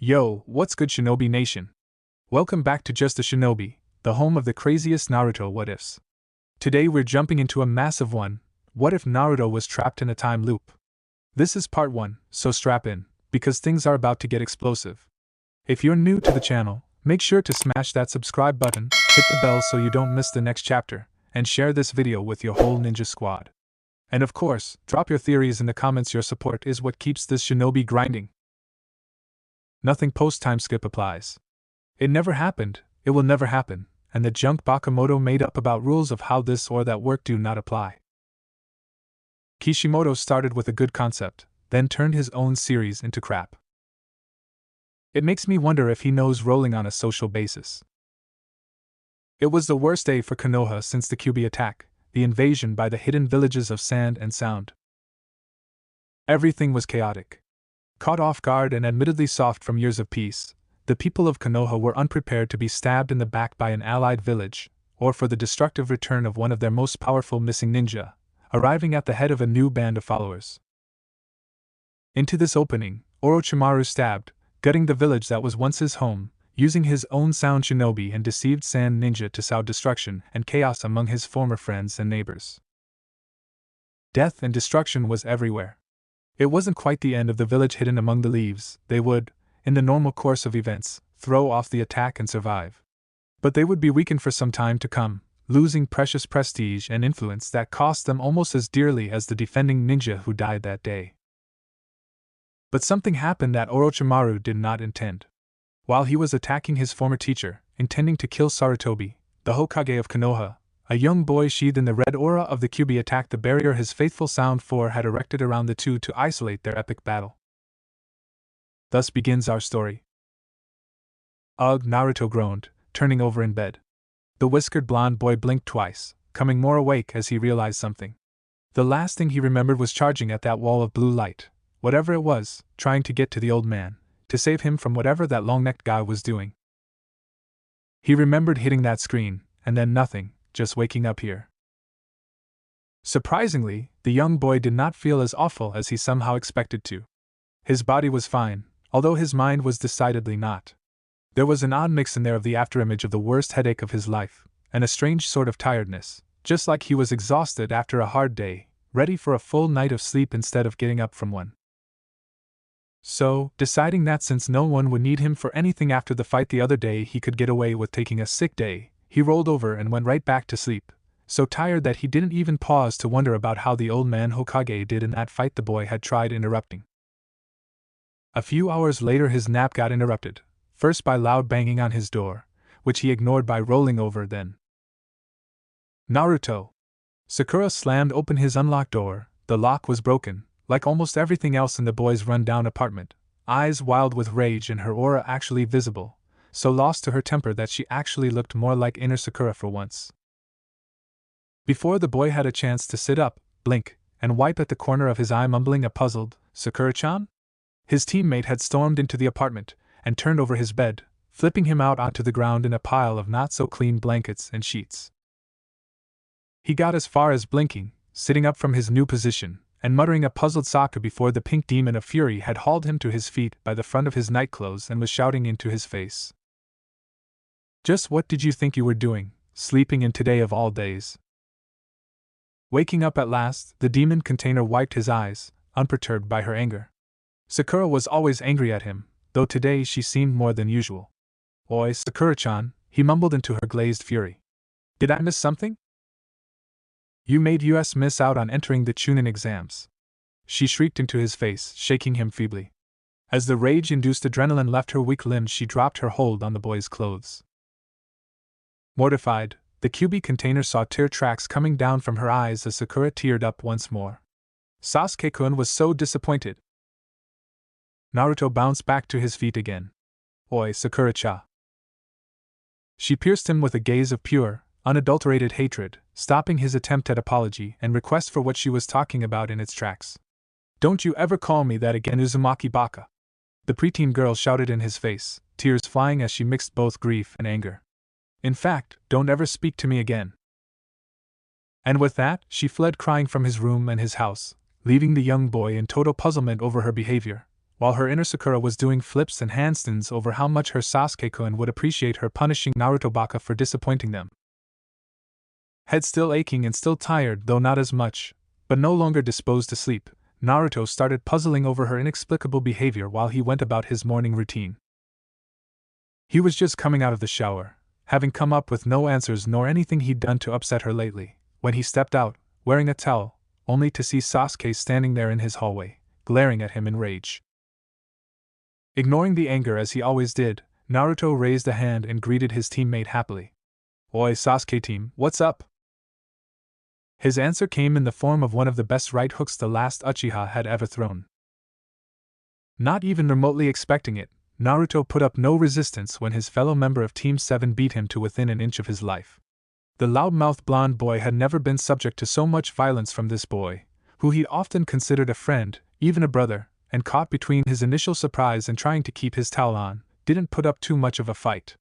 Yo, what's good, Shinobi Nation? Welcome back to Just a Shinobi, the home of the craziest Naruto What Ifs. Today we're jumping into a massive one. What if Naruto was trapped in a time loop? This is part 1, so strap in, because things are about to get explosive. If you're new to the channel, make sure to smash that subscribe button, hit the bell so you don't miss the next chapter, and share this video with your whole ninja squad. And of course, drop your theories in the comments. Your support is what keeps this shinobi grinding. Nothing post-time skip applies. It never happened, it will never happen, and the junk Bakamoto made up about rules of how this or that work do not apply. Kishimoto started with a good concept, then turned his own series into crap. It makes me wonder if he knows rolling on a social basis. It was the worst day for Konoha since the Kyuubi attack, the invasion by the hidden villages of Sand and Sound. Everything was chaotic. Caught off guard and admittedly soft from years of peace, the people of Konoha were unprepared to be stabbed in the back by an allied village, or for the destructive return of one of their most powerful missing ninja, arriving at the head of a new band of followers. Into this opening, Orochimaru stabbed, gutting the village that was once his home, using his own sound shinobi and deceived sand ninja to sow destruction and chaos among his former friends and neighbors. Death and destruction was everywhere. It wasn't quite the end of the village hidden among the leaves. They would, in the normal course of events, throw off the attack and survive. But they would be weakened for some time to come, losing precious prestige and influence that cost them almost as dearly as the defending ninja who died that day. But something happened that Orochimaru did not intend. While he was attacking his former teacher, intending to kill Sarutobi, the Hokage of Konoha, a young boy sheathed in the red aura of the Kyuubi attacked the barrier his faithful Sound 4 had erected around the two to isolate their epic battle. Thus begins our story. Ugh, Naruto groaned, turning over in bed. The whiskered blonde boy blinked twice, coming more awake as he realized something. The last thing he remembered was charging at that wall of blue light, whatever it was, trying to get to the old man, to save him from whatever that long-necked guy was doing. He remembered hitting that screen, and then nothing, just waking up here. Surprisingly, the young boy did not feel as awful as he somehow expected to. His body was fine, although his mind was decidedly not. There was an odd mix in there of the afterimage of the worst headache of his life, and a strange sort of tiredness, just like he was exhausted after a hard day, ready for a full night of sleep instead of getting up from one. So, deciding that since no one would need him for anything after the fight the other day, he could get away with taking a sick day, he rolled over and went right back to sleep, so tired that he didn't even pause to wonder about how the old man Hokage did in that fight the boy had tried interrupting. A few hours later his nap got interrupted, first by loud banging on his door, which he ignored by rolling over then. Naruto! Sakura slammed open his unlocked door. The lock was broken, like almost everything else in the boy's run-down apartment, eyes wild with rage and her aura actually visible, so lost to her temper that she actually looked more like inner Sakura for once. Before the boy had a chance to sit up, blink, and wipe at the corner of his eye mumbling a puzzled, "Sakura-chan?" his teammate had stormed into the apartment and turned over his bed, flipping him out onto the ground in a pile of not-so-clean blankets and sheets. He got as far as blinking, sitting up from his new position, and muttering a puzzled Sasuke before the pink demon of fury had hauled him to his feet by the front of his nightclothes and was shouting into his face. "Just what did you think you were doing, sleeping in today of all days?" Waking up at last, the demon container wiped his eyes, unperturbed by her anger. Sakura was always angry at him, though today she seemed more than usual. "Oi, Sakura-chan," he mumbled into her glazed fury. "Did I miss something?" "You made us miss out on entering the Chunin exams," she shrieked into his face, shaking him feebly. As the rage-induced adrenaline left her weak limbs, she dropped her hold on the boy's clothes. Mortified, the Kyuubi container saw tear tracks coming down from her eyes as Sakura teared up once more. Sasuke-kun was so disappointed. Naruto bounced back to his feet again. "Oi, Sakura-cha." She pierced him with a gaze of pure, unadulterated hatred, stopping his attempt at apology and request for what she was talking about in its tracks. "Don't you ever call me that again, Uzumaki Baka!" the preteen girl shouted in his face, tears flying as she mixed both grief and anger. "In fact, don't ever speak to me again." And with that, she fled crying from his room and his house, leaving the young boy in total puzzlement over her behavior, while her inner Sakura was doing flips and handstands over how much her Sasuke-kun would appreciate her punishing Naruto Baka for disappointing them. Head still aching and still tired, though not as much, but no longer disposed to sleep, Naruto started puzzling over her inexplicable behavior while he went about his morning routine. He was just coming out of the shower, having come up with no answers nor anything he'd done to upset her lately, when he stepped out, wearing a towel, only to see Sasuke standing there in his hallway, glaring at him in rage. Ignoring the anger as he always did, Naruto raised a hand and greeted his teammate happily. "Oi, Sasuke team, what's up?" His answer came in the form of one of the best right hooks the last Uchiha had ever thrown. Not even remotely expecting it, Naruto put up no resistance when his fellow member of Team 7 beat him to within an inch of his life. The loudmouthed blonde boy had never been subject to so much violence from this boy, who he'd often considered a friend, even a brother, and caught between his initial surprise and trying to keep his towel on, didn't put up too much of a fight.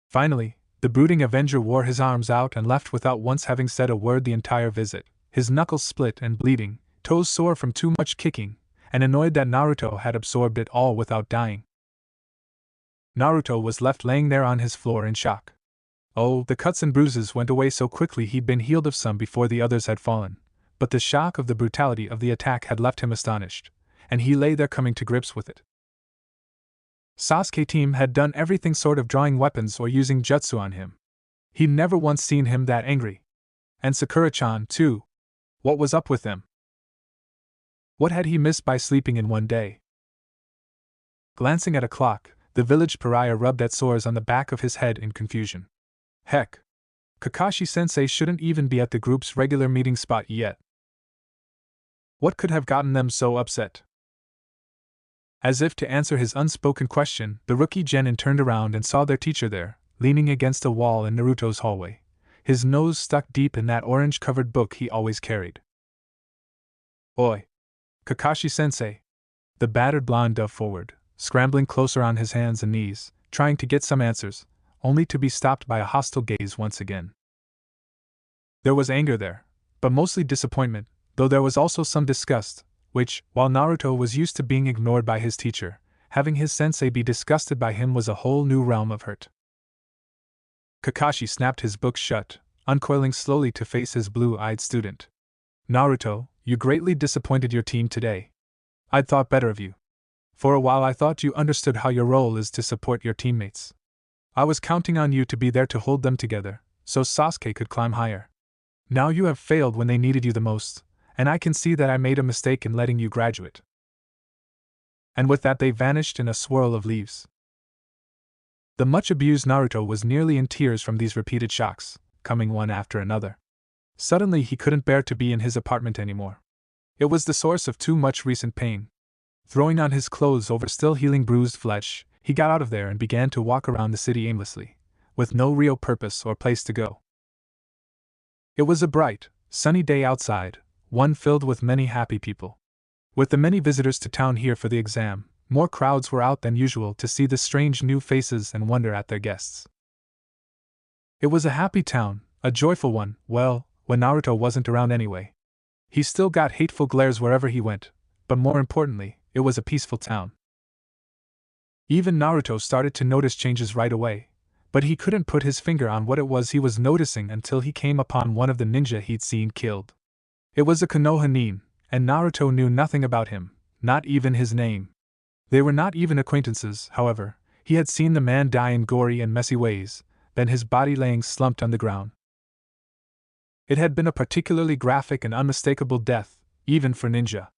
Finally, the brooding Avenger wore his arms out and left without once having said a word the entire visit, his knuckles split and bleeding, toes sore from too much kicking, and annoyed that Naruto had absorbed it all without dying. Naruto was left laying there on his floor in shock. Oh, the cuts and bruises went away so quickly he'd been healed of some before the others had fallen, but the shock of the brutality of the attack had left him astonished, and he lay there coming to grips with it. Sasuke team had done everything sort of drawing weapons or using jutsu on him. He'd never once seen him that angry. And Sakura-chan, too. What was up with them? What had he missed by sleeping in one day? Glancing at a clock, the village pariah rubbed at sores on the back of his head in confusion. Heck! Kakashi-sensei shouldn't even be at the group's regular meeting spot yet. What could have gotten them so upset? As if to answer his unspoken question, the rookie genin turned around and saw their teacher there, leaning against a wall in Naruto's hallway, his nose stuck deep in that orange-covered book he always carried. Oi! Kakashi-sensei! The battered blonde dove forward, scrambling closer on his hands and knees, trying to get some answers, only to be stopped by a hostile gaze once again. There was anger there, but mostly disappointment, though there was also some disgust, which, while Naruto was used to being ignored by his teacher, having his sensei be disgusted by him was a whole new realm of hurt. Kakashi snapped his book shut, uncoiling slowly to face his blue-eyed student. Naruto, you greatly disappointed your team today. I'd thought better of you. For a while I thought you understood how your role is to support your teammates. I was counting on you to be there to hold them together, so Sasuke could climb higher. Now you have failed when they needed you the most, and I can see that I made a mistake in letting you graduate. And with that they vanished in a swirl of leaves. The much-abused Naruto was nearly in tears from these repeated shocks, coming one after another. Suddenly he couldn't bear to be in his apartment anymore. It was the source of too much recent pain. Throwing on his clothes over still healing bruised flesh, he got out of there and began to walk around the city aimlessly, with no real purpose or place to go. It was a bright, sunny day outside, one filled with many happy people. With the many visitors to town here for the exam, more crowds were out than usual to see the strange new faces and wonder at their guests. It was a happy town, a joyful one, well, when Naruto wasn't around anyway. He still got hateful glares wherever he went, but more importantly, it was a peaceful town. Even Naruto started to notice changes right away, but he couldn't put his finger on what it was he was noticing until he came upon one of the ninja he'd seen killed. It was a Konoha nin, and Naruto knew nothing about him, not even his name. They were not even acquaintances, however. He had seen the man die in gory and messy ways, then his body laying slumped on the ground. It had been a particularly graphic and unmistakable death, even for ninja.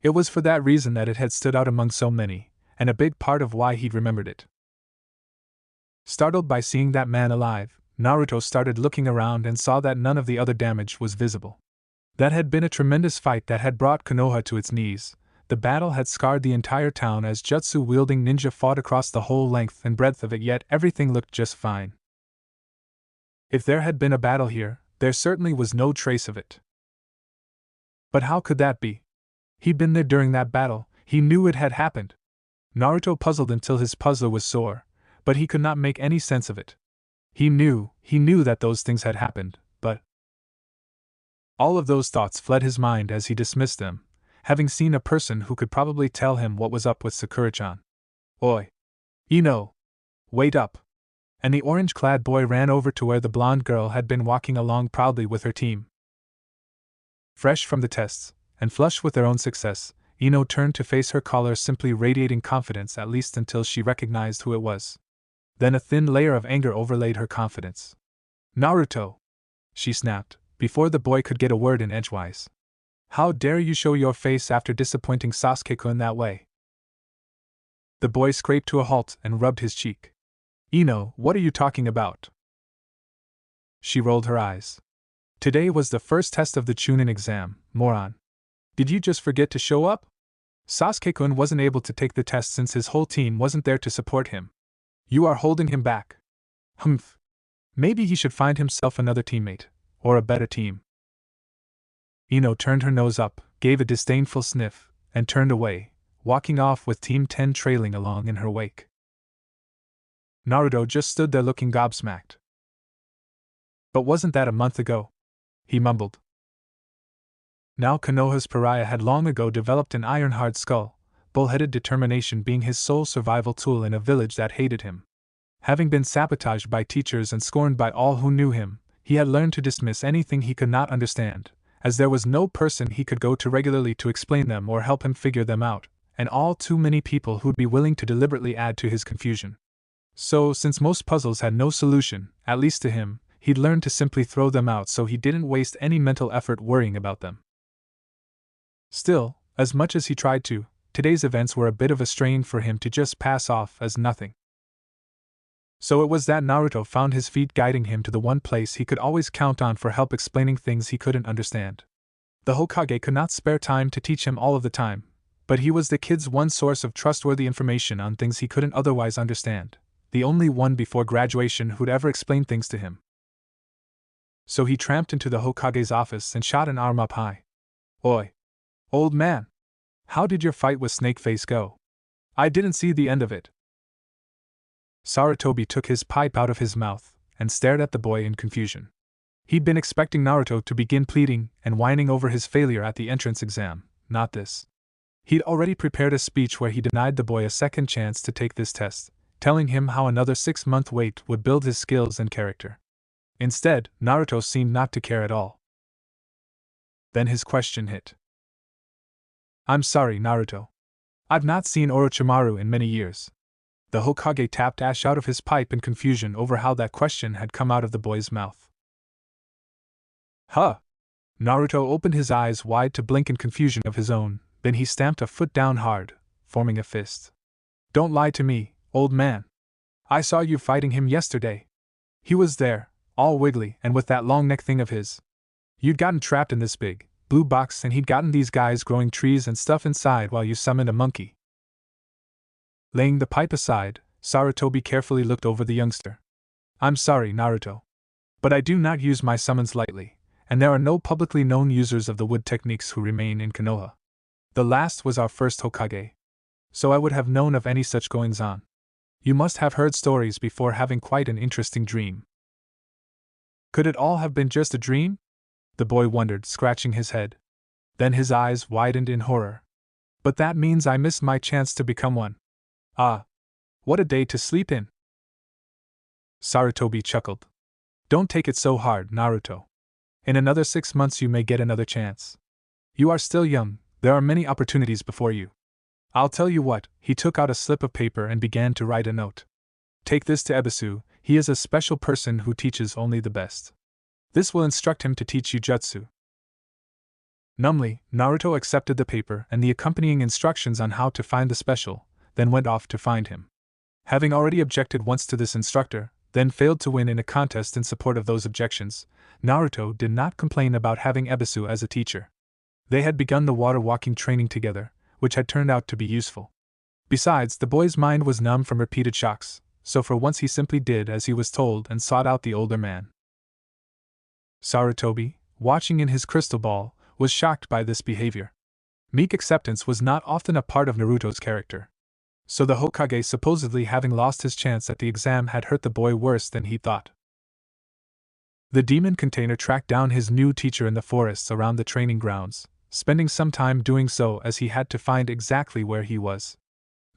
It was for that reason that it had stood out among so many, and a big part of why he'd remembered it. Startled by seeing that man alive, Naruto started looking around and saw that none of the other damage was visible. That had been a tremendous fight that had brought Konoha to its knees. The battle had scarred the entire town as jutsu-wielding ninja fought across the whole length and breadth of it, yet everything looked just fine. If there had been a battle here, there certainly was no trace of it. But how could that be? He'd been there during that battle, he knew it had happened. Naruto puzzled until his puzzler was sore, but he could not make any sense of it. He knew that those things had happened, but... All of those thoughts fled his mind as he dismissed them, having seen a person who could probably tell him what was up with Sakura-chan. Oi! Wait up! And the orange-clad boy ran over to where the blonde girl had been walking along proudly with her team. Fresh from the tests, and flushed with their own success, Ino turned to face her caller, simply radiating confidence, at least until she recognized who it was. Then a thin layer of anger overlaid her confidence. "Naruto!" she snapped, before the boy could get a word in edgewise. "How dare you show your face after disappointing Sasuke-kun that way?" The boy scraped to a halt and rubbed his cheek. "Ino, what are you talking about?" She rolled her eyes. "Today was the first test of the Chunin exam, moron. Did you just forget to show up? Sasuke-kun wasn't able to take the test since his whole team wasn't there to support him. You are holding him back. Humph. Maybe he should find himself another teammate, or a better team." Ino turned her nose up, gave a disdainful sniff, and turned away, walking off with Team 10 trailing along in her wake. Naruto just stood there looking gobsmacked. "But wasn't that a month ago?" he mumbled. Now Konoha's pariah had long ago developed an iron-hard skull, bull-headed determination being his sole survival tool in a village that hated him. Having been sabotaged by teachers and scorned by all who knew him, he had learned to dismiss anything he could not understand, as there was no person he could go to regularly to explain them or help him figure them out, and all too many people who'd be willing to deliberately add to his confusion. So, since most puzzles had no solution, at least to him, he'd learned to simply throw them out so he didn't waste any mental effort worrying about them. Still, as much as he tried to, today's events were a bit of a strain for him to just pass off as nothing. So it was that Naruto found his feet guiding him to the one place he could always count on for help explaining things he couldn't understand. The Hokage could not spare time to teach him all of the time, but he was the kid's one source of trustworthy information on things he couldn't otherwise understand, the only one before graduation who'd ever explain things to him. So he tramped into the Hokage's office and shot an arm up high. "Oi! Old man! How did your fight with Snakeface go? I didn't see the end of it." Sarutobi took his pipe out of his mouth and stared at the boy in confusion. He'd been expecting Naruto to begin pleading and whining over his failure at the entrance exam, not this. He'd already prepared a speech where he denied the boy a second chance to take this test, telling him how another 6-month wait would build his skills and character. Instead, Naruto seemed not to care at all. Then his question hit. "I'm sorry, Naruto. I've not seen Orochimaru in many years." The Hokage tapped ash out of his pipe in confusion over how that question had come out of the boy's mouth. "Huh!" Naruto opened his eyes wide to blink in confusion of his own, then he stamped a foot down hard, forming a fist. "Don't lie to me, old man. I saw you fighting him yesterday. He was there, all wiggly and with that long neck thing of his. You'd gotten trapped in this big, blue box and he'd gotten these guys growing trees and stuff inside while you summoned a monkey." Laying the pipe aside, Sarutobi carefully looked over the youngster. "I'm sorry, Naruto. But I do not use my summons lightly, and there are no publicly known users of the wood techniques who remain in Konoha. The last was our first Hokage. So I would have known of any such goings-on. You must have heard stories before having quite an interesting dream." "Could it all have been just a dream?" the boy wondered, scratching his head. Then his eyes widened in horror. "But that means I missed my chance to become one. Ah! What a day to sleep in!" Sarutobi chuckled. "Don't take it so hard, Naruto. In another 6 months you may get another chance. You are still young, there are many opportunities before you. I'll tell you what," he took out a slip of paper and began to write a note. "Take this to Ebisu, he is a special person who teaches only the best. This will instruct him to teach you jutsu." Numbly, Naruto accepted the paper and the accompanying instructions on how to find the special, then went off to find him. Having already objected once to this instructor, then failed to win in a contest in support of those objections, Naruto did not complain about having Ebisu as a teacher. They had begun the water walking training together, which had turned out to be useful. Besides, the boy's mind was numb from repeated shocks, so for once he simply did as he was told and sought out the older man. Sarutobi, watching in his crystal ball, was shocked by this behavior. Meek acceptance was not often a part of Naruto's character. So the Hokage supposedly having lost his chance at the exam had hurt the boy worse than he thought. The demon container tracked down his new teacher in the forests around the training grounds, spending some time doing so as he had to find exactly where he was.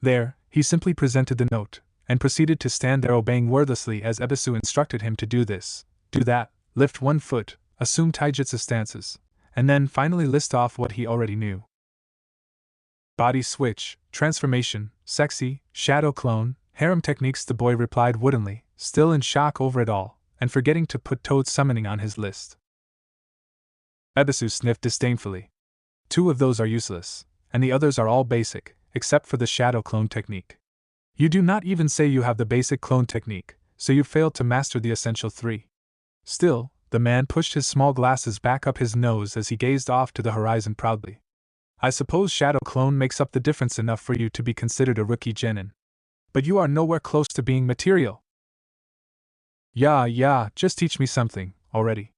There, he simply presented the note, and proceeded to stand there obeying wordlessly as Ebisu instructed him to do this, do that, lift one foot, assume taijutsu stances, and then finally list off what he already knew. Body switch, transformation, sexy, shadow clone, harem techniques, the boy replied woodenly, still in shock over it all, and forgetting to put Toad summoning on his list. Ebisu sniffed disdainfully. 2 of those are useless, and the others are all basic, except for the shadow clone technique. You do not even say you have the basic clone technique, so you failed to master the essential 3. Still, the man pushed his small glasses back up his nose as he gazed off to the horizon proudly. I suppose shadow clone makes up the difference enough for you to be considered a rookie genin. But you are nowhere close to being material. Yeah, just teach me something, already.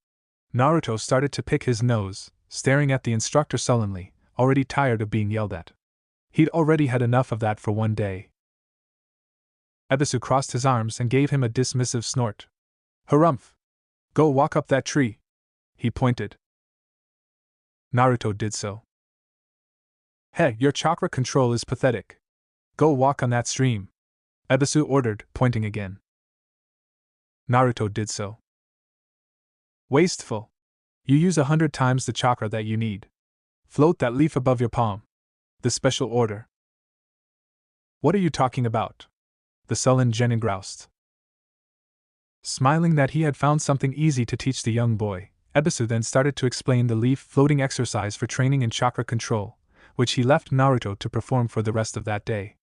Naruto started to pick his nose, staring at the instructor sullenly, already tired of being yelled at. He'd already had enough of that for one day. Ebisu crossed his arms and gave him a dismissive snort. Harumph! Go walk up that tree! He pointed. Naruto did so. Hey, your chakra control is pathetic. Go walk on that stream, Ebisu ordered, pointing again. Naruto did so. Wasteful. You use 100 times the chakra that you need. Float that leaf above your palm. The special order. What are you talking about? The sullen genin groused. Smiling that he had found something easy to teach the young boy, Ebisu then started to explain the leaf floating exercise for training in chakra control, which he left Naruto to perform for the rest of that day.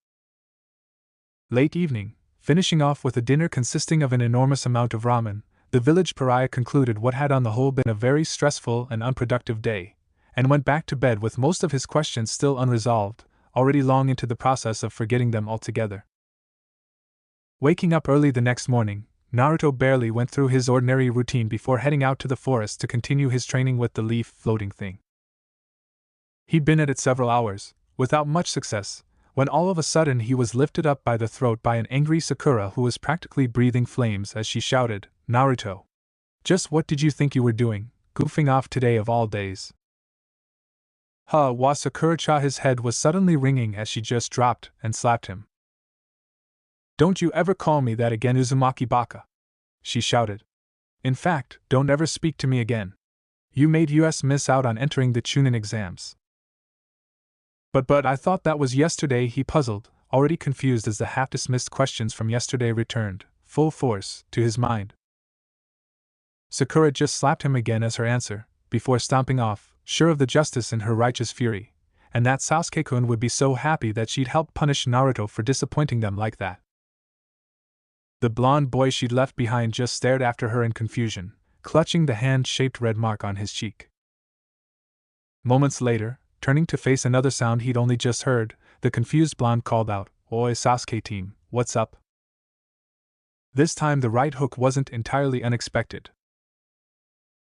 Late evening, finishing off with a dinner consisting of an enormous amount of ramen, the village pariah concluded what had on the whole been a very stressful and unproductive day, and went back to bed with most of his questions still unresolved, already long into the process of forgetting them altogether. Waking up early the next morning, Naruto barely went through his ordinary routine before heading out to the forest to continue his training with the leaf floating thing. He'd been at it several hours, without much success, when all of a sudden he was lifted up by the throat by an angry Sakura who was practically breathing flames as she shouted, Naruto! Just what did you think you were doing, goofing off today of all days? Wa Sakura-cha, his head was suddenly ringing as she just dropped and slapped him. Don't you ever call me that again, Uzumaki Baka! She shouted. In fact, don't ever speak to me again. You made us miss out on entering the Chunin exams. But I thought that was yesterday, he puzzled, already confused as the half-dismissed questions from yesterday returned, full force, to his mind. Sakura just slapped him again as her answer, before stomping off, sure of the justice in her righteous fury, and that Sasuke-kun would be so happy that she'd help punish Naruto for disappointing them like that. The blonde boy she'd left behind just stared after her in confusion, clutching the hand-shaped red mark on his cheek. Moments later, turning to face another sound he'd only just heard, the confused blonde called out, Oi Sasuke team, what's up? This time the right hook wasn't entirely unexpected.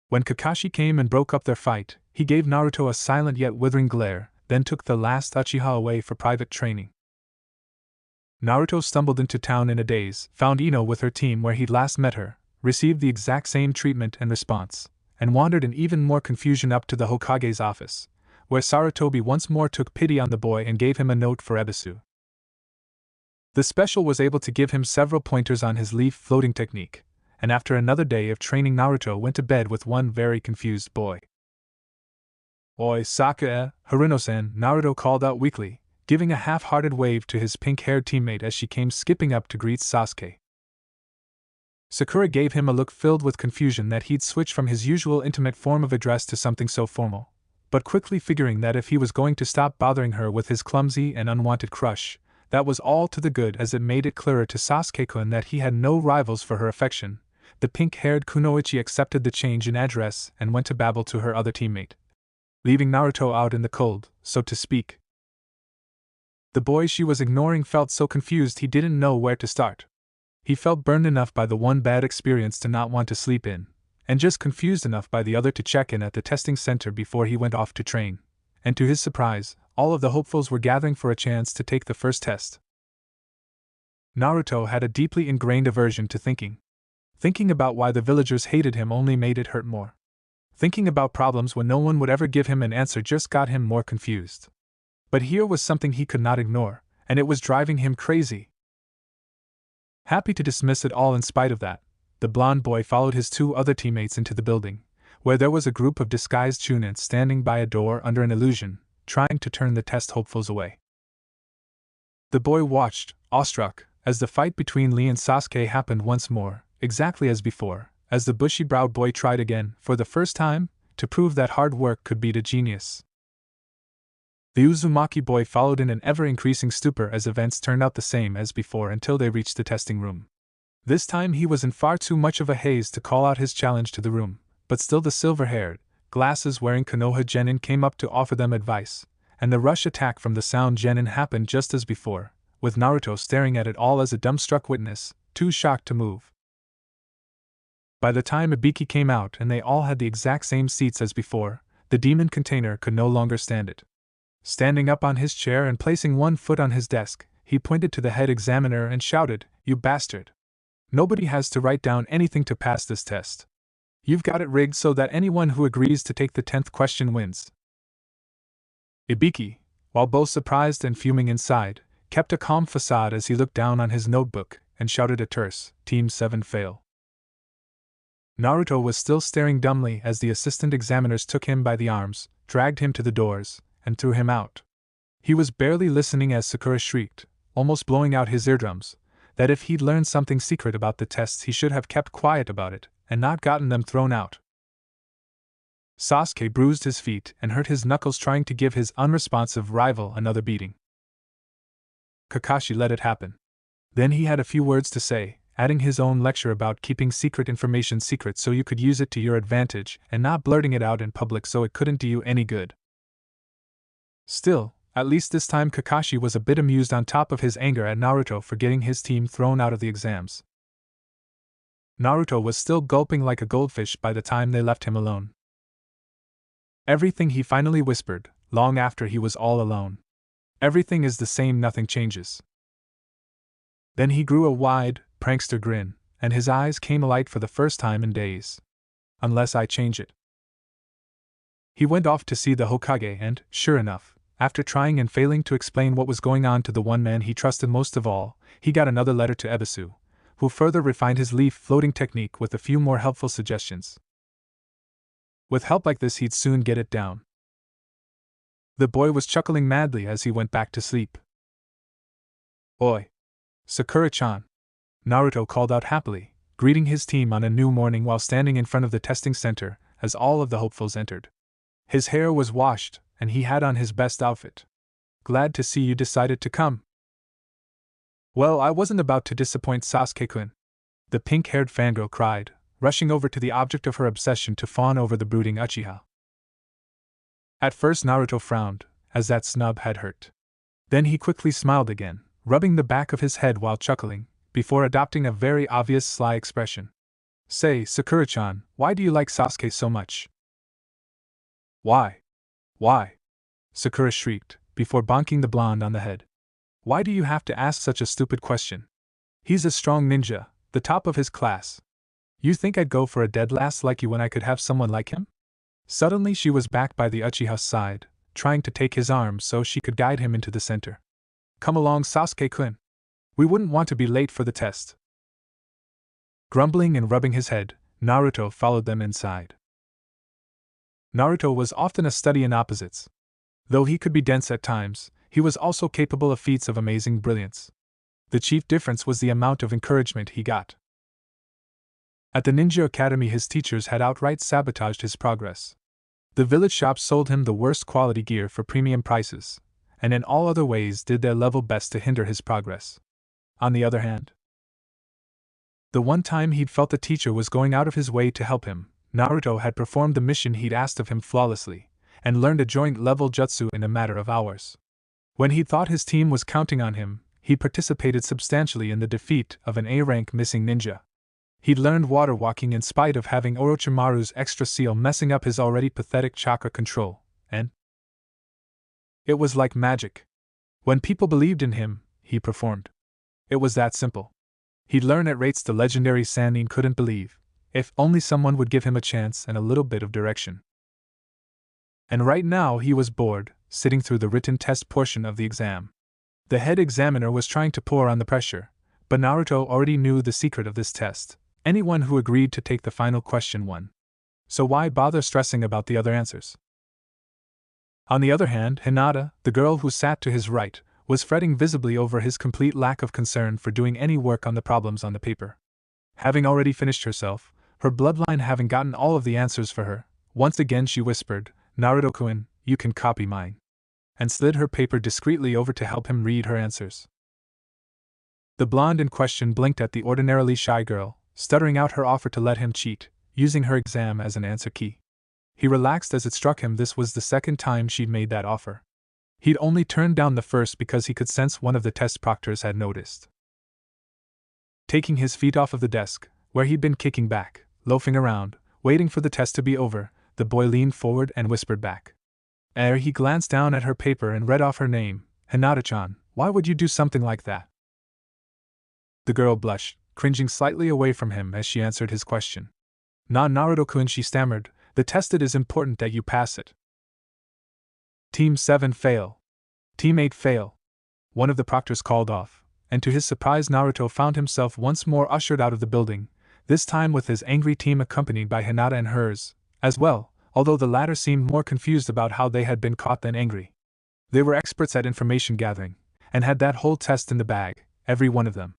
When Kakashi came and broke up their fight, he gave Naruto a silent yet withering glare, then took the last Uchiha away for private training. Naruto stumbled into town in a daze, found Ino with her team where he'd last met her, received the exact same treatment and response, and wandered in even more confusion up to the Hokage's office, where Sarutobi once more took pity on the boy and gave him a note for Ebisu. The special was able to give him several pointers on his leaf floating technique, and after another day of training Naruto went to bed with one very confused boy. Oi Sasuke, Haruno-san, Naruto called out weakly, giving a half-hearted wave to his pink-haired teammate as she came skipping up to greet Sasuke. Sakura gave him a look filled with confusion that he'd switched from his usual intimate form of address to something so formal, but quickly figuring that if he was going to stop bothering her with his clumsy and unwanted crush, that was all to the good as it made it clearer to Sasuke-kun that he had no rivals for her affection. The pink-haired Kunoichi accepted the change in address and went to babble to her other teammate, leaving Naruto out in the cold, so to speak. The boy she was ignoring felt so confused he didn't know where to start. He felt burned enough by the one bad experience to not want to sleep in, and just confused enough by the other to check in at the testing center before he went off to train. And to his surprise, all of the hopefuls were gathering for a chance to take the first test. Naruto had a deeply ingrained aversion to thinking. Thinking about why the villagers hated him only made it hurt more. Thinking about problems when no one would ever give him an answer just got him more confused. But here was something he could not ignore, and it was driving him crazy. Happy to dismiss it all in spite of that, the blond boy followed his two other teammates into the building, where there was a group of disguised Chunin standing by a door under an illusion, trying to turn the test hopefuls away. The boy watched, awestruck, as the fight between Lee and Sasuke happened once more, exactly as before, as the bushy-browed boy tried again, for the first time, to prove that hard work could beat a genius. The Uzumaki boy followed in an ever-increasing stupor as events turned out the same as before until they reached the testing room. This time he was in far too much of a haze to call out his challenge to the room, but still the silver-haired, glasses-wearing Konoha genin came up to offer them advice, and the rush attack from the sound genin happened just as before, with Naruto staring at it all as a dumbstruck witness, too shocked to move. By the time Ibiki came out and they all had the exact same seats as before, the demon container could no longer stand it. Standing up on his chair and placing one foot on his desk, he pointed to the head examiner and shouted, "You bastard! Nobody has to write down anything to pass this test. You've got it rigged so that anyone who agrees to take the 10th question wins." Ibiki, while both surprised and fuming inside, kept a calm facade as he looked down on his notebook and shouted a terse, "Team 7 fail." Naruto was still staring dumbly as the assistant examiners took him by the arms, dragged him to the doors, and threw him out. He was barely listening as Sakura shrieked, almost blowing out his eardrums, that if he'd learned something secret about the tests he should have kept quiet about it, and not gotten them thrown out. Sasuke bruised his feet and hurt his knuckles trying to give his unresponsive rival another beating. Kakashi let it happen. Then he had a few words to say, adding his own lecture about keeping secret information secret so you could use it to your advantage and not blurting it out in public so it couldn't do you any good. Still, at least this time Kakashi was a bit amused on top of his anger at Naruto for getting his team thrown out of the exams. Naruto was still gulping like a goldfish by the time they left him alone. "Everything," he finally whispered, long after he was all alone. "Everything is the same, nothing changes." Then he grew a wide, prankster grin, and his eyes came alight for the first time in days. "Unless I change it." He went off to see the Hokage and, sure enough, after trying and failing to explain what was going on to the one man he trusted most of all, he got another letter to Ebisu, who further refined his leaf floating technique with a few more helpful suggestions. With help like this he'd soon get it down. The boy was chuckling madly as he went back to sleep. "Oi! Sakura-chan!" Naruto called out happily, greeting his team on a new morning while standing in front of the testing center as all of the hopefuls entered. His hair was washed, and he had on his best outfit. "Glad to see you decided to come." "Well, I wasn't about to disappoint Sasuke-kun," the pink-haired fangirl cried, rushing over to the object of her obsession to fawn over the brooding Uchiha. At first Naruto frowned, as that snub had hurt. Then he quickly smiled again, rubbing the back of his head while chuckling, before adopting a very obvious sly expression. "Say, Sakura-chan, why do you like Sasuke so much?" "Why? Why?" Sakura shrieked, before bonking the blonde on the head. "Why do you have to ask such a stupid question? He's a strong ninja, the top of his class. You think I'd go for a dead lass like you when I could have someone like him?" Suddenly she was back by the Uchiha's side, trying to take his arm so she could guide him into the center. "Come along, Sasuke-kun. We wouldn't want to be late for the test." Grumbling and rubbing his head, Naruto followed them inside. Naruto was often a study in opposites. Though he could be dense at times, he was also capable of feats of amazing brilliance. The chief difference was the amount of encouragement he got. At the Ninja Academy his teachers had outright sabotaged his progress. The village shops sold him the worst quality gear for premium prices, and in all other ways did their level best to hinder his progress. On the other hand, the one time he'd felt the teacher was going out of his way to help him, Naruto had performed the mission he'd asked of him flawlessly, and learned a joint-level jutsu in a matter of hours. When he thought his team was counting on him, he participated substantially in the defeat of an A-rank missing ninja. He'd learned water walking in spite of having Orochimaru's extra seal messing up his already pathetic chakra control, and it was like magic. When people believed in him, he performed. It was that simple. He'd learn at rates the legendary Sannin couldn't believe, If only someone would give him a chance and a little bit of direction. And right now he was bored, sitting through the written test portion of the exam. The head examiner was trying to pour on the pressure, but Naruto already knew the secret of this test. Anyone who agreed to take the final question won. So why bother stressing about the other answers? On the other hand, Hinata, the girl who sat to his right, was fretting visibly over his complete lack of concern for doing any work on the problems on the paper. Having already finished herself, her bloodline having gotten all of the answers for her, once again she whispered, "Naruto-kun, you can copy mine," and slid her paper discreetly over to help him read her answers. The blonde in question blinked at the ordinarily shy girl, stuttering out her offer to let him cheat, using her exam as an answer key. He relaxed as it struck him this was the second time she'd made that offer. He'd only turned down the first because he could sense one of the test proctors had noticed. Taking his feet off of the desk, where he'd been kicking back, loafing around, waiting for the test to be over, the boy leaned forward and whispered back. Ere he glanced down at her paper and read off her name, "Hinata-chan, why would you do something like that?" The girl blushed, cringing slightly away from him as she answered his question. "Naruto-kun," she stammered, "the test it is important that you pass it." Team 7 fail. Team 8 fail. One of the proctors called off, and to his surprise Naruto found himself once more ushered out of the building, this time with his angry team accompanied by Hinata and hers, as well, although the latter seemed more confused about how they had been caught than angry. They were experts at information gathering, and had that whole test in the bag, every one of them.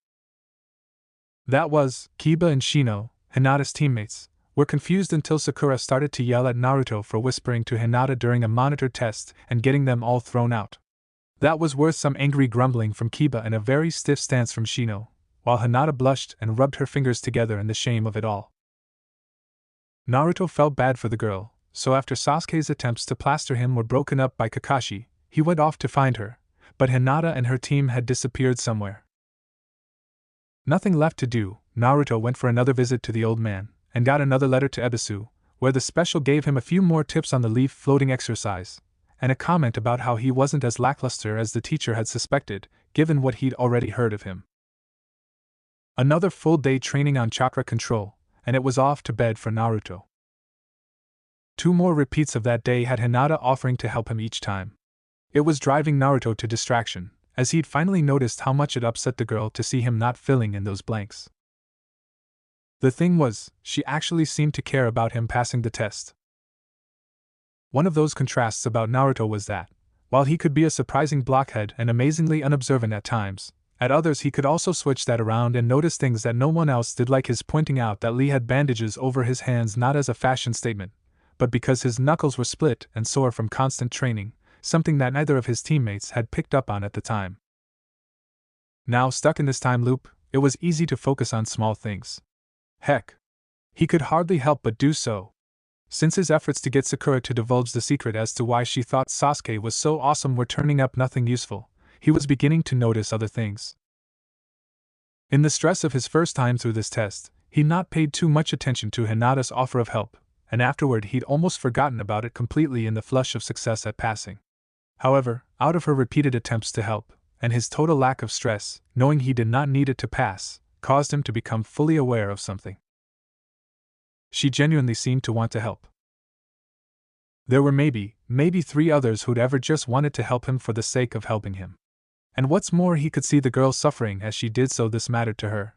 That was, Kiba and Shino, Hinata's teammates, were confused until Sakura started to yell at Naruto for whispering to Hinata during a monitored test and getting them all thrown out. That was worth some angry grumbling from Kiba and a very stiff stance from Shino, while Hinata blushed and rubbed her fingers together in the shame of it all. Naruto felt bad for the girl, so after Sasuke's attempts to plaster him were broken up by Kakashi, he went off to find her, but Hinata and her team had disappeared somewhere. Nothing left to do, Naruto went for another visit to the old man, and got another letter to Ebisu, where the special gave him a few more tips on the leaf floating exercise, and a comment about how he wasn't as lackluster as the teacher had suspected, given what he'd already heard of him. Another full day training on chakra control, and it was off to bed for Naruto. 2 more repeats of that day had Hinata offering to help him each time. It was driving Naruto to distraction, as he'd finally noticed how much it upset the girl to see him not filling in those blanks. The thing was, she actually seemed to care about him passing the test. One of those contrasts about Naruto was that, while he could be a surprising blockhead and amazingly unobservant at times, at others he could also switch that around and notice things that no one else did, like his pointing out that Lee had bandages over his hands not as a fashion statement, but because his knuckles were split and sore from constant training, something that neither of his teammates had picked up on at the time. Now stuck in this time loop, it was easy to focus on small things. Heck, he could hardly help but do so. Since his efforts to get Sakura to divulge the secret as to why she thought Sasuke was so awesome were turning up nothing useful, he was beginning to notice other things. In the stress of his first time through this test, he'd not paid too much attention to Hinata's offer of help, and afterward he'd almost forgotten about it completely in the flush of success at passing. However, out of her repeated attempts to help, and his total lack of stress, knowing he did not need it to pass, caused him to become fully aware of something. She genuinely seemed to want to help. There were maybe 3 others who'd ever just wanted to help him for the sake of helping him. And what's more, he could see the girl suffering as she did so. This mattered to her.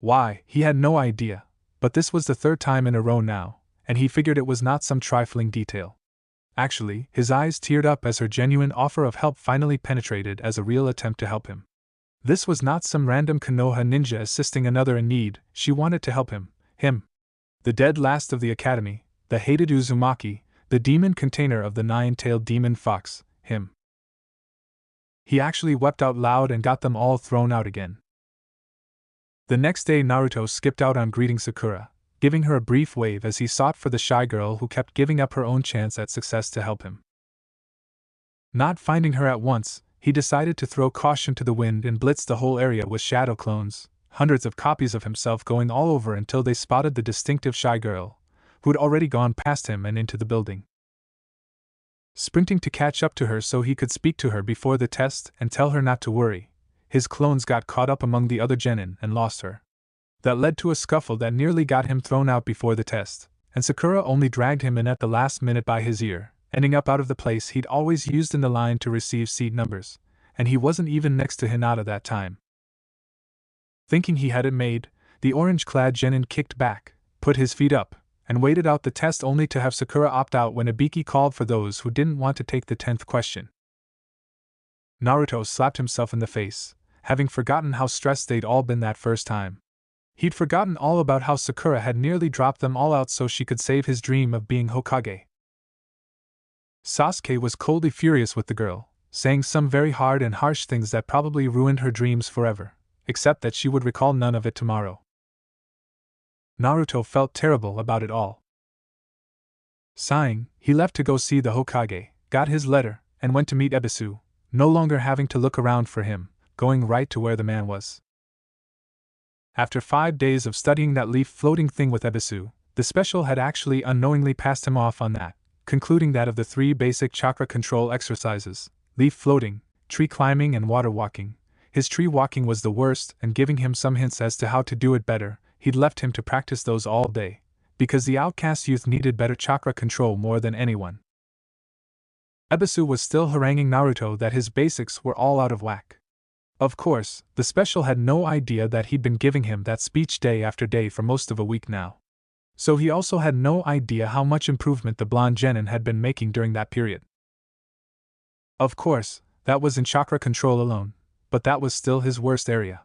Why, he had no idea, but this was the 3rd time in a row now, and he figured it was not some trifling detail. Actually, his eyes teared up as her genuine offer of help finally penetrated as a real attempt to help him. This was not some random Konoha ninja assisting another in need, she wanted to help him. The dead last of the academy, the hated Uzumaki, the demon container of the 9-tailed demon fox, him. He actually wept out loud and got them all thrown out again. The next day Naruto skipped out on greeting Sakura, giving her a brief wave as he sought for the shy girl who kept giving up her own chance at success to help him. Not finding her at once, he decided to throw caution to the wind and blitz the whole area with shadow clones, hundreds of copies of himself going all over until they spotted the distinctive shy girl, who'd already gone past him and into the building. Sprinting to catch up to her so he could speak to her before the test and tell her not to worry, his clones got caught up among the other genin and lost her. That led to a scuffle that nearly got him thrown out before the test, and Sakura only dragged him in at the last minute by his ear, ending up out of the place he'd always used in the line to receive seat numbers, and he wasn't even next to Hinata that time. Thinking he had it made, the orange-clad genin kicked back, put his feet up, and waited out the test only to have Sakura opt out when Ibiki called for those who didn't want to take the 10th question. Naruto slapped himself in the face, having forgotten how stressed they'd all been that first time. He'd forgotten all about how Sakura had nearly dropped them all out so she could save his dream of being Hokage. Sasuke was coldly furious with the girl, saying some very hard and harsh things that probably ruined her dreams forever, except that she would recall none of it tomorrow. Naruto felt terrible about it all. Sighing, he left to go see the Hokage, got his letter, and went to meet Ebisu, no longer having to look around for him, going right to where the man was. After 5 days of studying that leaf-floating thing with Ebisu, the special had actually unknowingly passed him off on that, concluding that of the 3 basic chakra control exercises, leaf floating, tree climbing and water walking, his tree walking was the worst, and giving him some hints as to how to do it better, he'd left him to practice those all day, because the outcast youth needed better chakra control more than anyone. Ebisu was still haranguing Naruto that his basics were all out of whack. Of course, the special had no idea that he'd been giving him that speech day after day for most of a week now. So he also had no idea how much improvement the blonde genin had been making during that period. Of course, that was in chakra control alone, but that was still his worst area.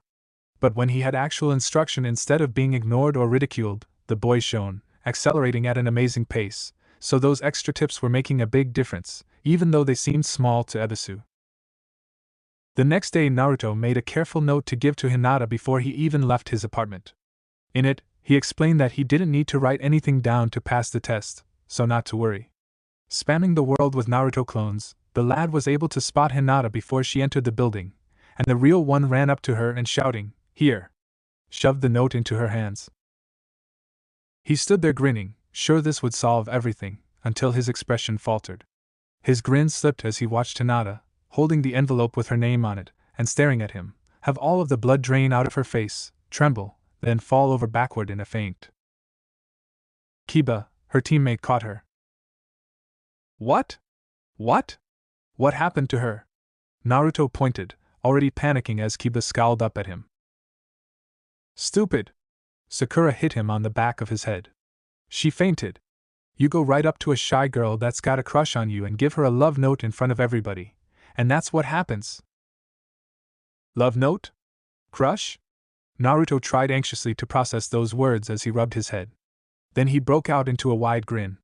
But when he had actual instruction instead of being ignored or ridiculed, the boy shone, accelerating at an amazing pace, so those extra tips were making a big difference, even though they seemed small to Ebisu. The next day Naruto made a careful note to give to Hinata before he even left his apartment. In it, he explained that he didn't need to write anything down to pass the test, so not to worry. Spamming the world with Naruto clones, the lad was able to spot Hinata before she entered the building, and the real one ran up to her and shouting, "Here!" shoved the note into her hands. He stood there grinning, sure this would solve everything, until his expression faltered. His grin slipped as he watched Hinata, holding the envelope with her name on it, and staring at him, have all of the blood drain out of her face, tremble, then fall over backward in a faint. Kiba, her teammate, caught her. What? What? What happened to her? Naruto pointed, already panicking as Kiba scowled up at him. Stupid! Sakura hit him on the back of his head. She fainted. You go right up to a shy girl that's got a crush on you and give her a love note in front of everybody, and that's what happens. Love note? Crush? Naruto tried anxiously to process those words as he rubbed his head. Then he broke out into a wide grin.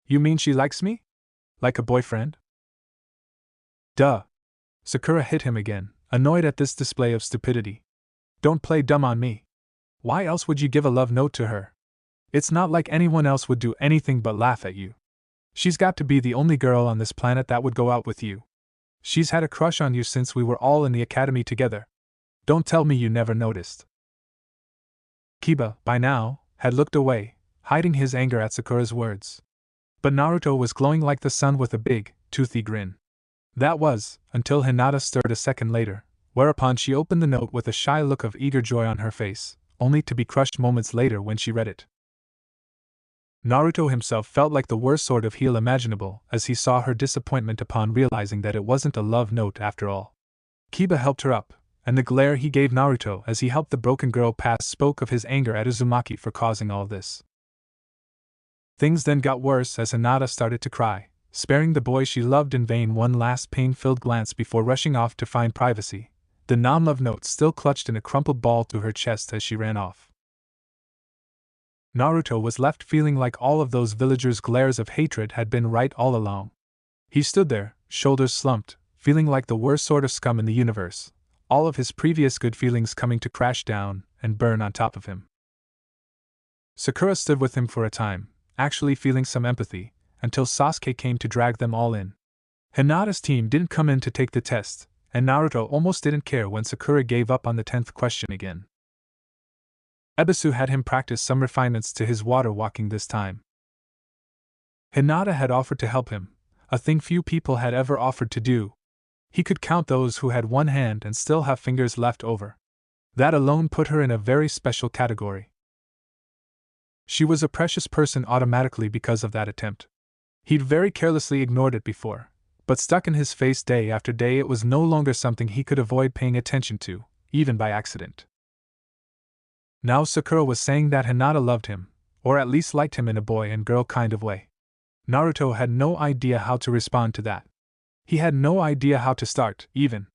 You mean she likes me? Like a boyfriend? Duh. Sakura hit him again, annoyed at this display of stupidity. Don't play dumb on me. Why else would you give a love note to her? It's not like anyone else would do anything but laugh at you. She's got to be the only girl on this planet that would go out with you. She's had a crush on you since we were all in the academy together. Don't tell me you never noticed. Kiba, by now, had looked away, hiding his anger at Sakura's words. But Naruto was glowing like the sun with a big, toothy grin. That was, until Hinata stirred a second later, whereupon she opened the note with a shy look of eager joy on her face, only to be crushed moments later when she read it. Naruto himself felt like the worst sort of heel imaginable as he saw her disappointment upon realizing that it wasn't a love note after all. Kiba helped her up, and the glare he gave Naruto as he helped the broken girl pass spoke of his anger at Uzumaki for causing all this. Things then got worse as Hinata started to cry, sparing the boy she loved in vain one last pain-filled glance before rushing off to find privacy, the non-love note still clutched in a crumpled ball to her chest as she ran off. Naruto was left feeling like all of those villagers' glares of hatred had been right all along. He stood there, shoulders slumped, feeling like the worst sort of scum in the universe, all of his previous good feelings coming to crash down and burn on top of him. Sakura stood with him for a time, actually feeling some empathy, until Sasuke came to drag them all in. Hinata's team didn't come in to take the test, and Naruto almost didn't care when Sakura gave up on the 10th question again. Ebisu had him practice some refinements to his water walking this time. Hinata had offered to help him, a thing few people had ever offered to do. He could count those who had one hand and still have fingers left over. That alone put her in a very special category. She was a precious person automatically because of that attempt. He'd very carelessly ignored it before, but stuck in his face day after day, it was no longer something he could avoid paying attention to, even by accident. Now Sakura was saying that Hinata loved him, or at least liked him in a boy and girl kind of way. Naruto had no idea how to respond to that. He had no idea how to start, even.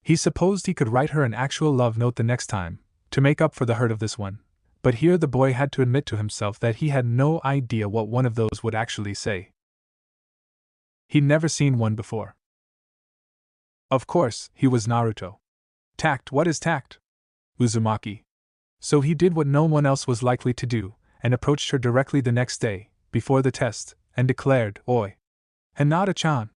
He supposed he could write her an actual love note the next time, to make up for the hurt of this one, but here the boy had to admit to himself that he had no idea what one of those would actually say. He'd never seen one before. Of course, he was Naruto. Tact, what is tact? Uzumaki. So he did what no one else was likely to do, and approached her directly the next day, before the test, and declared, "Oi, Hinata-chan,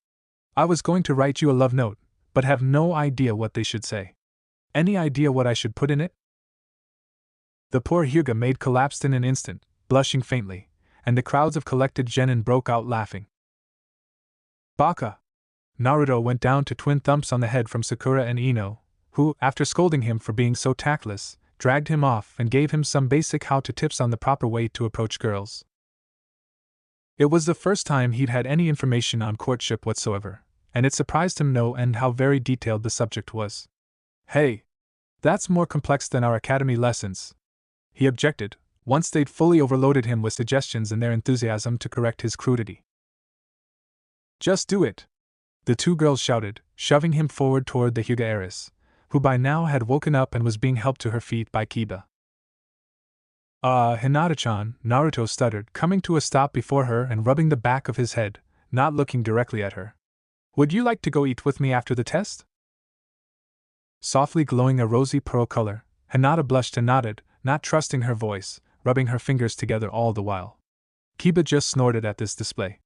I was going to write you a love note, but have no idea what they should say. Any idea what I should put in it?" The poor Huga maid collapsed in an instant, blushing faintly, and the crowds of collected genin broke out laughing. Baka! Naruto went down to twin thumps on the head from Sakura and Ino, who, after scolding him for being so tactless, dragged him off and gave him some basic how-to tips on the proper way to approach girls. It was the first time he'd had any information on courtship whatsoever, and it surprised him no end how very detailed the subject was. "Hey! That's more complex than our academy lessons," he objected, once they'd fully overloaded him with suggestions in their enthusiasm to correct his crudity. "Just do it!" the two girls shouted, shoving him forward toward the Huga heiress, who by now had woken up and was being helped to her feet by Kiba. Hinata-chan," Naruto stuttered, coming to a stop before her and rubbing the back of his head, not looking directly at her. "Would you like to go eat with me after the test?" Softly glowing a rosy pearl color, Hinata blushed and nodded, not trusting her voice, rubbing her fingers together all the while. Kiba just snorted at this display.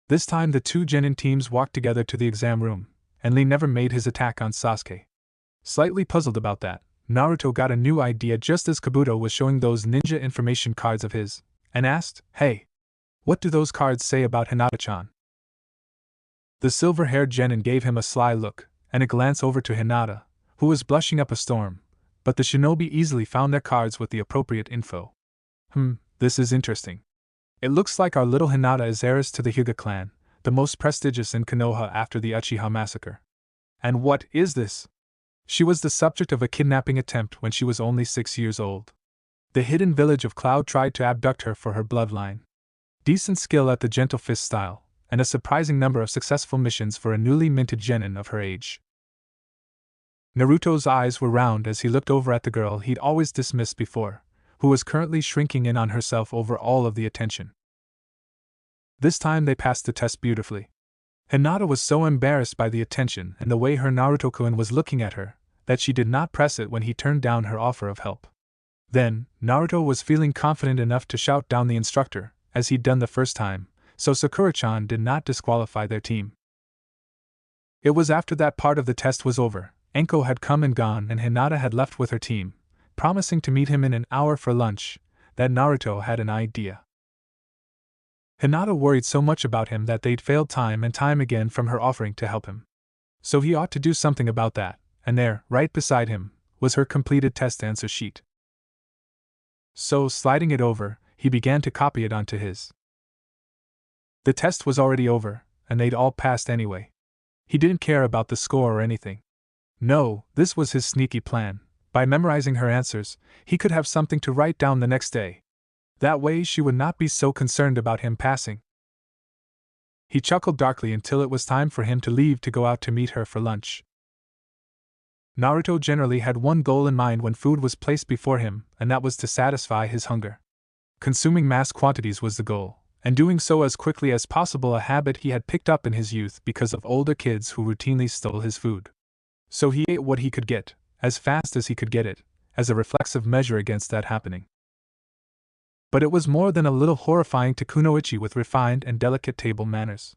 This time the two genin teams walked together to the exam room, and Lee never made his attack on Sasuke. Slightly puzzled about that, Naruto got a new idea just as Kabuto was showing those ninja information cards of his, and asked, "Hey, what do those cards say about Hinata-chan?" The silver-haired genin gave him a sly look, and a glance over to Hinata, who was blushing up a storm, but the shinobi easily found their cards with the appropriate info. This is interesting. It looks like our little Hinata is heiress to the Huga clan, the most prestigious in Konoha after the Uchiha massacre. And what is this? She was the subject of a kidnapping attempt when she was only 6 years old. The hidden village of Cloud tried to abduct her for her bloodline. Decent skill at the gentle fist style, and a surprising number of successful missions for a newly minted genin of her age. Naruto's eyes were round as he looked over at the girl he'd always dismissed before, who was currently shrinking in on herself over all of the attention. This time they passed the test beautifully. Hinata was so embarrassed by the attention and the way her Naruto-kun was looking at her, that she did not press it when he turned down her offer of help. Then, Naruto was feeling confident enough to shout down the instructor, as he'd done the first time, so Sakura-chan did not disqualify their team. It was after that part of the test was over, Enko had come and gone and Hinata had left with her team, promising to meet him in an hour for lunch, that Naruto had an idea. Hinata worried so much about him that they'd failed time and time again from her offering to help him. So he ought to do something about that, and there, right beside him, was her completed test answer sheet. So, sliding it over, he began to copy it onto his. The test was already over, and they'd all passed anyway. He didn't care about the score or anything. No, this was his sneaky plan. By memorizing her answers, he could have something to write down the next day. That way she would not be so concerned about him passing. He chuckled darkly until it was time for him to leave to go out to meet her for lunch. Naruto generally had one goal in mind when food was placed before him, and that was to satisfy his hunger. Consuming mass quantities was the goal, and doing so as quickly as possible, a habit he had picked up in his youth because of older kids who routinely stole his food. So he ate what he could get, as fast as he could get it, as a reflexive measure against that happening. But it was more than a little horrifying to Kunoichi with refined and delicate table manners.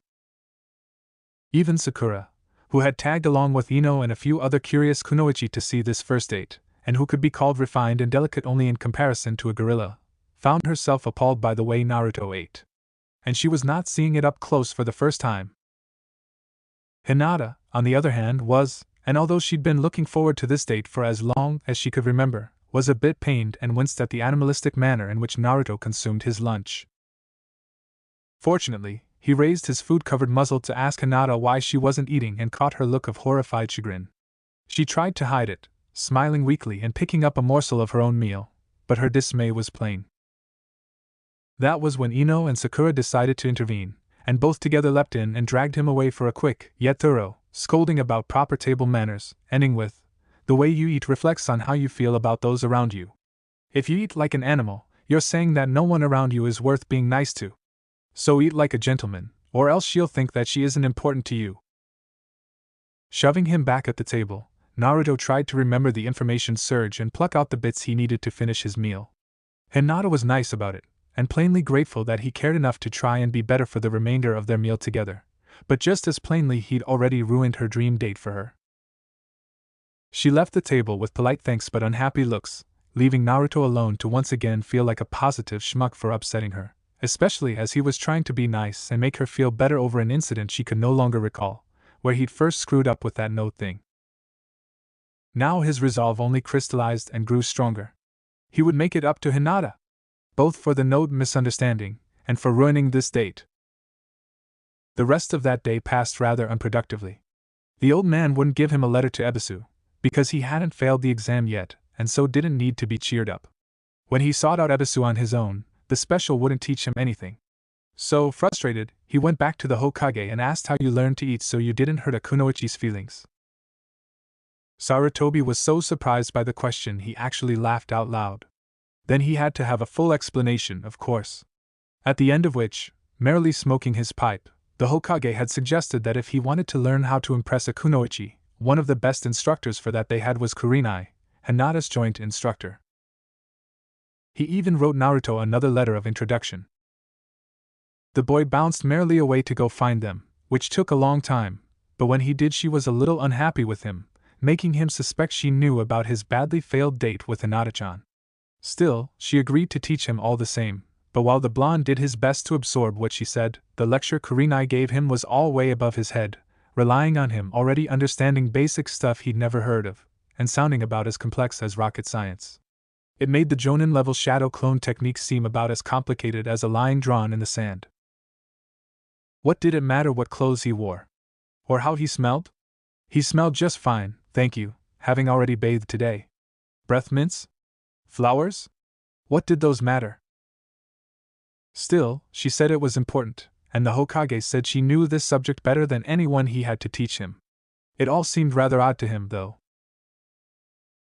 Even Sakura, who had tagged along with Ino and a few other curious Kunoichi to see this first date, and who could be called refined and delicate only in comparison to a gorilla, found herself appalled by the way Naruto ate. And she was not seeing it up close for the first time. Hinata, on the other hand, was, and although she'd been looking forward to this date for as long as she could remember, was a bit pained and winced at the animalistic manner in which Naruto consumed his lunch. Fortunately, he raised his food-covered muzzle to ask Hinata why she wasn't eating and caught her look of horrified chagrin. She tried to hide it, smiling weakly and picking up a morsel of her own meal, but her dismay was plain. That was when Ino and Sakura decided to intervene, and both together leapt in and dragged him away for a quick, yet thorough, scolding about proper table manners, ending with, "The way you eat reflects on how you feel about those around you. If you eat like an animal, you're saying that no one around you is worth being nice to. So eat like a gentleman, or else she'll think that she isn't important to you." Shoving him back at the table, Naruto tried to remember the information surge and pluck out the bits he needed to finish his meal. Hinata was nice about it, and plainly grateful that he cared enough to try and be better for the remainder of their meal together, but just as plainly he'd already ruined her dream date for her. She left the table with polite thanks but unhappy looks, leaving Naruto alone to once again feel like a positive schmuck for upsetting her, especially as he was trying to be nice and make her feel better over an incident she could no longer recall, where he'd first screwed up with that note thing. Now his resolve only crystallized and grew stronger. He would make it up to Hinata, both for the note misunderstanding and for ruining this date. The rest of that day passed rather unproductively. The old man wouldn't give him a letter to Ebisu, because he hadn't failed the exam yet and so didn't need to be cheered up. When he sought out Ebisu on his own, the special wouldn't teach him anything. So, frustrated, he went back to the Hokage and asked how you learned to eat so you didn't hurt a kunoichi's feelings. Sarutobi was so surprised by the question he actually laughed out loud. Then he had to have a full explanation, of course. At the end of which, merrily smoking his pipe, the Hokage had suggested that if he wanted to learn how to impress a kunoichi, one of the best instructors for that they had was Kurenai, Hinata's joint instructor. He even wrote Naruto another letter of introduction. The boy bounced merrily away to go find them, which took a long time, but when he did she was a little unhappy with him, making him suspect she knew about his badly failed date with Hinata-chan. Still, she agreed to teach him all the same, but while the blonde did his best to absorb what she said, the lecture Kurenai gave him was all way above his head, relying on him already understanding basic stuff he'd never heard of, and sounding about as complex as rocket science. It made the Jonin-level shadow clone technique seem about as complicated as a line drawn in the sand. What did it matter what clothes he wore? Or how he smelled? He smelled just fine, thank you, having already bathed today. Breath mints? Flowers? What did those matter? Still, she said it was important, and the Hokage said she knew this subject better than anyone he had to teach him. It all seemed rather odd to him, though.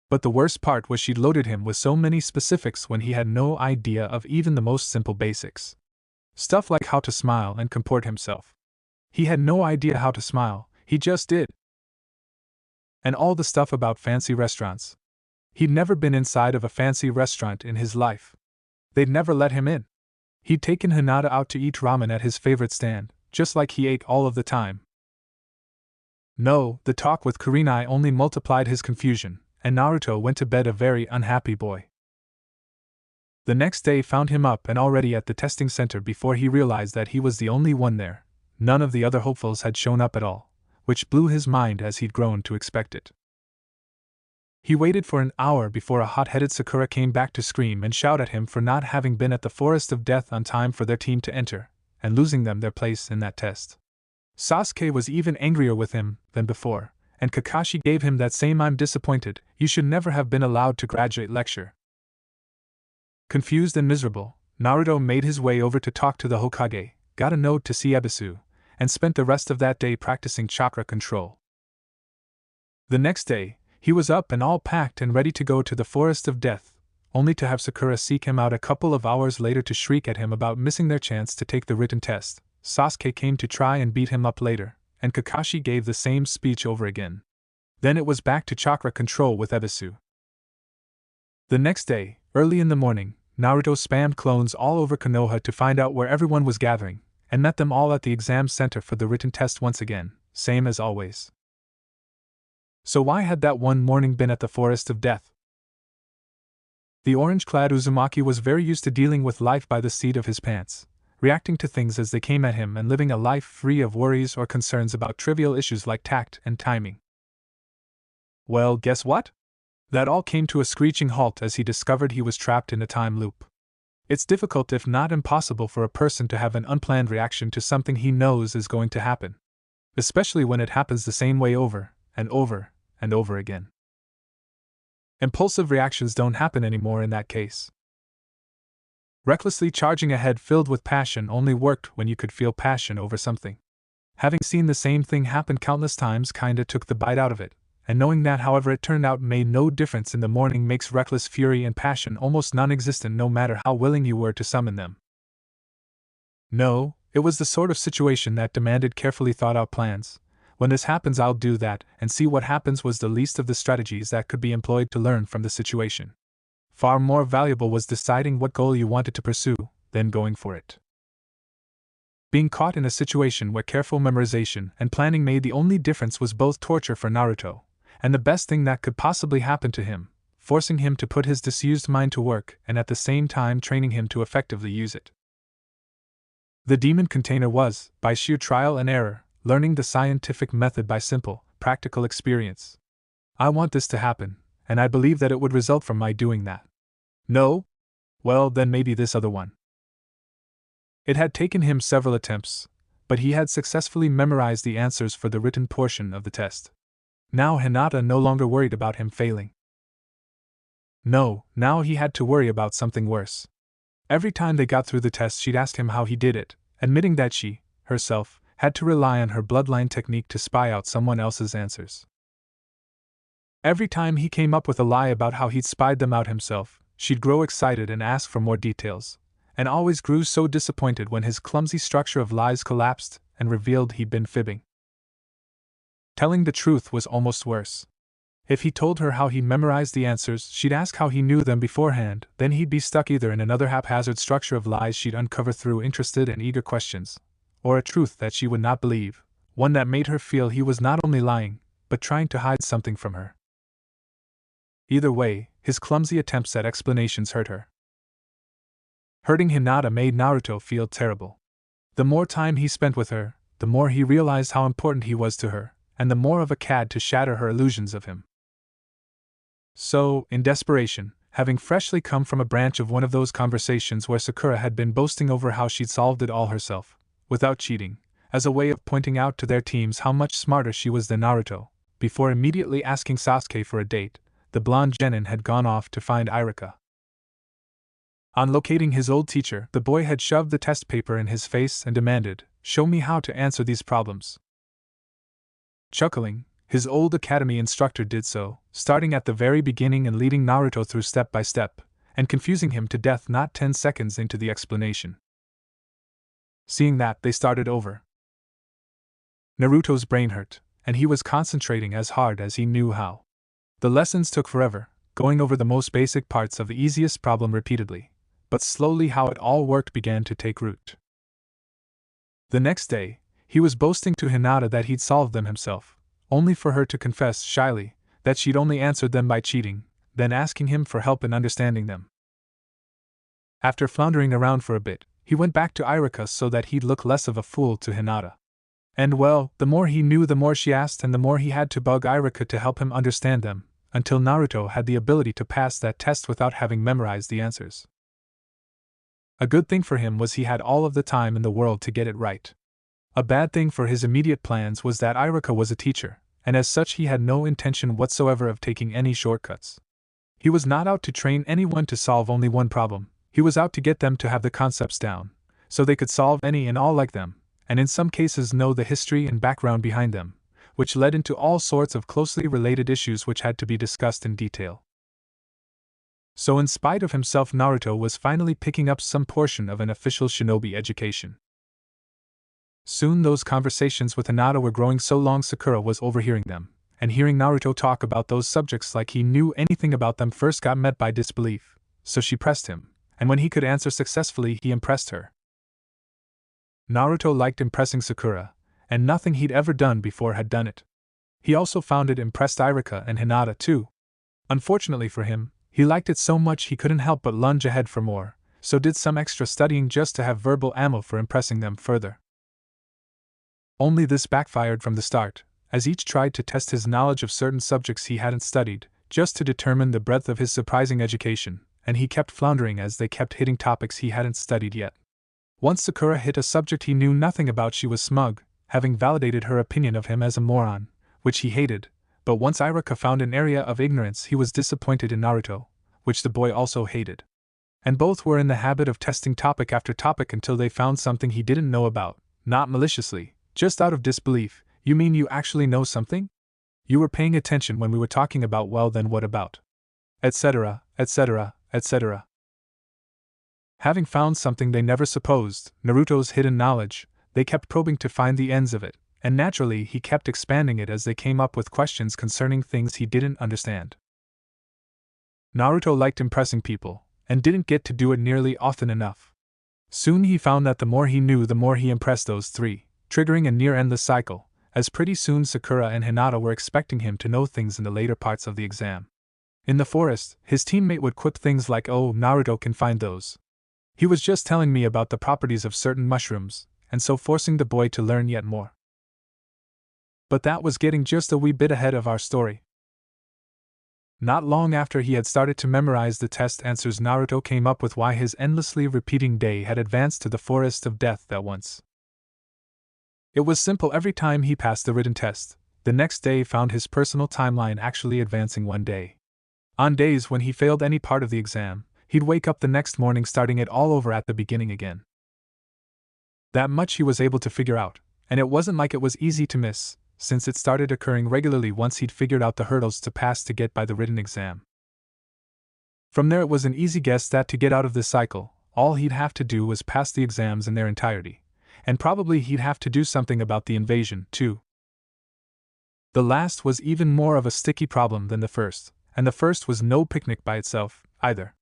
But the worst part was she'd loaded him with so many specifics when he had no idea of even the most simple basics. Stuff like how to smile and comport himself. He had no idea how to smile, he just did. And all the stuff about fancy restaurants. He'd never been inside of a fancy restaurant in his life. They'd never let him in. He'd taken Hinata out to eat ramen at his favorite stand, just like he ate all of the time. No, the talk with Kurenai only multiplied his confusion, and Naruto went to bed a very unhappy boy. The next day found him up and already at the testing center before he realized that he was the only one there. None of the other hopefuls had shown up at all, which blew his mind as he'd grown to expect it. He waited for an hour before a hot-headed Sakura came back to scream and shout at him for not having been at the Forest of Death on time for their team to enter, and losing them their place in that test. Sasuke was even angrier with him than before, and Kakashi gave him that same "I'm disappointed, you should never have been allowed to graduate" lecture. Confused and miserable, Naruto made his way over to talk to the Hokage, got a note to see Ebisu, and spent the rest of that day practicing chakra control. The next day, he was up and all packed and ready to go to the Forest of Death, only to have Sakura seek him out a couple of hours later to shriek at him about missing their chance to take the written test. Sasuke came to try and beat him up later, and Kakashi gave the same speech over again. Then it was back to chakra control with Ebisu. The next day, early in the morning, Naruto spammed clones all over Konoha to find out where everyone was gathering, and met them all at the exam center for the written test once again, same as always. So why had that one morning been at the Forest of Death? The orange-clad Uzumaki was very used to dealing with life by the seat of his pants, reacting to things as they came at him and living a life free of worries or concerns about trivial issues like tact and timing. Well, guess what? That all came to a screeching halt as he discovered he was trapped in a time loop. It's difficult, if not impossible, for a person to have an unplanned reaction to something he knows is going to happen, especially when it happens the same way over and over and over again. Impulsive reactions don't happen anymore in that case. Recklessly charging ahead filled with passion only worked when you could feel passion over something. Having seen the same thing happen countless times kinda took the bite out of it, and knowing that however it turned out made no difference in the morning makes reckless fury and passion almost non-existent no matter how willing you were to summon them. No, it was the sort of situation that demanded carefully thought-out plans. When this happens, I'll do that, and see what happens was the least of the strategies that could be employed to learn from the situation. Far more valuable was deciding what goal you wanted to pursue, then going for it. Being caught in a situation where careful memorization and planning made the only difference was both torture for Naruto, and the best thing that could possibly happen to him, forcing him to put his disused mind to work and at the same time training him to effectively use it. The demon container was, by sheer trial and error, learning the scientific method by simple, practical experience. I want this to happen, and I believe that it would result from my doing that. No? Well, then maybe this other one. It had taken him several attempts, but he had successfully memorized the answers for the written portion of the test. Now Hinata no longer worried about him failing. No, now he had to worry about something worse. Every time they got through the test, she'd ask him how he did it, admitting that she, herself, had to rely on her bloodline technique to spy out someone else's answers. Every time he came up with a lie about how he'd spied them out himself, she'd grow excited and ask for more details, and always grew so disappointed when his clumsy structure of lies collapsed and revealed he'd been fibbing. Telling the truth was almost worse. If he told her how he memorized the answers, she'd ask how he knew them beforehand, then he'd be stuck either in another haphazard structure of lies she'd uncover through interested and eager questions, or a truth that she would not believe, one that made her feel he was not only lying, but trying to hide something from her. Either way, his clumsy attempts at explanations hurt her. Hurting Hinata made Naruto feel terrible. The more time he spent with her, the more he realized how important he was to her, and the more of a cad to shatter her illusions of him. So, in desperation, having freshly come from a branch of one of those conversations where Sakura had been boasting over how she'd solved it all herself, without cheating, as a way of pointing out to their teams how much smarter she was than Naruto, before immediately asking Sasuke for a date, the blonde genin had gone off to find Irika. On locating his old teacher, the boy had shoved the test paper in his face and demanded, "Show me how to answer these problems." Chuckling, his old academy instructor did so, starting at the very beginning and leading Naruto through step by step, and confusing him to death not 10 seconds into the explanation. Seeing that, they started over. Naruto's brain hurt, and he was concentrating as hard as he knew how. The lessons took forever, going over the most basic parts of the easiest problem repeatedly, but slowly how it all worked began to take root. The next day, he was boasting to Hinata that he'd solved them himself, only for her to confess shyly that she'd only answered them by cheating, then asking him for help in understanding them. After floundering around for a bit, he went back to Irika so that he'd look less of a fool to Hinata. And well, the more he knew, the more she asked, and the more he had to bug Irika to help him understand them, until Naruto had the ability to pass that test without having memorized the answers. A good thing for him was he had all of the time in the world to get it right. A bad thing for his immediate plans was that Irika was a teacher, and as such he had no intention whatsoever of taking any shortcuts. He was not out to train anyone to solve only one problem, he was out to get them to have the concepts down, so they could solve any and all like them, and in some cases know the history and background behind them, which led into all sorts of closely related issues which had to be discussed in detail. So in spite of himself, Naruto was finally picking up some portion of an official shinobi education. Soon those conversations with Hinata were growing so long Sakura was overhearing them, and hearing Naruto talk about those subjects like he knew anything about them first got met by disbelief, so she pressed him, and when he could answer successfully he impressed her. Naruto liked impressing Sakura, and nothing he'd ever done before had done it. He also found it impressed Irika and Hinata too. Unfortunately for him, he liked it so much he couldn't help but lunge ahead for more, so did some extra studying just to have verbal ammo for impressing them further. Only this backfired from the start, as each tried to test his knowledge of certain subjects he hadn't studied, just to determine the breadth of his surprising education, and he kept floundering as they kept hitting topics he hadn't studied yet. Once Sakura hit a subject he knew nothing about, she was smug, having validated her opinion of him as a moron, which he hated, but once Iruka found an area of ignorance, he was disappointed in Naruto, which the boy also hated. And both were in the habit of testing topic after topic until they found something he didn't know about, not maliciously, just out of disbelief. You mean you actually know something? You were paying attention when we were talking about, well then what about? Etc., etc., etc. Having found something they never supposed, Naruto's hidden knowledge, they kept probing to find the ends of it, and naturally he kept expanding it as they came up with questions concerning things he didn't understand. Naruto liked impressing people, and didn't get to do it nearly often enough. Soon he found that the more he knew, the more he impressed those three, triggering a near-endless cycle, as pretty soon Sakura and Hinata were expecting him to know things in the later parts of the exam. In the forest, his teammate would quip things like, "Oh, Naruto can find those. He was just telling me about the properties of certain mushrooms," and so forcing the boy to learn yet more. But that was getting just a wee bit ahead of our story. Not long after he had started to memorize the test answers, Naruto came up with why his endlessly repeating day had advanced to the forest of death that once. It was simple. Every time he passed the written test, the next day found his personal timeline actually advancing one day. On days when he failed any part of the exam, he'd wake up the next morning starting it all over at the beginning again. That much he was able to figure out, and it wasn't like it was easy to miss, since it started occurring regularly once he'd figured out the hurdles to pass to get by the written exam. From there it was an easy guess that to get out of this cycle, all he'd have to do was pass the exams in their entirety, and probably he'd have to do something about the invasion, too. The last was even more of a sticky problem than the first, and the first was no picnic by itself, either.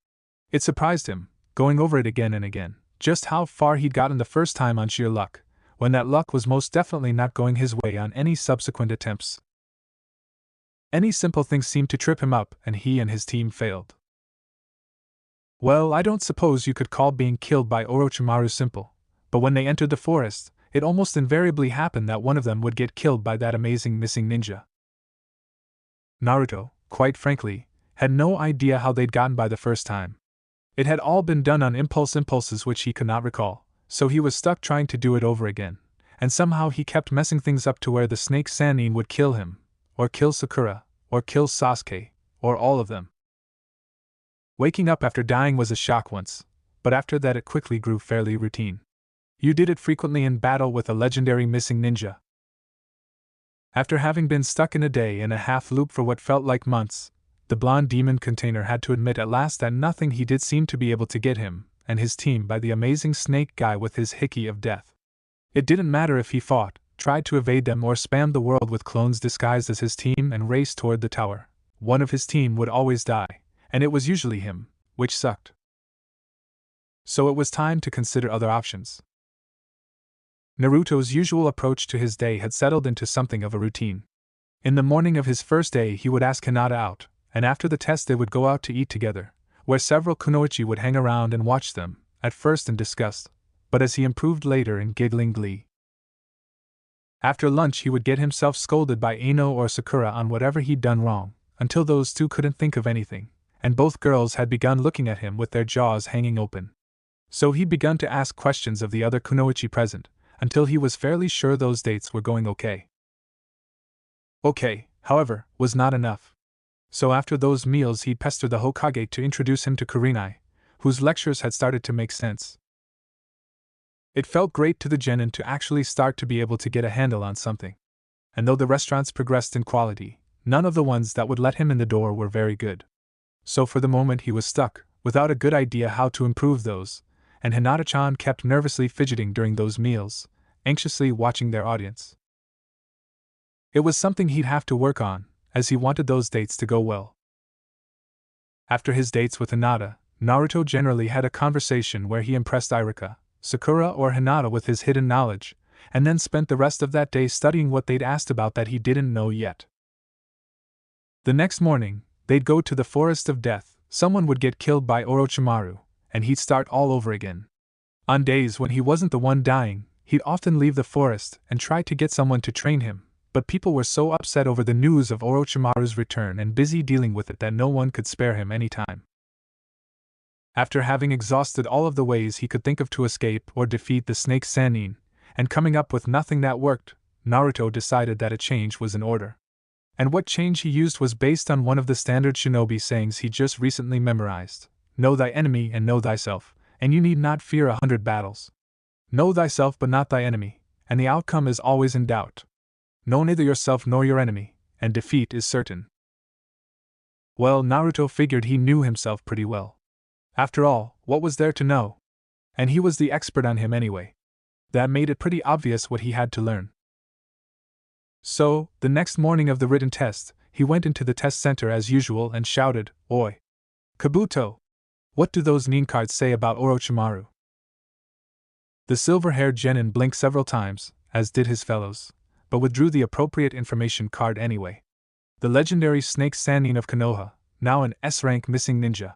It surprised him, going over it again and again, just how far he'd gotten the first time on sheer luck, when that luck was most definitely not going his way on any subsequent attempts. Any simple thing seemed to trip him up, and he and his team failed. Well, I don't suppose you could call being killed by Orochimaru simple, but when they entered the forest, it almost invariably happened that one of them would get killed by that amazing missing ninja. Naruto, quite frankly, had no idea how they'd gotten by the first time. It had all been done on impulses which he could not recall, so he was stuck trying to do it over again, and somehow he kept messing things up to where the snake Sannin would kill him, or kill Sakura, or kill Sasuke, or all of them. Waking up after dying was a shock once, but after that it quickly grew fairly routine. You did it frequently in battle with a legendary missing ninja. After having been stuck in a day-and-a-half loop for what felt like months, the blonde demon container had to admit at last that nothing he did seemed to be able to get him and his team by the amazing snake guy with his hickey of death. It didn't matter if he fought, tried to evade them, or spammed the world with clones disguised as his team and raced toward the tower. One of his team would always die, and it was usually him, which sucked. So it was time to consider other options. Naruto's usual approach to his day had settled into something of a routine. In the morning of his first day he would ask Hinata out, and after the test they would go out to eat together, where several kunoichi would hang around and watch them, at first in disgust, but as he improved later in giggling glee. After lunch he would get himself scolded by Aino or Sakura on whatever he'd done wrong, until those two couldn't think of anything, and both girls had begun looking at him with their jaws hanging open. So he'd begun to ask questions of the other kunoichi present, until he was fairly sure those dates were going okay. Okay, however, was not enough. So after those meals he'd pester the Hokage to introduce him to Kurenai, whose lectures had started to make sense. It felt great to the genin to actually start to be able to get a handle on something. And though the restaurants progressed in quality, none of the ones that would let him in the door were very good. So for the moment he was stuck, without a good idea how to improve those, and Hinata-chan kept nervously fidgeting during those meals, anxiously watching their audience. It was something he'd have to work on, as he wanted those dates to go well. After his dates with Hinata, Naruto generally had a conversation where he impressed Iruka, Sakura or Hinata with his hidden knowledge, and then spent the rest of that day studying what they'd asked about that he didn't know yet. The next morning, they'd go to the Forest of Death, someone would get killed by Orochimaru, and he'd start all over again. On days when he wasn't the one dying, he'd often leave the forest and try to get someone to train him, But people were so upset over the news of Orochimaru's return and busy dealing with it that no one could spare him any time. After having exhausted all of the ways he could think of to escape or defeat the snake Sannin, and coming up with nothing that worked, Naruto decided that a change was in order. And what change he used was based on one of the standard shinobi sayings he just recently memorized: know thy enemy and know thyself, and you need not fear 100 battles. Know thyself but not thy enemy, and the outcome is always in doubt. Know neither yourself nor your enemy, and defeat is certain. Well, Naruto figured he knew himself pretty well. After all, what was there to know? And he was the expert on him anyway. That made it pretty obvious what he had to learn. So, the next morning of the written test, he went into the test center as usual and shouted, "Oi! Kabuto! What do those nin cards say about Orochimaru?" The silver-haired genin blinked several times, as did his fellows, but withdrew the appropriate information card anyway. The legendary Snake Sannin of Konoha, now an S-rank missing ninja.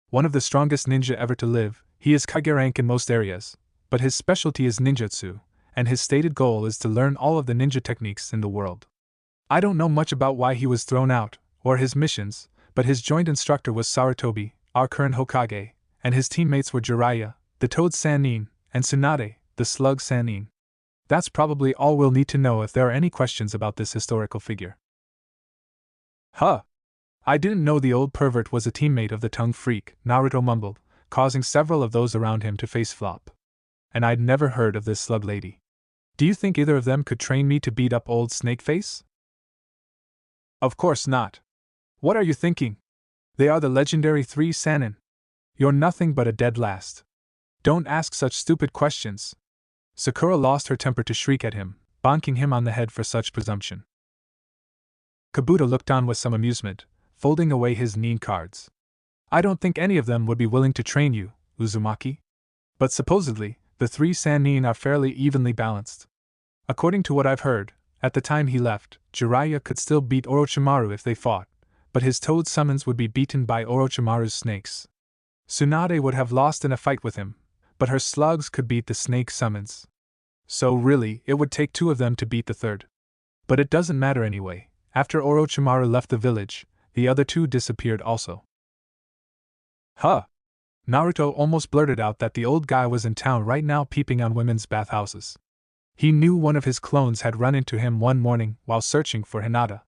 One of the strongest ninja ever to live, he is Kage rank in most areas, but his specialty is ninjutsu, and his stated goal is to learn all of the ninja techniques in the world. I don't know much about why he was thrown out, or his missions, but his joint instructor was Sarutobi, our current Hokage, and his teammates were Jiraiya, the Toad Sannin, and Tsunade, the Slug Sannin. That's probably all we'll need to know if there are any questions about this historical figure. Huh! I didn't know the old pervert was a teammate of the tongue freak, Naruto mumbled, causing several of those around him to face flop. And I'd never heard of this slug lady. Do you think either of them could train me to beat up old Snakeface? Of course not. What are you thinking? They are the legendary 3 Sannin. You're nothing but a dead last. Don't ask such stupid questions. Sakura lost her temper to shriek at him, bonking him on the head for such presumption. Kabuto looked on with some amusement, folding away his nin cards. I don't think any of them would be willing to train you, Uzumaki. But supposedly, the 3 Sannin are fairly evenly balanced. According to what I've heard, at the time he left, Jiraiya could still beat Orochimaru if they fought, but his toad summons would be beaten by Orochimaru's snakes. Tsunade would have lost in a fight with him, but her slugs could beat the snake summons. So really, it would take 2 of them to beat the third. But it doesn't matter anyway. After Orochimaru left the village, the other 2 disappeared also. Huh! Naruto almost blurted out that the old guy was in town right now peeping on women's bathhouses. He knew one of his clones had run into him one morning while searching for Hinata.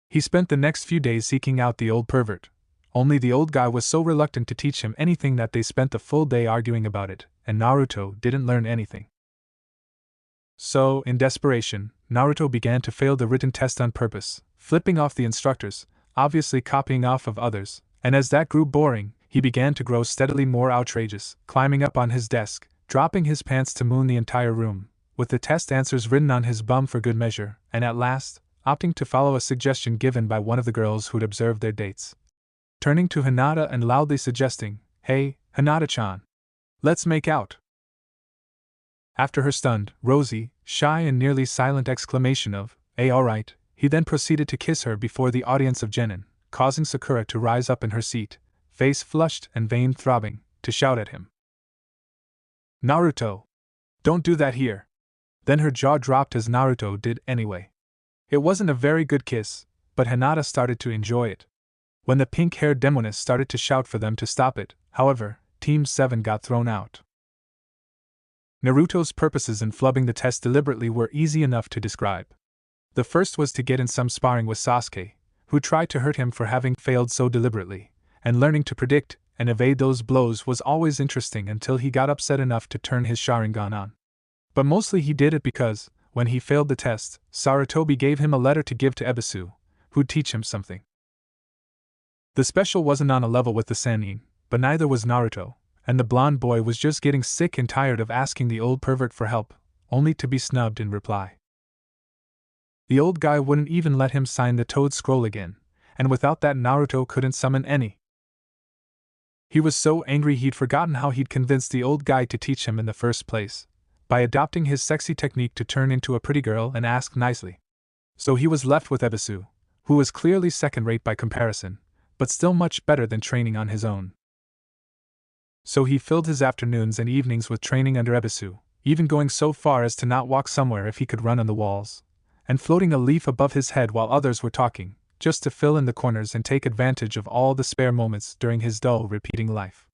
He spent the next few days seeking out the old pervert, only the old guy was so reluctant to teach him anything that they spent the full day arguing about it, and Naruto didn't learn anything. So, in desperation, Naruto began to fail the written test on purpose, flipping off the instructors, obviously copying off of others, and as that grew boring, he began to grow steadily more outrageous, climbing up on his desk, dropping his pants to moon the entire room, with the test answers written on his bum for good measure, and at last, opting to follow a suggestion given by one of the girls who'd observed their dates. Turning to Hinata and loudly suggesting, "Hey, Hinata-chan. Let's make out." After her stunned, rosy, shy and nearly silent exclamation of, "Hey, alright," he then proceeded to kiss her before the audience of genin, causing Sakura to rise up in her seat, face flushed and vein throbbing, to shout at him. "Naruto! Don't do that here!" Then her jaw dropped as Naruto did anyway. It wasn't a very good kiss, but Hinata started to enjoy it. When the pink-haired demoness started to shout for them to stop it, however, Team 7 got thrown out. Naruto's purposes in flubbing the test deliberately were easy enough to describe. The first was to get in some sparring with Sasuke, who tried to hurt him for having failed so deliberately, and learning to predict and evade those blows was always interesting until he got upset enough to turn his Sharingan on. But mostly he did it because, when he failed the test, Sarutobi gave him a letter to give to Ebisu, who'd teach him something. The special wasn't on a level with the Sannin, but neither was Naruto, and the blonde boy was just getting sick and tired of asking the old pervert for help, only to be snubbed in reply. The old guy wouldn't even let him sign the Toad Scroll again, and without that Naruto couldn't summon any. He was so angry he'd forgotten how he'd convinced the old guy to teach him in the first place, by adopting his sexy technique to turn into a pretty girl and ask nicely. So he was left with Ebisu, who was clearly second-rate by comparison, but still much better than training on his own. So he filled his afternoons and evenings with training under Ebisu, even going so far as to not walk somewhere if he could run on the walls, and floating a leaf above his head while others were talking, just to fill in the corners and take advantage of all the spare moments during his dull, repeating life.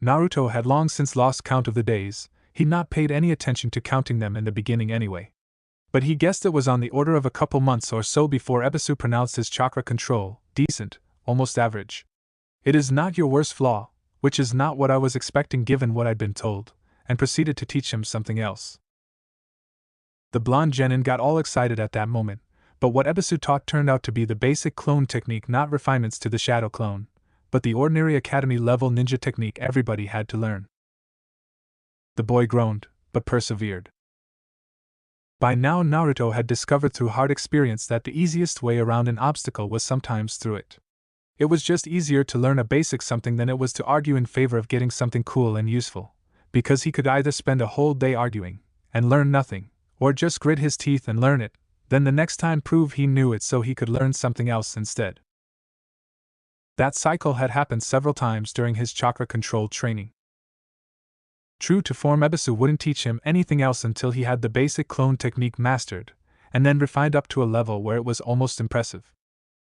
Naruto had long since lost count of the days. He'd not paid any attention to counting them in the beginning anyway. But he guessed it was on the order of a couple months or so before Ebisu pronounced his chakra control decent, almost average. It is not your worst flaw, which is not what I was expecting given what I'd been told, and proceeded to teach him something else. The blonde genin got all excited at that moment, but what Ebisu taught turned out to be the basic clone technique, not refinements to the shadow clone, but the ordinary academy-level ninja technique everybody had to learn. The boy groaned, but persevered. By now Naruto had discovered through hard experience that the easiest way around an obstacle was sometimes through it. It was just easier to learn a basic something than it was to argue in favor of getting something cool and useful, because he could either spend a whole day arguing, and learn nothing, or just grit his teeth and learn it, then the next time prove he knew it so he could learn something else instead. That cycle had happened several times during his chakra-controlled training. True to form, Ebisu wouldn't teach him anything else until he had the basic clone technique mastered, and then refined up to a level where it was almost impressive.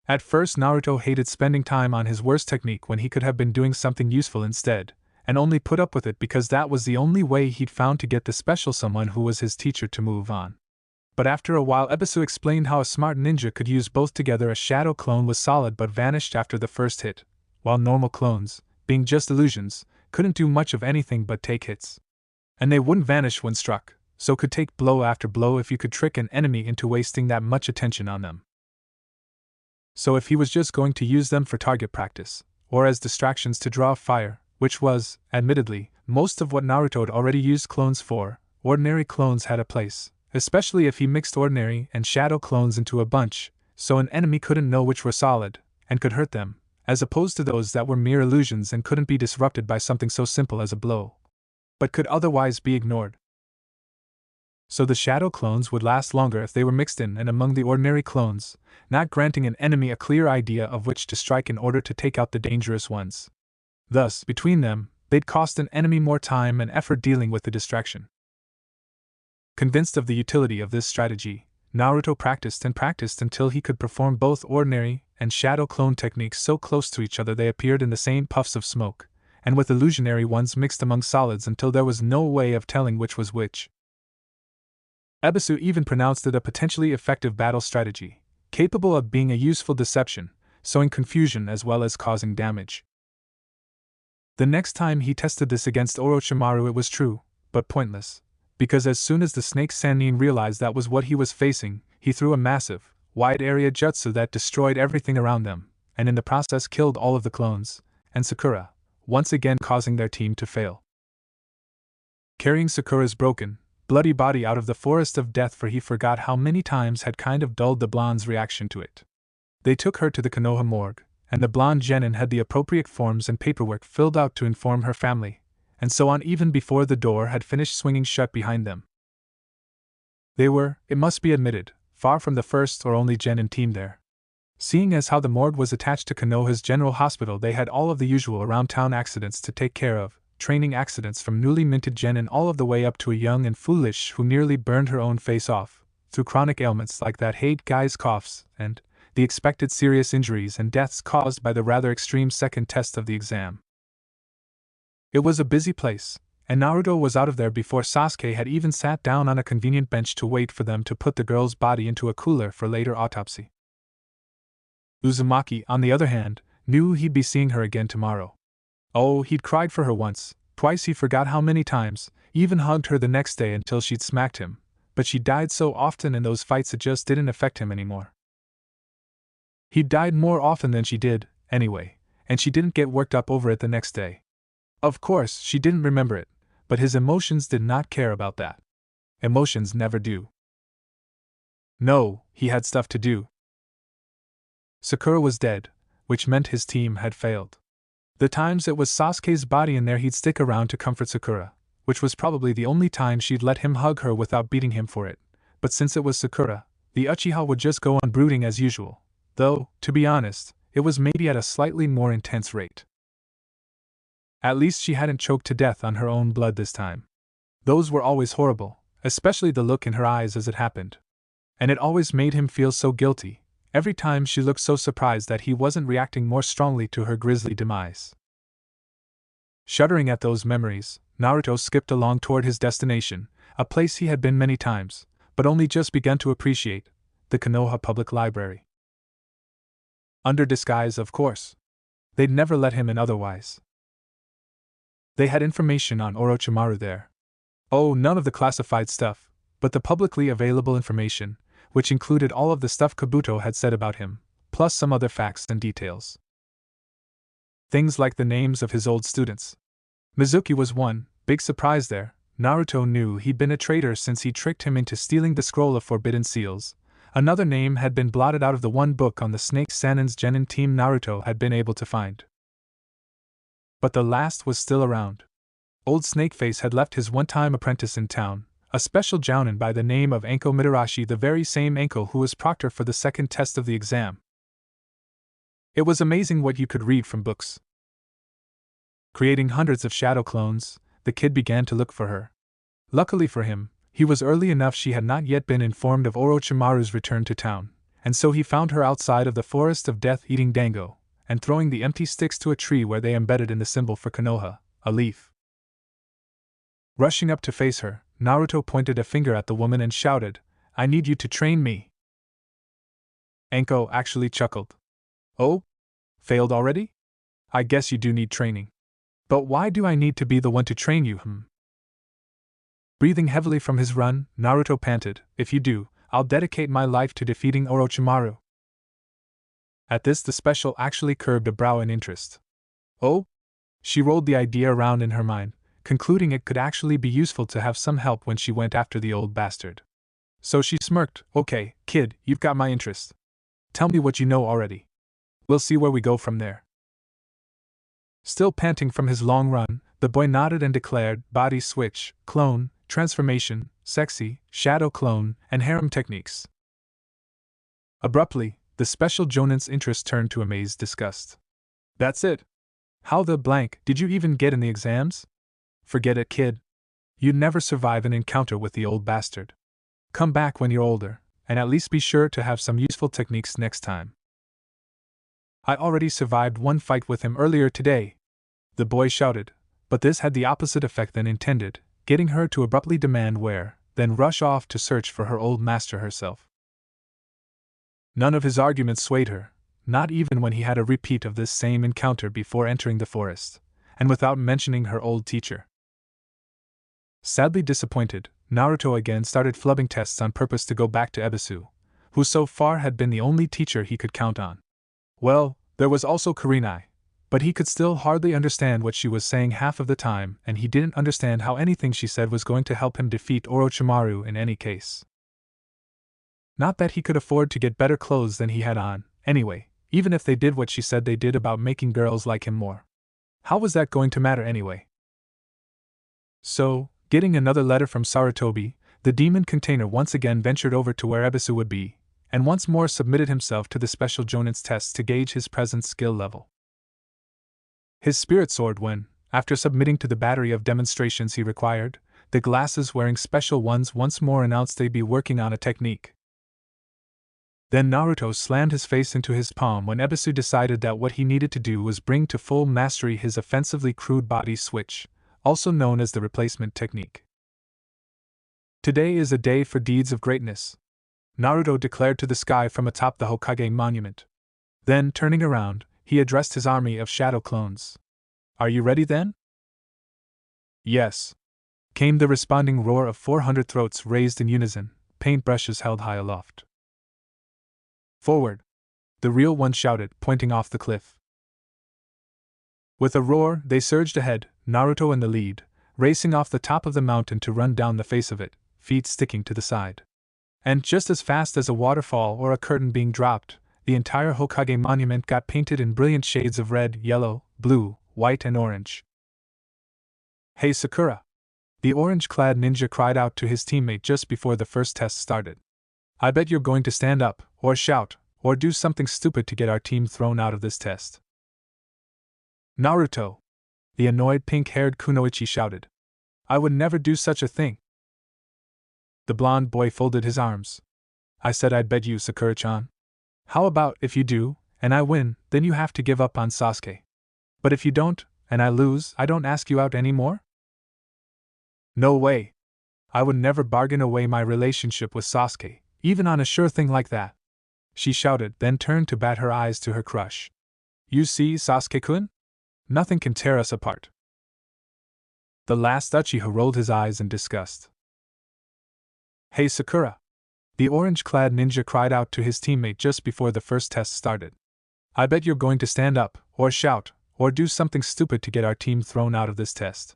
At first Naruto hated spending time on his worst technique when he could have been doing something useful instead, and only put up with it because that was the only way he'd found to get the special someone who was his teacher to move on. But after a while Ebisu explained how a smart ninja could use both together. A shadow clone was solid but vanished after the first hit, while normal clones, being just illusions, couldn't do much of anything but take hits. And they wouldn't vanish when struck, so could take blow after blow if you could trick an enemy into wasting that much attention on them. So if he was just going to use them for target practice, or as distractions to draw fire, which was, admittedly, most of what Naruto had already used clones for, ordinary clones had a place, especially if he mixed ordinary and shadow clones into a bunch, so an enemy couldn't know which were solid, and could hurt them, as opposed to those that were mere illusions and couldn't be disrupted by something so simple as a blow, but could otherwise be ignored. So the shadow clones would last longer if they were mixed in and among the ordinary clones, not granting an enemy a clear idea of which to strike in order to take out the dangerous ones. Thus, between them, they'd cost an enemy more time and effort dealing with the distraction. Convinced of the utility of this strategy, Naruto practiced and practiced until he could perform both ordinary and shadow clone techniques so close to each other they appeared in the same puffs of smoke, and with illusionary ones mixed among solids until there was no way of telling which was which. Ebisu even pronounced it a potentially effective battle strategy, capable of being a useful deception, sowing confusion as well as causing damage. The next time he tested this against Orochimaru it was true, but pointless, because as soon as the snake Sannin realized that was what he was facing, he threw a massive, wide-area jutsu that destroyed everything around them, and in the process killed all of the clones, and Sakura, once again causing their team to fail. Carrying Sakura's broken, bloody body out of the forest of death, for he forgot how many times had kind of dulled the blonde's reaction to it. They took her to the Konoha morgue, and the blonde genin had the appropriate forms and paperwork filled out to inform her family, and so on even before the door had finished swinging shut behind them. They were, it must be admitted, far from the first or only genin team there. Seeing as how the morgue was attached to Konoha's general hospital, they had all of the usual around-town accidents to take care of, training accidents from newly minted genin all of the way up to a young and foolish who nearly burned her own face off, through chronic ailments like that hate guy's coughs, and the expected serious injuries and deaths caused by the rather extreme second test of the exam. It was a busy place, and Naruto was out of there before Sasuke had even sat down on a convenient bench to wait for them to put the girl's body into a cooler for later autopsy. Uzumaki, on the other hand, knew he'd be seeing her again tomorrow. Oh, he'd cried for her once, twice, he forgot how many times, even hugged her the next day until she'd smacked him, but she died so often in those fights it just didn't affect him anymore. He died more often than she did, anyway, and she didn't get worked up over it the next day. Of course, she didn't remember it, but his emotions did not care about that. Emotions never do. No, he had stuff to do. Sakura was dead, which meant his team had failed. The times it was Sasuke's body in there, he'd stick around to comfort Sakura, which was probably the only time she'd let him hug her without beating him for it, but since it was Sakura, the Uchiha would just go on brooding as usual, though, to be honest, it was maybe at a slightly more intense rate. At least she hadn't choked to death on her own blood this time. Those were always horrible, especially the look in her eyes as it happened, and it always made him feel so guilty. Every time she looked so surprised that he wasn't reacting more strongly to her grisly demise. Shuddering at those memories, Naruto skipped along toward his destination, a place he had been many times, but only just begun to appreciate, the Konoha Public Library. Under disguise, of course. They'd never let him in otherwise. They had information on Orochimaru there. Oh, none of the classified stuff, but the publicly available information, which included all of the stuff Kabuto had said about him, plus some other facts and details. Things like the names of his old students. Mizuki was one big surprise there. Naruto knew he'd been a traitor since he tricked him into stealing the scroll of forbidden seals. Another name had been blotted out of the one book on the Snake Sannin's Genin team Naruto had been able to find. But the last was still around. Old Snakeface had left his one-time apprentice in town, a special jounin by the name of Anko Mitarashi, the very same Anko who was proctor for the second test of the exam. It was amazing what you could read from books. Creating hundreds of shadow clones, the kid began to look for her. Luckily for him, he was early enough she had not yet been informed of Orochimaru's return to town, and so he found her outside of the forest of death eating dango, and throwing the empty sticks to a tree where they embedded in the symbol for Konoha, a leaf. Rushing up to face her, Naruto pointed a finger at the woman and shouted, "I need you to train me." Anko actually chuckled. "Oh? Failed already? I guess you do need training. But why do I need to be the one to train you, Breathing heavily from his run, Naruto panted, "If you do, I'll dedicate my life to defeating Orochimaru." At this the special actually curved a brow in interest. Oh? She rolled the idea around in her mind, concluding it could actually be useful to have some help when she went after the old bastard. So she smirked, "Okay, kid, you've got my interest. Tell me what you know already. We'll see where we go from there." Still panting from his long run, the boy nodded and declared, "Body switch, clone, transformation, sexy, shadow clone, and harem techniques." Abruptly, the special Jonin's interest turned to amazed disgust. "That's it? How the blank did you even get in the exams? Forget it, kid. You'd never survive an encounter with the old bastard. Come back when you're older, and at least be sure to have some useful techniques next time." "I already survived one fight with him earlier today," the boy shouted, but this had the opposite effect than intended, getting her to abruptly demand where, then rush off to search for her old master herself. None of his arguments swayed her, not even when he had a repeat of this same encounter before entering the forest, and without mentioning her old teacher. Sadly disappointed, Naruto again started flubbing tests on purpose to go back to Ebisu, who so far had been the only teacher he could count on. Well, there was also Kurenai, but he could still hardly understand what she was saying half of the time, and he didn't understand how anything she said was going to help him defeat Orochimaru in any case. Not that he could afford to get better clothes than he had on, anyway, even if they did what she said they did about making girls like him more. How was that going to matter anyway? So, getting another letter from Sarutobi, the demon container once again ventured over to where Ebisu would be, and once more submitted himself to the special Jonin's tests to gauge his present skill level. His spirit soared when, after submitting to the battery of demonstrations he required, the glasses-wearing special ones once more announced they'd be working on a technique. Then Naruto slammed his face into his palm when Ebisu decided that what he needed to do was bring to full mastery his offensively crude body switch, also known as the replacement technique. "Today is a day for deeds of greatness," Naruto declared to the sky from atop the Hokage monument. Then, turning around, he addressed his army of shadow clones. "Are you ready then?" "Yes," came the responding roar of 400 throats raised in unison, paintbrushes held high aloft. "Forward!" the real one shouted, pointing off the cliff. With a roar, they surged ahead, Naruto in the lead, racing off the top of the mountain to run down the face of it, feet sticking to the side. And just as fast as a waterfall or a curtain being dropped, the entire Hokage monument got painted in brilliant shades of red, yellow, blue, white, and orange. "Hey Sakura!" the orange-clad ninja cried out to his teammate just before the first test started. "I bet you're going to stand up, or shout, or do something stupid to get our team thrown out of this test." "Naruto!" the annoyed pink-haired kunoichi shouted. "I would never do such a thing." The blonde boy folded his arms. I said I'd bet you, Sakura-chan. How about if you do, and I win, then you have to give up on Sasuke. But if you don't, and I lose, I don't ask you out anymore? No way. I would never bargain away my relationship with Sasuke, even on a sure thing like that. She shouted, then turned to bat her eyes to her crush. You see, Sasuke-kun? Nothing can tear us apart. The last Uchiha rolled his eyes in disgust. Hey Sakura! The orange-clad ninja cried out to his teammate just before the first test started. I bet you're going to stand up, or shout, or do something stupid to get our team thrown out of this test.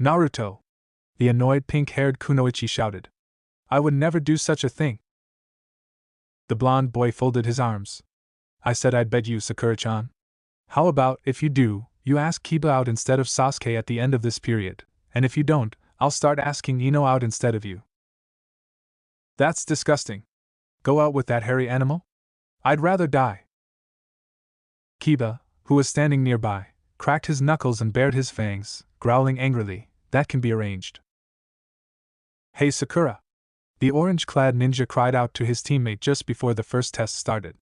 Naruto! The annoyed pink-haired kunoichi shouted. I would never do such a thing. The blonde boy folded his arms. I said I'd bet you, Sakura-chan. How about, if you do, you ask Kiba out instead of Sasuke at the end of this period, and if you don't, I'll start asking Ino out instead of you. That's disgusting. Go out with that hairy animal? I'd rather die. Kiba, who was standing nearby, cracked his knuckles and bared his fangs, growling angrily. That can be arranged. Hey Sakura! The orange-clad ninja cried out to his teammate just before the first test started.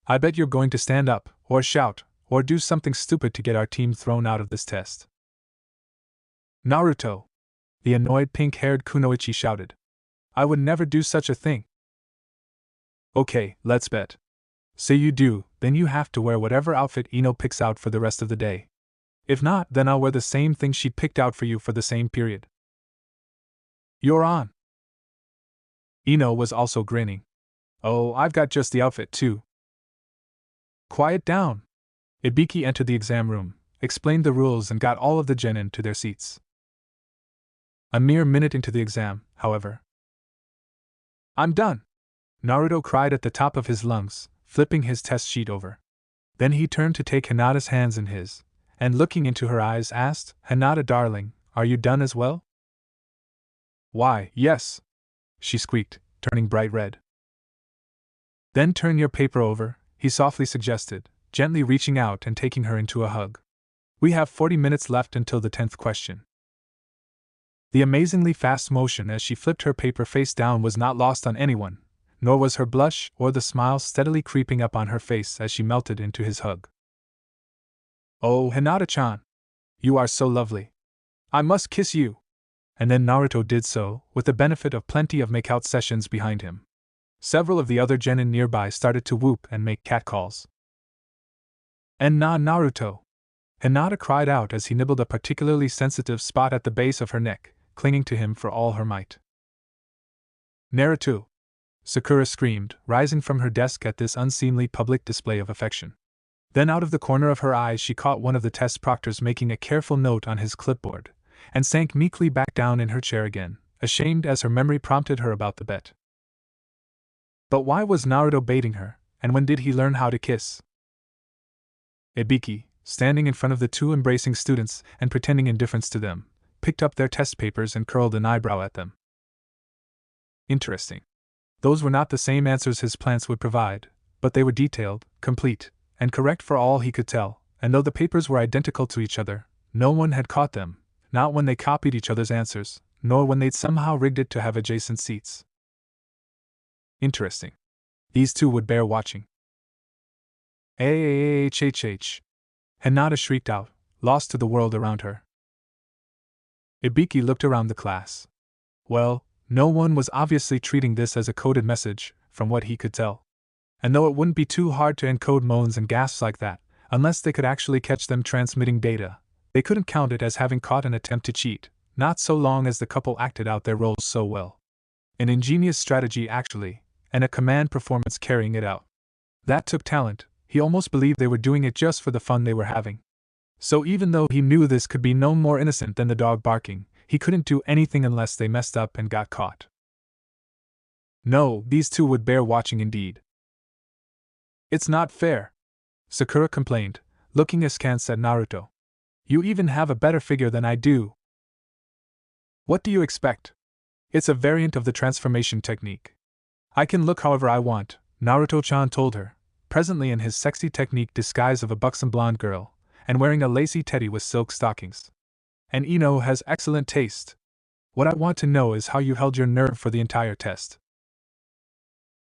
I bet you're going to stand up, or shout, or do something stupid to get our team thrown out of this test. Naruto! The annoyed pink-haired kunoichi shouted. I would never do such a thing. Okay, let's bet. Say you do, then you have to wear whatever outfit Ino picks out for the rest of the day. If not, then I'll wear the same thing she picked out for you for the same period. You're on. Ino was also grinning. Oh, I've got just the outfit too. Quiet down. Ibiki entered the exam room, explained the rules and got all of the genin to their seats. A mere minute into the exam, however. I'm done! Naruto cried at the top of his lungs, flipping his test sheet over. Then he turned to take Hinata's hands in his, and looking into her eyes asked, Hinata darling, are you done as well? Why, yes, she squeaked, turning bright red. Then turn your paper over, he softly suggested, gently reaching out and taking her into a hug. We have 40 minutes left until the 10th question. The amazingly fast motion as she flipped her paper face down was not lost on anyone, nor was her blush or the smile steadily creeping up on her face as she melted into his hug. Oh, Hinata-chan! You are so lovely! I must kiss you! And then Naruto did so, with the benefit of plenty of make-out sessions behind him. Several of the other genin nearby started to whoop and make catcalls. And Naruto! Hinata cried out as he nibbled a particularly sensitive spot at the base of her neck, clinging to him for all her might. Naruto! Sakura screamed, rising from her desk at this unseemly public display of affection. Then out of the corner of her eyes she caught one of the test proctors making a careful note on his clipboard, and sank meekly back down in her chair again, ashamed as her memory prompted her about the bet. But why was Naruto baiting her, and when did he learn how to kiss? Ibiki, standing in front of the two embracing students and pretending indifference to them, picked up their test papers and curled an eyebrow at them. Interesting. Those were not the same answers his plants would provide, but they were detailed, complete, and correct for all he could tell, and though the papers were identical to each other, no one had caught them, not when they copied each other's answers, nor when they'd somehow rigged it to have adjacent seats. Interesting. These two would bear watching. Ahhhhh! Hinata shrieked out, lost to the world around her. Ibiki looked around the class. Well, no one was obviously treating this as a coded message, from what he could tell. And though it wouldn't be too hard to encode moans and gasps like that, unless they could actually catch them transmitting data, they couldn't count it as having caught an attempt to cheat, not so long as the couple acted out their roles so well. An ingenious strategy actually, and a command performance carrying it out. That took talent. He almost believed they were doing it just for the fun they were having. So even though he knew this could be no more innocent than the dog barking, he couldn't do anything unless they messed up and got caught. No, these two would bear watching indeed. It's not fair, Sakura complained, looking askance at Naruto. You even have a better figure than I do. What do you expect? It's a variant of the transformation technique. I can look however I want, Naruto-chan told her, presently in his sexy technique disguise of a buxom blonde girl, and wearing a lacy teddy with silk stockings. And Ino has excellent taste. What I want to know is how you held your nerve for the entire test.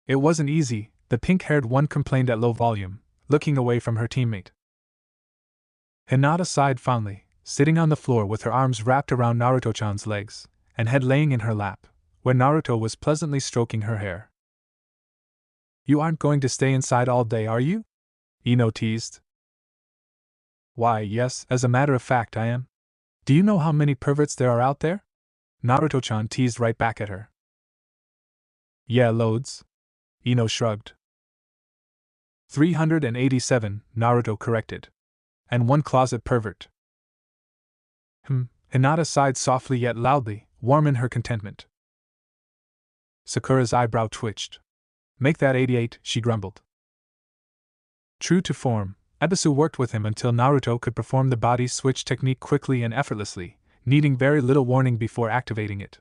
It wasn't easy, the pink-haired one complained at low volume, looking away from her teammate. Hinata sighed fondly, sitting on the floor with her arms wrapped around Naruto-chan's legs, and head laying in her lap, where Naruto was pleasantly stroking her hair. You aren't going to stay inside all day, are you? Ino teased. Why, yes, as a matter of fact I am. Do you know how many perverts there are out there? Naruto-chan teased right back at her. Yeah, loads. Ino shrugged. 387, Naruto corrected. And one closet pervert. Hinata sighed softly yet loudly, warm in her contentment. Sakura's eyebrow twitched. Make that 88, she grumbled. True to form, Ebisu worked with him until Naruto could perform the body switch technique quickly and effortlessly, needing very little warning before activating it.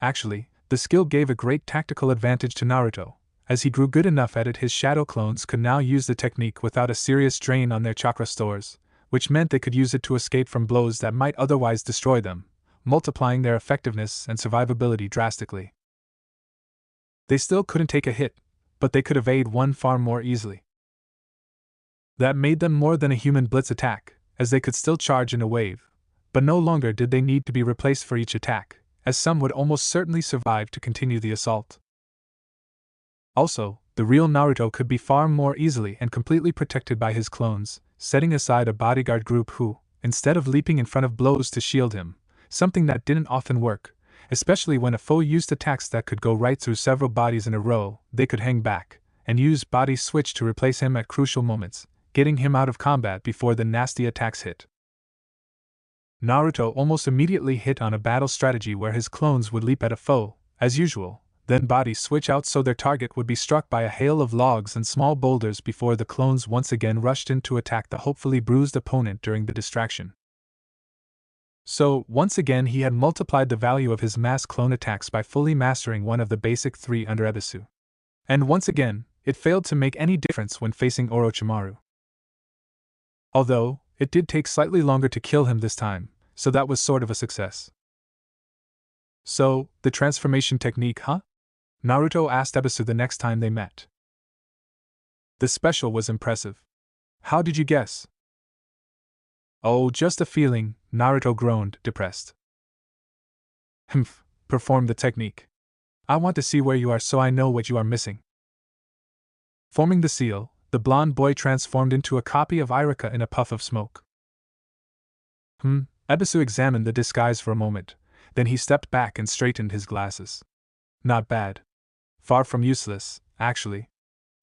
Actually, the skill gave a great tactical advantage to Naruto. As he grew good enough at it, his shadow clones could now use the technique without a serious drain on their chakra stores, which meant they could use it to escape from blows that might otherwise destroy them, multiplying their effectiveness and survivability drastically. They still couldn't take a hit, but they could evade one far more easily. That made them more than a human blitz attack, as they could still charge in a wave, but no longer did they need to be replaced for each attack, as some would almost certainly survive to continue the assault. Also, the real Naruto could be far more easily and completely protected by his clones, setting aside a bodyguard group who, instead of leaping in front of blows to shield him, something that didn't often work, especially when a foe used attacks that could go right through several bodies in a row, they could hang back and use body switch to replace him at crucial moments, getting him out of combat before the nasty attacks hit. Naruto almost immediately hit on a battle strategy where his clones would leap at a foe, as usual, then body switch out so their target would be struck by a hail of logs and small boulders before the clones once again rushed in to attack the hopefully bruised opponent during the distraction. So, once again he had multiplied the value of his mass clone attacks by fully mastering one of the basic three under Ebisu. And once again, it failed to make any difference when facing Orochimaru. Although, it did take slightly longer to kill him this time, so that was sort of a success. So, the transformation technique, huh? Naruto asked Ebisu the next time they met. The special was impressive. How did you guess? Oh, just a feeling, Naruto groaned, depressed. Perform the technique. I want to see where you are so I know what you are missing. Forming the seal, the blonde boy transformed into a copy of Irika in a puff of smoke. Ebisu examined the disguise for a moment, then he stepped back and straightened his glasses. Not bad. Far from useless, actually.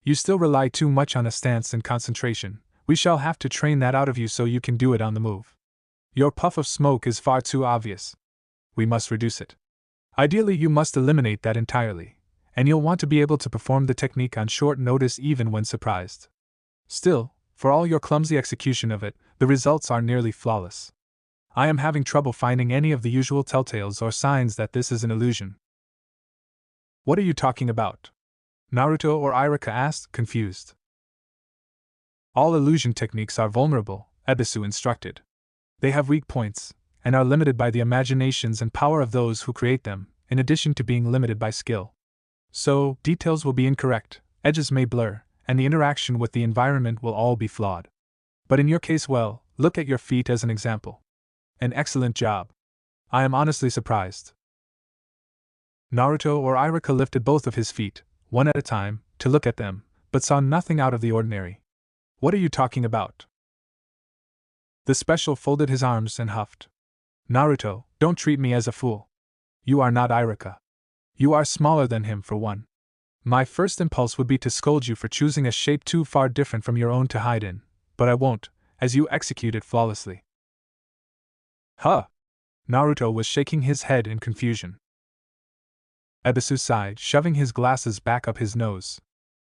You still rely too much on a stance and concentration. We shall have to train that out of you so you can do it on the move. Your puff of smoke is far too obvious. We must reduce it. Ideally, you must eliminate that entirely, and you'll want to be able to perform the technique on short notice even when surprised. Still, for all your clumsy execution of it, the results are nearly flawless. I am having trouble finding any of the usual telltales or signs that this is an illusion. What are you talking about? Naruto or Irika asked, confused. All illusion techniques are vulnerable, Ebisu instructed. They have weak points, and are limited by the imaginations and power of those who create them, in addition to being limited by skill. So, details will be incorrect, edges may blur, and the interaction with the environment will all be flawed. But in your case, well, look at your feet as an example. An excellent job. I am honestly surprised. Naruto or Irika lifted both of his feet, one at a time, to look at them, but saw nothing out of the ordinary. What are you talking about? The special folded his arms and huffed. Naruto, don't treat me as a fool. You are not Irika. You are smaller than him, for one. My first impulse would be to scold you for choosing a shape too far different from your own to hide in, but I won't, as you execute it flawlessly. Huh! Naruto was shaking his head in confusion. Ebisu sighed, shoving his glasses back up his nose.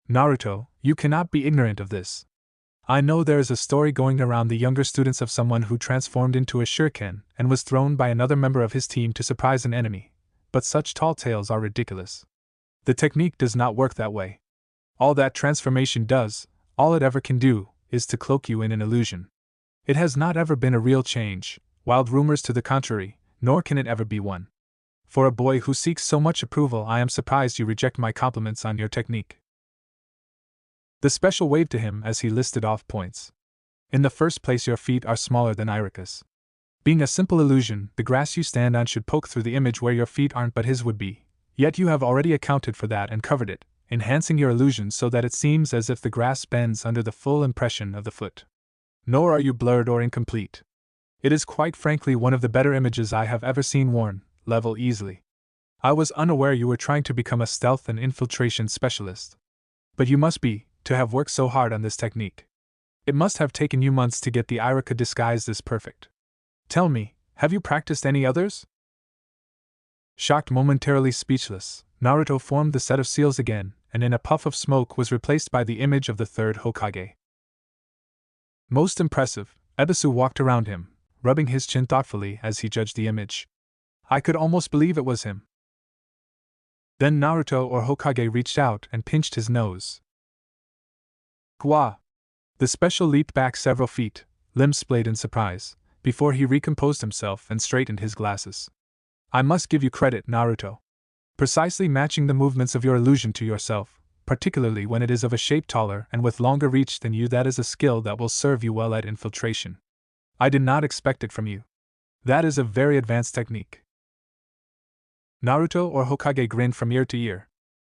Naruto, you cannot be ignorant of this. I know there is a story going around the younger students of someone who transformed into a shuriken and was thrown by another member of his team to surprise an enemy, but such tall tales are ridiculous. The technique does not work that way. All that transformation does, all it ever can do, is to cloak you in an illusion. It has not ever been a real change, wild rumors to the contrary, nor can it ever be one. For a boy who seeks so much approval, I am surprised you reject my compliments on your technique. The special waved to him as he listed off points. In the first place, your feet are smaller than Irika's. Being a simple illusion, the grass you stand on should poke through the image where your feet aren't, but his would be. Yet you have already accounted for that and covered it, enhancing your illusion so that it seems as if the grass bends under the full impression of the foot. Nor are you blurred or incomplete. It is quite frankly one of the better images I have ever seen worn, level easily. I was unaware you were trying to become a stealth and infiltration specialist. But you must be, to have worked so hard on this technique. It must have taken you months to get the Irika disguise this perfect. Tell me, have you practiced any others? Shocked, momentarily speechless, Naruto formed the set of seals again, and in a puff of smoke was replaced by the image of the third Hokage. Most impressive, Ebisu walked around him, rubbing his chin thoughtfully as he judged the image. I could almost believe it was him. Then Naruto or Hokage reached out and pinched his nose. Gwa! The special leaped back several feet, limbs splayed in surprise, before he recomposed himself and straightened his glasses. I must give you credit, Naruto. Precisely matching the movements of your illusion to yourself, particularly when it is of a shape taller and with longer reach than you, that is a skill that will serve you well at infiltration. I did not expect it from you. That is a very advanced technique. Naruto or Hokage grinned from ear to ear.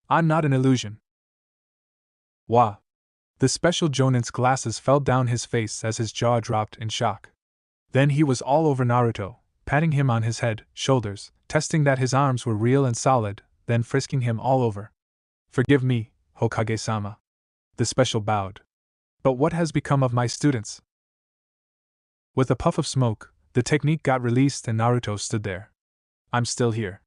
I'm not an illusion. Wah! The special Jonin's glasses fell down his face as his jaw dropped in shock. Then he was all over Naruto, patting him on his head, shoulders, testing that his arms were real and solid, then frisking him all over. Forgive me, Hokage-sama. The special bowed. But what has become of my students? With a puff of smoke, the technique got released and Naruto stood there. I'm still here.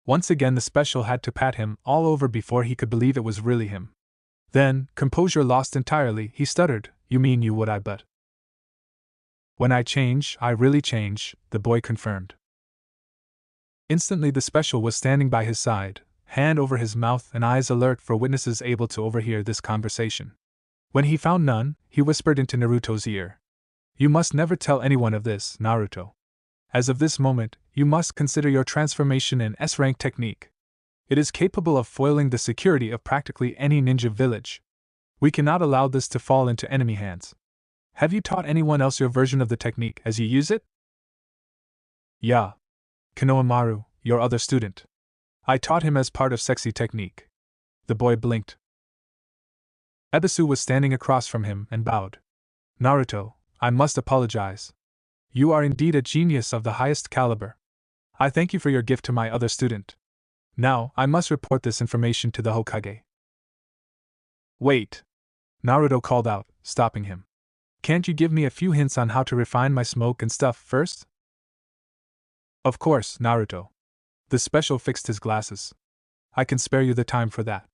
Once again the special had to pat him all over before he could believe it was really him. Then, composure lost entirely, he stuttered, You mean you would I but. When I change, I really change, the boy confirmed. Instantly the special was standing by his side, hand over his mouth and eyes alert for witnesses able to overhear this conversation. When he found none, he whispered into Naruto's ear. You must never tell anyone of this, Naruto. As of this moment, you must consider your transformation an S-rank technique. It is capable of foiling the security of practically any ninja village. We cannot allow this to fall into enemy hands. Have you taught anyone else your version of the technique as you use it? Yeah. Konohamaru, your other student. I taught him as part of sexy technique. The boy blinked. Ebisu was standing across from him and bowed. Naruto, I must apologize. You are indeed a genius of the highest caliber. I thank you for your gift to my other student. Now, I must report this information to the Hokage. Wait! Naruto called out, stopping him. Can't you give me a few hints on how to refine my smoke and stuff first? Of course, Naruto. The special fixed his glasses. I can spare you the time for that.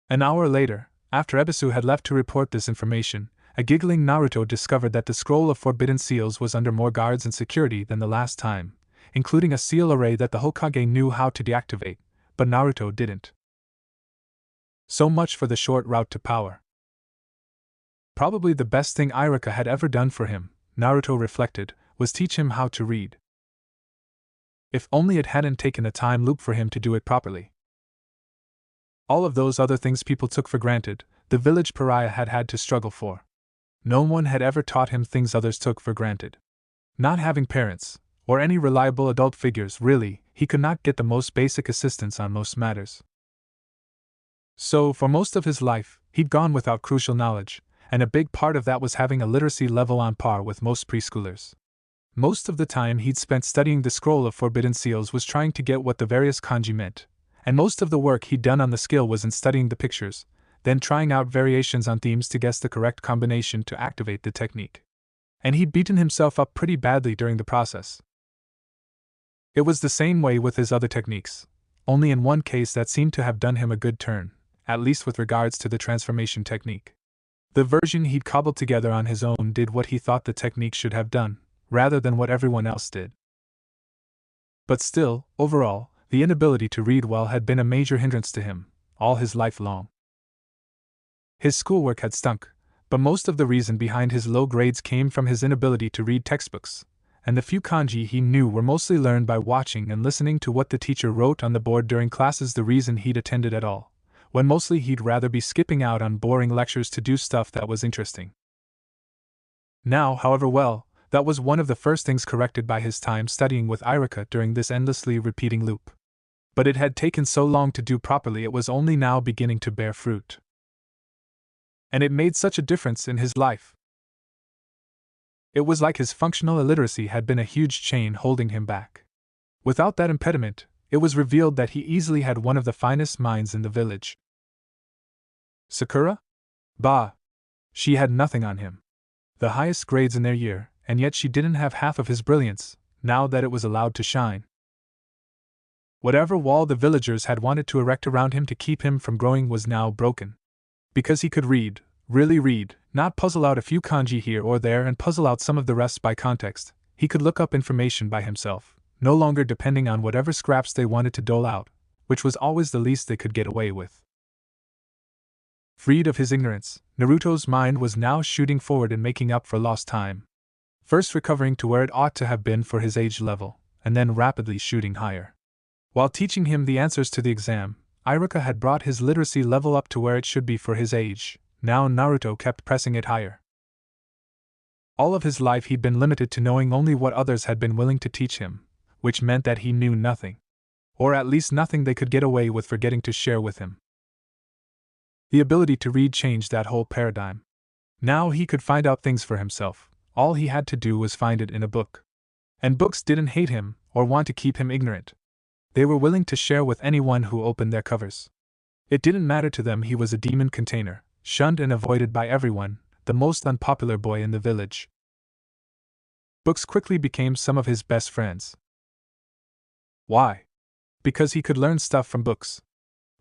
An hour later, after Ebisu had left to report this information, a giggling Naruto discovered that the scroll of forbidden seals was under more guards and security than the last time, including a seal array that the Hokage knew how to deactivate, but Naruto didn't. So much for the short route to power. Probably the best thing Irika had ever done for him, Naruto reflected, was teach him how to read. If only it hadn't taken a time loop for him to do it properly. All of those other things people took for granted, the village pariah had had to struggle for. No one had ever taught him things others took for granted. Not having parents, or any reliable adult figures, really, he could not get the most basic assistance on most matters. So, for most of his life, he'd gone without crucial knowledge, and a big part of that was having a literacy level on par with most preschoolers. Most of the time he'd spent studying the scroll of forbidden seals was trying to get what the various kanji meant, and most of the work he'd done on the skill was in studying the pictures, then trying out variations on themes to guess the correct combination to activate the technique. And he'd beaten himself up pretty badly during the process. It was the same way with his other techniques, only in one case that seemed to have done him a good turn, at least with regards to the transformation technique. The version he'd cobbled together on his own did what he thought the technique should have done, rather than what everyone else did. But still, overall, the inability to read well had been a major hindrance to him, all his life long. His schoolwork had stunk, but most of the reason behind his low grades came from his inability to read textbooks, and the few kanji he knew were mostly learned by watching and listening to what the teacher wrote on the board during classes, the reason he'd attended at all, when mostly he'd rather be skipping out on boring lectures to do stuff that was interesting. Now, however, that was one of the first things corrected by his time studying with Iruka during this endlessly repeating loop. But it had taken so long to do properly, it was only now beginning to bear fruit. And it made such a difference in his life. It was like his functional illiteracy had been a huge chain holding him back. Without that impediment, it was revealed that he easily had one of the finest minds in the village. Sakura? Bah! She had nothing on him. The highest grades in their year, and yet she didn't have half of his brilliance, now that it was allowed to shine. Whatever wall the villagers had wanted to erect around him to keep him from growing was now broken. Because he could read, really read, not puzzle out a few kanji here or there and puzzle out some of the rest by context, he could look up information by himself, no longer depending on whatever scraps they wanted to dole out, which was always the least they could get away with. Freed of his ignorance, Naruto's mind was now shooting forward and making up for lost time. First recovering to where it ought to have been for his age level, and then rapidly shooting higher. While teaching him the answers to the exam, Iruka had brought his literacy level up to where it should be for his age. Now Naruto kept pressing it higher. All of his life he'd been limited to knowing only what others had been willing to teach him, which meant that he knew nothing. Or at least nothing they could get away with forgetting to share with him. The ability to read changed that whole paradigm. Now he could find out things for himself. All he had to do was find it in a book. And books didn't hate him or want to keep him ignorant. They were willing to share with anyone who opened their covers. It didn't matter to them he was a demon container, shunned and avoided by everyone, the most unpopular boy in the village. Books quickly became some of his best friends. Why? Because he could learn stuff from books.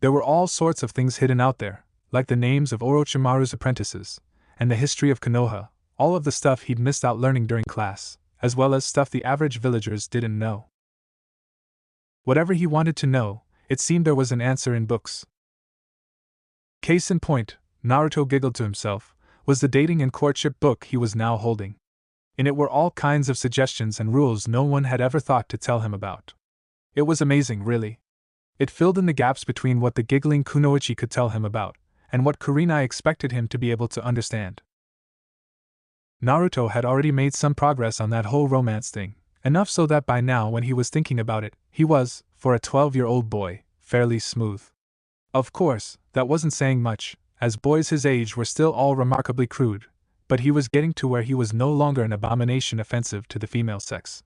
There were all sorts of things hidden out there, like the names of Orochimaru's apprentices, and the history of Konoha, all of the stuff he'd missed out learning during class, as well as stuff the average villagers didn't know. Whatever he wanted to know, it seemed there was an answer in books. Case in point, Naruto giggled to himself, was the dating and courtship book he was now holding. In it were all kinds of suggestions and rules no one had ever thought to tell him about. It was amazing, really. It filled in the gaps between what the giggling kunoichi could tell him about, and what Kurenai expected him to be able to understand. Naruto had already made some progress on that whole romance thing, enough so that by now when he was thinking about it, he was, for a 12-year-old boy, fairly smooth. Of course, that wasn't saying much, as boys his age were still all remarkably crude, but he was getting to where he was no longer an abomination offensive to the female sex.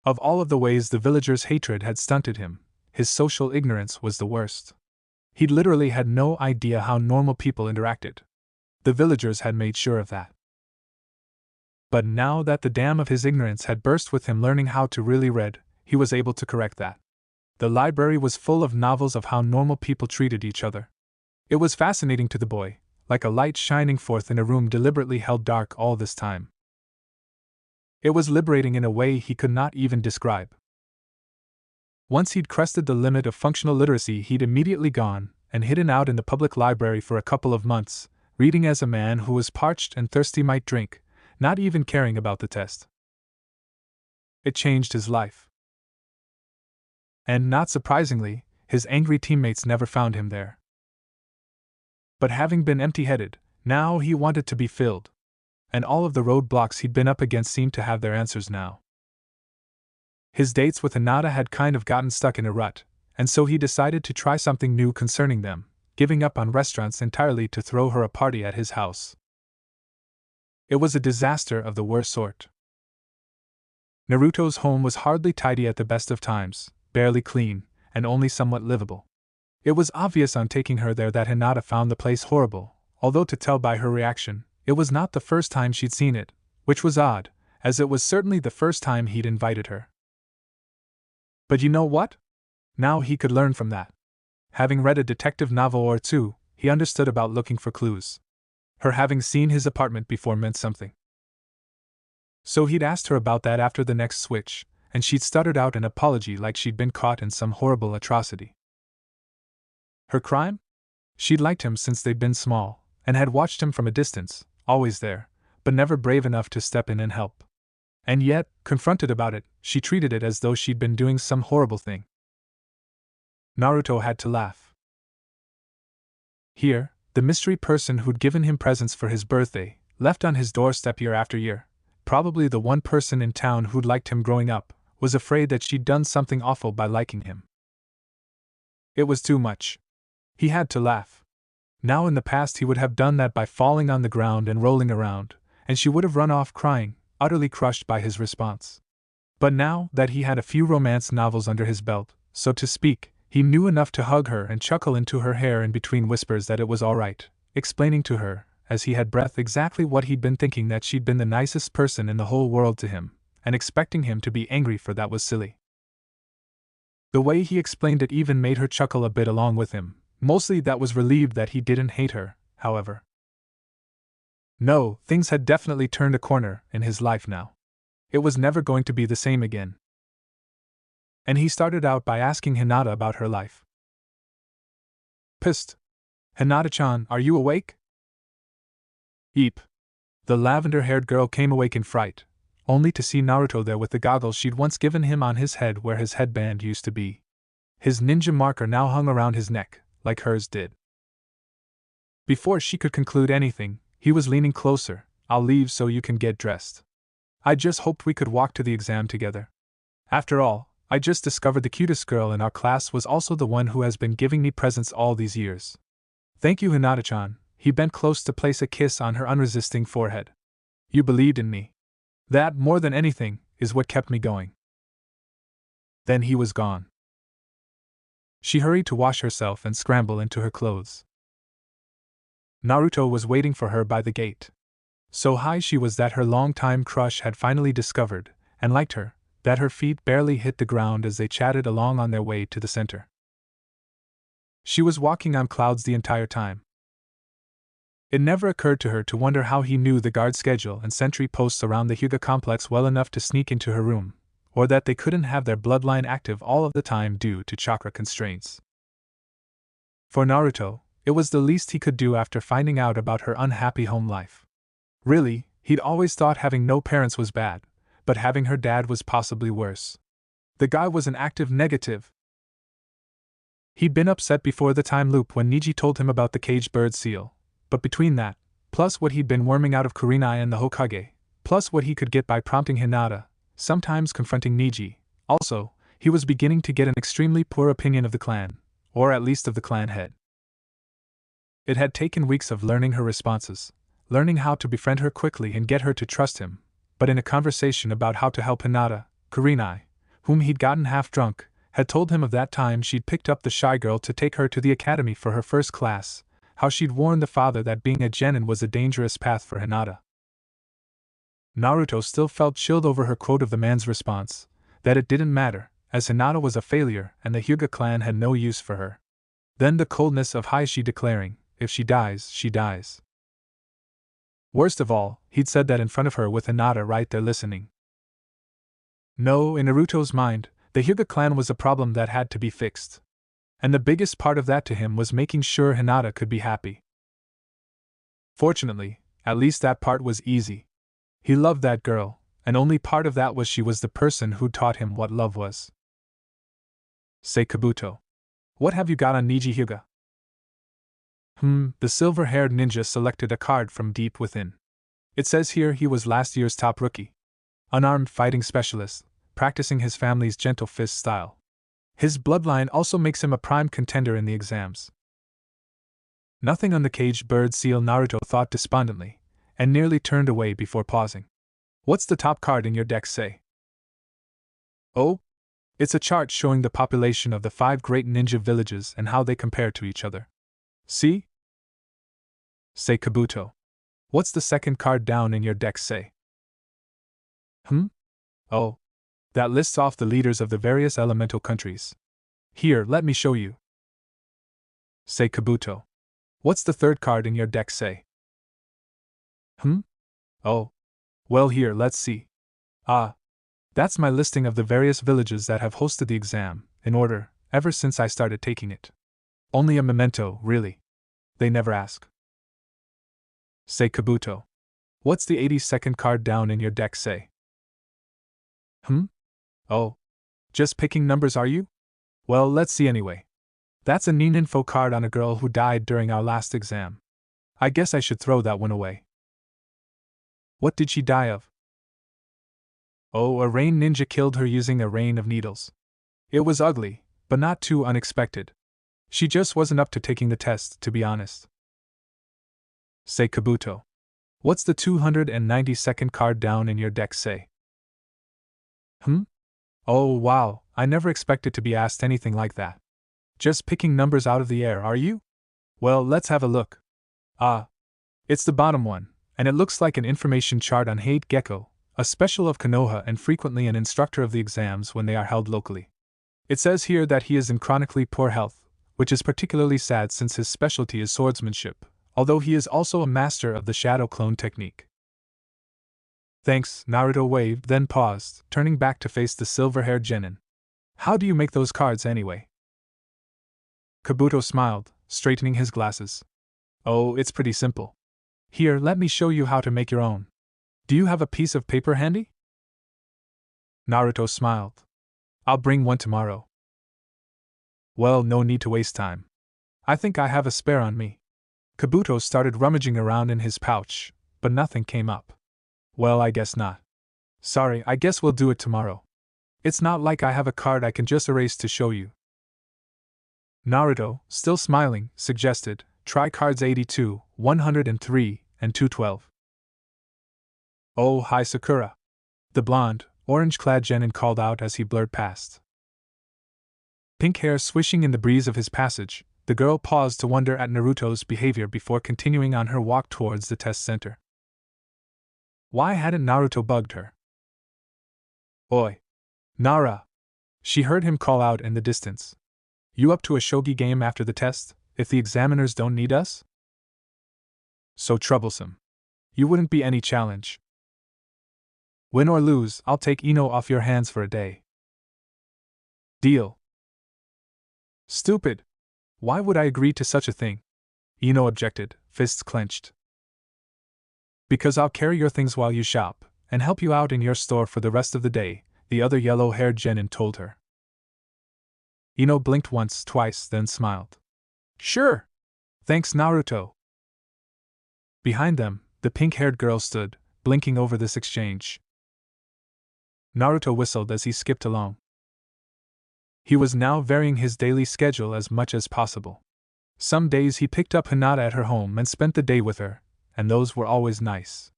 Of all of the ways the villagers' hatred had stunted him, his social ignorance was the worst. He'd literally had no idea how normal people interacted. The villagers had made sure of that. But now that the dam of his ignorance had burst with him learning how to really read, he was able to correct that. The library was full of novels of how normal people treated each other. It was fascinating to the boy, like a light shining forth in a room deliberately held dark all this time. It was liberating in a way he could not even describe. Once he'd crested the limit of functional literacy, he'd immediately gone and hidden out in the public library for a couple of months, reading as a man who was parched and thirsty might drink, not even caring about the test. It changed his life. And not surprisingly, his angry teammates never found him there. But having been empty-headed, now he wanted to be filled. And all of the roadblocks he'd been up against seemed to have their answers now. His dates with Hinata had kind of gotten stuck in a rut, and so he decided to try something new concerning them, giving up on restaurants entirely to throw her a party at his house. It was a disaster of the worst sort. Naruto's home was hardly tidy at the best of times, barely clean, and only somewhat livable. It was obvious on taking her there that Hinata found the place horrible, although to tell by her reaction, it was not the first time she'd seen it, which was odd, as it was certainly the first time he'd invited her. But you know what? Now he could learn from that. Having read a detective novel or two, he understood about looking for clues. Her having seen his apartment before meant something. So he'd asked her about that after the next switch, and she'd stuttered out an apology like she'd been caught in some horrible atrocity. Her crime? She'd liked him since they'd been small, and had watched him from a distance, always there, but never brave enough to step in and help. And yet, confronted about it, she treated it as though she'd been doing some horrible thing. Naruto had to laugh. Here, the mystery person who'd given him presents for his birthday, left on his doorstep year after year, probably the one person in town who'd liked him growing up, was afraid that she'd done something awful by liking him. It was too much. He had to laugh. Now in the past he would have done that by falling on the ground and rolling around, and she would have run off crying, utterly crushed by his response. But now that he had a few romance novels under his belt, so to speak, he knew enough to hug her and chuckle into her hair in between whispers that it was all right, explaining to her, as he had breath, exactly what he'd been thinking, that she'd been the nicest person in the whole world to him, and expecting him to be angry for that was silly. The way he explained it even made her chuckle a bit along with him, mostly that was relieved that he didn't hate her, however. No, things had definitely turned a corner in his life now. It was never going to be the same again. And he started out by asking Hinata about her life. Psst. Hinata-chan, are you awake? Eep. The lavender-haired girl came awake in fright, only to see Naruto there with the goggles she'd once given him on his head where his headband used to be. His ninja marker now hung around his neck, like hers did. Before she could conclude anything, he was leaning closer. I'll leave so you can get dressed. I just hoped we could walk to the exam together. After all, I just discovered the cutest girl in our class was also the one who has been giving me presents all these years. Thank you, Hinata-chan. He bent close to place a kiss on her unresisting forehead. You believed in me. That, more than anything, is what kept me going. Then he was gone. She hurried to wash herself and scramble into her clothes. Naruto was waiting for her by the gate. So high she was that her long-time crush had finally discovered, and liked her, that her feet barely hit the ground as they chatted along on their way to the center. She was walking on clouds the entire time. It never occurred to her to wonder how he knew the guard schedule and sentry posts around the Huga complex well enough to sneak into her room, or that they couldn't have their bloodline active all of the time due to chakra constraints. For Naruto, it was the least he could do after finding out about her unhappy home life. Really, he'd always thought having no parents was bad, but having her dad was possibly worse. The guy was an active negative. He'd been upset before the time loop when Niji told him about the caged bird seal, but between that, plus what he'd been worming out of Kurenai and the Hokage, plus what he could get by prompting Hinata, sometimes confronting Niji, also, he was beginning to get an extremely poor opinion of the clan, or at least of the clan head. It had taken weeks of learning her responses, learning how to befriend her quickly and get her to trust him, but in a conversation about how to help Hinata, Kurenai, whom he'd gotten half drunk, had told him of that time she'd picked up the shy girl to take her to the academy for her first class, how she'd warned the father that being a genin was a dangerous path for Hinata. Naruto still felt chilled over her quote of the man's response, that it didn't matter, as Hinata was a failure and the Huga clan had no use for her. Then the coldness of Hishi declaring, if she dies, she dies. Worst of all, he'd said that in front of her with Hinata right there listening. No, in Naruto's mind, the Huga clan was a problem that had to be fixed. And the biggest part of that to him was making sure Hinata could be happy. Fortunately, at least that part was easy. He loved that girl, and only part of that was she was the person who taught him what love was. Say Kabuto. What have you got on Niji Huga? The silver-haired ninja selected a card from deep within. It says here he was last year's top rookie. Unarmed fighting specialist, practicing his family's gentle fist style. His bloodline also makes him a prime contender in the exams. Nothing on the caged bird seal, Naruto thought despondently, and nearly turned away before pausing. What's the top card in your deck say? Oh? It's a chart showing the population of the 5 great ninja villages and how they compare to each other. See? Say Kabuto. What's the second card down in your deck say? Oh. That lists off the leaders of the various elemental countries. Here, let me show you. Say Kabuto. What's the third card in your deck say? Oh. Well, here, let's see. Ah. That's my listing of the various villages that have hosted the exam, in order, ever since I started taking it. Only a memento, really. They never ask. Say Kabuto. What's the 82nd card down in your deck say? Hmm? Oh. Just picking numbers, are you? Well, let's see anyway. That's a neat info card on a girl who died during our last exam. I guess I should throw that one away. What did she die of? Oh, a rain ninja killed her using a rain of needles. It was ugly, but not too unexpected. She just wasn't up to taking the test, to be honest. Say, Kabuto. What's the 292nd card down in your deck say? Oh, wow, I never expected to be asked anything like that. Just picking numbers out of the air, are you? Well, let's have a look. Ah, it's the bottom one, and it looks like an information chart on Hate Gecko, a special of Konoha and frequently an instructor of the exams when they are held locally. It says here that he is in chronically poor health, which is particularly sad since his specialty is swordsmanship, although he is also a master of the shadow clone technique. Thanks, Naruto waved, then paused, turning back to face the silver-haired genin. How do you make those cards anyway? Kabuto smiled, straightening his glasses. Oh, it's pretty simple. Here, let me show you how to make your own. Do you have a piece of paper handy? Naruto smiled. I'll bring one tomorrow. Well, no need to waste time. I think I have a spare on me. Kabuto started rummaging around in his pouch, but nothing came up. Well, I guess not. Sorry, I guess we'll do it tomorrow. It's not like I have a card I can just erase to show you. Naruto, still smiling, suggested, try cards 82, 103, and 212. Oh, hi Sakura. The blonde, orange-clad genin called out as he blurred past. Pink hair swishing in the breeze of his passage, the girl paused to wonder at Naruto's behavior before continuing on her walk towards the test center. Why hadn't Naruto bugged her? Oi! Nara! She heard him call out in the distance. You up to a shogi game after the test, if the examiners don't need us? So troublesome. You wouldn't be any challenge. Win or lose, I'll take Ino off your hands for a day. Deal. Stupid. Why would I agree to such a thing? Ino objected, fists clenched. Because I'll carry your things while you shop, and help you out in your store for the rest of the day, the other yellow-haired genin told her. Ino blinked once, twice, then smiled. Sure! Thanks, Naruto. Behind them, the pink-haired girl stood, blinking over this exchange. Naruto whistled as he skipped along. He was now varying his daily schedule as much as possible. Some days he picked up Hinata at her home and spent the day with her, and those were always nice.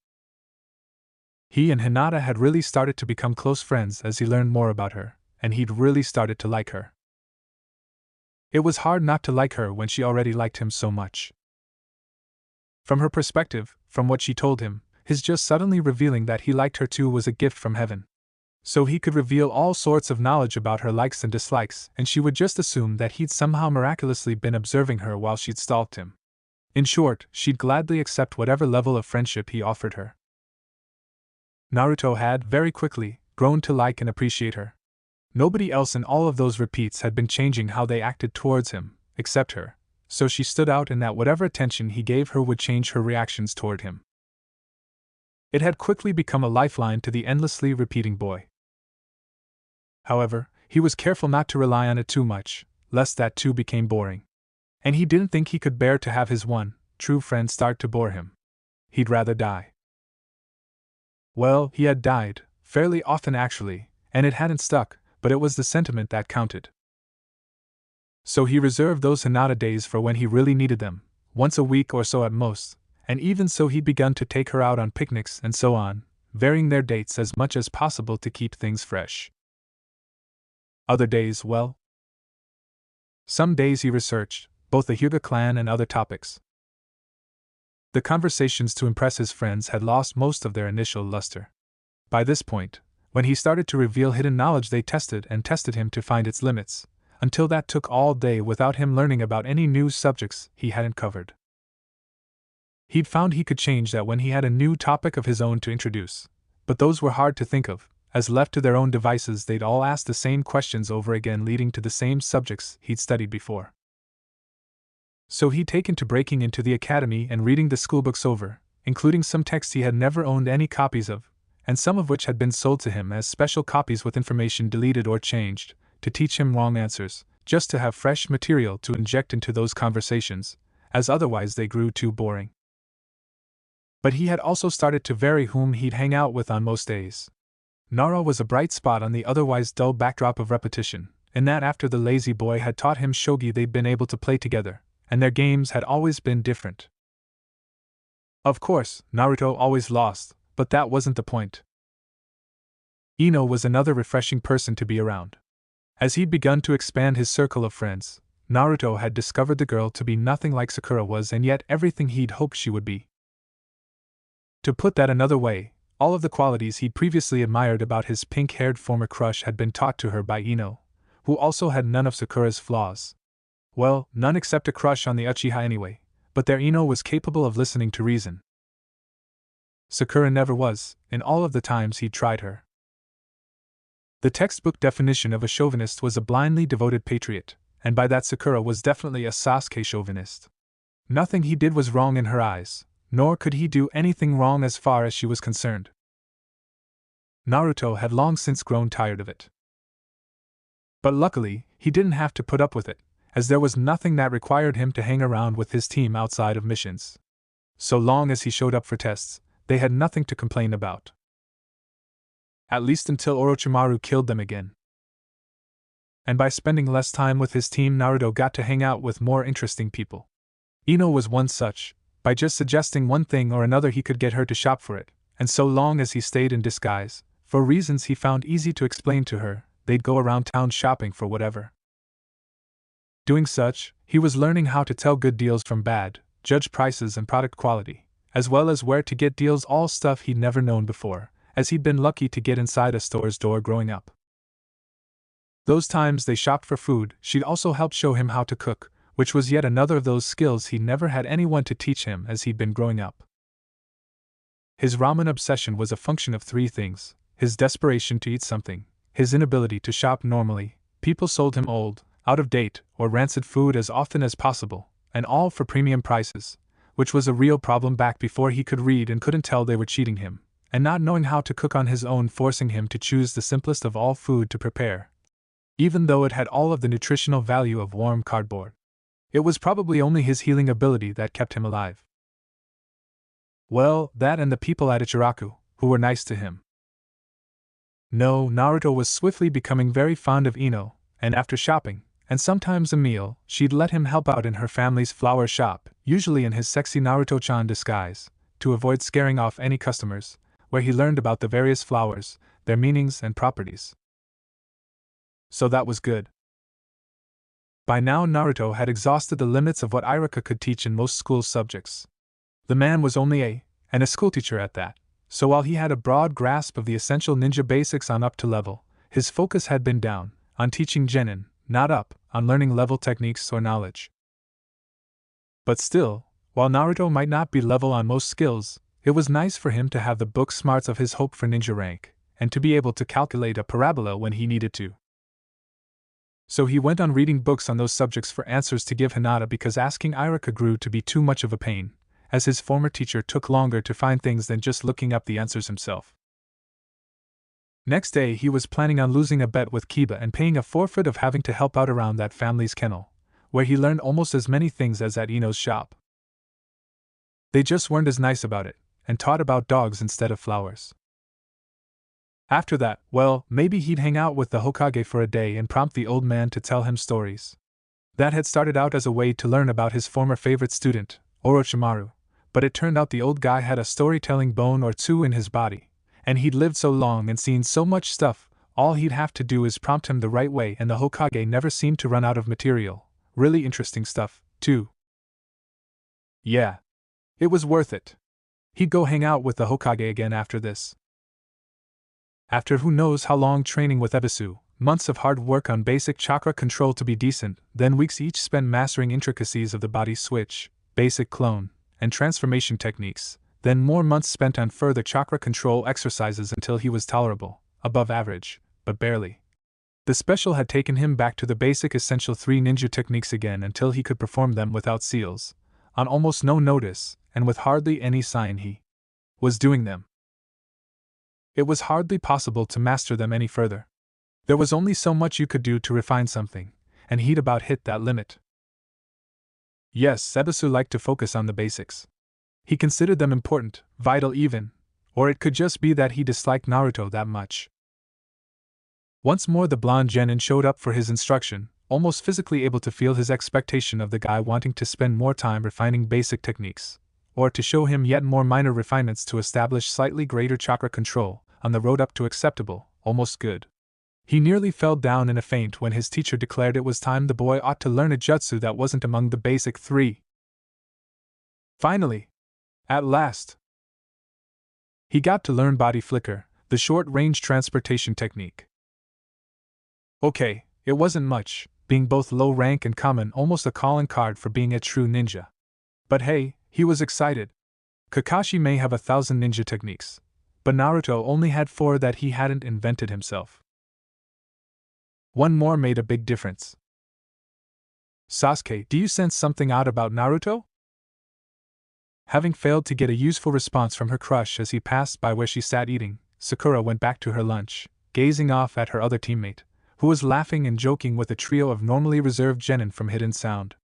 He and Hinata had really started to become close friends as he learned more about her, and he'd really started to like her. It was hard not to like her when she already liked him so much. From her perspective, from what she told him, his just suddenly revealing that he liked her too was a gift from heaven. So he could reveal all sorts of knowledge about her likes and dislikes, and she would just assume that he'd somehow miraculously been observing her while she'd stalked him. In short, she'd gladly accept whatever level of friendship he offered her. Naruto had, very quickly, grown to like and appreciate her. Nobody else in all of those repeats had been changing how they acted towards him, except her, so she stood out in that whatever attention he gave her would change her reactions toward him. It had quickly become a lifeline to the endlessly repeating boy. However, he was careful not to rely on it too much, lest that too became boring. And he didn't think he could bear to have his one, true friend start to bore him. He'd rather die. Well, he had died, fairly often actually, and it hadn't stuck, but it was the sentiment that counted. So he reserved those Hinata days for when he really needed them, once a week or so at most, and even so he'd begun to take her out on picnics and so on, varying their dates as much as possible to keep things fresh. Other days, well, some days he researched, both the Huga clan and other topics. The conversations to impress his friends had lost most of their initial luster. By this point, when he started to reveal hidden knowledge, they tested him to find its limits, until that took all day without him learning about any new subjects he hadn't covered. He'd found he could change that when he had a new topic of his own to introduce, but those were hard to think of, as left to their own devices they'd all ask the same questions over again, leading to the same subjects he'd studied before. So he'd taken to breaking into the academy and reading the schoolbooks over, including some texts he had never owned any copies of, and some of which had been sold to him as special copies with information deleted or changed, to teach him wrong answers, just to have fresh material to inject into those conversations, as otherwise they grew too boring. But he had also started to vary whom he'd hang out with on most days. Nara was a bright spot on the otherwise dull backdrop of repetition, in that after the lazy boy had taught him shogi they'd been able to play together, and their games had always been different. Of course, Naruto always lost, but that wasn't the point. Ino was another refreshing person to be around. As he'd begun to expand his circle of friends, Naruto had discovered the girl to be nothing like Sakura was and yet everything he'd hoped she would be. To put that another way, all of the qualities he'd previously admired about his pink-haired former crush had been taught to her by Ino, who also had none of Sakura's flaws. Well, none except a crush on the Uchiha anyway, but their Ino was capable of listening to reason. Sakura never was, in all of the times he'd tried her. The textbook definition of a chauvinist was a blindly devoted patriot, and by that Sakura was definitely a Sasuke chauvinist. Nothing he did was wrong in her eyes, nor could he do anything wrong as far as she was concerned. Naruto had long since grown tired of it. But luckily, he didn't have to put up with it, as there was nothing that required him to hang around with his team outside of missions. So long as he showed up for tests, they had nothing to complain about. At least until Orochimaru killed them again. And by spending less time with his team, Naruto got to hang out with more interesting people. Ino was one such. By just suggesting one thing or another he could get her to shop for it, and so long as he stayed in disguise, for reasons he found easy to explain to her, they'd go around town shopping for whatever. Doing such, he was learning how to tell good deals from bad, judge prices and product quality, as well as where to get deals, all stuff he'd never known before, as he'd been lucky to get inside a store's door growing up. Those times they shopped for food, she'd also helped show him how to cook, which was yet another of those skills he never had anyone to teach him as he'd been growing up. His ramen obsession was a function of three things: his desperation to eat something, his inability to shop normally, people sold him old, out-of-date, or rancid food as often as possible, and all for premium prices, which was a real problem back before he could read and couldn't tell they were cheating him, and not knowing how to cook on his own forcing him to choose the simplest of all food to prepare. Even though it had all of the nutritional value of warm cardboard. It was probably only his healing ability that kept him alive. Well, that and the people at Ichiraku, who were nice to him. No, Naruto was swiftly becoming very fond of Ino, and after shopping, and sometimes a meal, she'd let him help out in her family's flower shop, usually in his sexy Naruto-chan disguise, to avoid scaring off any customers, where he learned about the various flowers, their meanings and properties. So that was good. By now Naruto had exhausted the limits of what Iruka could teach in most school subjects. The man was only a schoolteacher at that, so while he had a broad grasp of the essential ninja basics on up to level, his focus had been down, on teaching genin, not up, on learning level techniques or knowledge. But still, while Naruto might not be level on most skills, it was nice for him to have the book smarts of his hope for ninja rank, and to be able to calculate a parabola when he needed to. So he went on reading books on those subjects for answers to give Hinata because asking Iruka grew to be too much of a pain, as his former teacher took longer to find things than just looking up the answers himself. Next day he was planning on losing a bet with Kiba and paying a forfeit of having to help out around that family's kennel, where he learned almost as many things as at Ino's shop. They just weren't as nice about it, and taught about dogs instead of flowers. After that, well, maybe he'd hang out with the Hokage for a day and prompt the old man to tell him stories. That had started out as a way to learn about his former favorite student, Orochimaru, but it turned out the old guy had a storytelling bone or two in his body, and he'd lived so long and seen so much stuff, all he'd have to do is prompt him the right way and the Hokage never seemed to run out of material. Really interesting stuff, too. Yeah. It was worth it. He'd go hang out with the Hokage again after this. After who knows how long training with Ebisu, months of hard work on basic chakra control to be decent, then weeks each spent mastering intricacies of the body switch, basic clone, and transformation techniques, then more months spent on further chakra control exercises until he was tolerable, above average, but barely. The special had taken him back to the basic essential 3 ninja techniques again until he could perform them without seals, on almost no notice, and with hardly any sign he was doing them. It was hardly possible to master them any further. There was only so much you could do to refine something, and he'd about hit that limit. Yes, Sebasu liked to focus on the basics. He considered them important, vital even, or it could just be that he disliked Naruto that much. Once more the blonde genin showed up for his instruction, almost physically able to feel his expectation of the guy wanting to spend more time refining basic techniques, or to show him yet more minor refinements to establish slightly greater chakra control, on the road up to acceptable, almost good. He nearly fell down in a faint when his teacher declared it was time the boy ought to learn a jutsu that wasn't among the basic 3. Finally! At last! He got to learn body flicker, the short-range transportation technique. Okay, it wasn't much, being both low rank and common, almost a calling card for being a true ninja. But hey, he was excited. Kakashi may have 1,000 ninja techniques, but Naruto only had 4 that he hadn't invented himself. One more made a big difference. Sasuke, do you sense something odd about Naruto? Having failed to get a useful response from her crush as he passed by where she sat eating, Sakura went back to her lunch, gazing off at her other teammate, who was laughing and joking with a trio of normally reserved genin from Hidden Sound.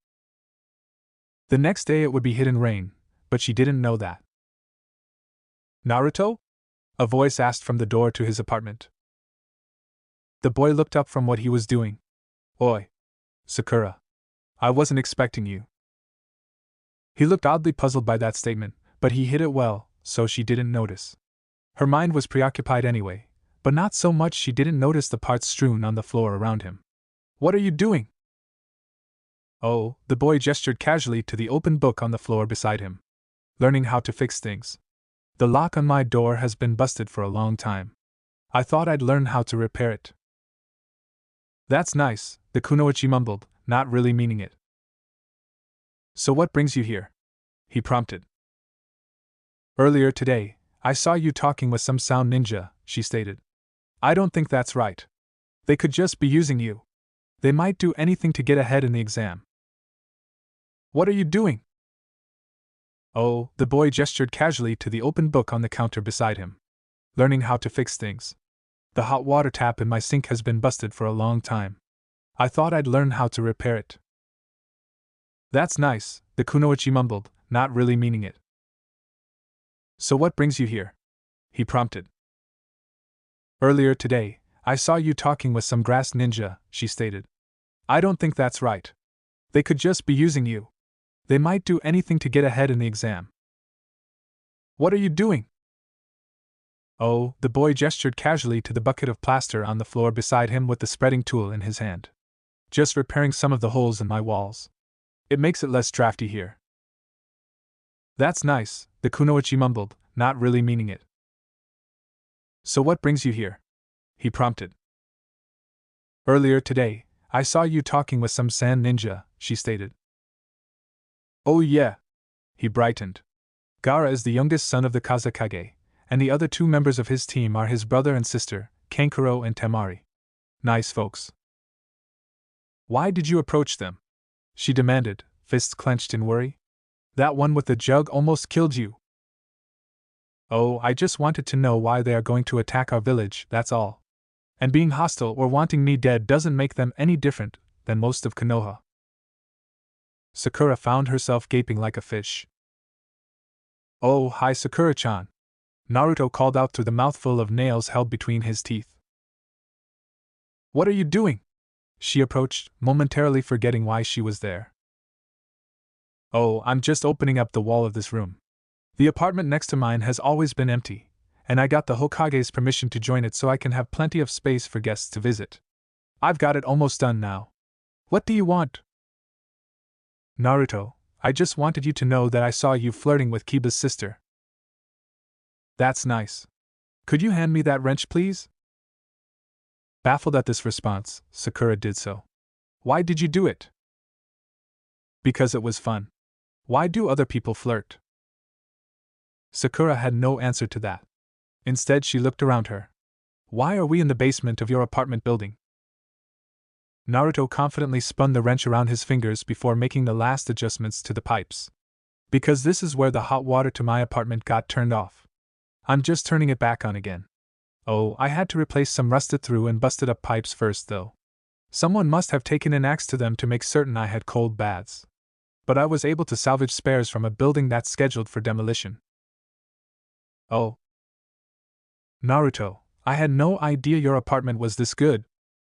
The next day it would be Hidden Rain, but she didn't know that. Naruto? A voice asked from the door to his apartment. The boy looked up from what he was doing. Oi. Sakura. I wasn't expecting you. He looked oddly puzzled by that statement, but he hid it well, so she didn't notice. Her mind was preoccupied anyway, but not so much she didn't notice the parts strewn on the floor around him. What are you doing? Oh, the boy gestured casually to the open book on the floor beside him. Learning how to fix things. The lock on my door has been busted for a long time. I thought I'd learn how to repair it. That's nice, the kunoichi mumbled, not really meaning it. So what brings you here? He prompted. Earlier today, I saw you talking with some sound ninja, she stated. I don't think that's right. They could just be using you. They might do anything to get ahead in the exam. What are you doing? Oh, the boy gestured casually to the open book on the counter beside him. Learning how to fix things. The hot water tap in my sink has been busted for a long time. I thought I'd learn how to repair it. That's nice, the kunoichi mumbled, not really meaning it. So what brings you here? He prompted. Earlier today, I saw you talking with some grass ninja, she stated. I don't think that's right. They could just be using you. They might do anything to get ahead in the exam. What are you doing? Oh, the boy gestured casually to the bucket of plaster on the floor beside him with the spreading tool in his hand. Just repairing some of the holes in my walls. It makes it less drafty here. That's nice, the kunoichi mumbled, not really meaning it. So what brings you here? He prompted. Earlier today, I saw you talking with some sand ninja, she stated. Oh yeah. He brightened. Gara is the youngest son of the Kazekage, and the other 2 members of his team are his brother and sister, Kankuro and Temari. Nice folks. Why did you approach them? She demanded, fists clenched in worry. That one with the jug almost killed you. Oh, I just wanted to know why they are going to attack our village, that's all. And being hostile or wanting me dead doesn't make them any different than most of Konoha. Sakura found herself gaping like a fish. Oh, hi Sakura-chan. Naruto called out through the mouthful of nails held between his teeth. What are you doing? She approached, momentarily forgetting why she was there. Oh, I'm just opening up the wall of this room. The apartment next to mine has always been empty, and I got the Hokage's permission to join it so I can have plenty of space for guests to visit. I've got it almost done now. What do you want? Naruto, I just wanted you to know that I saw you flirting with Kiba's sister. That's nice. Could you hand me that wrench, please? Baffled at this response, Sakura did so. Why did you do it? Because it was fun. Why do other people flirt? Sakura had no answer to that. Instead, she looked around her. Why are we in the basement of your apartment building? Naruto confidently spun the wrench around his fingers before making the last adjustments to the pipes. Because this is where the hot water to my apartment got turned off. I'm just turning it back on again. Oh, I had to replace some rusted through and busted up pipes first, though. Someone must have taken an axe to them to make certain I had cold baths. But I was able to salvage spares from a building that's scheduled for demolition. Oh. Naruto, I had no idea your apartment was this good.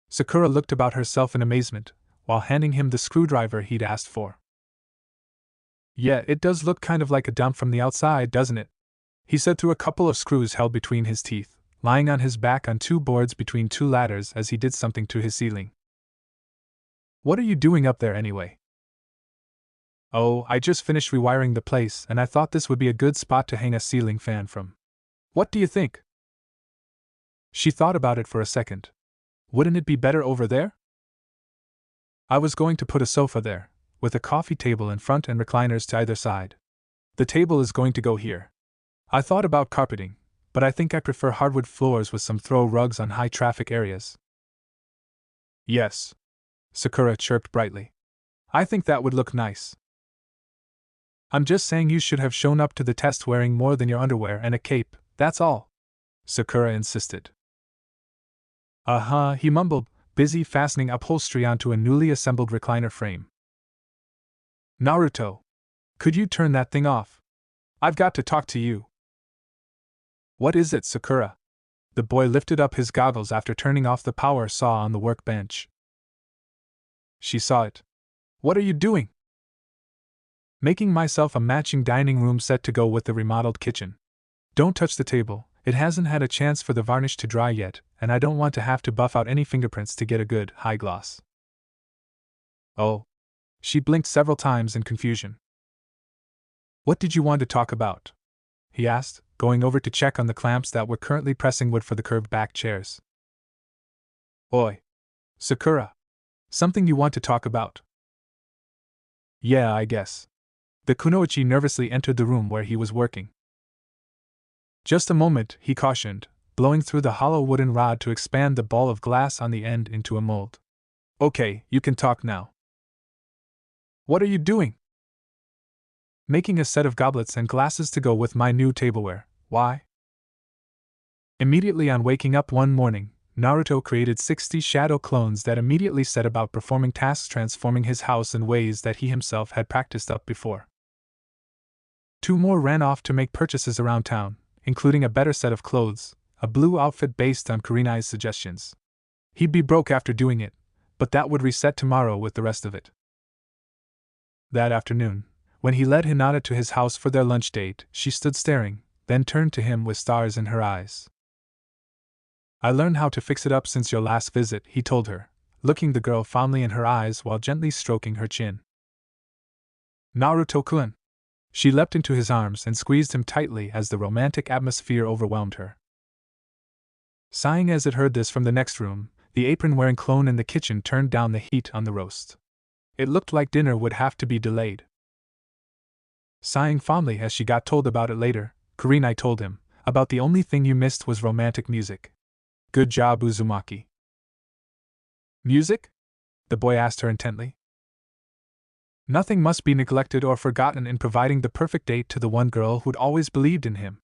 Sakura looked about herself in amazement, while handing him the screwdriver he'd asked for. Yeah, it does look kind of like a dump from the outside, doesn't it? He said through a couple of screws held between his teeth, lying on his back on two boards between two ladders as he did something to his ceiling. What are you doing up there anyway? Oh, I just finished rewiring the place and I thought this would be a good spot to hang a ceiling fan from. What do you think? She thought about it for a second. Wouldn't it be better over there? I was going to put a sofa there, with a coffee table in front and recliners to either side. The table is going to go here. I thought about carpeting, but I think I prefer hardwood floors with some throw rugs on high traffic areas. Yes. Sakura chirped brightly. I think that would look nice. I'm just saying you should have shown up to the test wearing more than your underwear and a cape, that's all. Sakura insisted. He mumbled, busy fastening upholstery onto a newly assembled recliner frame. Naruto, could you turn that thing off? I've got to talk to you. What is it, Sakura? The boy lifted up his goggles after turning off the power saw on the workbench. She saw it. What are you doing? Making myself a matching dining room set to go with the remodeled kitchen. Don't touch the table, it hasn't had a chance for the varnish to dry yet, and I don't want to have to buff out any fingerprints to get a good, high gloss. Oh. She blinked several times in confusion. What did you want to talk about? He asked, going over to check on the clamps that were currently pressing wood for the curved back chairs. Oi. Sakura. Something you want to talk about? Yeah, I guess. The kunoichi nervously entered the room where he was working. Just a moment, he cautioned, blowing through the hollow wooden rod to expand the ball of glass on the end into a mold. Okay, you can talk now. What are you doing? Making a set of goblets and glasses to go with my new tableware. Why? Immediately on waking up one morning, Naruto created 60 shadow clones that immediately set about performing tasks transforming his house in ways that he himself had practiced up before. 2 more ran off to make purchases around town, including a better set of clothes, a blue outfit based on Kurenai's suggestions. He'd be broke after doing it, but that would reset tomorrow with the rest of it. That afternoon, when he led Hinata to his house for their lunch date, she stood staring, then turned to him with stars in her eyes. I learned how to fix it up since your last visit, he told her, looking the girl fondly in her eyes while gently stroking her chin. Naruto-kun! She leapt into his arms and squeezed him tightly as the romantic atmosphere overwhelmed her. Sighing as it heard this from the next room, the apron-wearing clone in the kitchen turned down the heat on the roast. It looked like dinner would have to be delayed. Sighing fondly as she got told about it later, Kurenai told him, about the only thing you missed was romantic music. Good job, Uzumaki. Music? The boy asked her intently. Nothing must be neglected or forgotten in providing the perfect date to the one girl who'd always believed in him.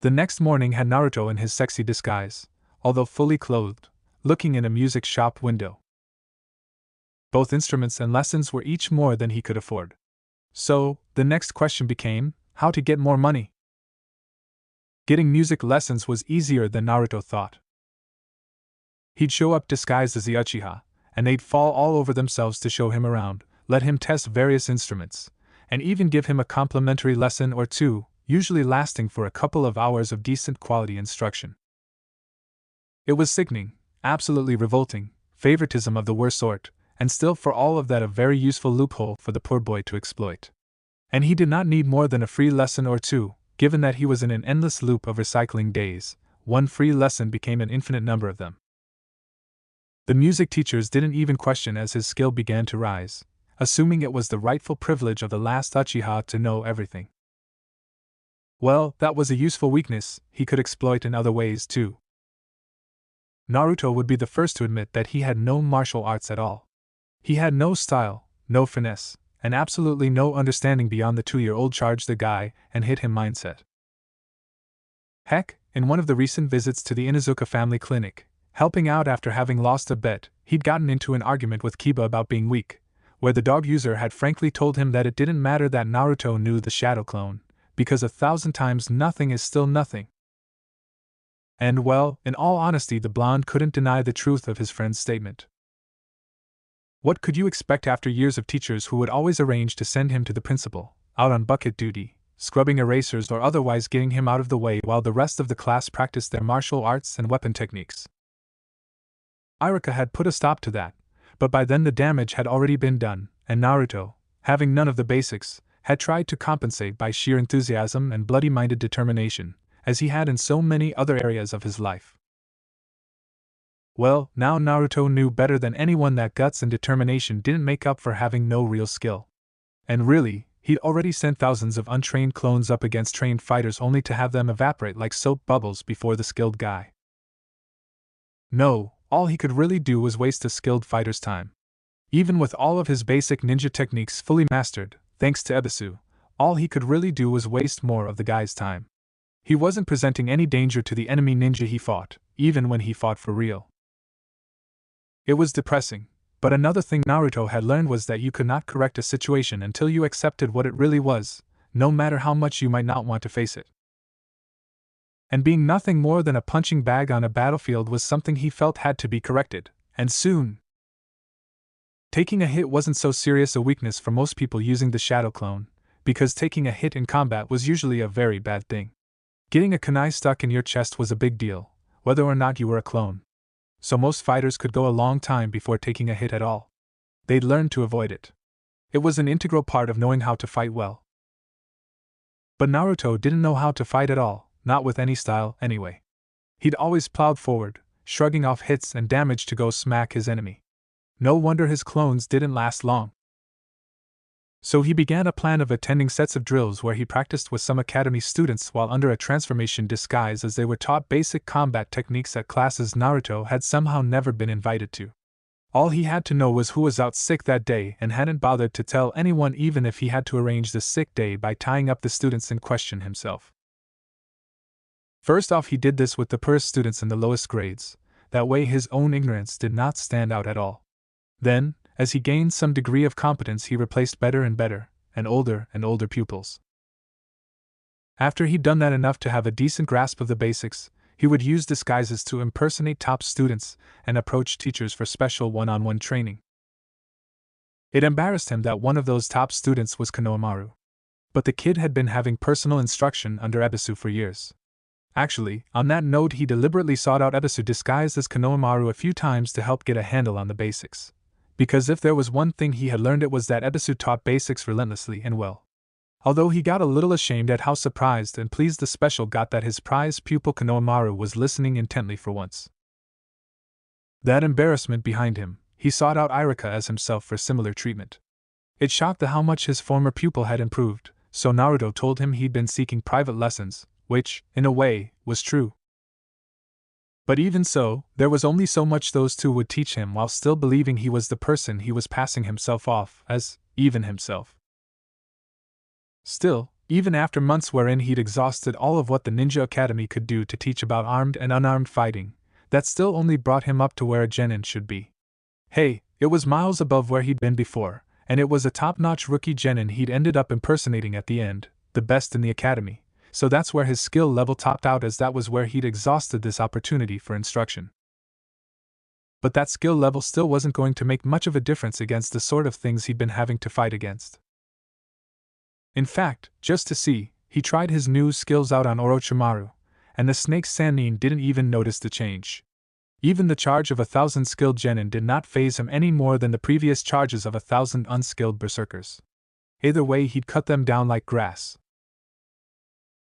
The next morning had Naruto in his sexy disguise, although fully clothed, looking in a music shop window. Both instruments and lessons were each more than he could afford. So, the next question became, how to get more money. Getting music lessons was easier than Naruto thought. He'd show up disguised as the Uchiha, and they'd fall all over themselves to show him around, let him test various instruments, and even give him a complimentary lesson or two, usually lasting for a couple of hours of decent quality instruction. It was sickening, absolutely revolting, favoritism of the worst sort, and still for all of that a very useful loophole for the poor boy to exploit. And he did not need more than a free lesson or two, given that he was in an endless loop of recycling days. One free lesson became an infinite number of them. The music teachers didn't even question as his skill began to rise, assuming it was the rightful privilege of the last Uchiha to know everything. Well, that was a useful weakness he could exploit in other ways too. Naruto would be the first to admit that he had no martial arts at all. He had no style, no finesse, and absolutely no understanding beyond the 2-year-old charge the guy and hit him mindset. Heck, in one of the recent visits to the Inuzuka family clinic, helping out after having lost a bet, he'd gotten into an argument with Kiba about being weak, where the dog user had frankly told him that it didn't matter that Naruto knew the shadow clone, because 1,000 times nothing is still nothing. And well, in all honesty, the blonde couldn't deny the truth of his friend's statement. What could you expect after years of teachers who would always arrange to send him to the principal, out on bucket duty, scrubbing erasers or otherwise getting him out of the way while the rest of the class practiced their martial arts and weapon techniques? Iruka had put a stop to that, but by then the damage had already been done, and Naruto, having none of the basics, had tried to compensate by sheer enthusiasm and bloody-minded determination, as he had in so many other areas of his life. Well, now Naruto knew better than anyone that guts and determination didn't make up for having no real skill. And really, he'd already sent thousands of untrained clones up against trained fighters only to have them evaporate like soap bubbles before the skilled guy. No, all he could really do was waste a skilled fighter's time. Even with all of his basic ninja techniques fully mastered, thanks to Ebisu, all he could really do was waste more of the guy's time. He wasn't presenting any danger to the enemy ninja he fought, even when he fought for real. It was depressing, but another thing Naruto had learned was that you could not correct a situation until you accepted what it really was, no matter how much you might not want to face it. And being nothing more than a punching bag on a battlefield was something he felt had to be corrected, and soon. Taking a hit wasn't so serious a weakness for most people using the shadow clone, because taking a hit in combat was usually a very bad thing. Getting a kunai stuck in your chest was a big deal, whether or not you were a clone. So most fighters could go a long time before taking a hit at all. They'd learn to avoid it. It was an integral part of knowing how to fight well. But Naruto didn't know how to fight at all, not with any style anyway. He'd always plowed forward, shrugging off hits and damage to go smack his enemy. No wonder his clones didn't last long. So he began a plan of attending sets of drills where he practiced with some academy students while under a transformation disguise as they were taught basic combat techniques at classes Naruto had somehow never been invited to. All he had to know was who was out sick that day and hadn't bothered to tell anyone even if he had to arrange the sick day by tying up the students in question himself. First off, he did this with the poorest students in the lowest grades, that way his own ignorance did not stand out at all. Then, as he gained some degree of competence, he replaced better and older pupils. After he'd done that enough to have a decent grasp of the basics, he would use disguises to impersonate top students and approach teachers for special one-on-one training. It embarrassed him that one of those top students was Konohamaru. But the kid had been having personal instruction under Ebisu for years. Actually, on that note, he deliberately sought out Ebisu disguised as Konohamaru a few times to help get a handle on the basics. Because if there was one thing he had learned, it was that Ebisu taught basics relentlessly and well. Although he got a little ashamed at how surprised and pleased the special got that his prized pupil Konohamaru was listening intently for once. That embarrassment behind him, he sought out Iruka as himself for similar treatment. It shocked the how much his former pupil had improved, so Naruto told him he'd been seeking private lessons, which, in a way, was true. But even so, there was only so much those two would teach him while still believing he was the person he was passing himself off as, even himself. Still, even after months wherein he'd exhausted all of what the Ninja Academy could do to teach about armed and unarmed fighting, that still only brought him up to where a genin should be. Hey, it was miles above where he'd been before, and it was a top-notch rookie genin he'd ended up impersonating at the end, the best in the academy. So that's where his skill level topped out, as that was where he'd exhausted this opportunity for instruction. But that skill level still wasn't going to make much of a difference against the sort of things he'd been having to fight against. In fact, just to see, he tried his new skills out on Orochimaru, and the snake Sannin didn't even notice the change. Even the charge of 1,000 skilled genin did not faze him any more than the previous charges of 1,000 unskilled berserkers. Either way, he'd cut them down like grass.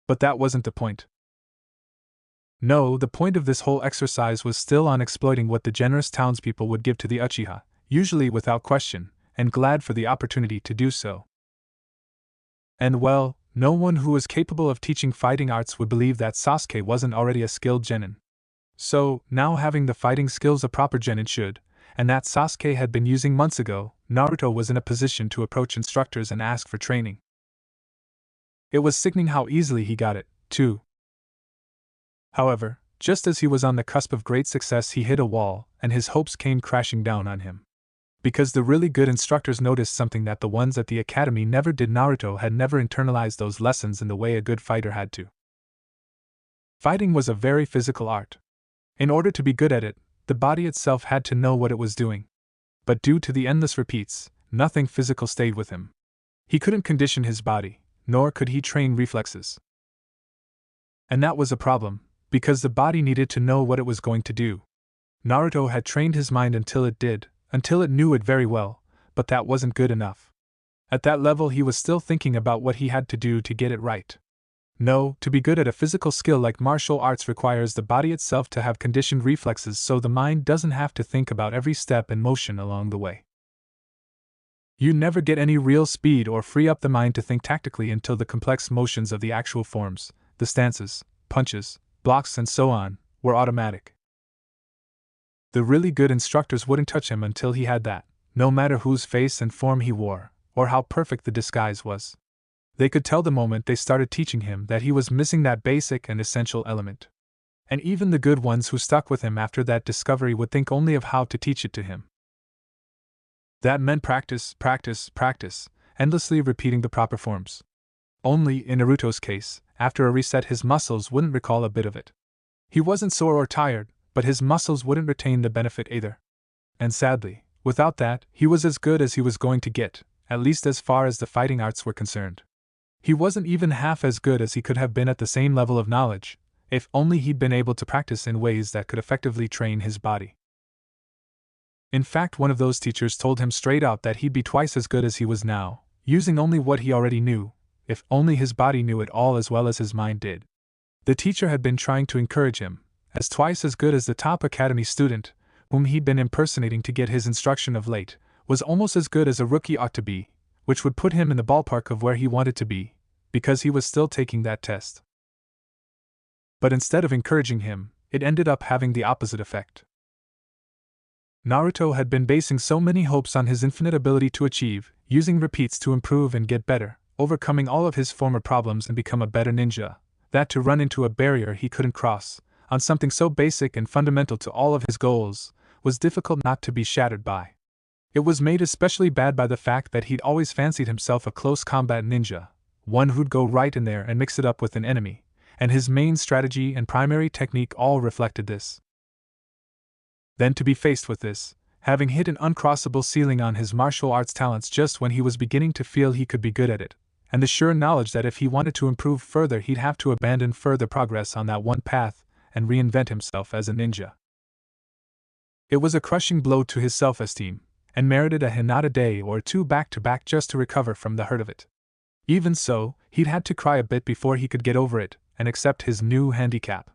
But that wasn't the point. No, the point of this whole exercise was still on exploiting what the generous townspeople would give to the Uchiha, usually without question, and glad for the opportunity to do so. And well, no one who was capable of teaching fighting arts would believe that Sasuke wasn't already a skilled genin. So, now having the fighting skills a proper genin should, and that Sasuke had been using months ago, Naruto was in a position to approach instructors and ask for training. It was sickening how easily he got it, too. However, just as he was on the cusp of great success, he hit a wall, and his hopes came crashing down on him. Because the really good instructors noticed something that the ones at the academy never did. Naruto had never internalized those lessons in the way a good fighter had to. Fighting was a very physical art. In order to be good at it, the body itself had to know what it was doing. But due to the endless repeats, nothing physical stayed with him. He couldn't condition his body, nor could he train reflexes. And that was a problem, because the body needed to know what it was going to do. Naruto had trained his mind until it knew it very well, but that wasn't good enough. At that level, he was still thinking about what he had to do to get it right. No, to be good at a physical skill like martial arts requires the body itself to have conditioned reflexes so the mind doesn't have to think about every step and motion along the way. You never get any real speed or free up the mind to think tactically until the complex motions of the actual forms, the stances, punches, blocks, and so on, were automatic. The really good instructors wouldn't touch him until he had that, no matter whose face and form he wore, or how perfect the disguise was. They could tell the moment they started teaching him that he was missing that basic and essential element. And even the good ones who stuck with him after that discovery would think only of how to teach it to him. That meant practice, practice, practice, endlessly repeating the proper forms. Only, in Naruto's case, after a reset his muscles wouldn't recall a bit of it. He wasn't sore or tired, but his muscles wouldn't retain the benefit either. And sadly, without that, he was as good as he was going to get, at least as far as the fighting arts were concerned. He wasn't even half as good as he could have been at the same level of knowledge, if only he'd been able to practice in ways that could effectively train his body. In fact, one of those teachers told him straight out that he'd be twice as good as he was now, using only what he already knew, if only his body knew it all as well as his mind did. The teacher had been trying to encourage him, as twice as good as the top academy student, whom he'd been impersonating to get his instruction of late, was almost as good as a rookie ought to be, which would put him in the ballpark of where he wanted to be, because he was still taking that test. But instead of encouraging him, it ended up having the opposite effect. Naruto had been basing so many hopes on his infinite ability to achieve, using repeats to improve and get better, overcoming all of his former problems and become a better ninja, that to run into a barrier he couldn't cross, on something so basic and fundamental to all of his goals, was difficult not to be shattered by. It was made especially bad by the fact that he'd always fancied himself a close combat ninja, one who'd go right in there and mix it up with an enemy, and his main strategy and primary technique all reflected this. Then to be faced with this, having hit an uncrossable ceiling on his martial arts talents just when he was beginning to feel he could be good at it, and the sure knowledge that if he wanted to improve further he'd have to abandon further progress on that one path and reinvent himself as a ninja. It was a crushing blow to his self-esteem, and merited a Hinata day or two back-to-back just to recover from the hurt of it. Even so, he'd had to cry a bit before he could get over it and accept his new handicap.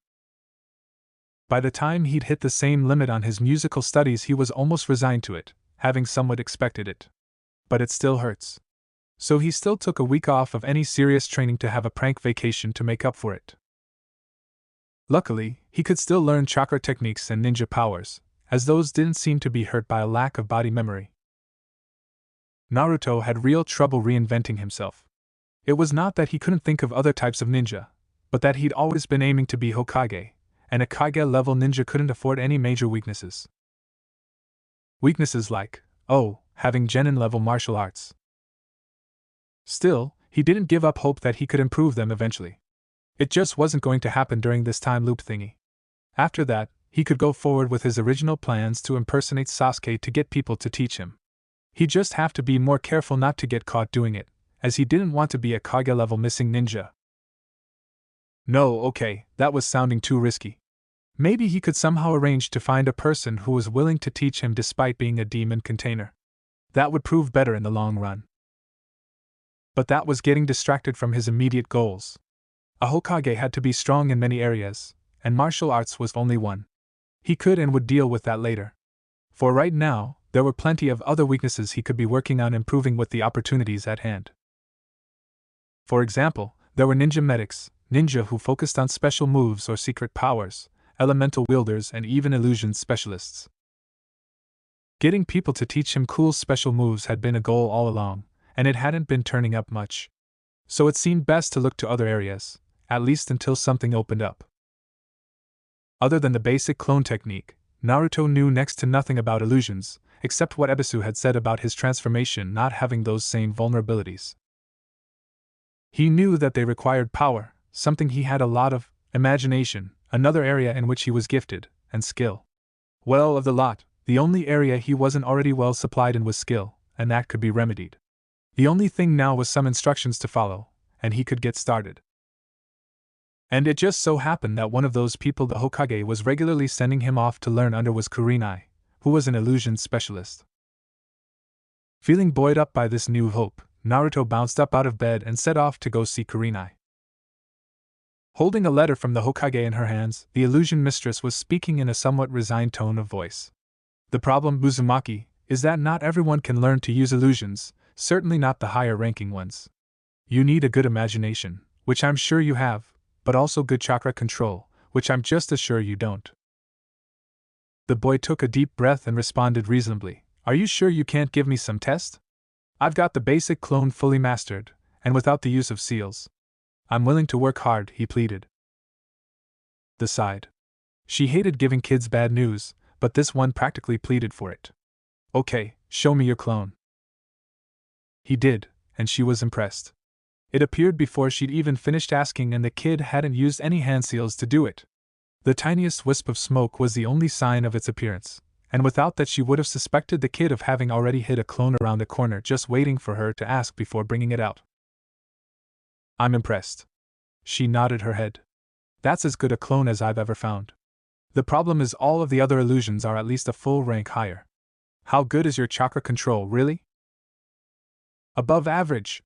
By the time he'd hit the same limit on his musical studies he was almost resigned to it, having somewhat expected it. But it still hurts. So he still took a week off of any serious training to have a prank vacation to make up for it. Luckily, he could still learn chakra techniques and ninja powers, as those didn't seem to be hurt by a lack of body memory. Naruto had real trouble reinventing himself. It was not that he couldn't think of other types of ninja, but that he'd always been aiming to be Hokage, and a Kage-level ninja couldn't afford any major weaknesses. Weaknesses like, having genin-level martial arts. Still, he didn't give up hope that he could improve them eventually. It just wasn't going to happen during this time loop thingy. After that, he could go forward with his original plans to impersonate Sasuke to get people to teach him. He'd just have to be more careful not to get caught doing it, as he didn't want to be a Kage-level missing ninja. No, okay, that was sounding too risky. Maybe he could somehow arrange to find a person who was willing to teach him despite being a demon container. That would prove better in the long run. But that was getting distracted from his immediate goals. A Hokage had to be strong in many areas, and martial arts was only one. He could and would deal with that later. For right now, there were plenty of other weaknesses he could be working on improving with the opportunities at hand. For example, there were ninja medics, ninja who focused on special moves or secret powers, elemental wielders, and even illusion specialists. Getting people to teach him cool special moves had been a goal all along, and it hadn't been turning up much. So it seemed best to look to other areas, at least until something opened up. Other than the basic clone technique, Naruto knew next to nothing about illusions, except what Ebisu had said about his transformation not having those same vulnerabilities. He knew that they required power, something he had a lot of, imagination, another area in which he was gifted, and skill. Well, of the lot, the only area he wasn't already well supplied in was skill, and that could be remedied. The only thing now was some instructions to follow, and he could get started. And it just so happened that one of those people the Hokage was regularly sending him off to learn under was Kurenai, who was an illusion specialist. Feeling buoyed up by this new hope, Naruto bounced up out of bed and set off to go see Kurenai. Holding a letter from the Hokage in her hands, the illusion mistress was speaking in a somewhat resigned tone of voice. The problem, Uzumaki, is that not everyone can learn to use illusions, certainly not the higher-ranking ones. You need a good imagination, which I'm sure you have, but also good chakra control, which I'm just as sure you don't. The boy took a deep breath and responded reasonably, "Are you sure you can't give me some test? I've got the basic clone fully mastered, and without the use of seals. I'm willing to work hard," he pleaded. The sighed. She hated giving kids bad news, but this one practically pleaded for it. "Okay, show me your clone." He did, and she was impressed. It appeared before she'd even finished asking, and the kid hadn't used any hand seals to do it. The tiniest wisp of smoke was the only sign of its appearance, and without that she would have suspected the kid of having already hid a clone around the corner just waiting for her to ask before bringing it out. "I'm impressed." She nodded her head. "That's as good a clone as I've ever found. The problem is all of the other illusions are at least a full rank higher. How good is your chakra control, really?" "Above average,"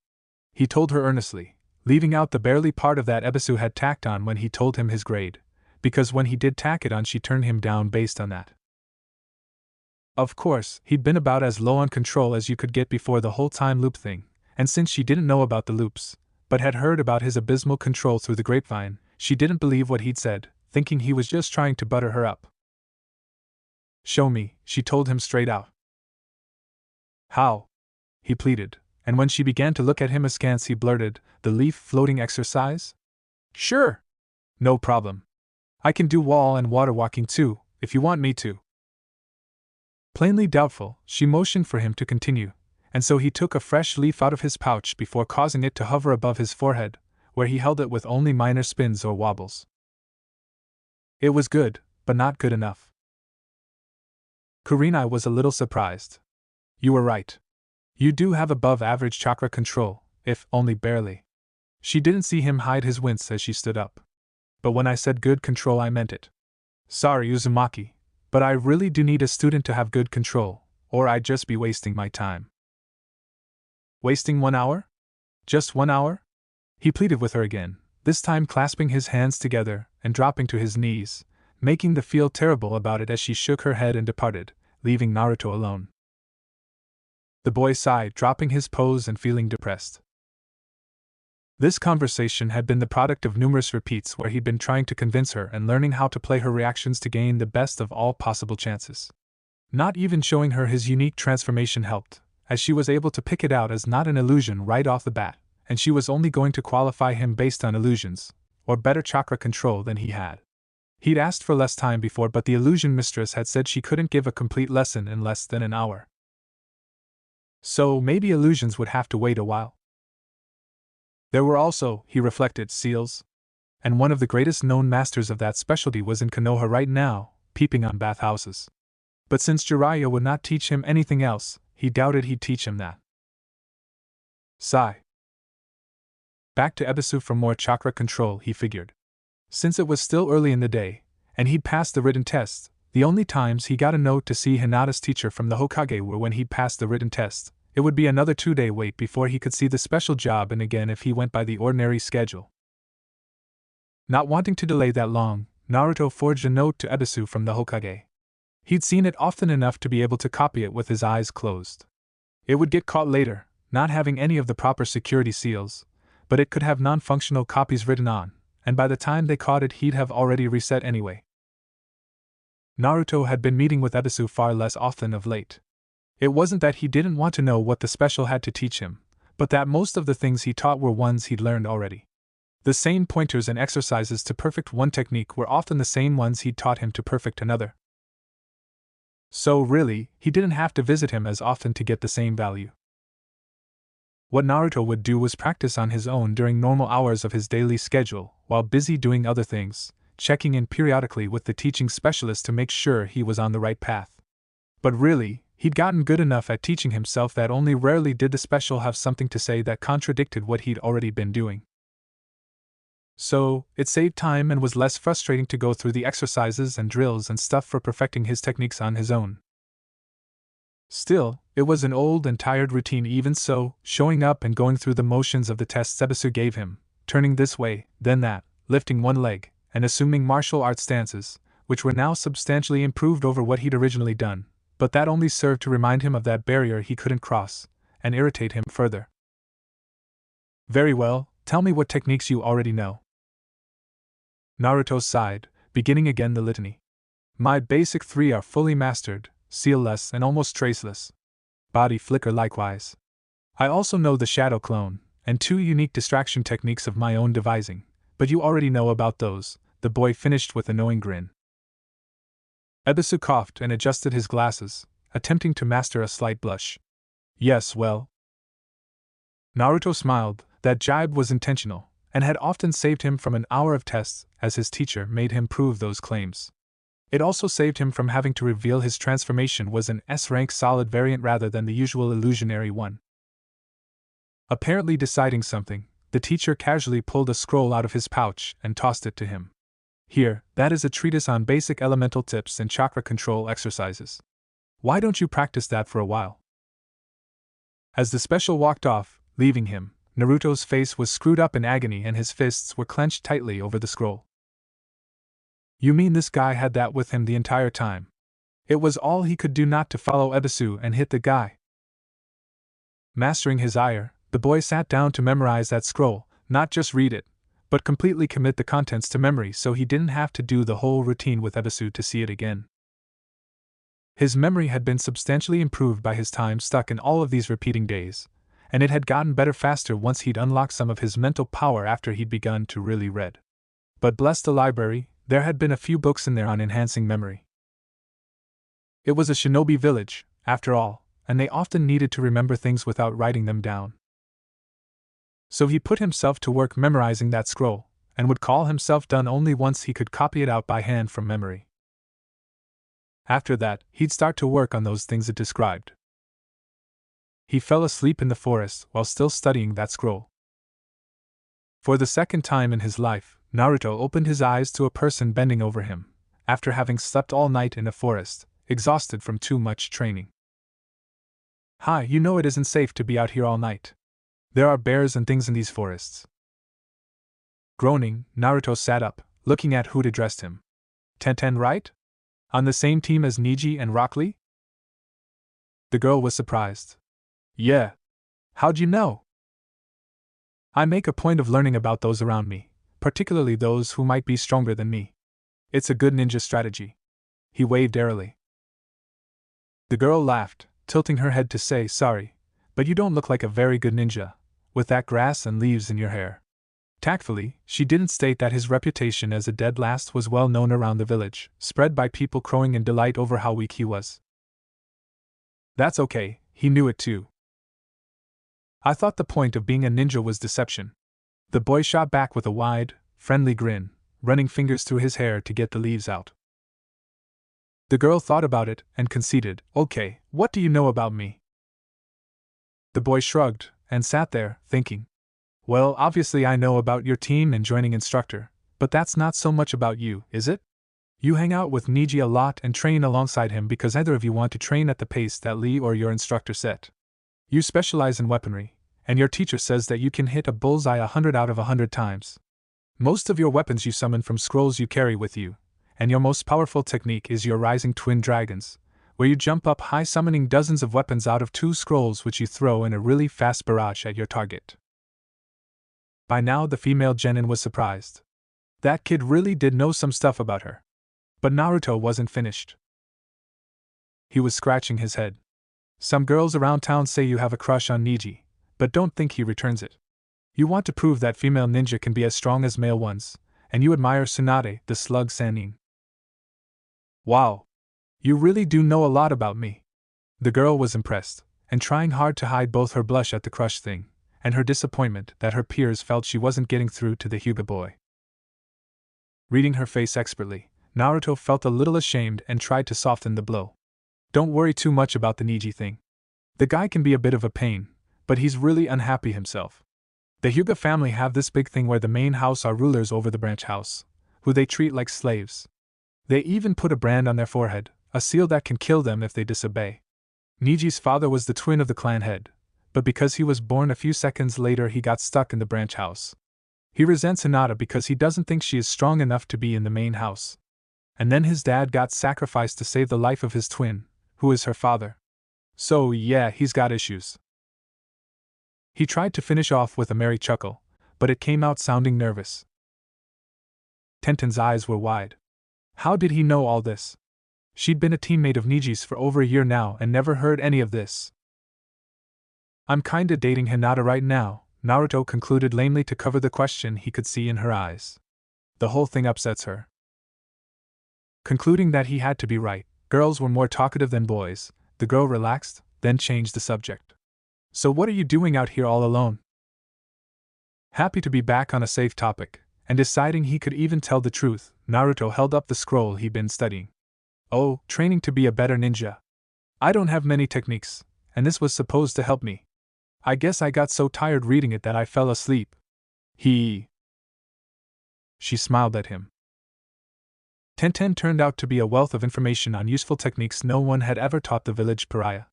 he told her earnestly, leaving out the barely part of that Ebisu had tacked on when he told him his grade, because when he did tack it on she turned him down based on that. Of course, he'd been about as low on control as you could get before the whole time loop thing, and since she didn't know about the loops, but had heard about his abysmal control through the grapevine, she didn't believe what he'd said, thinking he was just trying to butter her up. "Show me," she told him straight out. "How?" he pleaded, and when she began to look at him askance he blurted, "The leaf floating exercise?" "Sure. No problem. I can do wall and water walking too, if you want me to." Plainly doubtful, she motioned for him to continue, and so he took a fresh leaf out of his pouch before causing it to hover above his forehead, where he held it with only minor spins or wobbles. It was good, but not good enough. Kurenai was a little surprised. "You were right. You do have above average chakra control, if only barely." She didn't see him hide his wince as she stood up. "But when I said good control I meant it. Sorry, Uzumaki, but I really do need a student to have good control, or I'd just be wasting my time." "Wasting 1 hour? Just 1 hour?" he pleaded with her again, this time clasping his hands together and dropping to his knees, making the feel terrible about it as she shook her head and departed, leaving Naruto alone. The boy sighed, dropping his pose and feeling depressed. This conversation had been the product of numerous repeats where he'd been trying to convince her and learning how to play her reactions to gain the best of all possible chances. Not even showing her his unique transformation helped, as she was able to pick it out as not an illusion right off the bat, and she was only going to qualify him based on illusions, or better chakra control than he had. He'd asked for less time before, but the illusion mistress had said she couldn't give a complete lesson in less than an hour. So maybe illusions would have to wait a while. There were also, he reflected, seals. And one of the greatest known masters of that specialty was in Konoha right now, peeping on bathhouses. But since Jiraiya would not teach him anything else, he doubted he'd teach him that. Sigh. Back to Ebisu for more chakra control, he figured. Since it was still early in the day, and he'd passed the written test, the only times he got a note to see Hinata's teacher from the Hokage were when he'd passed the written test. It would be another 2-day wait before he could see the special job, and again if he went by the ordinary schedule. Not wanting to delay that long, Naruto forged a note to Ebisu from the Hokage. He'd seen it often enough to be able to copy it with his eyes closed. It would get caught later, not having any of the proper security seals, but it could have non-functional copies written on, and by the time they caught it he'd have already reset anyway. Naruto had been meeting with Ebisu far less often of late. It wasn't that he didn't want to know what the special had to teach him, but that most of the things he taught were ones he'd learned already. The same pointers and exercises to perfect one technique were often the same ones he'd taught him to perfect another. So really, he didn't have to visit him as often to get the same value. What Naruto would do was practice on his own during normal hours of his daily schedule, while busy doing other things, checking in periodically with the teaching specialist to make sure he was on the right path. But really, he'd gotten good enough at teaching himself that only rarely did the special have something to say that contradicted what he'd already been doing. So, it saved time and was less frustrating to go through the exercises and drills and stuff for perfecting his techniques on his own. Still, it was an old and tired routine even so, showing up and going through the motions of the tests Ebisu gave him, turning this way, then that, lifting one leg, and assuming martial arts stances, which were now substantially improved over what he'd originally done, but that only served to remind him of that barrier he couldn't cross, and irritate him further. Very well, tell me what techniques you already know. Naruto sighed, beginning again the litany. My basic 3 are fully mastered, sealless and almost traceless. Body flicker likewise. I also know the shadow clone, and 2 unique distraction techniques of my own devising, but you already know about those, the boy finished with a knowing grin. Ebisu coughed and adjusted his glasses, attempting to master a slight blush. Yes, well. Naruto smiled. That jibe was intentional, and had often saved him from an hour of tests, as his teacher made him prove those claims. It also saved him from having to reveal his transformation was an S-rank solid variant rather than the usual illusionary one. Apparently deciding something, the teacher casually pulled a scroll out of his pouch and tossed it to him. Here, that is a treatise on basic elemental tips and chakra control exercises. Why don't you practice that for a while? As the special walked off, leaving him, Naruto's face was screwed up in agony and his fists were clenched tightly over the scroll. You mean this guy had that with him the entire time? It was all he could do not to follow Ebisu and hit the guy. Mastering his ire, the boy sat down to memorize that scroll, not just read it, but completely commit the contents to memory so he didn't have to do the whole routine with Ebisu to see it again. His memory had been substantially improved by his time stuck in all of these repeating days, and it had gotten better faster once he'd unlocked some of his mental power after he'd begun to really read. But bless the library, there had been a few books in there on enhancing memory. It was a shinobi village, after all, and they often needed to remember things without writing them down. So he put himself to work memorizing that scroll, and would call himself done only once he could copy it out by hand from memory. After that, he'd start to work on those things it described. He fell asleep in the forest while still studying that scroll. For the second time in his life, Naruto opened his eyes to a person bending over him, after having slept all night in the forest, exhausted from too much training. Hi, you know it isn't safe to be out here all night. There are bears and things in these forests. Groaning, Naruto sat up, looking at who'd addressed him. Tenten, right? On the same team as Neji and Rock Lee? The girl was surprised. Yeah. How'd you know? I make a point of learning about those around me, particularly those who might be stronger than me. It's a good ninja strategy. He waved airily. The girl laughed, tilting her head to say sorry, but you don't look like a very good ninja, with that grass and leaves in your hair. Tactfully, she didn't state that his reputation as a dead last was well known around the village, spread by people crowing in delight over how weak he was. That's okay, he knew it too. I thought the point of being a ninja was deception. The boy shot back with a wide, friendly grin, running fingers through his hair to get the leaves out. The girl thought about it and conceded, okay, what do you know about me? The boy shrugged and sat there, thinking. Well, obviously I know about your team and joining instructor, but that's not so much about you, is it? You hang out with Neji a lot and train alongside him because either of you want to train at the pace that Lee or your instructor set. You specialize in weaponry, and your teacher says that you can hit a bullseye 100 out of 100 times. Most of your weapons you summon from scrolls you carry with you, and your most powerful technique is your Rising Twin Dragons, where you jump up high summoning dozens of weapons out of 2 scrolls which you throw in a really fast barrage at your target. By now the female genin was surprised. That kid really did know some stuff about her. But Naruto wasn't finished. He was scratching his head. Some girls around town say you have a crush on Neji, but don't think he returns it. You want to prove that female ninja can be as strong as male ones, and you admire Tsunade, the slug Sannin. Wow! You really do know a lot about me. The girl was impressed, and trying hard to hide both her blush at the crush thing, and her disappointment that her peers felt she wasn't getting through to the Huga boy. Reading her face expertly, Naruto felt a little ashamed and tried to soften the blow. Don't worry too much about the Niji thing. The guy can be a bit of a pain, but he's really unhappy himself. The Huga family have this big thing where the main house are rulers over the branch house, who they treat like slaves. They even put a brand on their forehead, a seal that can kill them if they disobey. Niji's father was the twin of the clan head, but because he was born a few seconds later he got stuck in the branch house. He resents Hinata because he doesn't think she is strong enough to be in the main house. And then his dad got sacrificed to save the life of his twin, who is her father. So yeah, he's got issues. He tried to finish off with a merry chuckle, but it came out sounding nervous. Tenten's eyes were wide. How did he know all this? She'd been a teammate of Niji's for over a year now and never heard any of this. I'm kinda dating Hinata right now, Naruto concluded lamely to cover the question he could see in her eyes. The whole thing upsets her. Concluding that he had to be right, girls were more talkative than boys, the girl relaxed, then changed the subject. So what are you doing out here all alone? Happy to be back on a safe topic, and deciding he could even tell the truth, Naruto held up the scroll he'd been studying. Oh, training to be a better ninja. I don't have many techniques, and this was supposed to help me. I guess I got so tired reading it that I fell asleep. She smiled at him. Tenten turned out to be a wealth of information on useful techniques no one had ever taught the village pariah.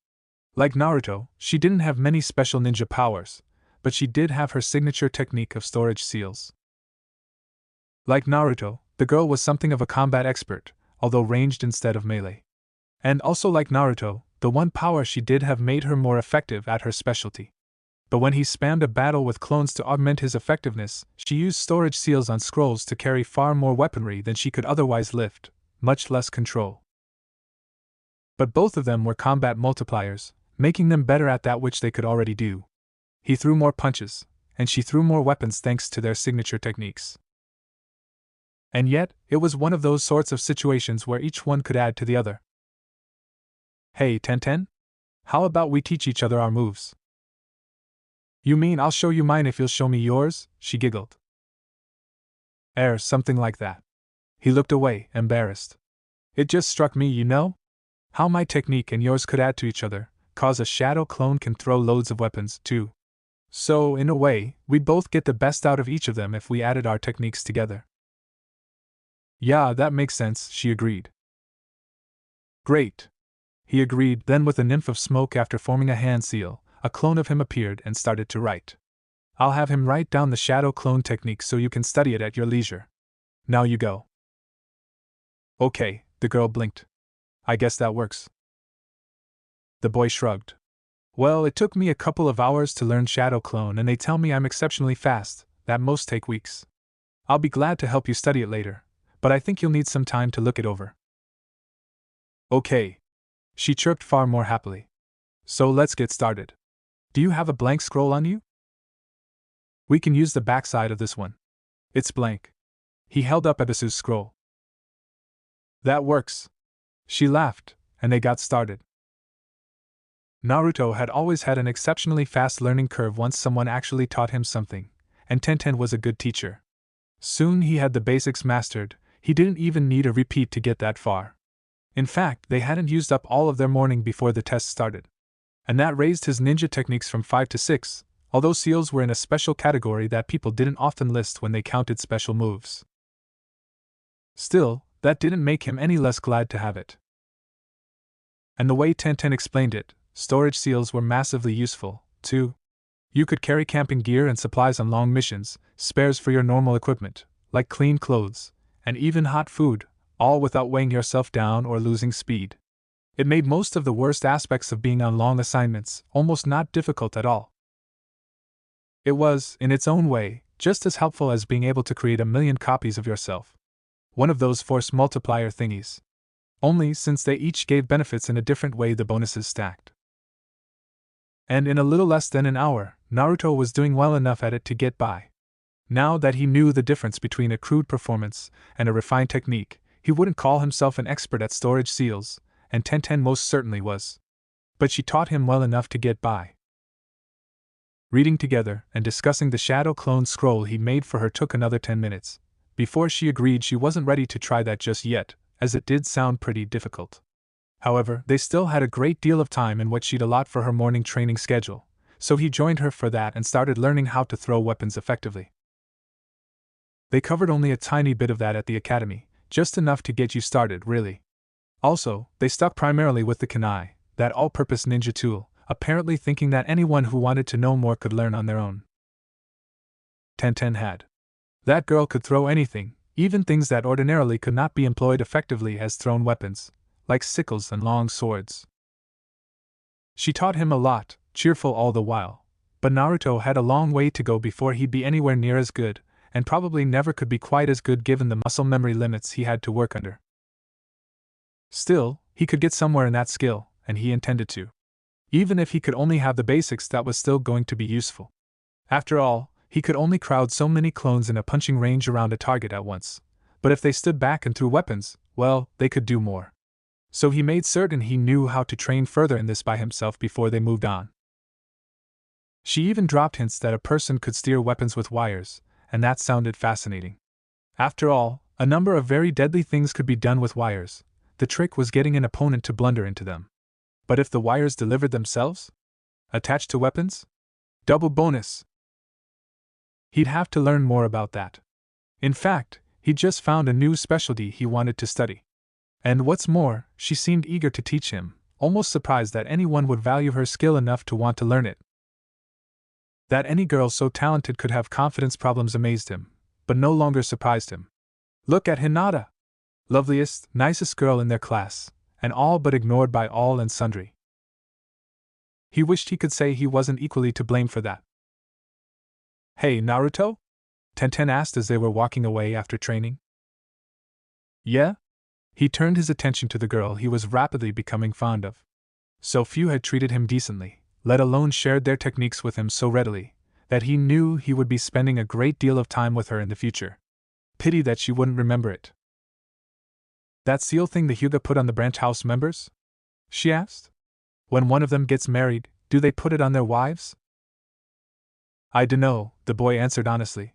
Like Naruto, she didn't have many special ninja powers, but she did have her signature technique of storage seals. Like Naruto, the girl was something of a combat expert, although ranged instead of melee. And also like Naruto, the one power she did have made her more effective at her specialty. But when he spammed a battle with clones to augment his effectiveness, she used storage seals on scrolls to carry far more weaponry than she could otherwise lift, much less control. But both of them were combat multipliers, making them better at that which they could already do. He threw more punches, and she threw more weapons thanks to their signature techniques. And yet, it was one of those sorts of situations where each one could add to the other. Hey, Tenten? How about we teach each other our moves? You mean I'll show you mine if you'll show me yours? She giggled. Something like that. He looked away, embarrassed. It just struck me, you know? How my technique and yours could add to each other, cause a shadow clone can throw loads of weapons, too. So, in a way, we'd both get the best out of each of them if we added our techniques together. Yeah, that makes sense, she agreed. Great. He agreed, then with a nymph of smoke after forming a hand seal, a clone of him appeared and started to write. I'll have him write down the shadow clone technique so you can study it at your leisure. Now you go. Okay, the girl blinked. I guess that works. The boy shrugged. Well, it took me a couple of hours to learn shadow clone and they tell me I'm exceptionally fast, that most take weeks. I'll be glad to help you study it later, but I think you'll need some time to look it over. Okay. She chirped far more happily. So let's get started. Do you have a blank scroll on you? We can use the backside of this one. It's blank. He held up Ebisu's scroll. That works. She laughed, and they got started. Naruto had always had an exceptionally fast learning curve once someone actually taught him something, and Tenten was a good teacher. Soon he had the basics mastered, he didn't even need a repeat to get that far. In fact, they hadn't used up all of their morning before the test started. And that raised his ninja techniques from 5 to 6, although seals were in a special category that people didn't often list when they counted special moves. Still, that didn't make him any less glad to have it. And the way Tenten explained it, storage seals were massively useful, too. You could carry camping gear and supplies on long missions, spares for your normal equipment, like clean clothes, and even hot food, all without weighing yourself down or losing speed. It made most of the worst aspects of being on long assignments almost not difficult at all. It was, in its own way, just as helpful as being able to create 1,000,000 copies of yourself. One of those force multiplier thingies. Only since they each gave benefits in a different way, the bonuses stacked. And in a little less than an hour, Naruto was doing well enough at it to get by. Now that he knew the difference between a crude performance and a refined technique, he wouldn't call himself an expert at storage seals, and Tenten most certainly was. But she taught him well enough to get by. Reading together and discussing the shadow clone scroll he made for her took another 10 minutes, before she agreed she wasn't ready to try that just yet, as it did sound pretty difficult. However, they still had a great deal of time in what she'd allot for her morning training schedule, so he joined her for that and started learning how to throw weapons effectively. They covered only a tiny bit of that at the academy, just enough to get you started, really. Also, they stuck primarily with the kunai, that all-purpose ninja tool, apparently thinking that anyone who wanted to know more could learn on their own. Tenten had. That girl could throw anything, even things that ordinarily could not be employed effectively as thrown weapons, like sickles and long swords. She taught him a lot, cheerful all the while, but Naruto had a long way to go before he'd be anywhere near as good, and probably never could be quite as good given the muscle memory limits he had to work under. Still, he could get somewhere in that skill, and he intended to. Even if he could only have the basics, that was still going to be useful. After all, he could only crowd so many clones in a punching range around a target at once, but if they stood back and threw weapons, well, they could do more. So he made certain he knew how to train further in this by himself before they moved on. She even dropped hints that a person could steer weapons with wires, and that sounded fascinating. After all, a number of very deadly things could be done with wires. The trick was getting an opponent to blunder into them. But if the wires delivered themselves? Attached to weapons? Double bonus! He'd have to learn more about that. In fact, he'd just found a new specialty he wanted to study. And what's more, she seemed eager to teach him, almost surprised that anyone would value her skill enough to want to learn it. That any girl so talented could have confidence problems amazed him, but no longer surprised him. Look at Hinata! Loveliest, nicest girl in their class, and all but ignored by all and sundry. He wished he could say he wasn't equally to blame for that. Hey, Naruto? Tenten asked as they were walking away after training. Yeah? He turned his attention to the girl he was rapidly becoming fond of. So few had treated him decently, let alone shared their techniques with him so readily, that he knew he would be spending a great deal of time with her in the future. Pity that she wouldn't remember it. That seal thing the Huga put on the branch house members? She asked. When one of them gets married, do they put it on their wives? I dunno, the boy answered honestly.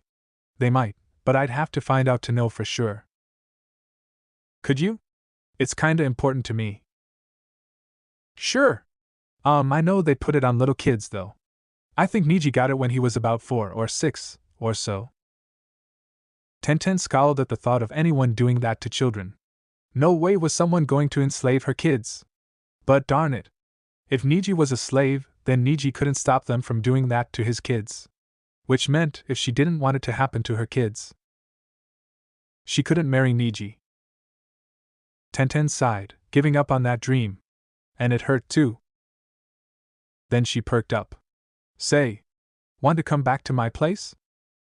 They might, but I'd have to find out to know for sure. Could you? It's kinda important to me. Sure. I know they put it on little kids, though. I think Niji got it when he was about 4 or 6, or so. Tenten scowled at the thought of anyone doing that to children. No way was someone going to enslave her kids. But darn it. If Niji was a slave, then Niji couldn't stop them from doing that to his kids. Which meant, if she didn't want it to happen to her kids, she couldn't marry Niji. Tenten sighed, giving up on that dream. And it hurt too. Then she perked up. Say, want to come back to my place?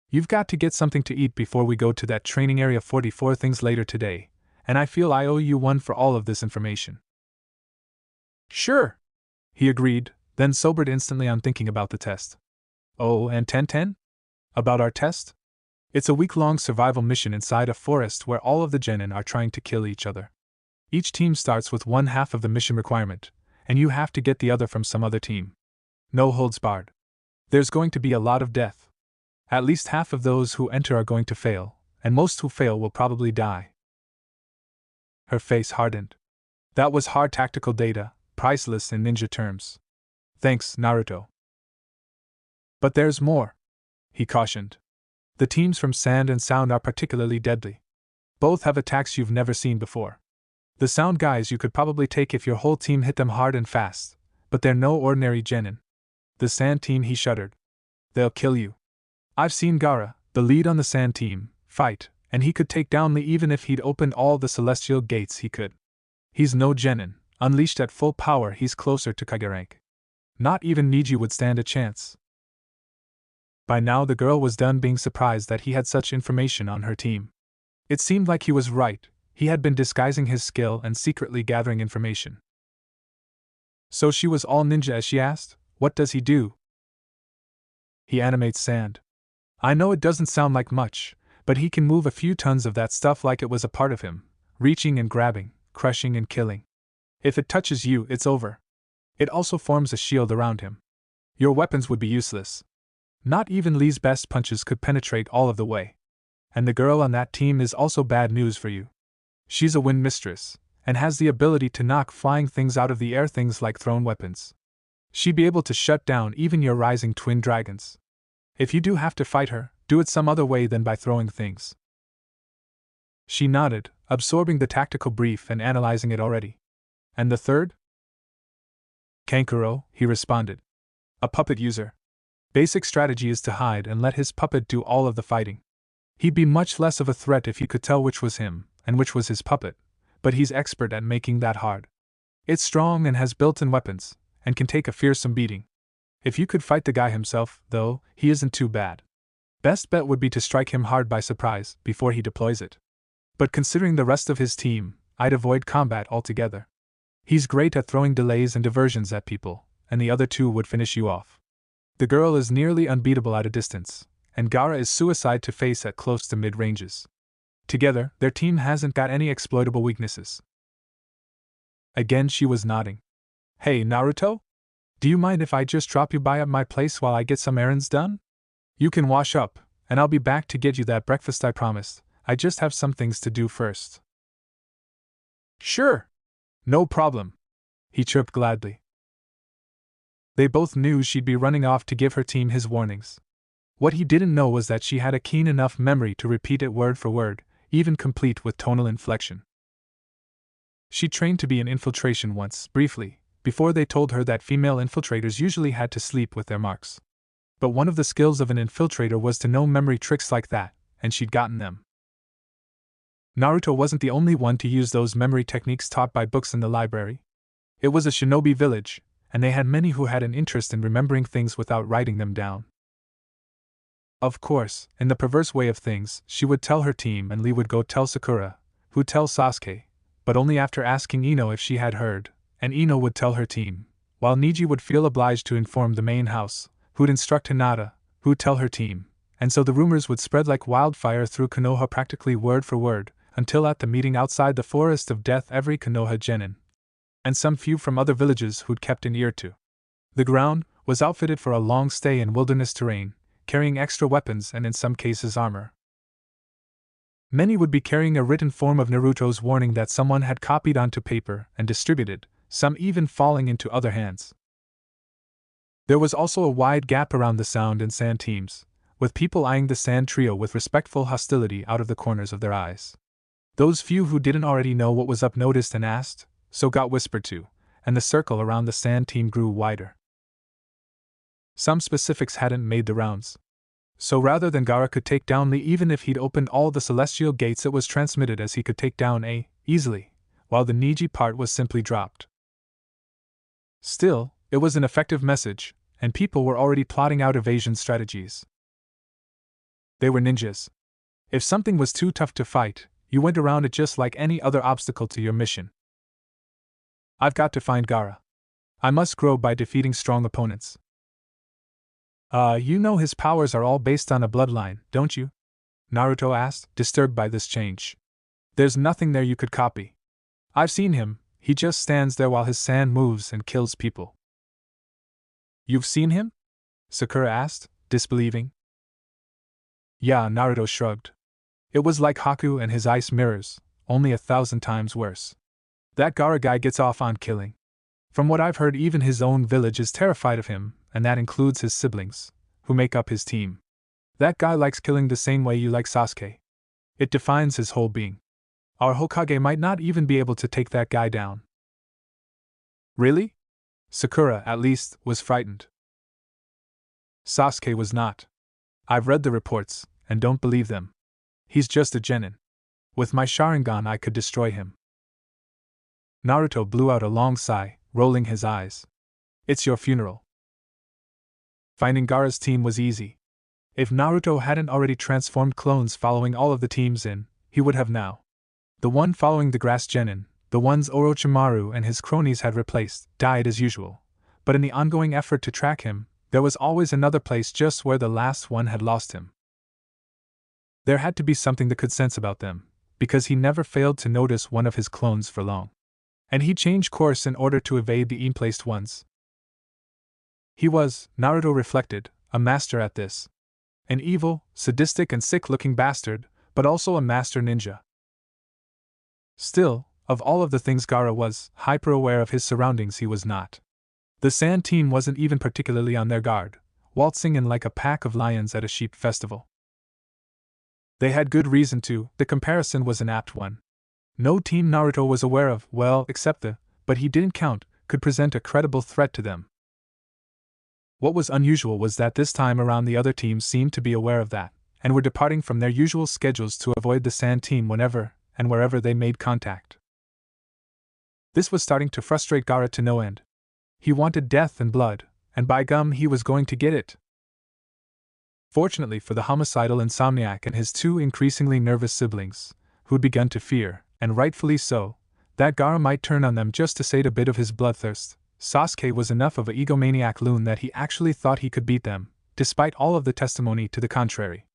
You've got to get something to eat before we go to that training area 44 things later today, and I feel I owe you one for all of this information. Sure, he agreed, then sobered instantly on thinking about the test. Oh, and Tenten? About our test? It's a week-long survival mission inside a forest where all of the genin are trying to kill each other. Each team starts with one half of the mission requirement, and you have to get the other from some other team. No holds barred. There's going to be a lot of death. At least half of those who enter are going to fail, and most who fail will probably die. Her face hardened. That was hard tactical data, priceless in ninja terms. Thanks, Naruto. But there's more, he cautioned. The teams from Sand and Sound are particularly deadly. Both have attacks you've never seen before. The Sound guys you could probably take if your whole team hit them hard and fast, but they're no ordinary genin. The Sand team, he shuddered. They'll kill you. I've seen Gara, the lead on the Sand team, fight, and he could take down Lee even if he'd opened all the celestial gates he could. He's no genin, unleashed at full power he's closer to Kage rank. Not even Niji would stand a chance. By now the girl was done being surprised that he had such information on her team. It seemed like he was right, he had been disguising his skill and secretly gathering information. So she was all ninja as she asked, what does he do? He animates sand. I know it doesn't sound like much, but he can move a few tons of that stuff like it was a part of him, reaching and grabbing, crushing and killing. If it touches you, it's over. It also forms a shield around him. Your weapons would be useless. Not even Lee's best punches could penetrate all of the way. And the girl on that team is also bad news for you. She's a wind mistress, and has the ability to knock flying things out of the air, things like thrown weapons. She'd be able to shut down even your rising twin dragons. If you do have to fight her, do it some other way than by throwing things. She nodded, absorbing the tactical brief and analyzing it already. And the third? Kankuro, he responded. A puppet user. Basic strategy is to hide and let his puppet do all of the fighting. He'd be much less of a threat if you could tell which was him and which was his puppet, but he's expert at making that hard. It's strong and has built-in weapons, and can take a fearsome beating. If you could fight the guy himself, though, he isn't too bad. Best bet would be to strike him hard by surprise before he deploys it. But considering the rest of his team, I'd avoid combat altogether. He's great at throwing delays and diversions at people, and the other two would finish you off. The girl is nearly unbeatable at a distance, and Gara is suicide to face at close to mid-ranges. Together, their team hasn't got any exploitable weaknesses. Again she was nodding. Hey, Naruto? Do you mind if I just drop you by at my place while I get some errands done? You can wash up, and I'll be back to get you that breakfast I promised. I just have some things to do first. Sure. No problem. He chirped gladly. They both knew she'd be running off to give her team his warnings. What he didn't know was that she had a keen enough memory to repeat it word for word, even complete with tonal inflection. She trained to be an infiltration once, briefly, before they told her that female infiltrators usually had to sleep with their marks. But one of the skills of an infiltrator was to know memory tricks like that, and she'd gotten them. Naruto wasn't the only one to use those memory techniques taught by books in the library. It was a shinobi village, and they had many who had an interest in remembering things without writing them down. Of course, in the perverse way of things, she would tell her team and Lee would go tell Sakura, who'd tell Sasuke, but only after asking Ino if she had heard, and Ino would tell her team, while Niji would feel obliged to inform the main house, who'd instruct Hinata, who'd tell her team, and so the rumors would spread like wildfire through Konoha practically word for word, until at the meeting outside the Forest of Death every Konoha genin, and some few from other villages who'd kept an ear to the ground, was outfitted for a long stay in wilderness terrain, carrying extra weapons and in some cases armor. Many would be carrying a written form of Naruto's warning that someone had copied onto paper and distributed, some even falling into other hands. There was also a wide gap around the sound and sand teams, with people eyeing the sand trio with respectful hostility out of the corners of their eyes. Those few who didn't already know what was up noticed and asked, so got whispered to, and the circle around the sand team grew wider. Some specifics hadn't made the rounds. So rather than Gara could take down Lee even if he'd opened all the celestial gates, it was transmitted as he could take down A easily, while the Niji part was simply dropped. Still, it was an effective message, and people were already plotting out evasion strategies. They were ninjas. If something was too tough to fight, you went around it just like any other obstacle to your mission. I've got to find Gara. I must grow by defeating strong opponents. You know his powers are all based on a bloodline, don't you? Naruto asked, disturbed by this change. There's nothing there you could copy. I've seen him, he just stands there while his sand moves and kills people. You've seen him? Sakura asked, disbelieving. Yeah, Naruto shrugged. It was like Haku and his ice mirrors, only 1,000 times worse. That Gara guy gets off on killing. From what I've heard, even his own village is terrified of him, and that includes his siblings, who make up his team. That guy likes killing the same way you like Sasuke. It defines his whole being. Our Hokage might not even be able to take that guy down. Really? Sakura, at least, was frightened. Sasuke was not. I've read the reports, and don't believe them. He's just a genin. With my Sharingan I could destroy him. Naruto blew out a long sigh, rolling his eyes. It's your funeral. Finding Gara's team was easy. If Naruto hadn't already transformed clones following all of the teams in, he would have now. The one following the grass genin, the ones Orochimaru and his cronies had replaced, died as usual, but in the ongoing effort to track him, there was always another place just where the last one had lost him. There had to be something that could sense about them, because he never failed to notice one of his clones for long. And he changed course in order to evade the in-placed ones. He was, Naruto reflected, a master at this. An evil, sadistic and sick-looking bastard, but also a master ninja. Still, of all of the things Gara was, hyper-aware of his surroundings he was not. The Sand team wasn't even particularly on their guard, waltzing in like a pack of lions at a sheep festival. They had good reason to, the comparison was an apt one. No team Naruto was aware of, well, except but he didn't count, could present a credible threat to them. What was unusual was that this time around the other teams seemed to be aware of that, and were departing from their usual schedules to avoid the Sand team whenever and wherever they made contact. This was starting to frustrate Gara to no end. He wanted death and blood, and by gum he was going to get it. Fortunately for the homicidal insomniac and his two increasingly nervous siblings, who'd begun to fear, and rightfully so, that Gara might turn on them just to sate a bit of his bloodthirst, Sasuke was enough of a egomaniac loon that he actually thought he could beat them, despite all of the testimony to the contrary.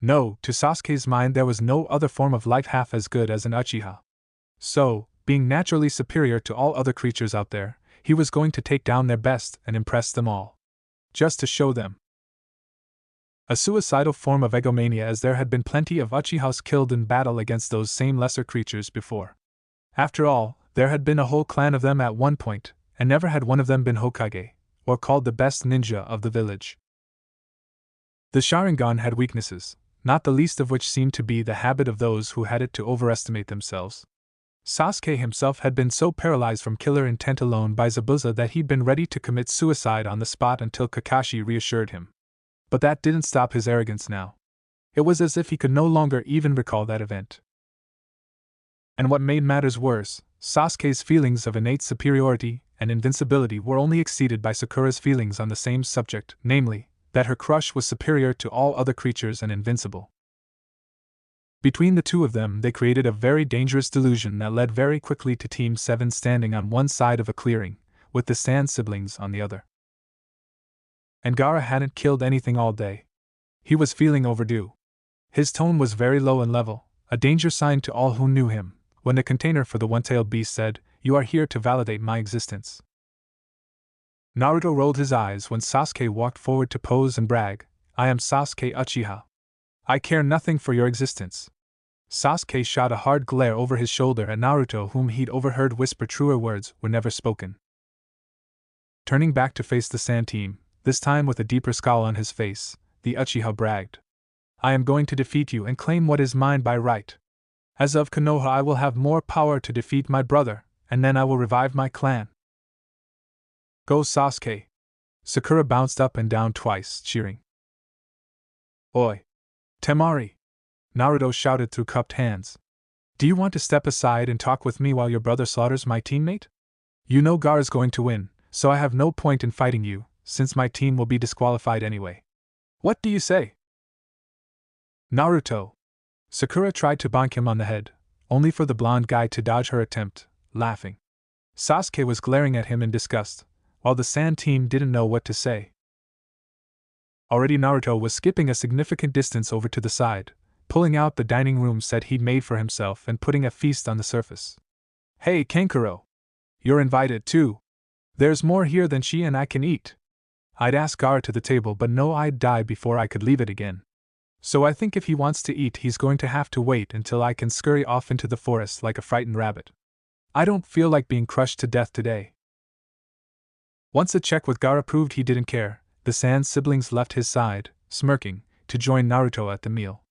No, to Sasuke's mind there was no other form of life half as good as an Uchiha. So, being naturally superior to all other creatures out there, he was going to take down their best and impress them all. Just to show them. A suicidal form of egomania, as there had been plenty of Uchihas killed in battle against those same lesser creatures before. After all, there had been a whole clan of them at one point, and never had one of them been Hokage, or called the best ninja of the village. The Sharingan had weaknesses, not the least of which seemed to be the habit of those who had it to overestimate themselves. Sasuke himself had been so paralyzed from killer intent alone by Zabuza that he'd been ready to commit suicide on the spot until Kakashi reassured him. But that didn't stop his arrogance now. It was as if he could no longer even recall that event. And what made matters worse, Sasuke's feelings of innate superiority and invincibility were only exceeded by Sakura's feelings on the same subject, namely, that her crush was superior to all other creatures and invincible. Between the two of them, they created a very dangerous delusion that led very quickly to Team 7 standing on one side of a clearing, with the Sand siblings on the other. And Gara hadn't killed anything all day. He was feeling overdue. His tone was very low and level, a danger sign to all who knew him, when the container for the one-tailed beast said, "You are here to validate my existence." Naruto rolled his eyes when Sasuke walked forward to pose and brag, "I am Sasuke Uchiha. I care nothing for your existence." Sasuke shot a hard glare over his shoulder at Naruto, whom he'd overheard whisper truer words were never spoken. Turning back to face the Sand team, this time with a deeper scowl on his face, the Uchiha bragged, "I am going to defeat you and claim what is mine by right. As of Konoha I will have more power to defeat my brother, and then I will revive my clan." "Go Sasuke!" Sakura bounced up and down twice, cheering. "Oi! Temari!" Naruto shouted through cupped hands. "Do you want to step aside and talk with me while your brother slaughters my teammate? You know Gara's going to win, so I have no point in fighting you, since my team will be disqualified anyway. What do you say?" "Naruto!" Sakura tried to bonk him on the head, only for the blonde guy to dodge her attempt, laughing. Sasuke was glaring at him in disgust, while the Sand team didn't know what to say. Already Naruto was skipping a significant distance over to the side, pulling out the dining room set he'd made for himself and putting a feast on the surface. "Hey Kankuro! You're invited too. There's more here than she and I can eat. I'd ask Gara to the table, but no, I'd die before I could leave it again. So I think if he wants to eat he's going to have to wait until I can scurry off into the forest like a frightened rabbit. I don't feel like being crushed to death today." Once a check with Gara proved he didn't care, the Sand siblings left his side, smirking, to join Naruto at the meal.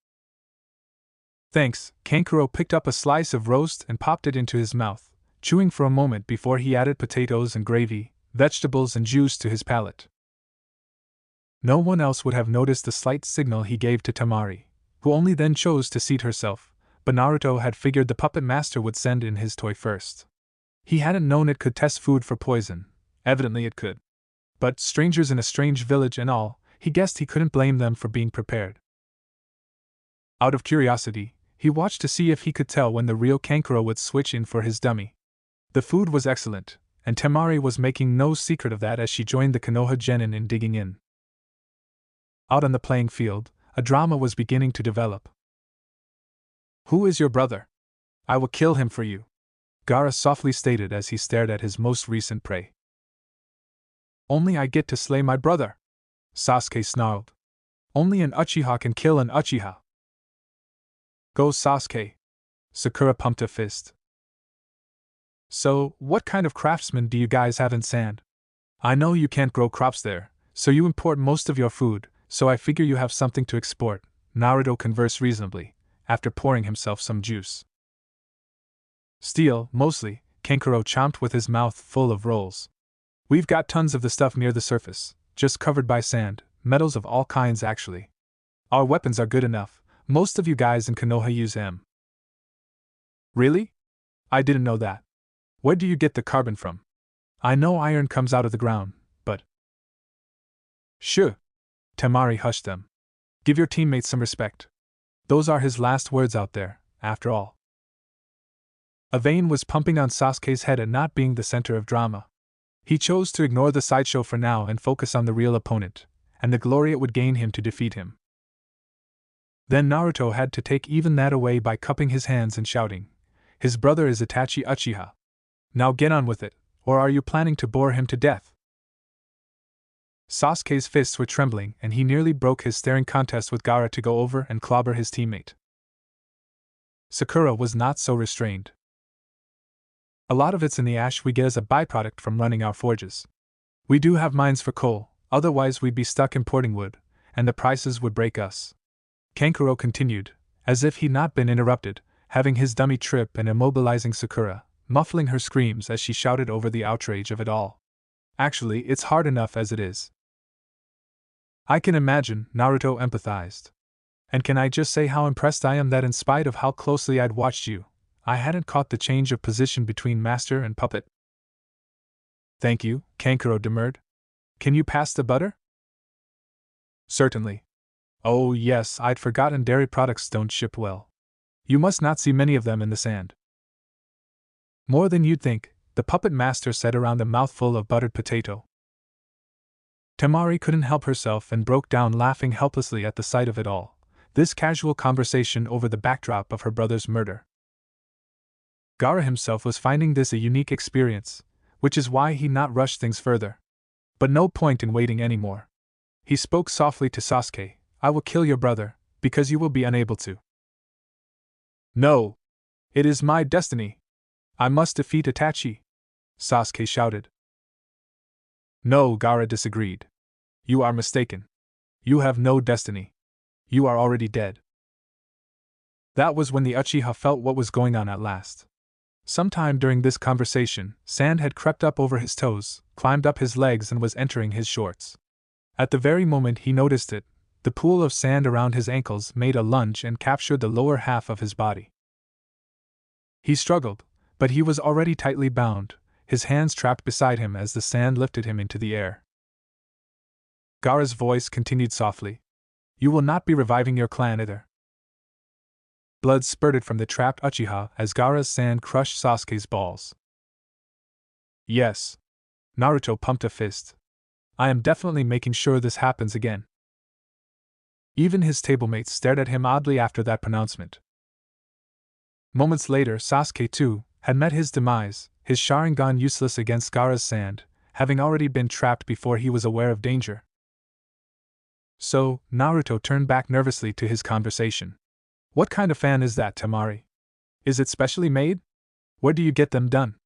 "Thanks." Kankuro picked up a slice of roast and popped it into his mouth, chewing for a moment before he added potatoes and gravy, vegetables and juice to his palate. No one else would have noticed the slight signal he gave to Temari, who only then chose to seat herself, but Naruto had figured the puppet master would send in his toy first. He hadn't known it could test food for poison. Evidently it could. But, strangers in a strange village and all, he guessed he couldn't blame them for being prepared. Out of curiosity, he watched to see if he could tell when the real Kankuro would switch in for his dummy. The food was excellent, and Temari was making no secret of that as she joined the Konoha genin in digging in. Out on the playing field, a drama was beginning to develop. "Who is your brother? I will kill him for you," Gara softly stated as he stared at his most recent prey. "Only I get to slay my brother," Sasuke snarled. "Only an Uchiha can kill an Uchiha." "Go Sasuke!" Sakura pumped a fist. "So, what kind of craftsmen do you guys have in sand? I know you can't grow crops there, so you import most of your food, so I figure you have something to export," Naruto conversed reasonably, after pouring himself some juice. "Steel, mostly," Kankuro chomped with his mouth full of rolls. "We've got tons of the stuff near the surface, just covered by sand, metals of all kinds actually. Our weapons are good enough, most of you guys in Konoha use M." "Really? I didn't know that. Where do you get the carbon from? I know iron comes out of the ground, but..." "Sure." Temari hushed them. "Give your teammates some respect. Those are his last words out there, after all." A vein was pumping on Sasuke's head at not being the center of drama. He chose to ignore the sideshow for now and focus on the real opponent, and the glory it would gain him to defeat him. Then Naruto had to take even that away by cupping his hands and shouting, "His brother is Itachi Uchiha. Now get on with it, or are you planning to bore him to death?" Sasuke's fists were trembling and he nearly broke his staring contest with Gara to go over and clobber his teammate. Sakura was not so restrained. "A lot of it's in the ash we get as a byproduct from running our forges. We do have mines for coal, otherwise we'd be stuck importing wood, and the prices would break us," Kankuro continued, as if he'd not been interrupted, having his dummy trip and immobilizing Sakura, muffling her screams as she shouted over the outrage of it all. "Actually, it's hard enough as it is." "I can imagine," Naruto empathized. "And can I just say how impressed I am that in spite of how closely I'd watched you, I hadn't caught the change of position between master and puppet." "Thank you," Kankuro demurred. "Can you pass the butter?" "Certainly. Oh yes, I'd forgotten dairy products don't ship well. You must not see many of them in the sand." "More than you'd think," the puppet master said around a mouthful of buttered potato. Temari couldn't help herself and broke down laughing helplessly at the sight of it all, this casual conversation over the backdrop of her brother's murder. Gara himself was finding this a unique experience, which is why he not rushed things further. But no point in waiting anymore. He spoke softly to Sasuke, "I will kill your brother, because you will be unable to." "No! It is my destiny! I must defeat Itachi!" Sasuke shouted. "No," Gara disagreed. "You are mistaken. You have no destiny. You are already dead." That was when the Uchiha felt what was going on at last. Sometime during this conversation, sand had crept up over his toes, climbed up his legs, and was entering his shorts. At the very moment he noticed it, the pool of sand around his ankles made a lunge and captured the lower half of his body. He struggled, but he was already tightly bound, his hands trapped beside him as the sand lifted him into the air. Gara's voice continued softly, "You will not be reviving your clan either." Blood spurted from the trapped Uchiha as Gara's sand crushed Sasuke's balls. "Yes." Naruto pumped a fist. "I am definitely making sure this happens again." Even his stablemates stared at him oddly after that pronouncement. Moments later, Sasuke, too, had met his demise, his Sharingan useless against Gara's sand, having already been trapped before he was aware of danger. So, Naruto turned back nervously to his conversation. "What kind of fan is that, Temari? Is it specially made? Where do you get them done?"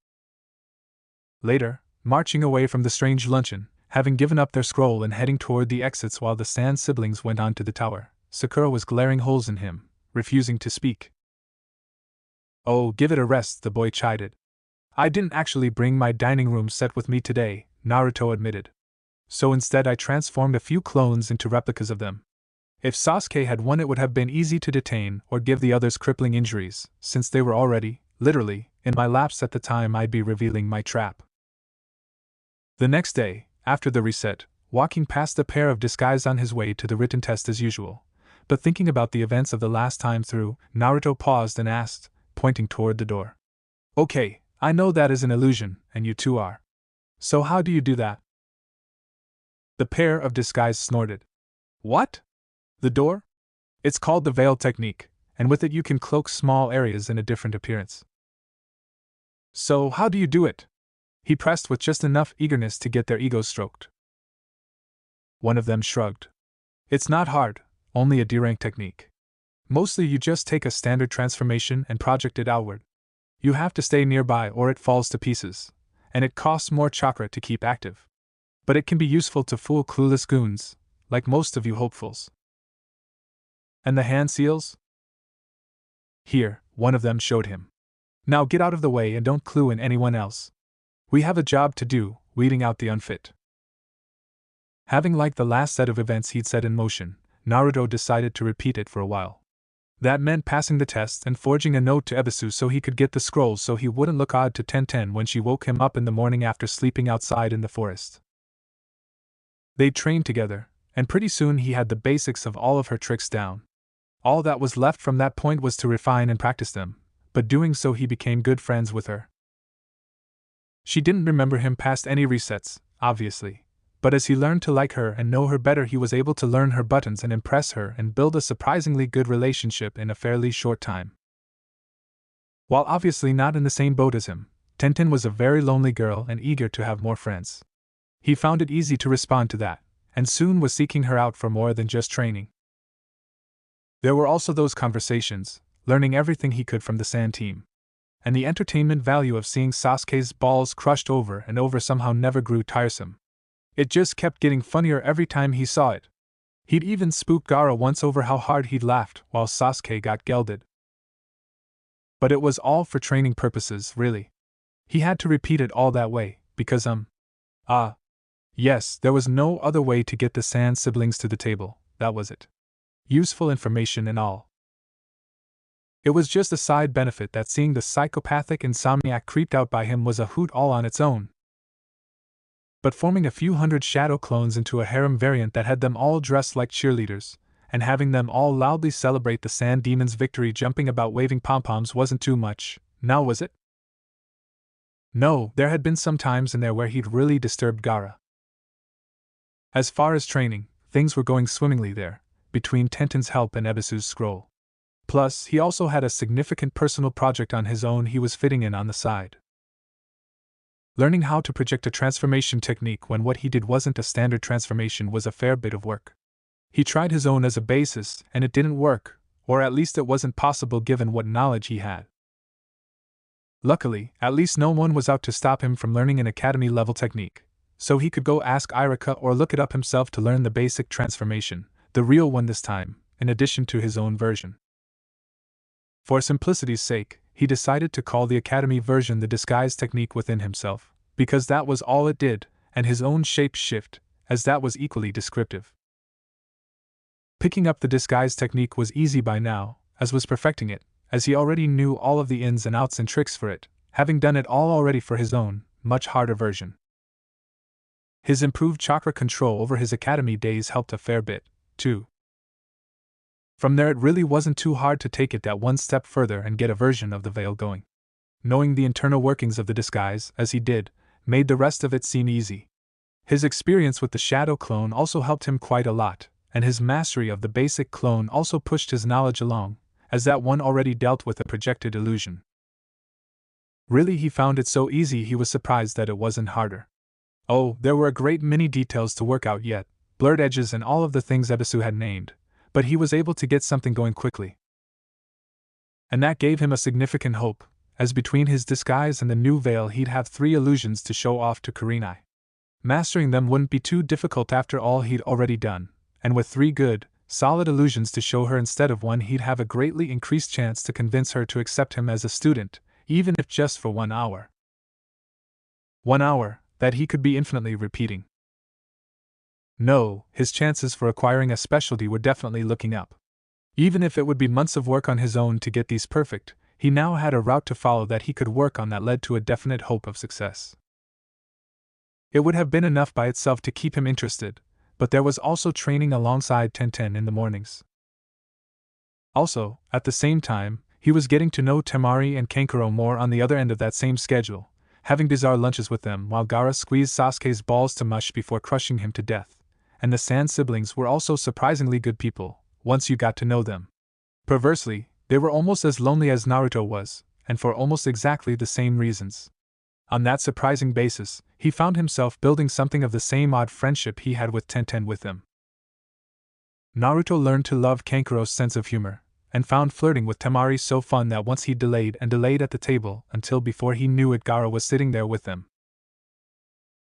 Later, marching away from the strange luncheon, having given up their scroll and heading toward the exits while the Sand siblings went on to the tower, Sakura was glaring holes in him, refusing to speak. "Oh, give it a rest," the boy chided. "I didn't actually bring my dining room set with me today," Naruto admitted. "So instead I transformed a few clones into replicas of them. If Sasuke had won, it would have been easy to detain or give the others crippling injuries, since they were already, literally, in my laps at the time I'd be revealing my trap." The next day, after the reset, walking past the pair of disguise on his way to the written test as usual, but thinking about the events of the last time through, Naruto paused and asked, pointing toward the door, "Okay, I know that is an illusion, and you two are So how do you do that? The pair of disguise snorted. What? The door? It's called the veil technique, and with it you can cloak small areas in a different appearance. So how do you do it? He pressed with just enough eagerness to get their egos stroked. One of them shrugged. It's not hard, only a D-rank technique. Mostly you just take a standard transformation and project it outward. You have to stay nearby or it falls to pieces, and it costs more chakra to keep active. But it can be useful to fool clueless goons, like most of you hopefuls. And the hand seals? Here, one of them showed him. Now get out of the way and don't clue in anyone else. We have a job to do, weeding out the unfit. Having liked the last set of events he'd set in motion, Naruto decided to repeat it for a while. That meant passing the test and forging a note to Ebisu so he could get the scrolls so he wouldn't look odd to Tenten when she woke him up in the morning after sleeping outside in the forest. They trained together, and pretty soon he had the basics of all of her tricks down. All that was left from that point was to refine and practice them, but doing so he became good friends with her. She didn't remember him past any resets, obviously, but as he learned to like her and know her better he was able to learn her buttons and impress her and build a surprisingly good relationship in a fairly short time. While obviously not in the same boat as him, Tenten was a very lonely girl and eager to have more friends. He found it easy to respond to that, and soon was seeking her out for more than just training. There were also those conversations, learning everything he could from the sand team. And the entertainment value of seeing Sasuke's balls crushed over and over somehow never grew tiresome. It just kept getting funnier every time he saw it. He'd even spooked Gara once over how hard he'd laughed while Sasuke got gelded. But it was all for training purposes, really. He had to repeat it all that way, because yes, there was no other way to get the Sand siblings to the table, that was it. Useful information and all. It was just a side benefit that seeing the psychopathic insomniac creeped out by him was a hoot all on its own. But forming a few hundred shadow clones into a harem variant that had them all dressed like cheerleaders, and having them all loudly celebrate the Sand Demon's victory jumping about waving pom-poms wasn't too much, now was it? No, there had been some times in there where he'd really disturbed Gara. As far as training, things were going swimmingly there, between Tenten's help and Ebisu's scroll. Plus, he also had a significant personal project on his own he was fitting in on the side. Learning how to project a transformation technique when what he did wasn't a standard transformation was a fair bit of work. He tried his own as a basis, and it didn't work, or at least it wasn't possible given what knowledge he had. Luckily, at least no one was out to stop him from learning an academy-level technique, so he could go ask Irika or look it up himself to learn the basic transformation, the real one this time, in addition to his own version. For simplicity's sake, he decided to call the academy version the disguise technique within himself, because that was all it did, and his own shape shift, as that was equally descriptive. Picking up the disguise technique was easy by now, as was perfecting it, as he already knew all of the ins and outs and tricks for it, having done it all already for his own, much harder version. His improved chakra control over his academy days helped a fair bit, too. From there it really wasn't too hard to take it that one step further and get a version of the veil going. Knowing the internal workings of the disguise, as he did, made the rest of it seem easy. His experience with the shadow clone also helped him quite a lot, and his mastery of the basic clone also pushed his knowledge along, as that one already dealt with a projected illusion. Really, he found it so easy he was surprised that it wasn't harder. Oh, there were a great many details to work out yet, blurred edges and all of the things Ebisu had named, but he was able to get something going quickly. And that gave him a significant hope, as between his disguise and the new veil he'd have 3 illusions to show off to Kurenai. Mastering them wouldn't be too difficult after all he'd already done, and with 3 good, solid illusions to show her instead of 1 he'd have a greatly increased chance to convince her to accept him as a student, even if just for 1 hour. 1 hour, that he could be infinitely repeating. No, his chances for acquiring a specialty were definitely looking up. Even if it would be months of work on his own to get these perfect, he now had a route to follow that he could work on that led to a definite hope of success. It would have been enough by itself to keep him interested, but there was also training alongside Tenten in the mornings. Also, at the same time, he was getting to know Temari and Kankuro more on the other end of that same schedule, having bizarre lunches with them while Gara squeezed Sasuke's balls to mush before crushing him to death. And the Sand siblings were also surprisingly good people, once you got to know them. Perversely, they were almost as lonely as Naruto was, and for almost exactly the same reasons. On that surprising basis, he found himself building something of the same odd friendship he had with Tenten with him. Naruto learned to love Kankuro's sense of humor, and found flirting with Temari so fun that once he delayed and delayed at the table until before he knew it Gara was sitting there with them.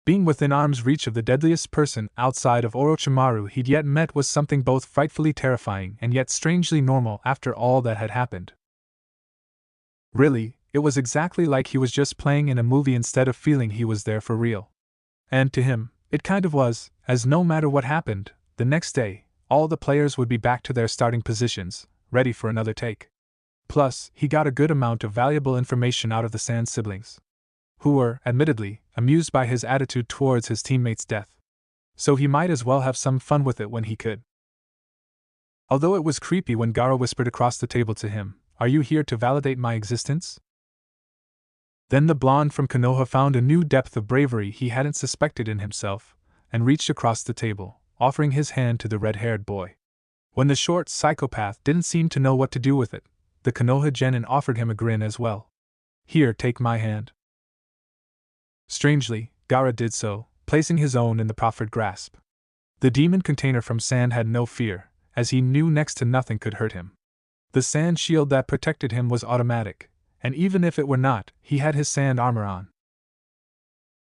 Being within arm's reach of the deadliest person outside of Orochimaru he'd yet met was something both frightfully terrifying and yet strangely normal after all that had happened. Really, it was exactly like he was just playing in a movie instead of feeling he was there for real. And to him, it kind of was, as no matter what happened, the next day, all the players would be back to their starting positions, ready for another take. Plus, he got a good amount of valuable information out of the Sand siblings, who were, admittedly, amused by his attitude towards his teammate's death. So he might as well have some fun with it when he could. Although it was creepy when Gara whispered across the table to him, "Are you here to validate my existence?" Then the blonde from Konoha found a new depth of bravery he hadn't suspected in himself, and reached across the table, offering his hand to the red-haired boy. When the short psychopath didn't seem to know what to do with it, the Konoha genin offered him a grin as well. "Here, take my hand." Strangely, Gara did so, placing his own in the proffered grasp. The demon container from Sand had no fear, as he knew next to nothing could hurt him. The Sand shield that protected him was automatic, and even if it were not, he had his Sand armor on.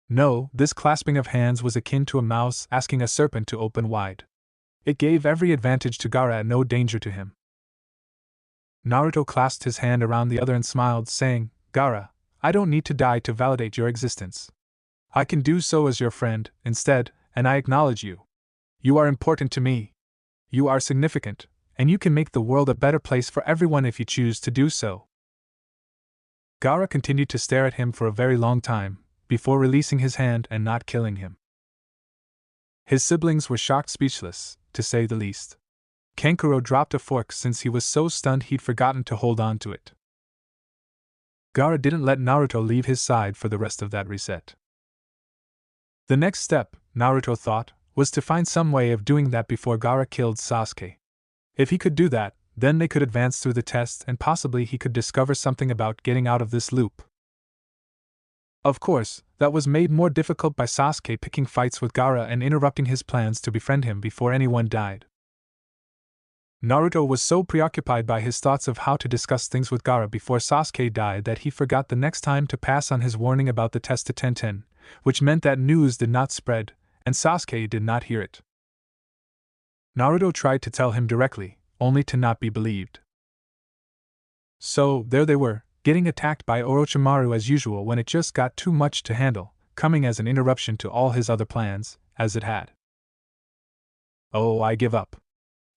No, this clasping of hands was akin to a mouse asking a serpent to open wide. It gave every advantage to Gara and no danger to him. Naruto clasped his hand around the other and smiled, saying, "Gara, I don't need to die to validate your existence. I can do so as your friend, instead, and I acknowledge you. You are important to me. You are significant, and you can make the world a better place for everyone if you choose to do so." Gara continued to stare at him for a very long time, before releasing his hand and not killing him. His siblings were shocked speechless, to say the least. Kankuro dropped a fork since he was so stunned he'd forgotten to hold on to it. Gara didn't let Naruto leave his side for the rest of that reset. The next step, Naruto thought, was to find some way of doing that before Gara killed Sasuke. If he could do that, then they could advance through the test and possibly he could discover something about getting out of this loop. Of course, that was made more difficult by Sasuke picking fights with Gara and interrupting his plans to befriend him before anyone died. Naruto was so preoccupied by his thoughts of how to discuss things with Gara before Sasuke died that he forgot the next time to pass on his warning about the test to Tenten, which meant that news did not spread, and Sasuke did not hear it. Naruto tried to tell him directly, only to not be believed. So, there they were, getting attacked by Orochimaru as usual when it just got too much to handle, coming as an interruption to all his other plans, as it had. "Oh, I give up.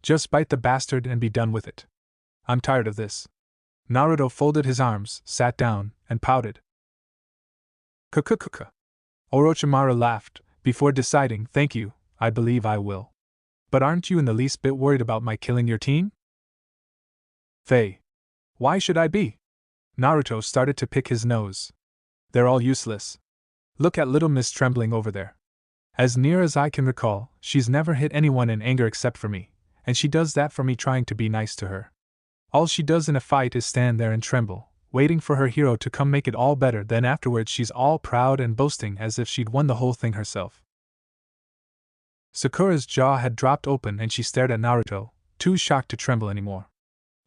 Just bite the bastard and be done with it. I'm tired of this." Naruto folded his arms, sat down, and pouted. "Kukukuka." Orochimaru laughed, before deciding, "Thank you, I believe I will. But aren't you in the least bit worried about my killing your team?" "Faye. Why should I be?" Naruto started to pick his nose. "They're all useless. Look at little Miss Trembling over there. As near as I can recall, she's never hit anyone in anger except for me, and she does that for me trying to be nice to her. All she does in a fight is stand there and tremble, waiting for her hero to come make it all better, then afterwards she's all proud and boasting as if she'd won the whole thing herself." Sakura's jaw had dropped open and she stared at Naruto, too shocked to tremble anymore.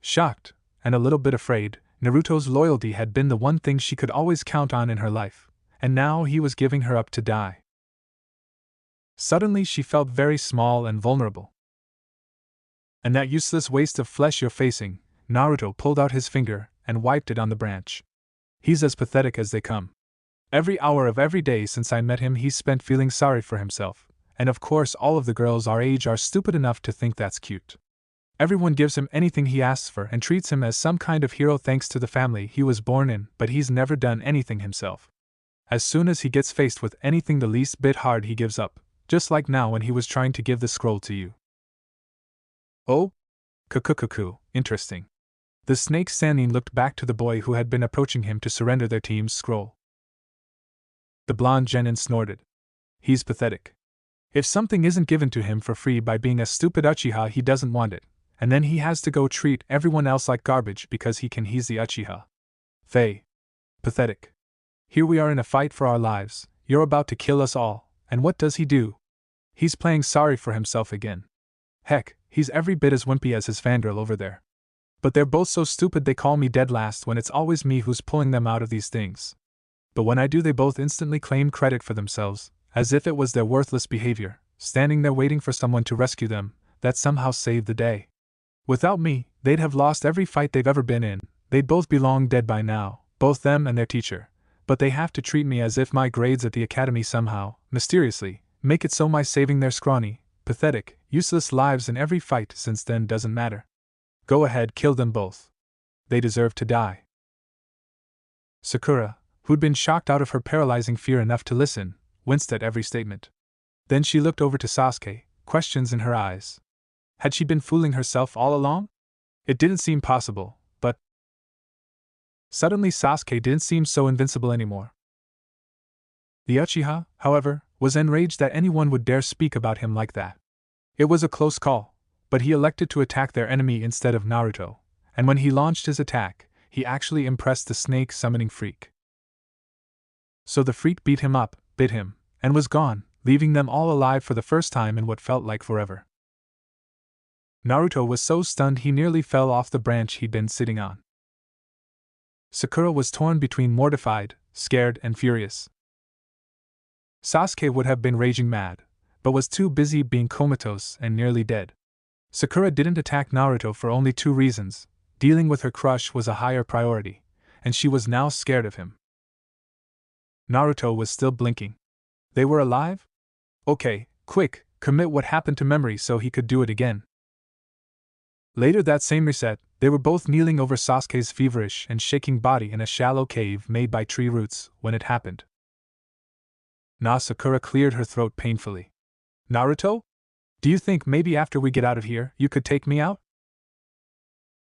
Shocked, and a little bit afraid. Naruto's loyalty had been the one thing she could always count on in her life, and now he was giving her up to die. Suddenly she felt very small and vulnerable. "And that useless waste of flesh you're facing," Naruto pulled out his finger and wiped it on the branch. "He's as pathetic as they come. Every hour of every day since I met him he's spent feeling sorry for himself, and of course all of the girls our age are stupid enough to think that's cute. Everyone gives him anything he asks for and treats him as some kind of hero thanks to the family he was born in, but he's never done anything himself. As soon as he gets faced with anything the least bit hard he gives up, just like now when he was trying to give the scroll to you." "Oh? Kukukuku, interesting." The snake Sannin looked back to the boy who had been approaching him to surrender their team's scroll. The blonde genin snorted. He's pathetic. If something isn't given to him for free by being a stupid Uchiha, he doesn't want it, and then he has to go treat everyone else like garbage because he's the Uchiha. Faye. Pathetic. Here we are in a fight for our lives, you're about to kill us all, and what does he do? He's playing sorry for himself again. Heck, he's every bit as wimpy as his fangirl over there. But they're both so stupid they call me dead last when it's always me who's pulling them out of these things. But when I do, they both instantly claim credit for themselves, as if it was their worthless behavior, standing there waiting for someone to rescue them, that somehow saved the day. Without me, they'd have lost every fight they've ever been in, they'd both be long dead by now, both them and their teacher. But they have to treat me as if my grades at the academy somehow, mysteriously, make it so my saving their scrawny, pathetic, useless lives in every fight since then doesn't matter. Go ahead, kill them both. They deserve to die. Sakura, who'd been shocked out of her paralyzing fear enough to listen, winced at every statement. Then she looked over to Sasuke, questions in her eyes. Had she been fooling herself all along? It didn't seem possible, but suddenly Sasuke didn't seem so invincible anymore. The Uchiha, however, was enraged that anyone would dare speak about him like that. It was a close call, but he elected to attack their enemy instead of Naruto, and when he launched his attack, he actually impressed the snake-summoning freak. So the freak beat him up, bit him, and was gone, leaving them all alive for the first time in what felt like forever. Naruto was so stunned he nearly fell off the branch he'd been sitting on. Sakura was torn between mortified, scared, and furious. Sasuke would have been raging mad, but was too busy being comatose and nearly dead. Sakura didn't attack Naruto for only two reasons: dealing with her crush was a higher priority, and she was now scared of him. Naruto was still blinking. They were alive? Okay, quick, commit what happened to memory so he could do it again. Later that same reset, they were both kneeling over Sasuke's feverish and shaking body in a shallow cave made by tree roots when it happened. Sakura cleared her throat painfully. Naruto? Do you think maybe after we get out of here, you could take me out?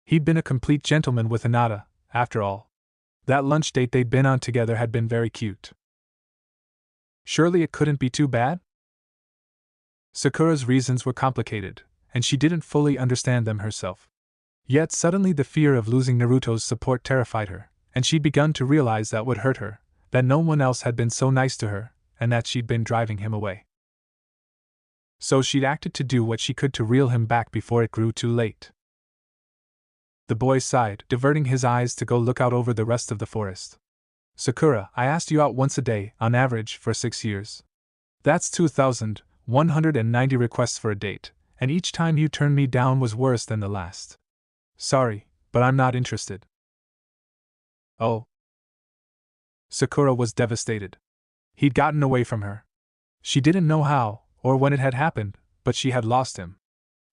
He'd been a complete gentleman with Hinata, after all. That lunch date they'd been on together had been very cute. Surely it couldn't be too bad? Sakura's reasons were complicated, and she didn't fully understand them herself. Yet suddenly the fear of losing Naruto's support terrified her, and she'd begun to realize that would hurt her, that no one else had been so nice to her, and that she'd been driving him away. So she'd acted to do what she could to reel him back before it grew too late. The boy sighed, diverting his eyes to go look out over the rest of the forest. Sakura, I asked you out once a day, on average, for 6 years. That's 2,190 requests for a date, and each time you turned me down was worse than the last. Sorry, but I'm not interested. Oh. Sakura was devastated. He'd gotten away from her. She didn't know how, or when it had happened, but she had lost him.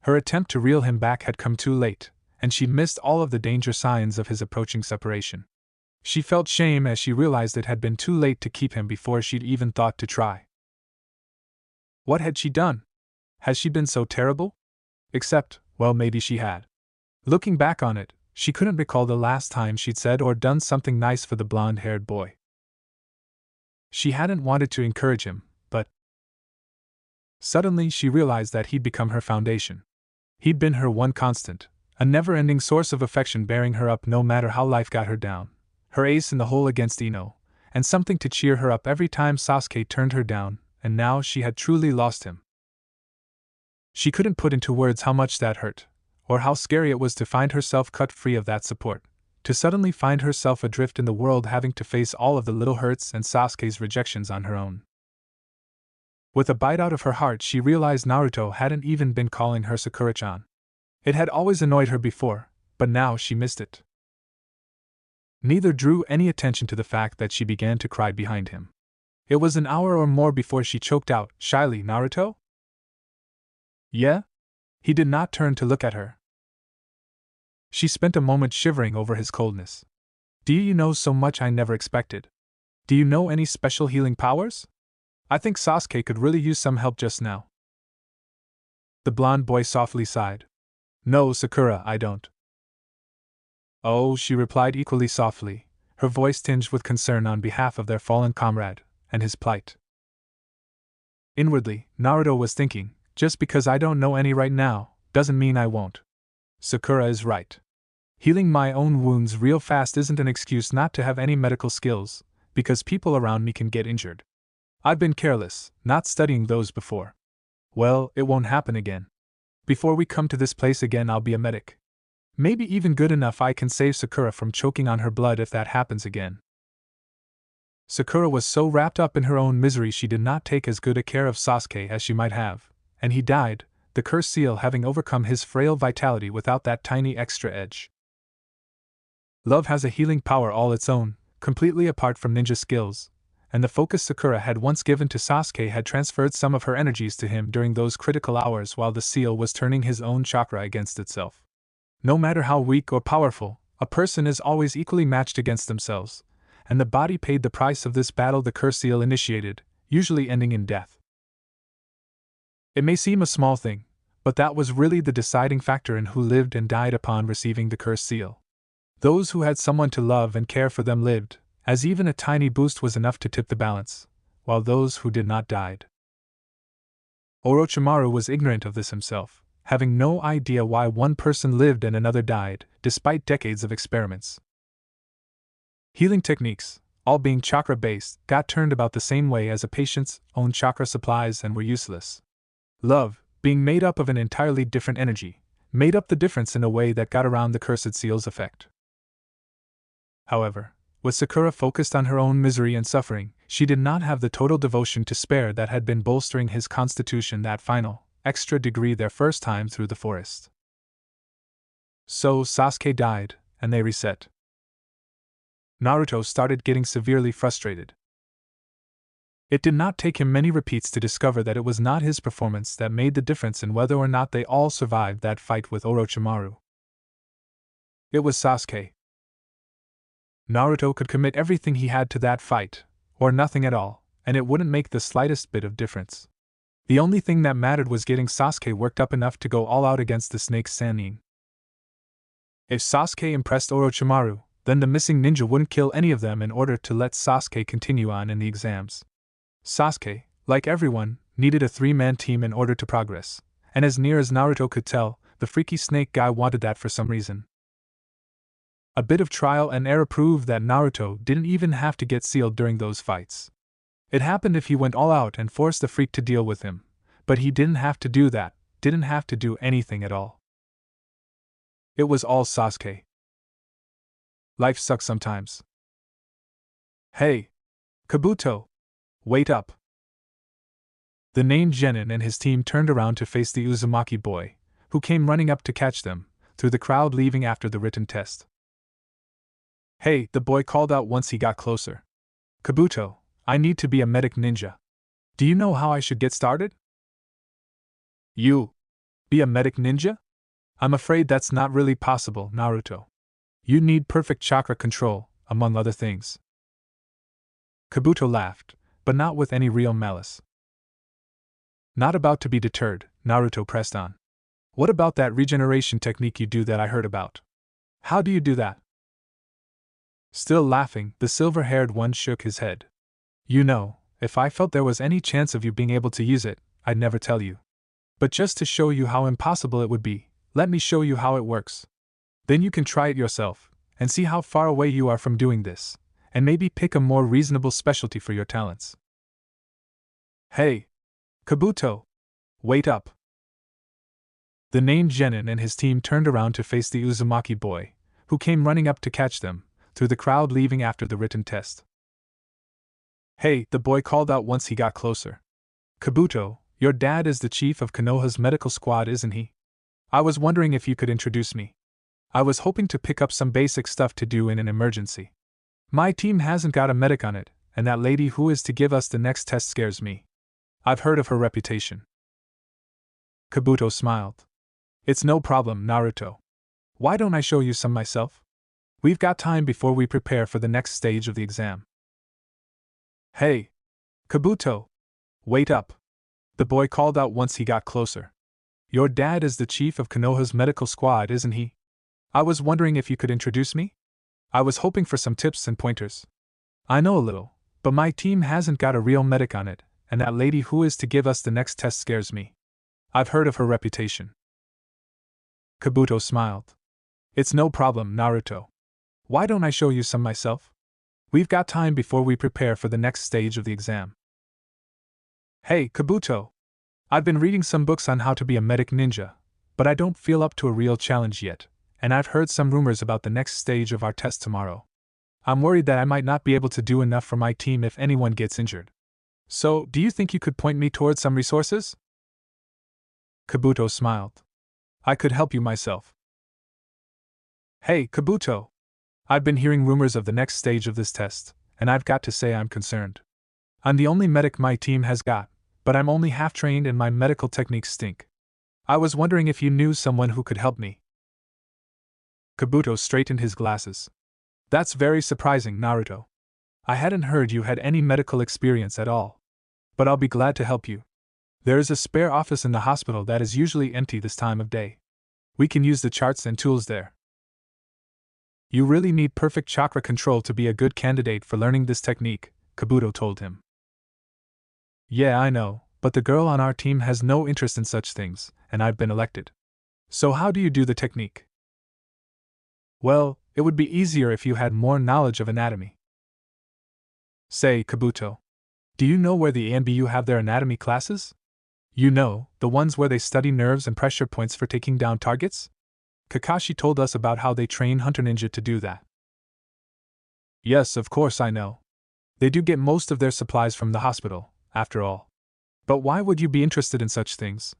Her attempt to reel him back had come too late, and she'd missed all of the danger signs of his approaching separation. She felt shame as she realized it had been too late to keep him before she'd even thought to try. What had she done? Had she been so terrible? Except, well, maybe she had. Looking back on it, she couldn't recall the last time she'd said or done something nice for the blonde-haired boy. She hadn't wanted to encourage him, but suddenly she realized that he'd become her foundation. He'd been her one constant, a never-ending source of affection bearing her up no matter how life got her down, her ace in the hole against Ino, and something to cheer her up every time Sasuke turned her down, and now she had truly lost him. She couldn't put into words how much that hurt, or how scary it was to find herself cut free of that support, to suddenly find herself adrift in the world having to face all of the little hurts and Sasuke's rejections on her own. With a bite out of her heart, she realized Naruto hadn't even been calling her Sakura-chan. It had always annoyed her before, but now she missed it. Neither drew any attention to the fact that she began to cry behind him. It was an hour or more before she choked out, shyly, Naruto? Yeah? He did not turn to look at her. She spent a moment shivering over his coldness. Do you know so much I never expected? Do you know any special healing powers? I think Sasuke could really use some help just now. The blonde boy softly sighed. No, Sakura, I don't. Oh, she replied equally softly, her voice tinged with concern on behalf of their fallen comrade, and his plight. Inwardly, Naruto was thinking, just because I don't know any right now, doesn't mean I won't. Sakura is right. Healing my own wounds real fast isn't an excuse not to have any medical skills, because people around me can get injured. I've been careless, not studying those before. Well, it won't happen again. Before we come to this place again, I'll be a medic. Maybe even good enough I can save Sakura from choking on her blood if that happens again. Sakura was so wrapped up in her own misery she did not take as good a care of Sasuke as she might have, and he died, the cursed seal having overcome his frail vitality without that tiny extra edge. Love has a healing power all its own, completely apart from ninja skills, and the focus Sakura had once given to Sasuke had transferred some of her energies to him during those critical hours while the seal was turning his own chakra against itself. No matter how weak or powerful, a person is always equally matched against themselves, and the body paid the price of this battle the cursed seal initiated, usually ending in death. It may seem a small thing, but that was really the deciding factor in who lived and died upon receiving the cursed seal. Those who had someone to love and care for them lived, as even a tiny boost was enough to tip the balance, while those who did not died. Orochimaru was ignorant of this himself, having no idea why one person lived and another died, despite decades of experiments. Healing techniques, all being chakra-based, got turned about the same way as a patient's own chakra supplies and were useless. Love, being made up of an entirely different energy, made up the difference in a way that got around the cursed seal's effect. However, with Sakura focused on her own misery and suffering, she did not have the total devotion to spare that had been bolstering his constitution that final, extra degree their first time through the forest. So Sasuke died, and they reset. Naruto started getting severely frustrated. It did not take him many repeats to discover that it was not his performance that made the difference in whether or not they all survived that fight with Orochimaru. It was Sasuke. Naruto could commit everything he had to that fight, or nothing at all, and it wouldn't make the slightest bit of difference. The only thing that mattered was getting Sasuke worked up enough to go all out against the snake Sannin. If Sasuke impressed Orochimaru, then the missing ninja wouldn't kill any of them in order to let Sasuke continue on in the exams. Sasuke, like everyone, needed a three-man team in order to progress, and as near as Naruto could tell, the freaky snake guy wanted that for some reason. A bit of trial and error proved that Naruto didn't even have to get sealed during those fights. It happened if he went all out and forced the freak to deal with him, but he didn't have to do that, didn't have to do anything at all. It was all Sasuke. Life sucks sometimes. Hey! Kabuto! Wait up! The named Genin and his team turned around to face the Uzumaki boy, who came running up to catch them, through the crowd leaving after the written test. Hey! The boy called out once he got closer. Kabuto, I need to be a medic ninja. Do you know how I should get started? You? Be a medic ninja? I'm afraid that's not really possible, Naruto. You need perfect chakra control, among other things. Kabuto laughed, but not with any real malice. Not about to be deterred, Naruto pressed on. What about that regeneration technique you do that I heard about? How do you do that? Still laughing, the silver-haired one shook his head. You know, if I felt there was any chance of you being able to use it, I'd never tell you. But just to show you how impossible it would be, let me show you how it works. Then you can try it yourself, and see how far away you are from doing this, and maybe pick a more reasonable specialty for your talents. Hey! Kabuto! Wait up! The named Genin and his team turned around to face the Uzumaki boy, who came running up to catch them, through the crowd leaving after the written test. Hey! The boy called out once he got closer. Kabuto, your dad is the chief of Konoha's medical squad, isn't he? I was wondering if you could introduce me. I was hoping to pick up some basic stuff to do in an emergency. My team hasn't got a medic on it, and that lady who is to give us the next test scares me. I've heard of her reputation. Kabuto smiled. It's no problem, Naruto. Why don't I show you some myself? We've got time before we prepare for the next stage of the exam. Hey! Kabuto! Wait up! The boy called out once he got closer. Your dad is the chief of Konoha's medical squad, isn't he? I was wondering if you could introduce me? I was hoping for some tips and pointers. I know a little, But my team hasn't got a real medic on it, and that lady who is to give us the next test scares me. I've heard of her reputation. Kabuto smiled. It's no problem, Naruto. Why don't I show you some myself? We've got time before we prepare for the next stage of the exam. Hey, Kabuto! I've been reading some books on how to be a medic ninja, but I don't feel up to a real challenge yet, and I've heard some rumors about the next stage of our test tomorrow. I'm worried that I might not be able to do enough for my team if anyone gets injured. So, do you think you could point me towards some resources? Kabuto smiled. I could help you myself. Hey, Kabuto! I've been hearing rumors of the next stage of this test, and I've got to say I'm concerned. I'm the only medic my team has got, but I'm only half trained and my medical techniques stink. I was wondering if you knew someone who could help me. Kabuto straightened his glasses. That's very surprising, Naruto. I hadn't heard you had any medical experience at all. But I'll be glad to help you. There is a spare office in the hospital that is usually empty this time of day. We can use the charts and tools there. You really need perfect chakra control to be a good candidate for learning this technique, Kabuto told him. Yeah, I know, but the girl on our team has no interest in such things, and I've been elected. So how do you do the technique? Well, it would be easier if you had more knowledge of anatomy. Say, Kabuto, do you know where the ANBU have their anatomy classes? You know, the ones where they study nerves and pressure points for taking down targets? Kakashi told us about how they train Hunter Ninja to do that. Yes, of course I know. They do get most of their supplies from the hospital, after all. But why would you be interested in such things?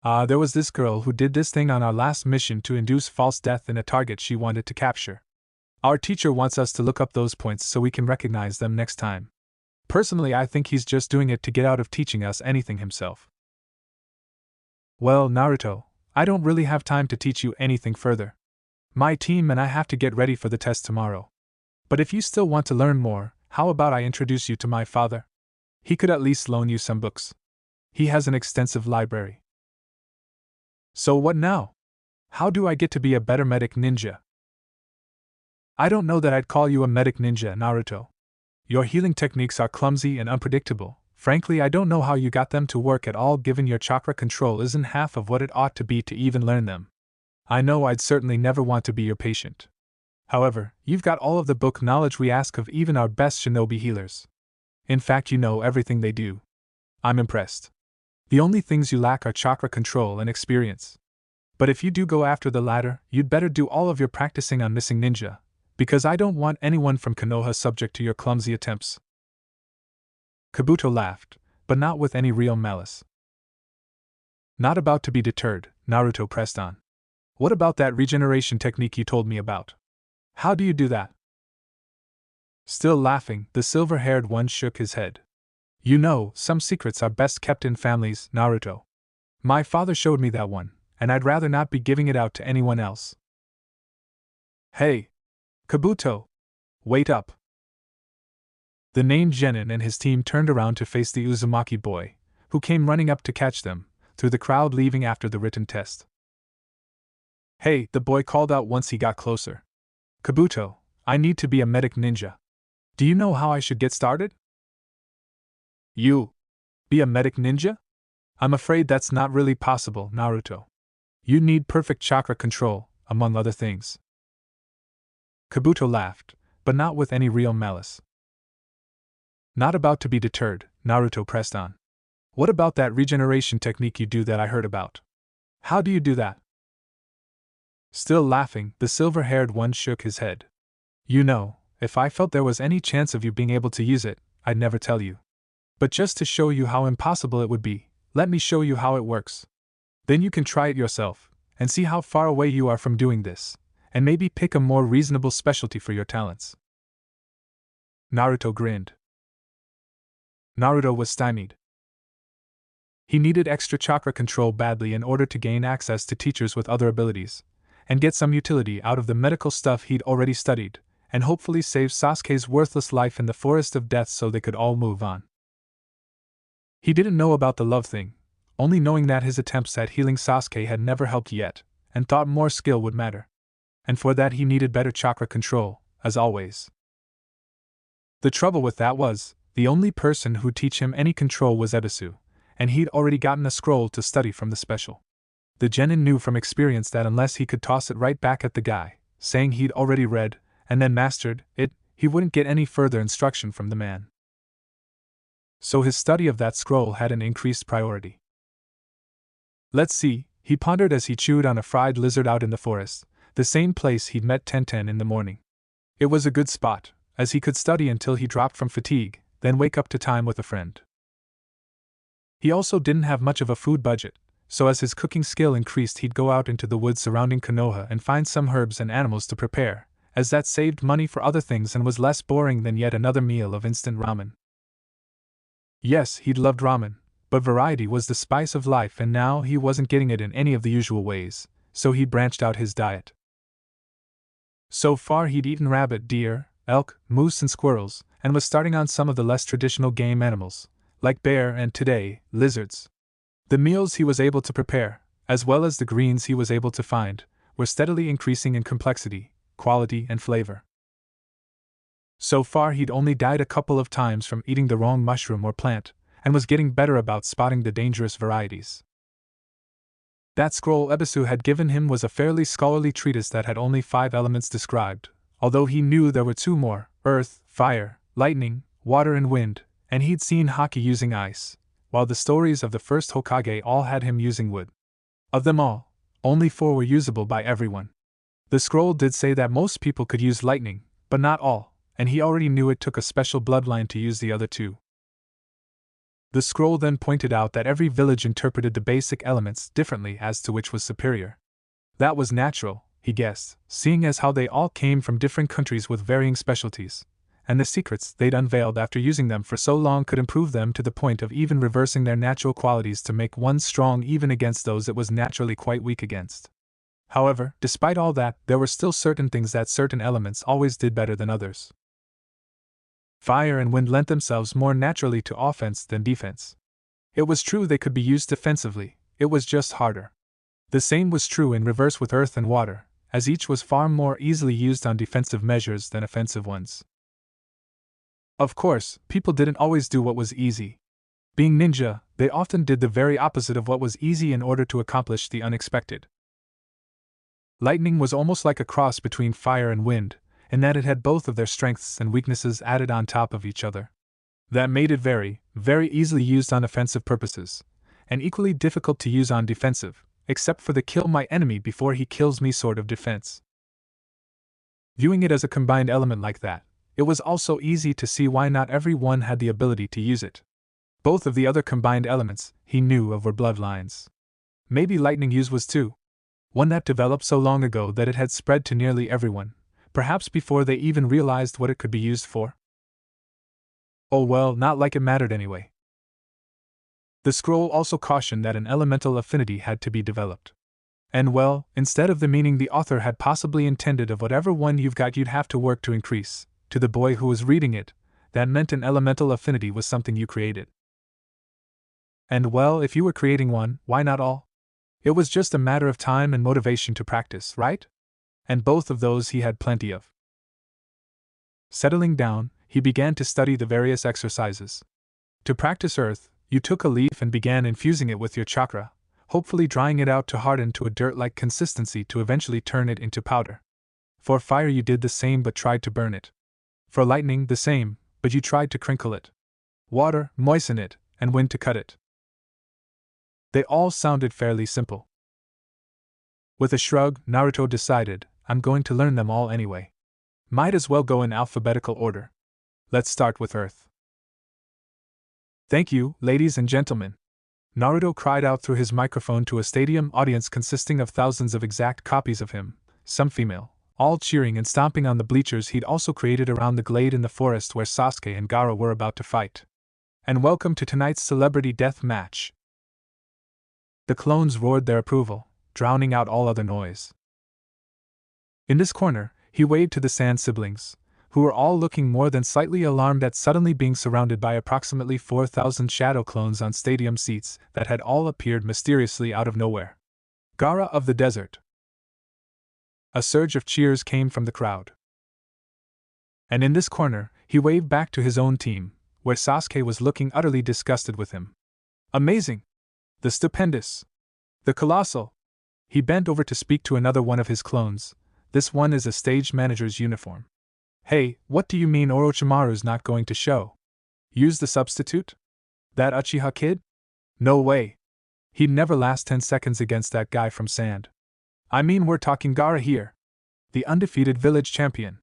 There was this girl who did this thing on our last mission to induce false death in a target she wanted to capture. Our teacher wants us to look up those points so we can recognize them next time. Personally, I think he's just doing it to get out of teaching us anything himself. Well, Naruto, I don't really have time to teach you anything further. My team and I have to get ready for the test tomorrow. But if you still want to learn more, how about I introduce you to my father? He could at least loan you some books. He has an extensive library. So what now? How do I get to be a better medic ninja? I don't know that I'd call you a medic ninja, Naruto. Your healing techniques are clumsy and unpredictable. Frankly, I don't know how you got them to work at all given your chakra control isn't half of what it ought to be to even learn them. I know I'd certainly never want to be your patient. However, you've got all of the book knowledge we ask of even our best shinobi healers. In fact, you know everything they do. I'm impressed. The only things you lack are chakra control and experience. But if you do go after the latter, you'd better do all of your practicing on Missing Ninja, because I don't want anyone from Konoha subject to your clumsy attempts. Kabuto laughed, but not with any real malice. Not about to be deterred, Naruto pressed on. What about that regeneration technique you told me about? How do you do that? Still laughing, the silver-haired one shook his head. You know, some secrets are best kept in families, Naruto. My father showed me that one, and I'd rather not be giving it out to anyone else. Hey! Kabuto! Wait up! The named Genin and his team turned around to face the Uzumaki boy, who came running up to catch them, through the crowd leaving after the written test. Hey, the boy called out once he got closer. Kabuto, I need to be a medic ninja. Do you know how I should get started? You? Be a medic ninja? I'm afraid that's not really possible, Naruto. You need perfect chakra control, among other things. Kabuto laughed, but not with any real malice. Not about to be deterred, Naruto pressed on. What about that regeneration technique you do that I heard about? How do you do that? Still laughing, the silver-haired one shook his head. You know, if I felt there was any chance of you being able to use it, I'd never tell you. But just to show you how impossible it would be, let me show you how it works. Then you can try it yourself, and see how far away you are from doing this, and maybe pick a more reasonable specialty for your talents. Naruto grinned. Naruto was stymied. He needed extra chakra control badly in order to gain access to teachers with other abilities, and get some utility out of the medical stuff he'd already studied, and hopefully save Sasuke's worthless life in the Forest of Death so they could all move on. He didn't know about the love thing, only knowing that his attempts at healing Sasuke had never helped yet, and thought more skill would matter. And for that he needed better chakra control, as always. The trouble with that was, the only person who'd teach him any control was Ebisu, and he'd already gotten a scroll to study from the special. The genin knew from experience that unless he could toss it right back at the guy, saying he'd already read, and then mastered, it, he wouldn't get any further instruction from the man. So his study of that scroll had an increased priority. Let's see, he pondered as he chewed on a fried lizard out in the forest, the same place he'd met Tenten in the morning. It was a good spot, as he could study until he dropped from fatigue, then wake up to time with a friend. He also didn't have much of a food budget, so as his cooking skill increased he'd go out into the woods surrounding Konoha and find some herbs and animals to prepare, as that saved money for other things and was less boring than yet another meal of instant ramen. Yes, he'd loved ramen, but variety was the spice of life and now he wasn't getting it in any of the usual ways, so he'd branched out his diet. So far he'd eaten rabbit, deer, elk, moose and squirrels, and was starting on some of the less traditional game animals, like bear and, today, lizards. The meals he was able to prepare, as well as the greens he was able to find, were steadily increasing in complexity, quality and flavor. So far he'd only died a couple of times from eating the wrong mushroom or plant, and was getting better about spotting the dangerous varieties. That scroll Ebisu had given him was a fairly scholarly treatise that had only 5 elements described, although he knew there were 2 more, earth, fire, lightning, water and wind, and he'd seen Haki using ice, while the stories of the first Hokage all had him using wood. Of them all, only 4 were usable by everyone. The scroll did say that most people could use lightning, but not all, and he already knew it took a special bloodline to use the other 2. The scroll then pointed out that every village interpreted the basic elements differently as to which was superior. That was natural, he guessed, seeing as how they all came from different countries with varying specialties, and the secrets they'd unveiled after using them for so long could improve them to the point of even reversing their natural qualities to make one strong even against those it was naturally quite weak against. However, despite all that, there were still certain things that certain elements always did better than others. Fire and wind lent themselves more naturally to offense than defense. It was true they could be used defensively, it was just harder. The same was true in reverse with earth and water, as each was far more easily used on defensive measures than offensive ones. Of course, people didn't always do what was easy. Being ninja, they often did the very opposite of what was easy in order to accomplish the unexpected. Lightning was almost like a cross between fire and wind, in that it had both of their strengths and weaknesses added on top of each other. That made it very, very easily used on offensive purposes, and equally difficult to use on defensive, except for the kill my enemy before he kills me sort of defense. Viewing it as a combined element like that, it was also easy to see why not everyone had the ability to use it. Both of the other combined elements he knew of were bloodlines. Maybe lightning use was too. One that developed so long ago that it had spread to nearly everyone, perhaps before they even realized what it could be used for. Oh well, not like it mattered anyway. The scroll also cautioned that an elemental affinity had to be developed. And well, instead of the meaning the author had possibly intended of whatever one you've got you'd have to work to increase, to the boy who was reading it, that meant an elemental affinity was something you created. And well, if you were creating one, why not all? It was just a matter of time and motivation to practice, right? And both of those he had plenty of. Settling down, he began to study the various exercises. To practice earth, you took a leaf and began infusing it with your chakra, hopefully drying it out to harden to a dirt-like consistency to eventually turn it into powder. For fire you did the same but tried to burn it. For lightning the same, but you tried to crinkle it. Water, moisten it, and wind to cut it. They all sounded fairly simple. With a shrug, Naruto decided, I'm going to learn them all anyway. Might as well go in alphabetical order. Let's start with Earth. Thank you, ladies and gentlemen. Naruto cried out through his microphone to a stadium audience consisting of thousands of exact copies of him, some female, all cheering and stomping on the bleachers he'd also created around the glade in the forest where Sasuke and Gara were about to fight. And welcome to tonight's celebrity death match. The clones roared their approval, drowning out all other noise. In this corner, he waved to the Sand siblings, who were all looking more than slightly alarmed at suddenly being surrounded by approximately 4,000 shadow clones on stadium seats that had all appeared mysteriously out of nowhere. Gara of the desert. A surge of cheers came from the crowd. And in this corner, he waved back to his own team, where Sasuke was looking utterly disgusted with him. Amazing! The stupendous! The colossal! He bent over to speak to another one of his clones. This one is a stage manager's uniform. Hey, what do you mean Orochimaru's not going to show? Use the substitute? That Uchiha kid? No way. He'd never last 10 seconds against that guy from Sand. I mean, we're talking Gara here. The undefeated village champion.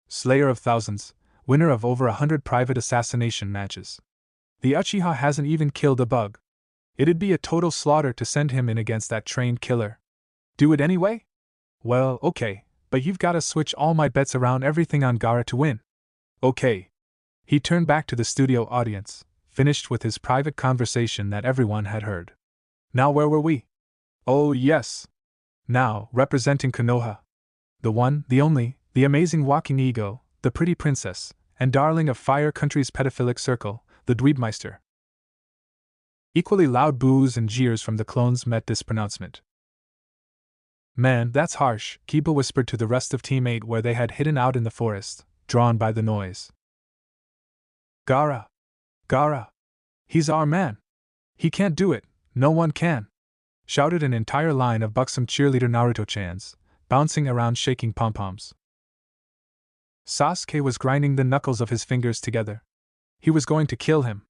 Slayer of thousands, winner of over 100 private assassination matches. The Uchiha hasn't even killed a bug. It'd be a total slaughter to send him in against that trained killer. Do it anyway? Well, okay, but you've gotta switch all my bets around everything on Gara to win. Okay. He turned back to the studio audience, finished with his private conversation that everyone had heard. Now where were we? Oh yes. Now, representing Konoha. The one, the only, the amazing walking ego, the pretty princess, and darling of Fire Country's pedophilic circle, the Dweebmeister. Equally loud boos and jeers from the clones met this pronouncement. Man, that's harsh, Kiba whispered to the rest of Team 8 where they had hidden out in the forest, drawn by the noise. Gara! Gara! He's our man! He can't do it, no one can! Shouted an entire line of buxom cheerleader Naruto-chans, bouncing around shaking pom-poms. Sasuke was grinding the knuckles of his fingers together. He was going to kill him.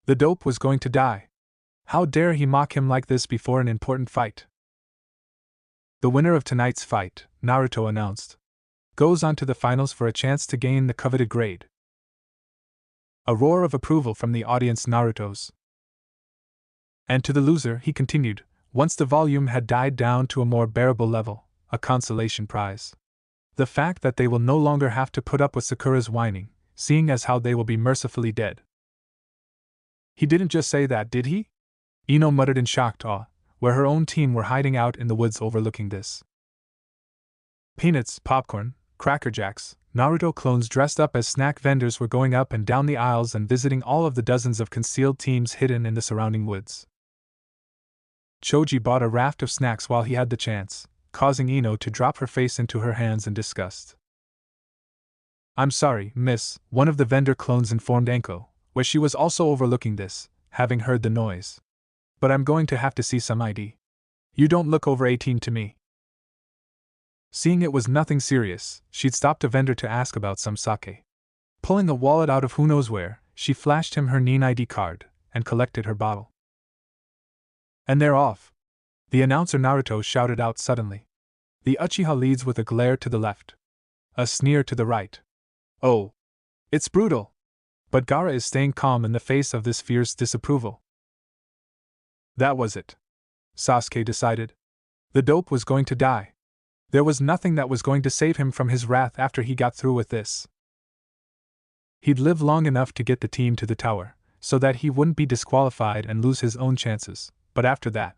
The dope was going to die. How dare he mock him like this before an important fight? The winner of tonight's fight, Naruto announced, goes on to the finals for a chance to gain the coveted grade. A roar of approval from the audience Naruto's. And to the loser, he continued, once the volume had died down to a more bearable level, a consolation prize. The fact that they will no longer have to put up with Sakura's whining, seeing as how they will be mercifully dead. He didn't just say that, did he? Ino muttered in shocked awe, where her own team were hiding out in the woods overlooking this. Peanuts, popcorn, Cracker Jacks, Naruto clones dressed up as snack vendors were going up and down the aisles and visiting all of the dozens of concealed teams hidden in the surrounding woods. Choji bought a raft of snacks while he had the chance, causing Ino to drop her face into her hands in disgust. I'm sorry, miss, one of the vendor clones informed Anko, where she was also overlooking this, having heard the noise. But I'm going to have to see some ID. You don't look over 18 to me. Seeing it was nothing serious, she'd stopped a vendor to ask about some sake. Pulling a wallet out of who knows where, she flashed him her NIN ID card, and collected her bottle. And they're off. The announcer Naruto shouted out suddenly. The Uchiha leads with a glare to the left. A sneer to the right. Oh. It's brutal. But Gara is staying calm in the face of this fierce disapproval. That was it. Sasuke decided. The dope was going to die. There was nothing that was going to save him from his wrath after he got through with this. He'd live long enough to get the team to the tower, so that he wouldn't be disqualified and lose his own chances, but after that.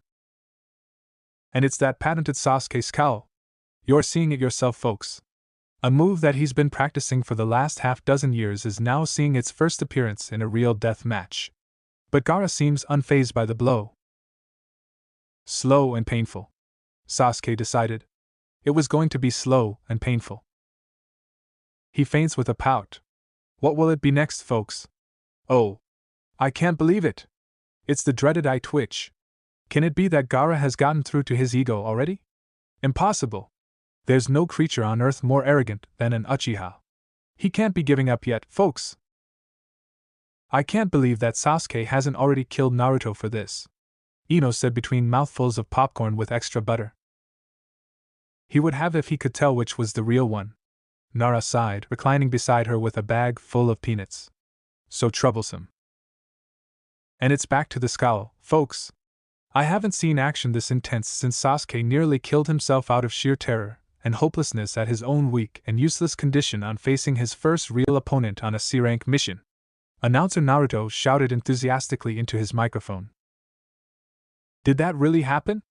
And it's that patented Sasuke scowl. You're seeing it yourself, folks. A move that he's been practicing for the last half-dozen years is now seeing its first appearance in a real death match. But Gara seems unfazed by the blow. Slow and painful. Sasuke decided. It was going to be slow and painful. He feints with a pout. What will it be next, folks? Oh. I can't believe it. It's the dreaded eye twitch. Can it be that Gara has gotten through to his ego already? Impossible. There's no creature on earth more arrogant than an Uchiha. He can't be giving up yet, folks. I can't believe that Sasuke hasn't already killed Naruto for this, Ino said between mouthfuls of popcorn with extra butter. He would have if he could tell which was the real one. Nara sighed, reclining beside her with a bag full of peanuts. So troublesome. And it's back to the scowl, folks. I haven't seen action this intense since Sasuke nearly killed himself out of sheer terror and hopelessness at his own weak and useless condition on facing his first real opponent on a C-rank mission. Announcer Naruto shouted enthusiastically into his microphone. Did that really happen?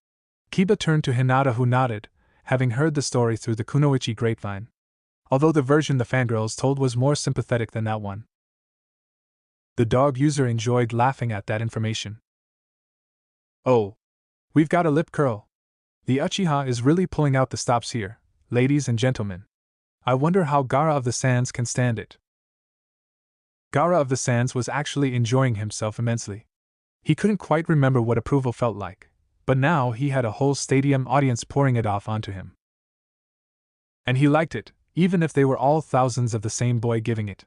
Kiba turned to Hinata, who nodded, having heard the story through the Kunoichi grapevine. Although the version the fangirls told was more sympathetic than that one. The dog user enjoyed laughing at that information. Oh. We've got a lip curl. The Uchiha is really pulling out the stops here, ladies and gentlemen. I wonder how Gara of the Sands can stand it. Gara of the Sands was actually enjoying himself immensely. He couldn't quite remember what approval felt like, but now he had a whole stadium audience pouring it off onto him. And he liked it, even if they were all thousands of the same boy giving it.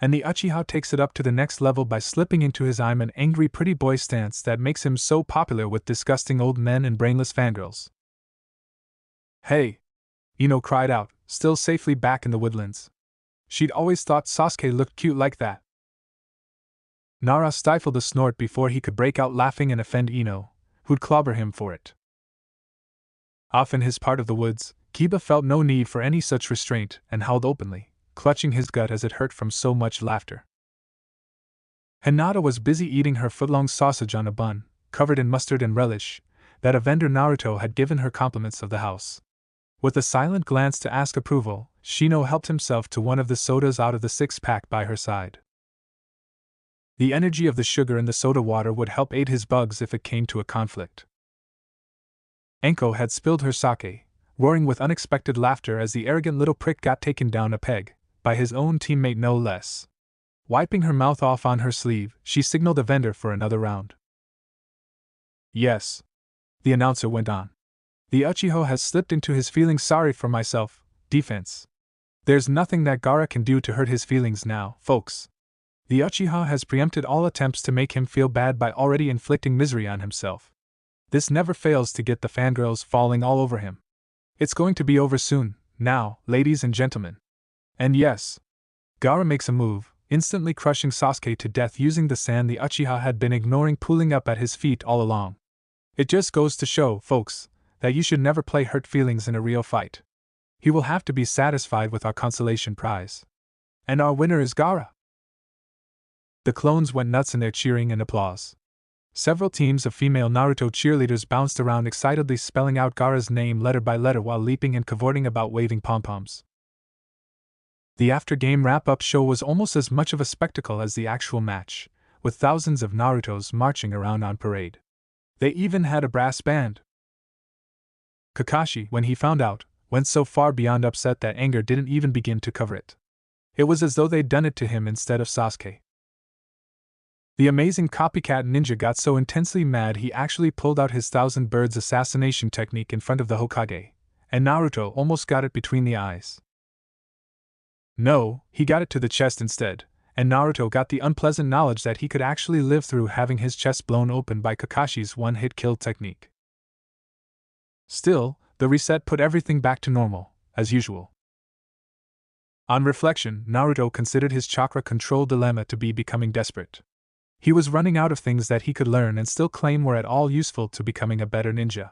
And the Uchiha takes it up to the next level by slipping into his I'm an angry pretty boy stance that makes him so popular with disgusting old men and brainless fangirls. Hey! Ino cried out, still safely back in the woodlands. She'd always thought Sasuke looked cute like that. Nara stifled a snort before he could break out laughing and offend Ino, who'd clobber him for it. Off in his part of the woods, Kiba felt no need for any such restraint and howled openly, clutching his gut as it hurt from so much laughter. Hinata was busy eating her foot-long sausage on a bun, covered in mustard and relish, that a vendor Naruto had given her compliments of the house. With a silent glance to ask approval, Shino helped himself to one of the sodas out of the six-pack by her side. The energy of the sugar in the soda water would help aid his bugs if it came to a conflict. Enko had spilled her sake, roaring with unexpected laughter as the arrogant little prick got taken down a peg, by his own teammate no less. Wiping her mouth off on her sleeve, she signaled the vendor for another round. Yes. The announcer went on. The Uchiha has slipped into his feeling sorry for myself, defense. There's nothing that Gara can do to hurt his feelings now, folks. The Uchiha has preempted all attempts to make him feel bad by already inflicting misery on himself. This never fails to get the fangirls falling all over him. It's going to be over soon, now, ladies and gentlemen. And yes. Gara makes a move, instantly crushing Sasuke to death using the sand the Uchiha had been ignoring pooling up at his feet all along. It just goes to show, folks, that you should never play hurt feelings in a real fight. He will have to be satisfied with our consolation prize. And our winner is Gara. The clones went nuts in their cheering and applause. Several teams of female Naruto cheerleaders bounced around excitedly spelling out Gara's name letter by letter while leaping and cavorting about waving pom-poms. The after-game wrap-up show was almost as much of a spectacle as the actual match, with thousands of Narutos marching around on parade. They even had a brass band. Kakashi, when he found out, went so far beyond upset that anger didn't even begin to cover it. It was as though they'd done it to him instead of Sasuke. The amazing copycat ninja got so intensely mad he actually pulled out his thousand birds assassination technique in front of the Hokage, and Naruto almost got it between the eyes. No, he got it to the chest instead, and Naruto got the unpleasant knowledge that he could actually live through having his chest blown open by Kakashi's one-hit kill technique. Still, the reset put everything back to normal, as usual. On reflection, Naruto considered his chakra control dilemma to be becoming desperate. He was running out of things that he could learn and still claim were at all useful to becoming a better ninja.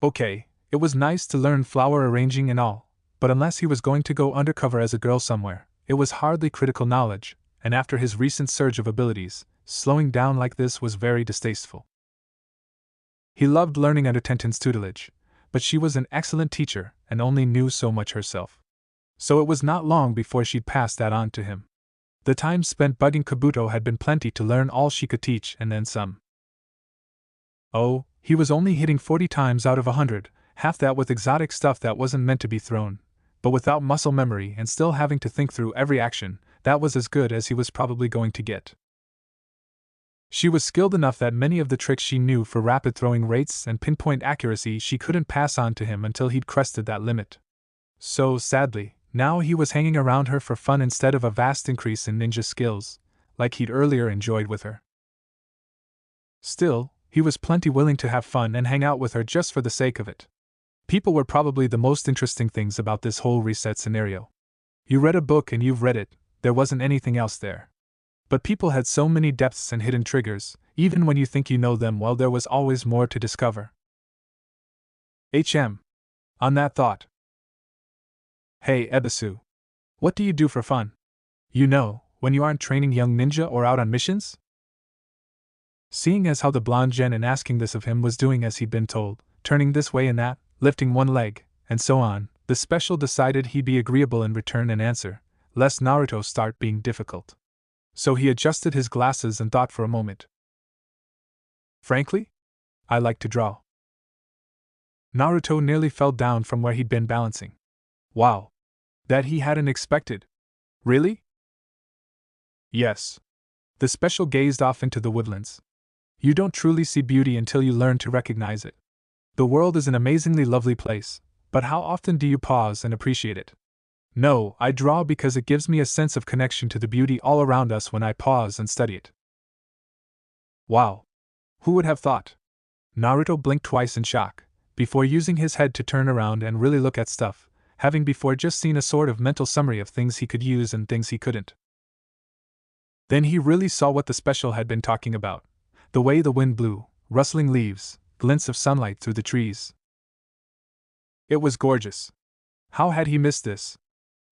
Okay, it was nice to learn flower arranging and all, but unless he was going to go undercover as a girl somewhere, it was hardly critical knowledge, and after his recent surge of abilities, slowing down like this was very distasteful. He loved learning under Tenten's tutelage, but she was an excellent teacher and only knew so much herself. So it was not long before she'd pass that on to him. The time spent bugging Kabuto had been plenty to learn all she could teach and then some. Oh, he was only hitting 40 times out of 100, half that with exotic stuff that wasn't meant to be thrown, but without muscle memory and still having to think through every action, that was as good as he was probably going to get. She was skilled enough that many of the tricks she knew for rapid throwing rates and pinpoint accuracy she couldn't pass on to him until he'd crested that limit. So, sadly, now he was hanging around her for fun instead of a vast increase in ninja skills, like he'd earlier enjoyed with her. Still, he was plenty willing to have fun and hang out with her just for the sake of it. People were probably the most interesting things about this whole reset scenario. You read a book and you've read it, there wasn't anything else there. But people had so many depths and hidden triggers, even when you think you know them well, there was always more to discover. On that thought. Hey, Ebisu. What do you do for fun? You know, when you aren't training young ninja or out on missions? Seeing as how the blonde genin asking this of him was doing as he'd been told, turning this way and that, lifting one leg, and so on, the special decided he'd be agreeable in return and answer, lest Naruto start being difficult. So he adjusted his glasses and thought for a moment. Frankly? I like to draw. Naruto nearly fell down from where he'd been balancing. Wow! That he hadn't expected. Really? Yes. The special gazed off into the woodlands. You don't truly see beauty until you learn to recognize it. The world is an amazingly lovely place, but how often do you pause and appreciate it? No, I draw because it gives me a sense of connection to the beauty all around us when I pause and study it. Wow! Who would have thought? Naruto blinked twice in shock, before using his head to turn around and really look at stuff, having before just seen a sort of mental summary of things he could use and things he couldn't. Then he really saw what the special had been talking about. The way the wind blew, rustling leaves, glints of sunlight through the trees. It was gorgeous. How had he missed this?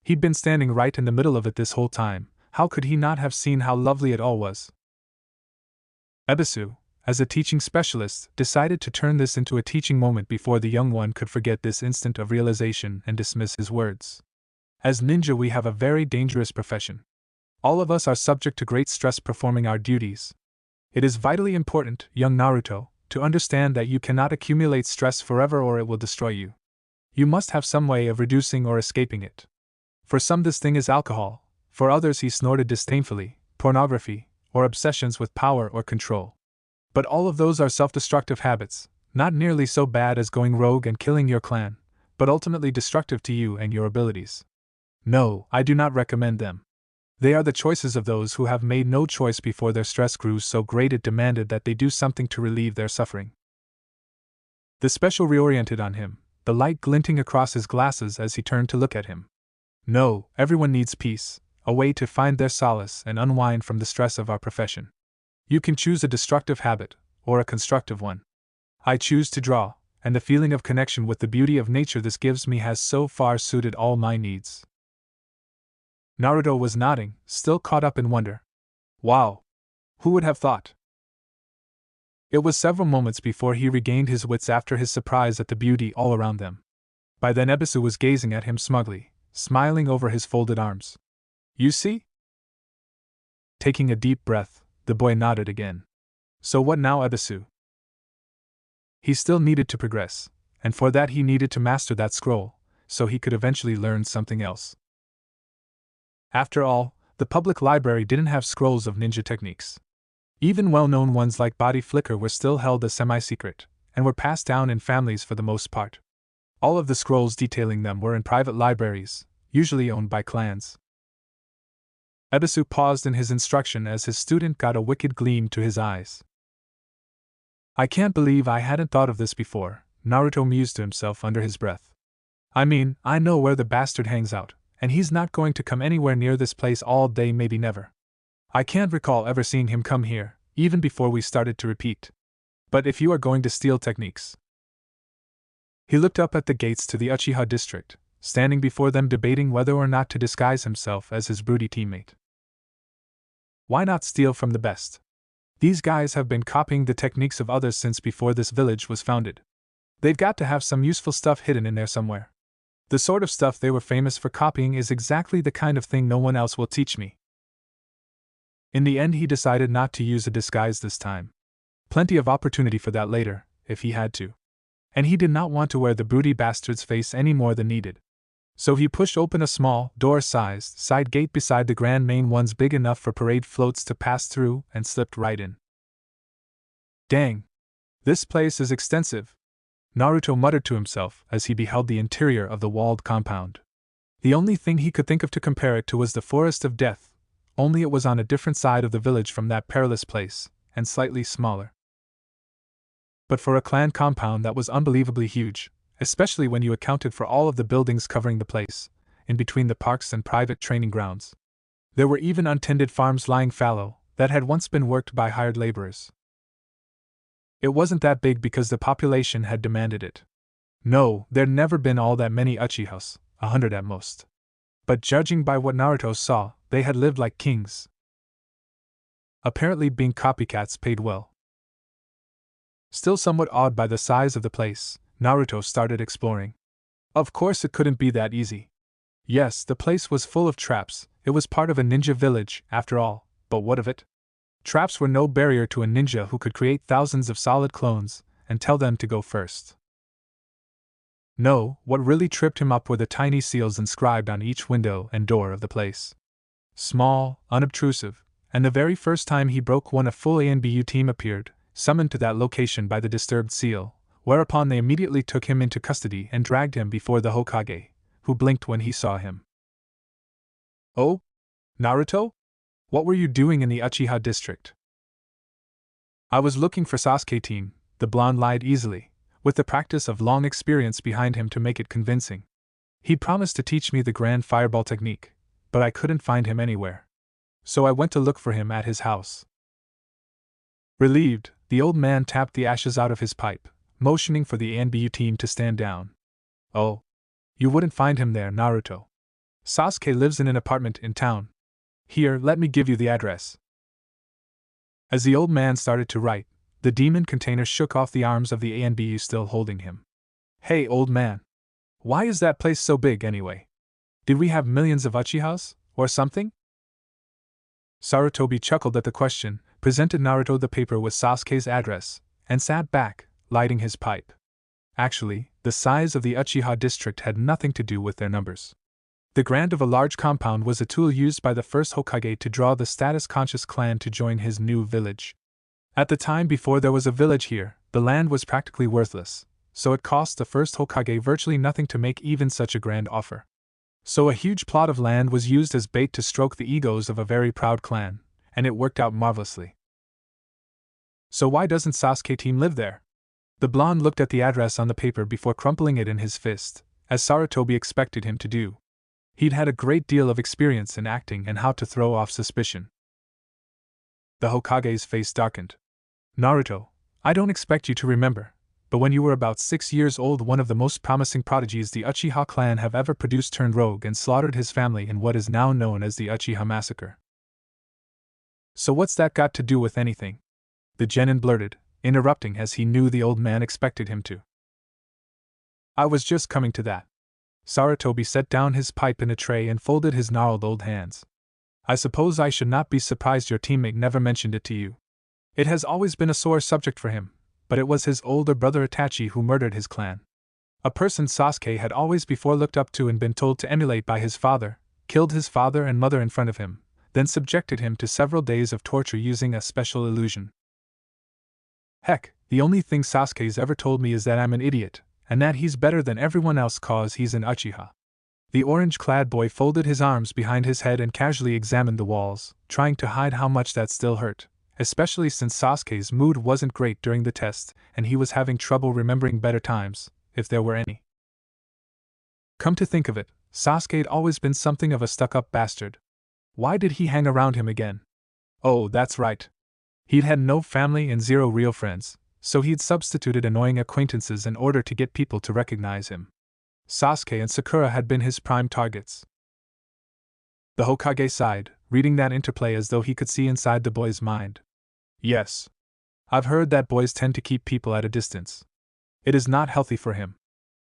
He'd been standing right in the middle of it this whole time. How could he not have seen how lovely it all was? Ebisu, as a teaching specialist, decided to turn this into a teaching moment before the young one could forget this instant of realization and dismiss his words. As ninja, we have a very dangerous profession. All of us are subject to great stress performing our duties. It is vitally important, young Naruto, to understand that you cannot accumulate stress forever or it will destroy you. You must have some way of reducing or escaping it. For some this thing is alcohol, for others he snorted disdainfully, pornography, or obsessions with power or control. But all of those are self-destructive habits, not nearly so bad as going rogue and killing your clan, but ultimately destructive to you and your abilities. No, I do not recommend them. They are the choices of those who have made no choice before their stress grew so great it demanded that they do something to relieve their suffering. The special reoriented on him, the light glinting across his glasses as he turned to look at him. No, everyone needs peace, a way to find their solace and unwind from the stress of our profession. You can choose a destructive habit, or a constructive one. I choose to draw, and the feeling of connection with the beauty of nature this gives me has so far suited all my needs. Naruto was nodding, still caught up in wonder. Wow! Who would have thought? It was several moments before he regained his wits after his surprise at the beauty all around them. By then Ebisu was gazing at him smugly, smiling over his folded arms. You see? Taking a deep breath, the boy nodded again. So what now, Ebisu? He still needed to progress, and for that he needed to master that scroll, so he could eventually learn something else. After all, the public library didn't have scrolls of ninja techniques. Even well-known ones like body flicker were still held as semi-secret, and were passed down in families for the most part. All of the scrolls detailing them were in private libraries, usually owned by clans. Ebisu paused in his instruction as his student got a wicked gleam to his eyes. I can't believe I hadn't thought of this before, Naruto mused to himself under his breath. I mean, I know where the bastard hangs out, and he's not going to come anywhere near this place all day, maybe never. I can't recall ever seeing him come here, even before we started to repeat. But if you are going to steal techniques... He looked up at the gates to the Uchiha district, standing before them debating whether or not to disguise himself as his broody teammate. Why not steal from the best? These guys have been copying the techniques of others since before this village was founded. They've got to have some useful stuff hidden in there somewhere. The sort of stuff they were famous for copying is exactly the kind of thing no one else will teach me. In the end, he decided not to use a disguise this time. Plenty of opportunity for that later, if he had to. And he did not want to wear the broody bastard's face any more than needed. So he pushed open a small, door-sized, side gate beside the grand main ones big enough for parade floats to pass through and slipped right in. Dang! This place is extensive, Naruto muttered to himself as he beheld the interior of the walled compound. The only thing he could think of to compare it to was the Forest of Death, only it was on a different side of the village from that perilous place, and slightly smaller. But for a clan compound that was unbelievably huge, especially when you accounted for all of the buildings covering the place, in between the parks and private training grounds. There were even untended farms lying fallow, that had once been worked by hired laborers. It wasn't that big because the population had demanded it. No, there'd never been all that many Uchihas, 100 at most. But judging by what Naruto saw, they had lived like kings. Apparently being copycats paid well. Still somewhat awed by the size of the place, Naruto started exploring. Of course it couldn't be that easy. Yes, the place was full of traps, it was part of a ninja village, after all, but what of it? Traps were no barrier to a ninja who could create thousands of solid clones, and tell them to go first. No, what really tripped him up were the tiny seals inscribed on each window and door of the place. Small, unobtrusive, and the very first time he broke one a full ANBU team appeared, summoned to that location by the disturbed seal, whereupon they immediately took him into custody and dragged him before the Hokage, who blinked when he saw him. Oh? Naruto? What were you doing in the Uchiha district? I was looking for Sasuke team, the blonde lied easily, with the practice of long experience behind him to make it convincing. He promised to teach me the grand fireball technique, but I couldn't find him anywhere. So I went to look for him at his house. Relieved, the old man tapped the ashes out of his pipe, motioning for the ANBU team to stand down. Oh. You wouldn't find him there, Naruto. Sasuke lives in an apartment in town. Here, let me give you the address. As the old man started to write, the demon container shook off the arms of the ANBU still holding him. Hey, old man. Why is that place so big anyway? Did we have millions of Uchihas, or something? Sarutobi chuckled at the question, presented Naruto the paper with Sasuke's address, and sat back, lighting his pipe. Actually, the size of the Uchiha district had nothing to do with their numbers. The grant of a large compound was a tool used by the first Hokage to draw the status-conscious clan to join his new village. At the time before there was a village here, the land was practically worthless, so it cost the first Hokage virtually nothing to make even such a grand offer. So a huge plot of land was used as bait to stroke the egos of a very proud clan, and it worked out marvelously. So why doesn't Sasuke team live there? The blonde looked at the address on the paper before crumpling it in his fist, as Sarutobi expected him to do. He'd had a great deal of experience in acting and how to throw off suspicion. The Hokage's face darkened. Naruto, I don't expect you to remember, but when you were about 6 years old, one of the most promising prodigies the Uchiha clan have ever produced turned rogue and slaughtered his family in what is now known as the Uchiha Massacre. So what's that got to do with anything? The genin blurted, interrupting as he knew the old man expected him to. I was just coming to that. Sarutobi set down his pipe in a tray and folded his gnarled old hands. I suppose I should not be surprised your teammate never mentioned it to you. It has always been a sore subject for him, but it was his older brother Itachi who murdered his clan. A person Sasuke had always before looked up to and been told to emulate by his father, killed his father and mother in front of him, then subjected him to several days of torture using a special illusion. Heck, the only thing Sasuke's ever told me is that I'm an idiot, and that he's better than everyone else cause he's an Uchiha. The orange-clad boy folded his arms behind his head and casually examined the walls, trying to hide how much that still hurt, especially since Sasuke's mood wasn't great during the test and he was having trouble remembering better times, if there were any. Come to think of it, Sasuke'd always been something of a stuck-up bastard. Why did he hang around him again? Oh, that's right. He'd had no family and 0 real friends, so he'd substituted annoying acquaintances in order to get people to recognize him. Sasuke and Sakura had been his prime targets. The Hokage sighed, reading that interplay as though he could see inside the boy's mind. Yes. I've heard that boys tend to keep people at a distance. It is not healthy for him.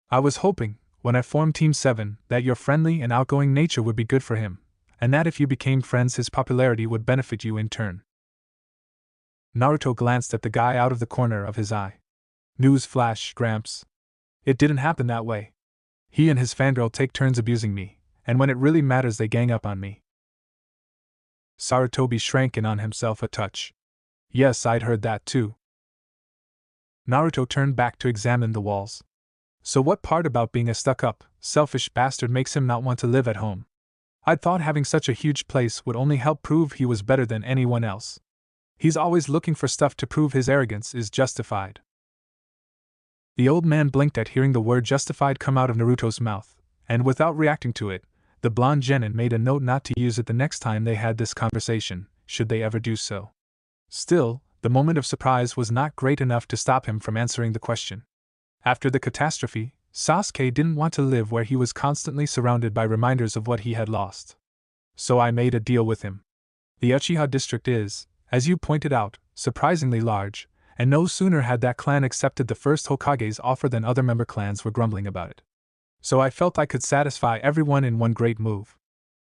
I was hoping, when I formed Team 7, that your friendly and outgoing nature would be good for him, and that if you became friends his popularity would benefit you in turn. Naruto glanced at the guy out of the corner of his eye. News flash, Gramps. It didn't happen that way. He and his fangirl take turns abusing me, and when it really matters they gang up on me. Sarutobi shrank in on himself a touch. Yes, I'd heard that too. Naruto turned back to examine the walls. So what part about being a stuck-up, selfish bastard makes him not want to live at home? I'd thought having such a huge place would only help prove he was better than anyone else. He's always looking for stuff to prove his arrogance is justified. The old man blinked at hearing the word justified come out of Naruto's mouth, and without reacting to it, the blonde genin made a note not to use it the next time they had this conversation, should they ever do so. Still, the moment of surprise was not great enough to stop him from answering the question. After the catastrophe, Sasuke didn't want to live where he was constantly surrounded by reminders of what he had lost. So I made a deal with him. The Uchiha district is, as you pointed out, surprisingly large, and no sooner had that clan accepted the first Hokage's offer than other member clans were grumbling about it. So I felt I could satisfy everyone in one great move.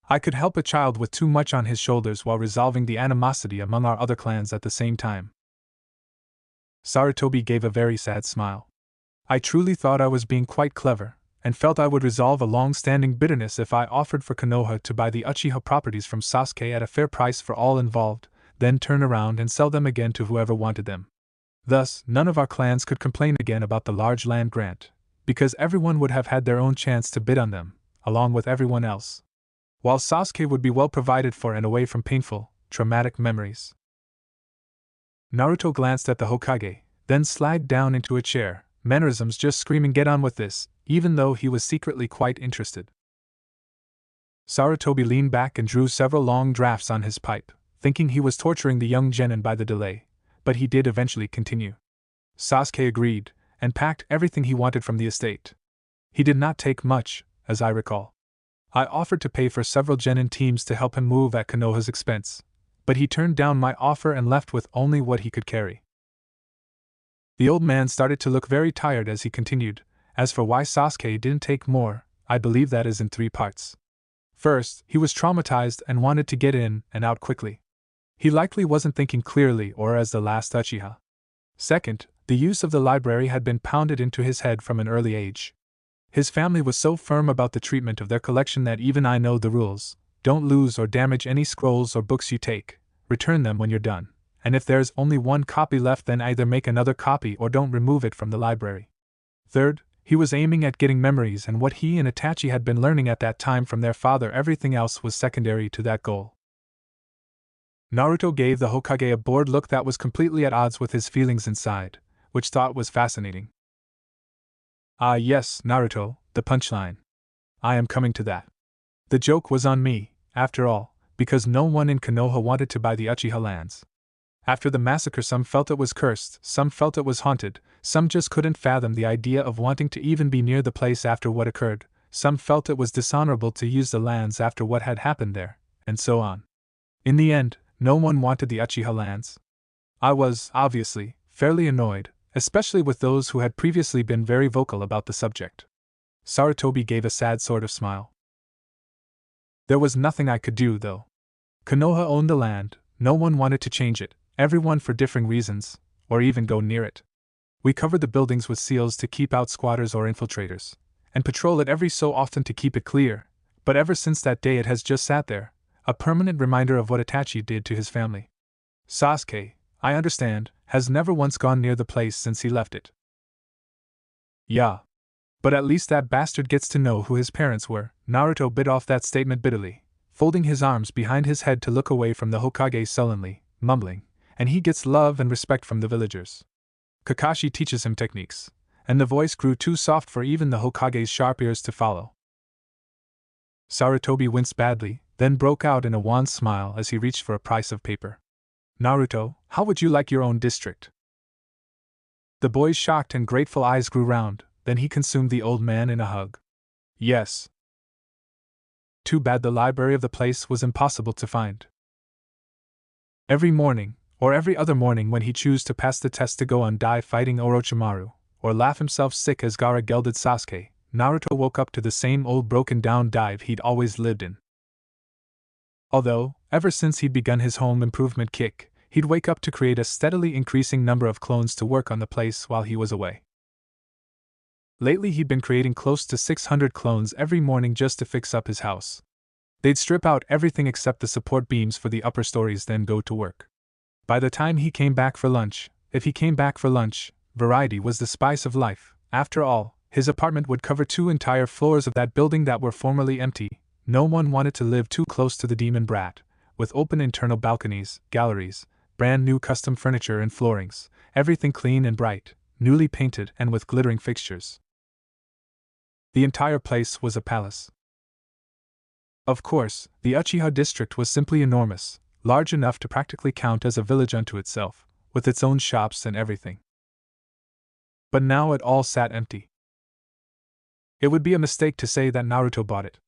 I could help a child with too much on his shoulders while resolving the animosity among our other clans at the same time. Sarutobi gave a very sad smile. I truly thought I was being quite clever, and felt I would resolve a long-standing bitterness if I offered for Konoha to buy the Uchiha properties from Sasuke at a fair price for all involved, then turn around and sell them again to whoever wanted them. Thus, none of our clans could complain again about the large land grant, because everyone would have had their own chance to bid on them, along with everyone else. While Sasuke would be well provided for and away from painful, traumatic memories. Naruto glanced at the Hokage, then slid down into a chair, mannerisms just screaming "get on with this," even though he was secretly quite interested. Sarutobi leaned back and drew several long drafts on his pipe, thinking he was torturing the young genin by the delay, but he did eventually continue. Sasuke agreed, and packed everything he wanted from the estate. He did not take much, as I recall. I offered to pay for several genin teams to help him move at Konoha's expense, but he turned down my offer and left with only what he could carry. The old man started to look very tired as he continued. As for why Sasuke didn't take more, I believe that is in 3 parts. First, he was traumatized and wanted to get in and out quickly. He likely wasn't thinking clearly or as the last Uchiha. Second, the use of the library had been pounded into his head from an early age. His family was so firm about the treatment of their collection that even I know the rules: don't lose or damage any scrolls or books you take, return them when you're done, and if there's only 1 copy left then either make another copy or don't remove it from the library. Third, he was aiming at getting memories and what he and Itachi had been learning at that time from their father. Everything else was secondary to that goal. Naruto gave the Hokage a bored look that was completely at odds with his feelings inside, which thought was fascinating. Ah yes, Naruto, the punchline. I am coming to that. The joke was on me, after all, because no one in Konoha wanted to buy the Uchiha lands. After the massacre, some felt it was cursed, some felt it was haunted, some just couldn't fathom the idea of wanting to even be near the place after what occurred, some felt it was dishonorable to use the lands after what had happened there, and so on. In the end, no one wanted the Uchiha lands. I was, obviously, fairly annoyed, especially with those who had previously been very vocal about the subject. Sarutobi gave a sad sort of smile. There was nothing I could do, though. Konoha owned the land, no one wanted to change it, everyone for differing reasons, or even go near it. We covered the buildings with seals to keep out squatters or infiltrators, and patrol it every so often to keep it clear, but ever since that day it has just sat there, a permanent reminder of what Itachi did to his family. Sasuke, I understand, has never once gone near the place since he left it. Yeah. But at least that bastard gets to know who his parents were. Naruto bit off that statement bitterly, folding his arms behind his head to look away from the Hokage sullenly, mumbling, and he gets love and respect from the villagers. Kakashi teaches him techniques, and the voice grew too soft for even the Hokage's sharp ears to follow. Sarutobi winced badly, then broke out in a wan smile as he reached for a price of paper. Naruto, how would you like your own district? The boy's shocked and grateful eyes grew round, then he consumed the old man in a hug. Yes. Too bad the library of the place was impossible to find. Every morning, or every other morning when he chose to pass the test to go on fighting Orochimaru, or laugh himself sick as Gara gelded Sasuke, Naruto woke up to the same old broken-down dive he'd always lived in. Although, ever since he'd begun his home improvement kick, he'd wake up to create a steadily increasing number of clones to work on the place while he was away. Lately he'd been creating close to 600 clones every morning just to fix up his house. They'd strip out everything except the support beams for the upper stories, then go to work. By the time he came back for lunch, if he came back for lunch, variety was the spice of life. After all, his apartment would cover 2 entire floors of that building that were formerly empty. No one wanted to live too close to the demon brat, with open internal balconies, galleries, brand new custom furniture and floorings, everything clean and bright, newly painted and with glittering fixtures. The entire place was a palace. Of course, the Uchiha district was simply enormous, large enough to practically count as a village unto itself, with its own shops and everything. But now it all sat empty. It would be a mistake to say that Naruto bought it.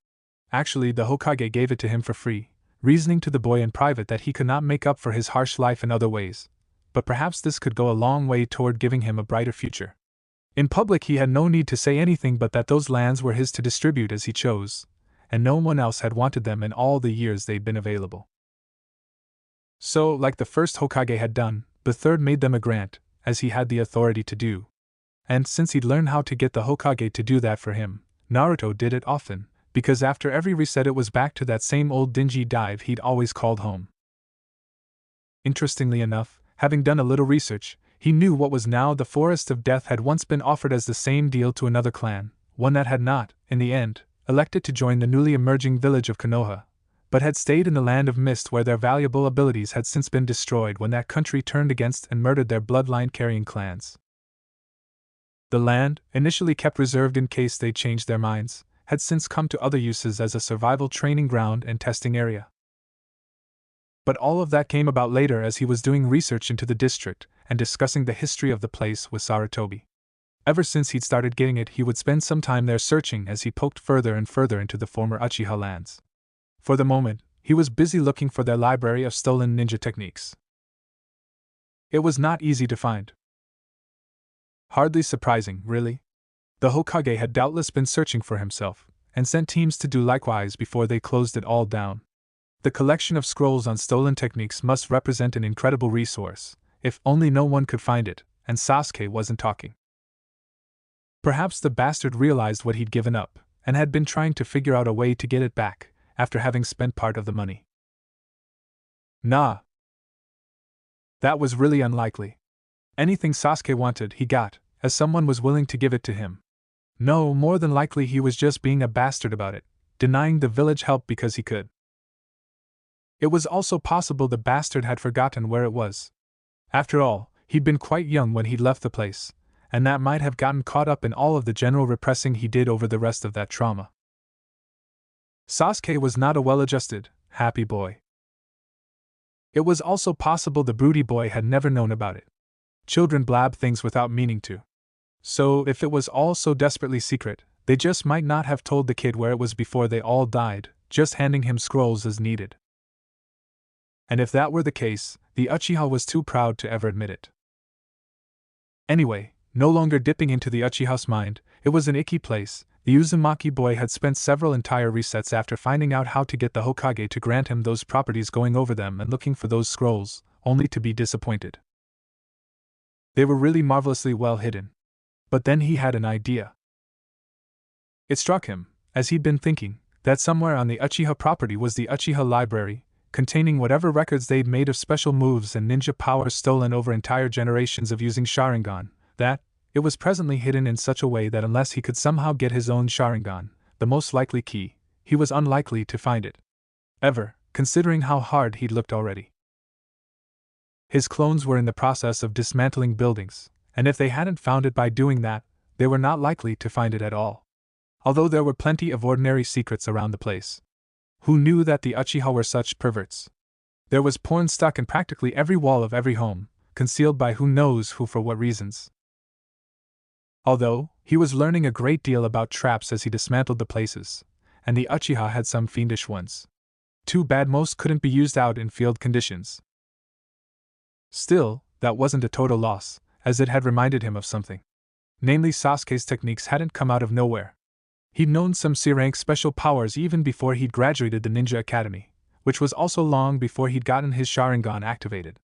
Actually, the Hokage gave it to him for free, reasoning to the boy in private that he could not make up for his harsh life in other ways, but perhaps this could go a long way toward giving him a brighter future. In public he had no need to say anything but that those lands were his to distribute as he chose, and no one else had wanted them in all the years they'd been available. So, like the first Hokage had done, the third made them a grant, as he had the authority to do. And since he'd learned how to get the Hokage to do that for him, Naruto did it often, because after every reset it was back to that same old dingy dive he'd always called home. Interestingly enough, having done a little research, he knew what was now the Forest of Death had once been offered as the same deal to another clan, one that had not, in the end, elected to join the newly emerging village of Konoha, but had stayed in the Land of Mist where their valuable abilities had since been destroyed when that country turned against and murdered their bloodline-carrying clans. The land, initially kept reserved in case they changed their minds, had since come to other uses as a survival training ground and testing area. But all of that came about later as he was doing research into the district and discussing the history of the place with Sarutobi. Ever since he'd started getting it, he would spend some time there searching as he poked further and further into the former Uchiha lands. For the moment, he was busy looking for their library of stolen ninja techniques. It was not easy to find. Hardly surprising, really. The Hokage had doubtless been searching for himself, and sent teams to do likewise before they closed it all down. The collection of scrolls on stolen techniques must represent an incredible resource, if only no one could find it, and Sasuke wasn't talking. Perhaps the bastard realized what he'd given up, and had been trying to figure out a way to get it back, after having spent part of the money. Nah. That was really unlikely. Anything Sasuke wanted, he got, as someone was willing to give it to him. No, more than likely he was just being a bastard about it, denying the village help because he could. It was also possible the bastard had forgotten where it was. After all, he'd been quite young when he'd left the place, and that might have gotten caught up in all of the general repressing he did over the rest of that trauma. Sasuke was not a well-adjusted, happy boy. It was also possible the broody boy had never known about it. Children blab things without meaning to. So, if it was all so desperately secret, they just might not have told the kid where it was before they all died, just handing him scrolls as needed. And if that were the case, the Uchiha was too proud to ever admit it. Anyway, no longer dipping into the Uchiha's mind, it was an icky place. The Uzumaki boy had spent several entire resets after finding out how to get the Hokage to grant him those properties, going over them and looking for those scrolls, only to be disappointed. They were really marvelously well hidden. But then he had an idea. It struck him, as he'd been thinking, that somewhere on the Uchiha property was the Uchiha library, containing whatever records they'd made of special moves and ninja powers stolen over entire generations of using Sharingan, that it was presently hidden in such a way that unless he could somehow get his own Sharingan, the most likely key, he was unlikely to find it. Ever, considering how hard he'd looked already. His clones were in the process of dismantling buildings, and if they hadn't found it by doing that, they were not likely to find it at all. Although there were plenty of ordinary secrets around the place. Who knew that the Uchiha were such perverts? There was porn stuck in practically every wall of every home, concealed by who knows who for what reasons. Although, he was learning a great deal about traps as he dismantled the places, and the Uchiha had some fiendish ones. Too bad most couldn't be used out in field conditions. Still, that wasn't a total loss, as it had reminded him of something. Namely, Sasuke's techniques hadn't come out of nowhere. He'd known some C-rank special powers even before he'd graduated the Ninja Academy, which was also long before he'd gotten his Sharingan activated.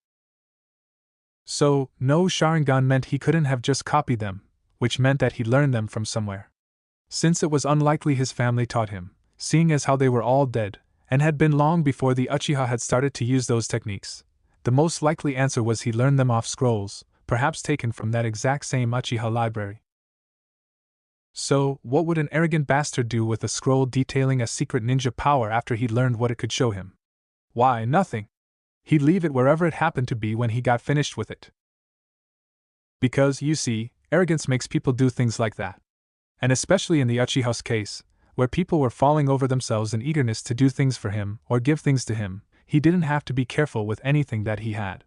So, no Sharingan meant he couldn't have just copied them, which meant that he'd learned them from somewhere. Since it was unlikely his family taught him, seeing as how they were all dead, and had been long before the Uchiha had started to use those techniques, the most likely answer was he learned them off scrolls, perhaps taken from that exact same Uchiha library. So, what would an arrogant bastard do with a scroll detailing a secret ninja power after he'd learned what it could show him? Why, nothing. He'd leave it wherever it happened to be when he got finished with it. Because, you see, arrogance makes people do things like that. And especially in the Uchiha's case, where people were falling over themselves in eagerness to do things for him or give things to him, he didn't have to be careful with anything that he had.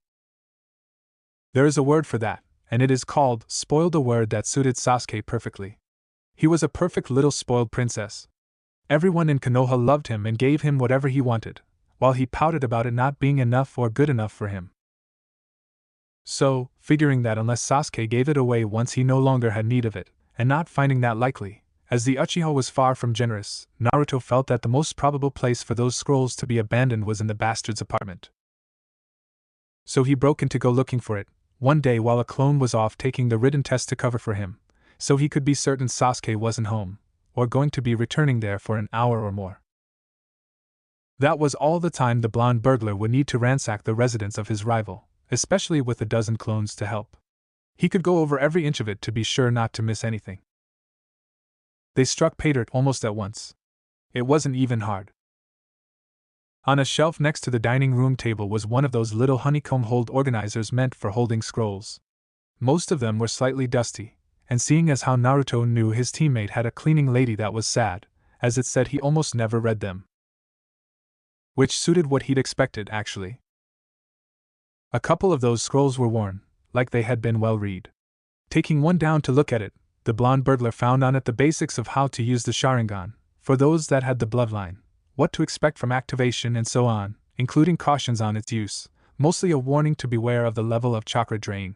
There is a word for that, and it is called spoiled, a word that suited Sasuke perfectly. He was a perfect little spoiled princess. Everyone in Konoha loved him and gave him whatever he wanted, while he pouted about it not being enough or good enough for him. So, figuring that unless Sasuke gave it away once he no longer had need of it, and not finding that likely, as the Uchiha was far from generous, Naruto felt that the most probable place for those scrolls to be abandoned was in the bastard's apartment. So he broke in to go looking for it, one day while a clone was off taking the written test to cover for him, so he could be certain Sasuke wasn't home, or going to be returning there for an hour or more. That was all the time the blonde burglar would need to ransack the residence of his rival, especially with a dozen clones to help. He could go over every inch of it to be sure not to miss anything. They struck pay dirt almost at once. It wasn't even hard. On a shelf next to the dining room table was one of those little honeycomb hold organizers meant for holding scrolls. Most of them were slightly dusty, and seeing as how Naruto knew his teammate had a cleaning lady that was sad, as it said he almost never read them. Which suited what he'd expected, actually. A couple of those scrolls were worn, like they had been well read. Taking one down to look at it, the blonde burglar found on it the basics of how to use the Sharingan, for those that had the bloodline, what to expect from activation and so on, including cautions on its use, mostly a warning to beware of the level of chakra drain.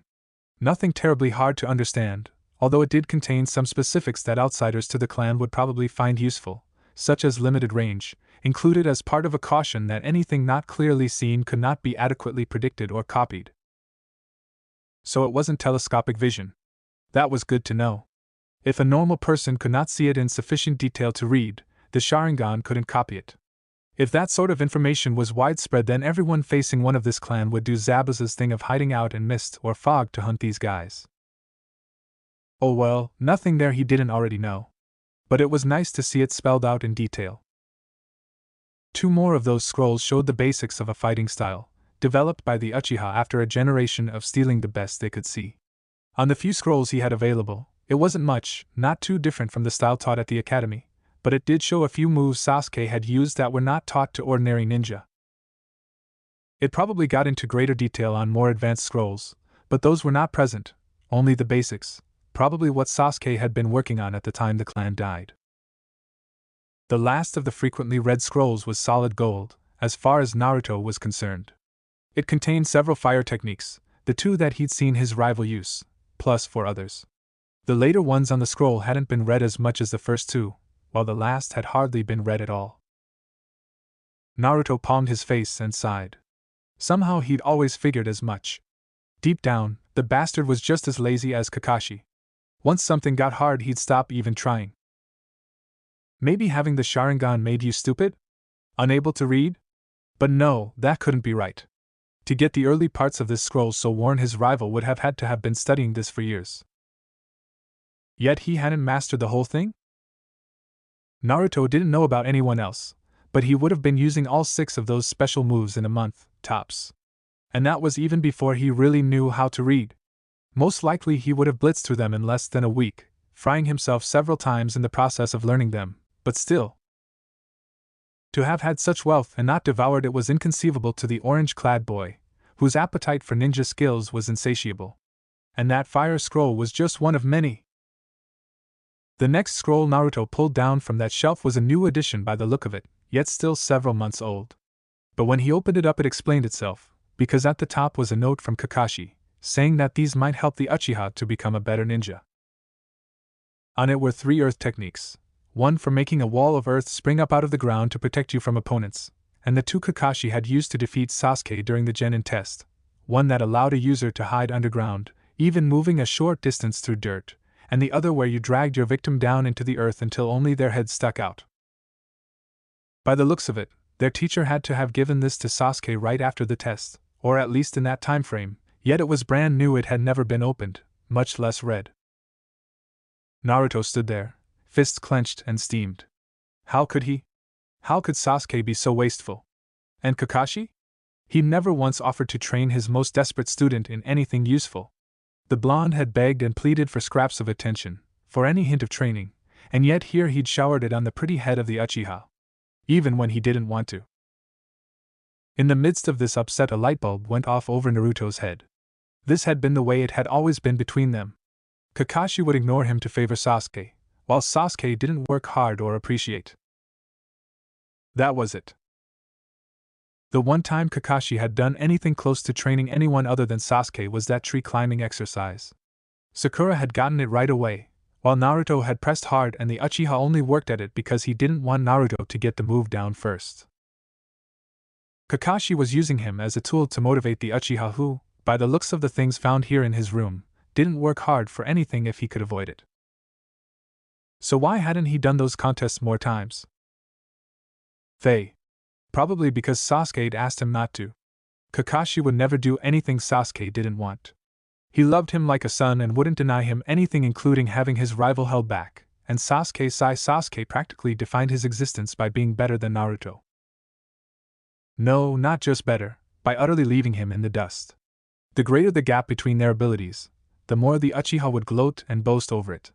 Nothing terribly hard to understand, although it did contain some specifics that outsiders to the clan would probably find useful, such as limited range, included as part of a caution that anything not clearly seen could not be adequately predicted or copied. So it wasn't telescopic vision. That was good to know. If a normal person could not see it in sufficient detail to read, the Sharingan couldn't copy it. If that sort of information was widespread, then everyone facing one of this clan would do Zabuza's thing of hiding out in mist or fog to hunt these guys. Oh well, nothing there he didn't already know. But it was nice to see it spelled out in detail. 2 more of those scrolls showed the basics of a fighting style, developed by the Uchiha after a generation of stealing the best they could see. On the few scrolls he had available, it wasn't much, not too different from the style taught at the academy, but it did show a few moves Sasuke had used that were not taught to ordinary ninja. It probably got into greater detail on more advanced scrolls, but those were not present, only the basics, probably what Sasuke had been working on at the time the clan died. The last of the frequently read scrolls was solid gold, as far as Naruto was concerned. It contained several fire techniques, the 2 that he'd seen his rival use, plus 4 others. The later ones on the scroll hadn't been read as much as the first 2, while the last had hardly been read at all. Naruto palmed his face and sighed. Somehow he'd always figured as much. Deep down, the bastard was just as lazy as Kakashi. Once something got hard, he'd stop even trying. Maybe having the Sharingan made you stupid? Unable to read? But no, that couldn't be right. To get the early parts of this scroll so worn, his rival would have had to have been studying this for years. Yet he hadn't mastered the whole thing? Naruto didn't know about anyone else, but he would have been using all 6 of those special moves in a month, tops. And that was even before he really knew how to read. Most likely he would have blitzed through them in less than a week, frying himself several times in the process of learning them, but still. To have had such wealth and not devoured it was inconceivable to the orange-clad boy, whose appetite for ninja skills was insatiable. And that fire scroll was just one of many. The next scroll Naruto pulled down from that shelf was a new edition by the look of it, yet still several months old. But when he opened it up, it explained itself, because at the top was a note from Kakashi, saying that these might help the Uchiha to become a better ninja. On it were 3 earth techniques, one for making a wall of earth spring up out of the ground to protect you from opponents, and the 2 Kakashi had used to defeat Sasuke during the Genin test, one that allowed a user to hide underground, even moving a short distance through dirt, and the other where you dragged your victim down into the earth until only their head stuck out. By the looks of it, their teacher had to have given this to Sasuke right after the test, or at least in that time frame, yet it was brand new, it had never been opened, much less read. Naruto stood there, fists clenched and steamed. How could he? How could Sasuke be so wasteful? And Kakashi? He never once offered to train his most desperate student in anything useful. The blonde had begged and pleaded for scraps of attention, for any hint of training, and yet here he'd showered it on the pretty head of the Uchiha. Even when he didn't want to. In the midst of this upset, a light bulb went off over Naruto's head. This had been the way it had always been between them. Kakashi would ignore him to favor Sasuke, while Sasuke didn't work hard or appreciate. That was it. The one time Kakashi had done anything close to training anyone other than Sasuke was that tree climbing exercise. Sakura had gotten it right away, while Naruto had pressed hard, and the Uchiha only worked at it because he didn't want Naruto to get the move down first. Kakashi was using him as a tool to motivate the Uchiha who, by the looks of the things found here in his room, didn't work hard for anything if he could avoid it. So why hadn't he done those contests more times? Probably because Sasuke'd asked him not to. Kakashi would never do anything Sasuke didn't want. He loved him like a son and wouldn't deny him anything, including having his rival held back, and Sasuke practically defined his existence by being better than Naruto. No, not just better, by utterly leaving him in the dust. The greater the gap between their abilities, the more the Uchiha would gloat and boast over it.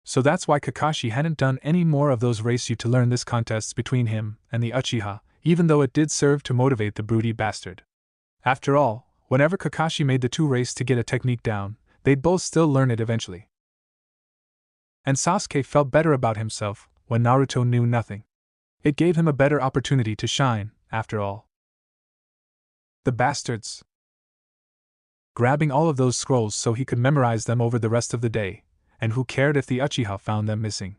So that's why Kakashi hadn't done any more of those race you to learn this contests between him and the Uchiha, even though it did serve to motivate the broody bastard. After all, whenever Kakashi made the two race to get a technique down, they'd both still learn it eventually. And Sasuke felt better about himself when Naruto knew nothing. It gave him a better opportunity to shine, after all. The bastards! Grabbing all of those scrolls so he could memorize them over the rest of the day, and who cared if the Uchiha found them missing?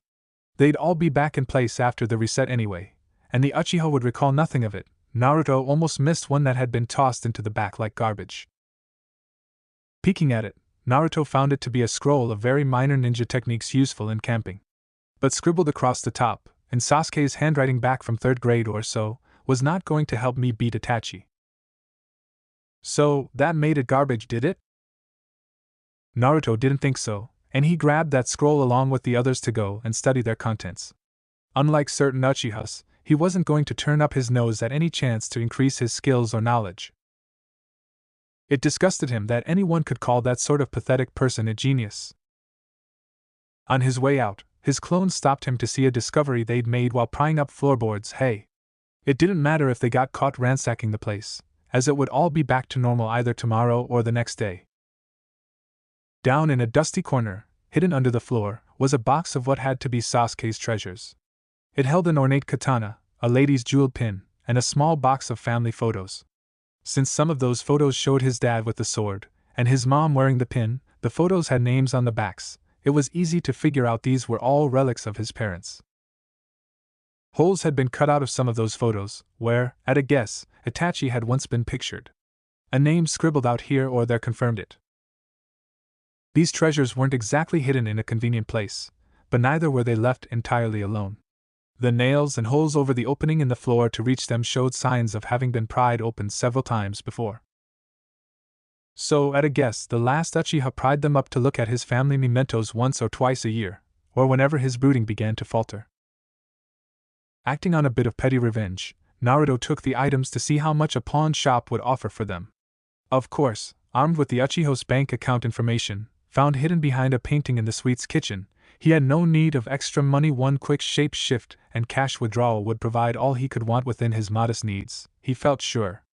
They'd all be back in place after the reset anyway, and the Uchiha would recall nothing of it. Naruto almost missed one that had been tossed into the back like garbage. Peeking at it, Naruto found it to be a scroll of very minor ninja techniques useful in camping. But scribbled across the top, in Sasuke's handwriting back from 3rd grade or so, was not going to help me beat Itachi. So, that made it garbage, did it? Naruto didn't think so, and he grabbed that scroll along with the others to go and study their contents. Unlike certain Uchihas, he wasn't going to turn up his nose at any chance to increase his skills or knowledge. It disgusted him that anyone could call that sort of pathetic person a genius. On his way out, his clones stopped him to see a discovery they'd made while prying up floorboards. Hey! It didn't matter if they got caught ransacking the place, as it would all be back to normal either tomorrow or the next day. Down in a dusty corner, hidden under the floor, was a box of what had to be Sasuke's treasures. It held an ornate katana, a lady's jeweled pin, and a small box of family photos. Since some of those photos showed his dad with the sword, and his mom wearing the pin, the photos had names on the backs, it was easy to figure out these were all relics of his parents. Holes had been cut out of some of those photos, where, at a guess, Itachi had once been pictured. A name scribbled out here or there confirmed it. These treasures weren't exactly hidden in a convenient place, but neither were they left entirely alone. The nails and holes over the opening in the floor to reach them showed signs of having been pried open several times before. So, at a guess, the last Uchiha pried them up to look at his family mementos once or twice a year, or whenever his brooding began to falter. Acting on a bit of petty revenge, Naruto took the items to see how much a pawn shop would offer for them. Of course, armed with the Uchiha's bank account information, found hidden behind a painting in the sweet's kitchen, he had no need of extra money. One quick shape shift and cash withdrawal would provide all he could want within his modest needs, he felt sure.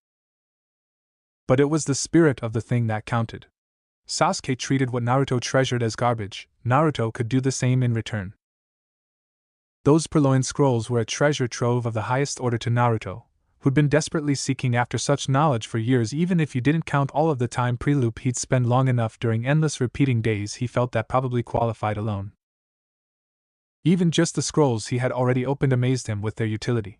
But it was the spirit of the thing that counted. Sasuke treated what Naruto treasured as garbage. Naruto could do the same in return. Those purloined scrolls were a treasure trove of the highest order to Naruto, who'd been desperately seeking after such knowledge for years. Even if you didn't count all of the time pre-loop he'd spend long enough during endless repeating days, he felt that probably qualified alone. Even just the scrolls he had already opened amazed him with their utility.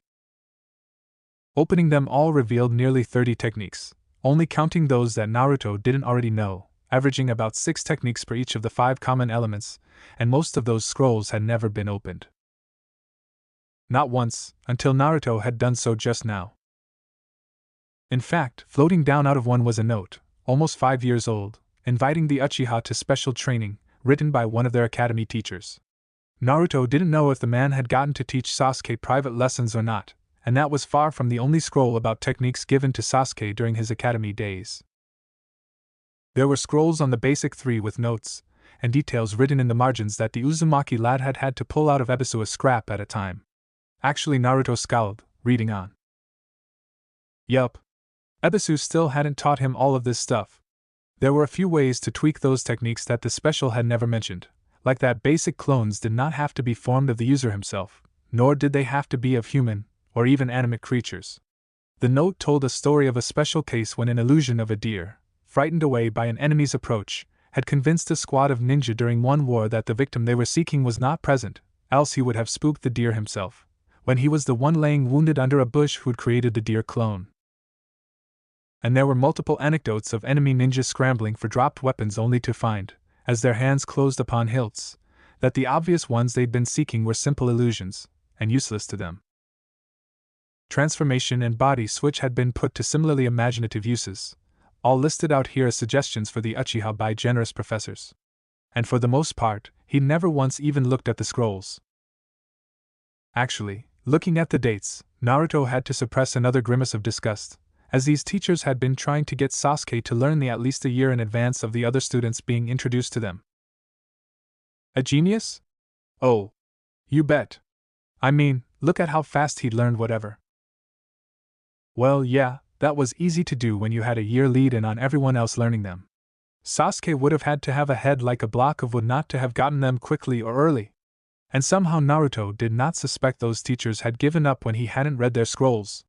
Opening them all revealed nearly 30 techniques, only counting those that Naruto didn't already know, averaging about 6 techniques per each of the 5 common elements, and most of those scrolls had never been opened. Not once, until Naruto had done so just now. In fact, floating down out of one was a note, almost 5 years old, inviting the Uchiha to special training, written by one of their academy teachers. Naruto didn't know if the man had gotten to teach Sasuke private lessons or not, and that was far from the only scroll about techniques given to Sasuke during his academy days. There were scrolls on the basic 3 with notes and details written in the margins that the Uzumaki lad had had to pull out of Ebisu a scrap at a time. Actually, Naruto scowled, reading on. Yup. Ebisu still hadn't taught him all of this stuff. There were a few ways to tweak those techniques that the special had never mentioned, like that basic clones did not have to be formed of the user himself, nor did they have to be of human, or even animate creatures. The note told a story of a special case when an illusion of a deer, frightened away by an enemy's approach, had convinced a squad of ninja during one war that the victim they were seeking was not present, else he would have spooked the deer himself, when he was the one laying wounded under a bush who'd created the deer clone. And there were multiple anecdotes of enemy ninjas scrambling for dropped weapons only to find, as their hands closed upon hilts, that the obvious ones they'd been seeking were simple illusions, and useless to them. Transformation and body switch had been put to similarly imaginative uses, all listed out here as suggestions for the Uchiha by generous professors. And for the most part, he never once even looked at the scrolls. Actually, looking at the dates, Naruto had to suppress another grimace of disgust, as these teachers had been trying to get Sasuke to learn the at least a year in advance of the other students being introduced to them. A genius? Oh, you bet. I mean, look at how fast he'd learned whatever. Well, yeah, that was easy to do when you had a year lead in on everyone else learning them. Sasuke would have had to have a head like a block of wood not to have gotten them quickly or early. And somehow Naruto did not suspect those teachers had given up when he hadn't read their scrolls.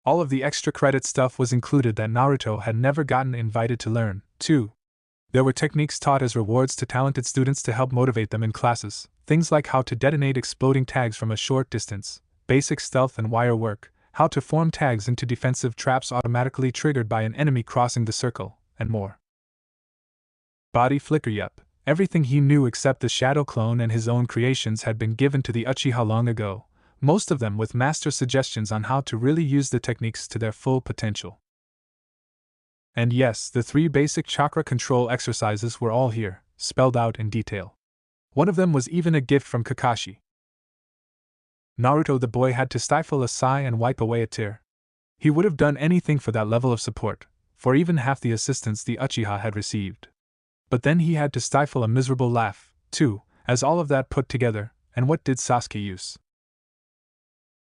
All of the extra credit stuff was included that Naruto had never gotten invited to learn, too. There were techniques taught as rewards to talented students to help motivate them in classes, things like how to detonate exploding tags from a short distance, basic stealth and wire work, how to form tags into defensive traps automatically triggered by an enemy crossing the circle, and more. Body flicker, yup, everything he knew except the shadow clone and his own creations had been given to the Uchiha long ago, most of them with master suggestions on how to really use the techniques to their full potential. And yes, the 3 basic chakra control exercises were all here, spelled out in detail. One of them was even a gift from Kakashi. Naruto the boy had to stifle a sigh and wipe away a tear. He would have done anything for that level of support, for even half the assistance the Uchiha had received. But then he had to stifle a miserable laugh, too, as all of that put together, and what did Sasuke use?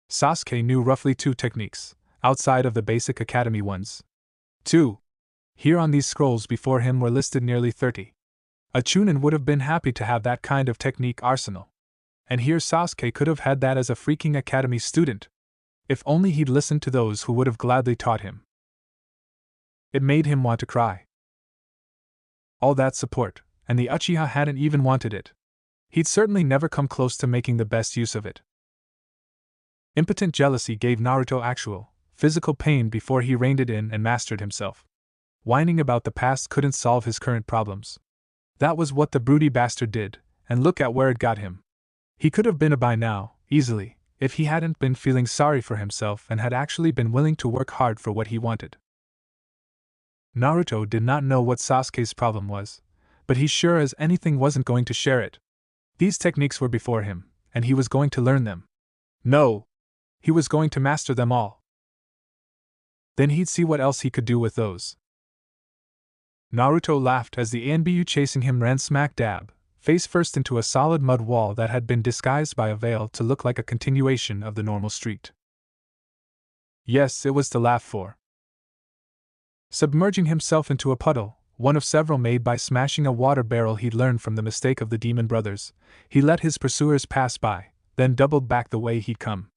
Sasuke knew roughly 2 techniques, outside of the basic academy ones. 2. Here on these scrolls before him were listed nearly 30. A Chunin would have been happy to have that kind of technique arsenal. And here Sasuke could have had that as a freaking academy student. If only he'd listened to those who would have gladly taught him. It made him want to cry. All that support, and the Uchiha hadn't even wanted it. He'd certainly never come close to making the best use of it. Impotent jealousy gave Naruto actual, physical pain before he reined it in and mastered himself. Whining about the past couldn't solve his current problems. That was what the broody bastard did, and look at where it got him. He could have been a by now, easily, if he hadn't been feeling sorry for himself and had actually been willing to work hard for what he wanted. Naruto did not know what Sasuke's problem was, but he sure as anything wasn't going to share it. These techniques were before him, and he was going to learn them. No! He was going to master them all. Then he'd see what else he could do with those. Naruto laughed as the ANBU chasing him ran smack dab, face first into a solid mud wall that had been disguised by a veil to look like a continuation of the normal street. Yes, it was to laugh for. Submerging himself into a puddle, one of several made by smashing a water barrel he'd learned from the mistake of the demon brothers, he let his pursuers pass by, then doubled back the way he'd come.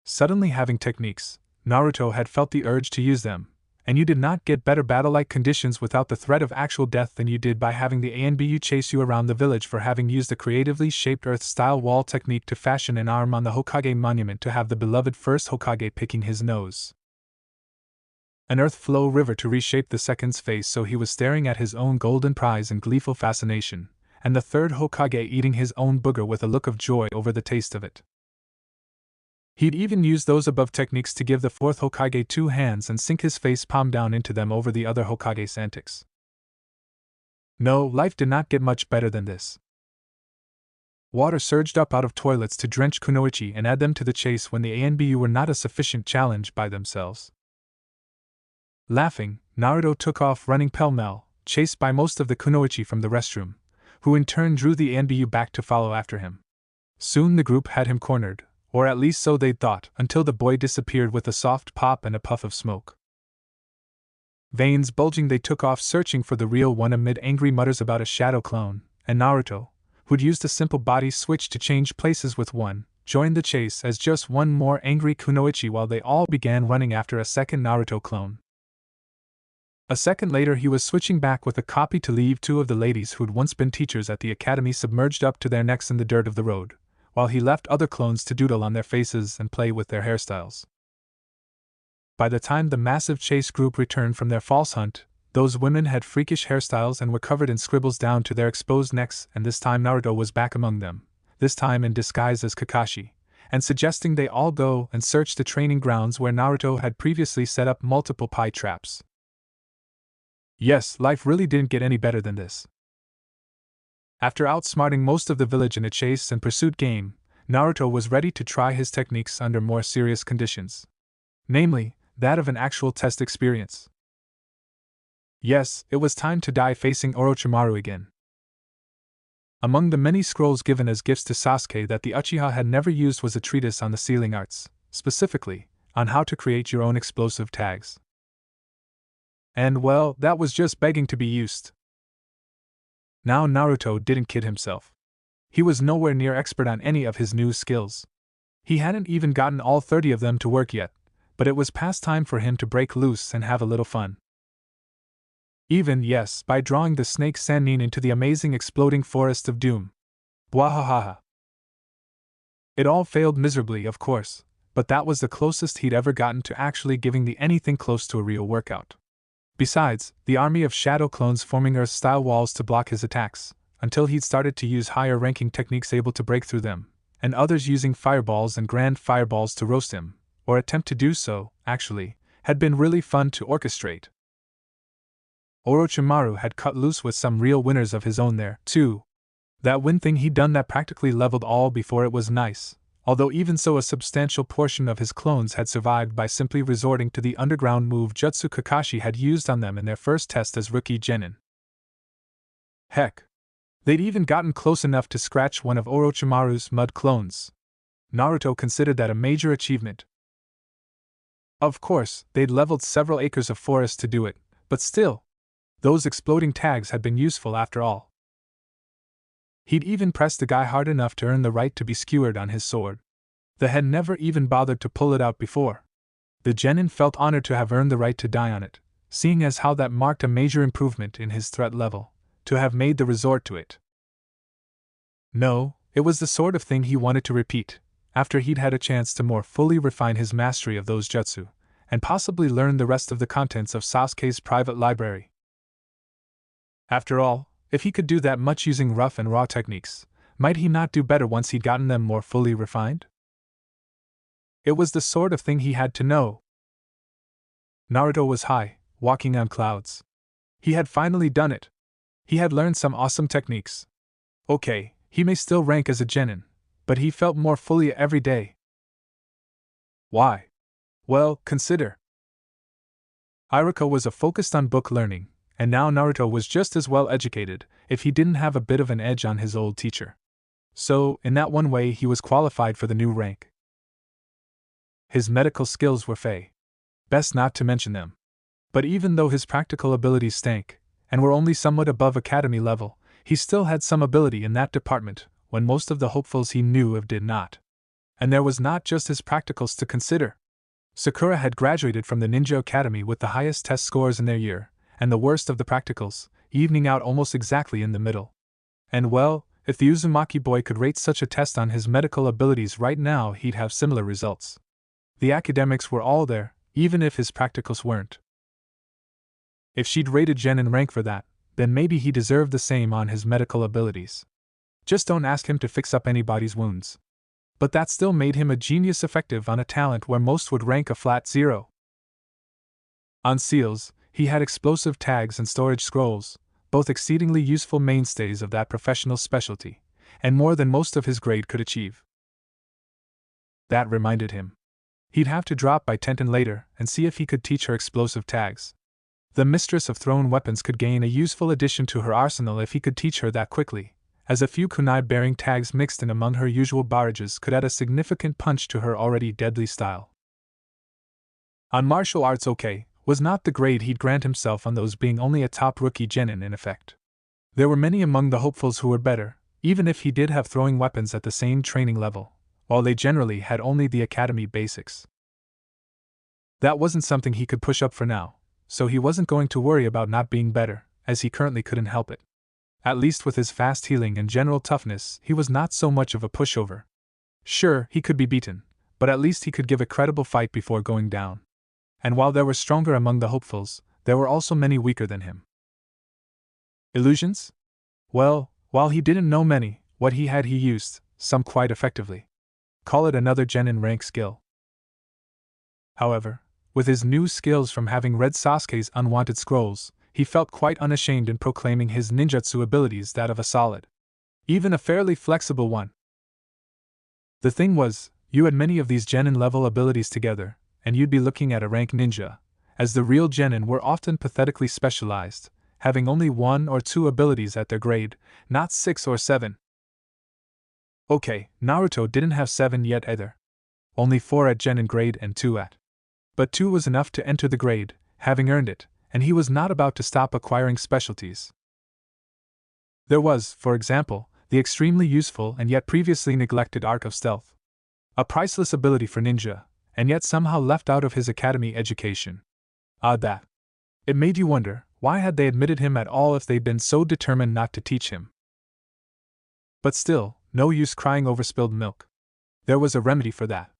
Suddenly having techniques, Naruto had felt the urge to use them, and you did not get better battle-like conditions without the threat of actual death than you did by having the ANBU chase you around the village for having used a creatively shaped Earth-style wall technique to fashion an arm on the Hokage monument to have the beloved first Hokage picking his nose. An earth flow river to reshape the second's face so he was staring at his own golden prize in gleeful fascination, and the third Hokage eating his own booger with a look of joy over the taste of it. He'd even used those above techniques to give the fourth Hokage 2 hands and sink his face palm down into them over the other Hokage's antics. No, life did not get much better than this. Water surged up out of toilets to drench kunoichi and add them to the chase when the ANBU were not a sufficient challenge by themselves. Laughing, Naruto took off running pell-mell, chased by most of the kunoichi from the restroom, who in turn drew the ANBU back to follow after him. Soon the group had him cornered, or at least so they'd thought, until the boy disappeared with a soft pop and a puff of smoke. Veins bulging, they took off searching for the real one amid angry mutters about a shadow clone, and Naruto, who'd used a simple body switch to change places with one, joined the chase as just one more angry kunoichi while they all began running after a second Naruto clone. A second later he was switching back with a copy to leave 2 of the ladies who'd once been teachers at the academy submerged up to their necks in the dirt of the road, while he left other clones to doodle on their faces and play with their hairstyles. By the time the massive chase group returned from their false hunt, Those women had freakish hairstyles and were covered in scribbles down to their exposed necks, and this time Naruto was back among them, this time in disguise as Kakashi, and suggesting they all go and search the training grounds where Naruto had previously set up multiple pie traps. Yes, life really didn't get any better than this. After outsmarting most of the village in a chase and pursuit game, Naruto was ready to try his techniques under more serious conditions. Namely, that of an actual test experience. Yes, it was time to die facing Orochimaru again. Among the many scrolls given as gifts to Sasuke that the Uchiha had never used was a treatise on the sealing arts, specifically, on how to create your own explosive tags. And well, that was just begging to be used. Now Naruto didn't kid himself. He was nowhere near expert on any of his new skills. He hadn't even gotten all 30 of them to work yet, but it was past time for him to break loose and have a little fun. Even, yes, by drawing the snake Sannin into the amazing exploding forest of doom. Bwahahaha. It all failed miserably, of course, but that was the closest he'd ever gotten to actually giving the anything close to a real workout. Besides, the army of shadow clones forming Earth-style walls to block his attacks, until he'd started to use higher-ranking techniques able to break through them, and others using fireballs and grand fireballs to roast him, or attempt to do so, actually, had been really fun to orchestrate. Orochimaru had cut loose with some real winners of his own there, too. That win thing he'd done that practically leveled all before it was nice, although even so a substantial portion of his clones had survived by simply resorting to the underground move Jutsu Kakashi had used on them in their first test as rookie genin. Heck, they'd even gotten close enough to scratch one of Orochimaru's mud clones. Naruto considered that a major achievement. Of course, they'd leveled several acres of forest to do it, but still, those exploding tags had been useful after all. He'd even pressed the guy hard enough to earn the right to be skewered on his sword. The had never even bothered to pull it out before. The genin felt honored to have earned the right to die on it, seeing as how that marked a major improvement in his threat level, to have made the resort to it. No, it was the sort of thing he wanted to repeat, after he'd had a chance to more fully refine his mastery of those jutsu, and possibly learn the rest of the contents of Sasuke's private library. After all, if he could do that much using rough and raw techniques, might he not do better once he'd gotten them more fully refined? It was the sort of thing he had to know. Naruto was high, walking on clouds. He had finally done it. He had learned some awesome techniques. Okay, he may still rank as a genin, but he felt more fully every day. Why? Well, consider. Iruka was focused on book learning, and now Naruto was just as well educated, if he didn't have a bit of an edge on his old teacher. So, in that one way he was qualified for the new rank. His medical skills were fey. Best not to mention them. But even though his practical abilities stank, and were only somewhat above academy level, he still had some ability in that department, when most of the hopefuls he knew of did not. And there was not just his practicals to consider. Sakura had graduated from the Ninja Academy with the highest test scores in their year, and the worst of the practicals, evening out almost exactly in the middle. And well, if the Uzumaki boy could rate such a test on his medical abilities right now, he'd have similar results. The academics were all there, even if his practicals weren't. If she'd rated genin rank for that, then maybe he deserved the same on his medical abilities. Just don't ask him to fix up anybody's wounds. But that still made him a genius effective on a talent where most would rank a flat 0. On seals, he had explosive tags and storage scrolls, both exceedingly useful mainstays of that professional specialty, and more than most of his grade could achieve. That reminded him. He'd have to drop by Tenten later and see if he could teach her explosive tags. The mistress of thrown weapons could gain a useful addition to her arsenal if he could teach her that quickly, as a few kunai-bearing tags mixed in among her usual barrages could add a significant punch to her already deadly style. On martial arts, okay, was not the grade he'd grant himself on those being only a top rookie genin in effect. There were many among the hopefuls who were better, even if he did have throwing weapons at the same training level, while they generally had only the academy basics. That wasn't something he could push up for now, so he wasn't going to worry about not being better, as he currently couldn't help it. At least with his fast healing and general toughness, he was not so much of a pushover. Sure, he could be beaten, but at least he could give a credible fight before going down. And while there were stronger among the hopefuls, there were also many weaker than him. Illusions? Well, while he didn't know many, what he had he used, some quite effectively. Call it another genin rank skill. However, with his new skills from having read Sasuke's unwanted scrolls, he felt quite unashamed in proclaiming his ninjutsu abilities that of a solid, even a fairly flexible one. The thing was, you had many of these genin level abilities together, and you'd be looking at a rank ninja, as the real genin were often pathetically specialized, having only 1 or 2 abilities at their grade, not 6 or 7. Okay, Naruto didn't have 7 yet either. Only 4 at genin grade and 2 at. But 2 was enough to enter the grade, having earned it, and he was not about to stop acquiring specialties. There was, for example, the extremely useful and yet previously neglected Arc of Stealth. A priceless ability for ninja, and yet somehow left out of his academy education. Odd that. It made you wonder, why had they admitted him at all if they'd been so determined not to teach him? But still, no use crying over spilled milk. There was a remedy for that.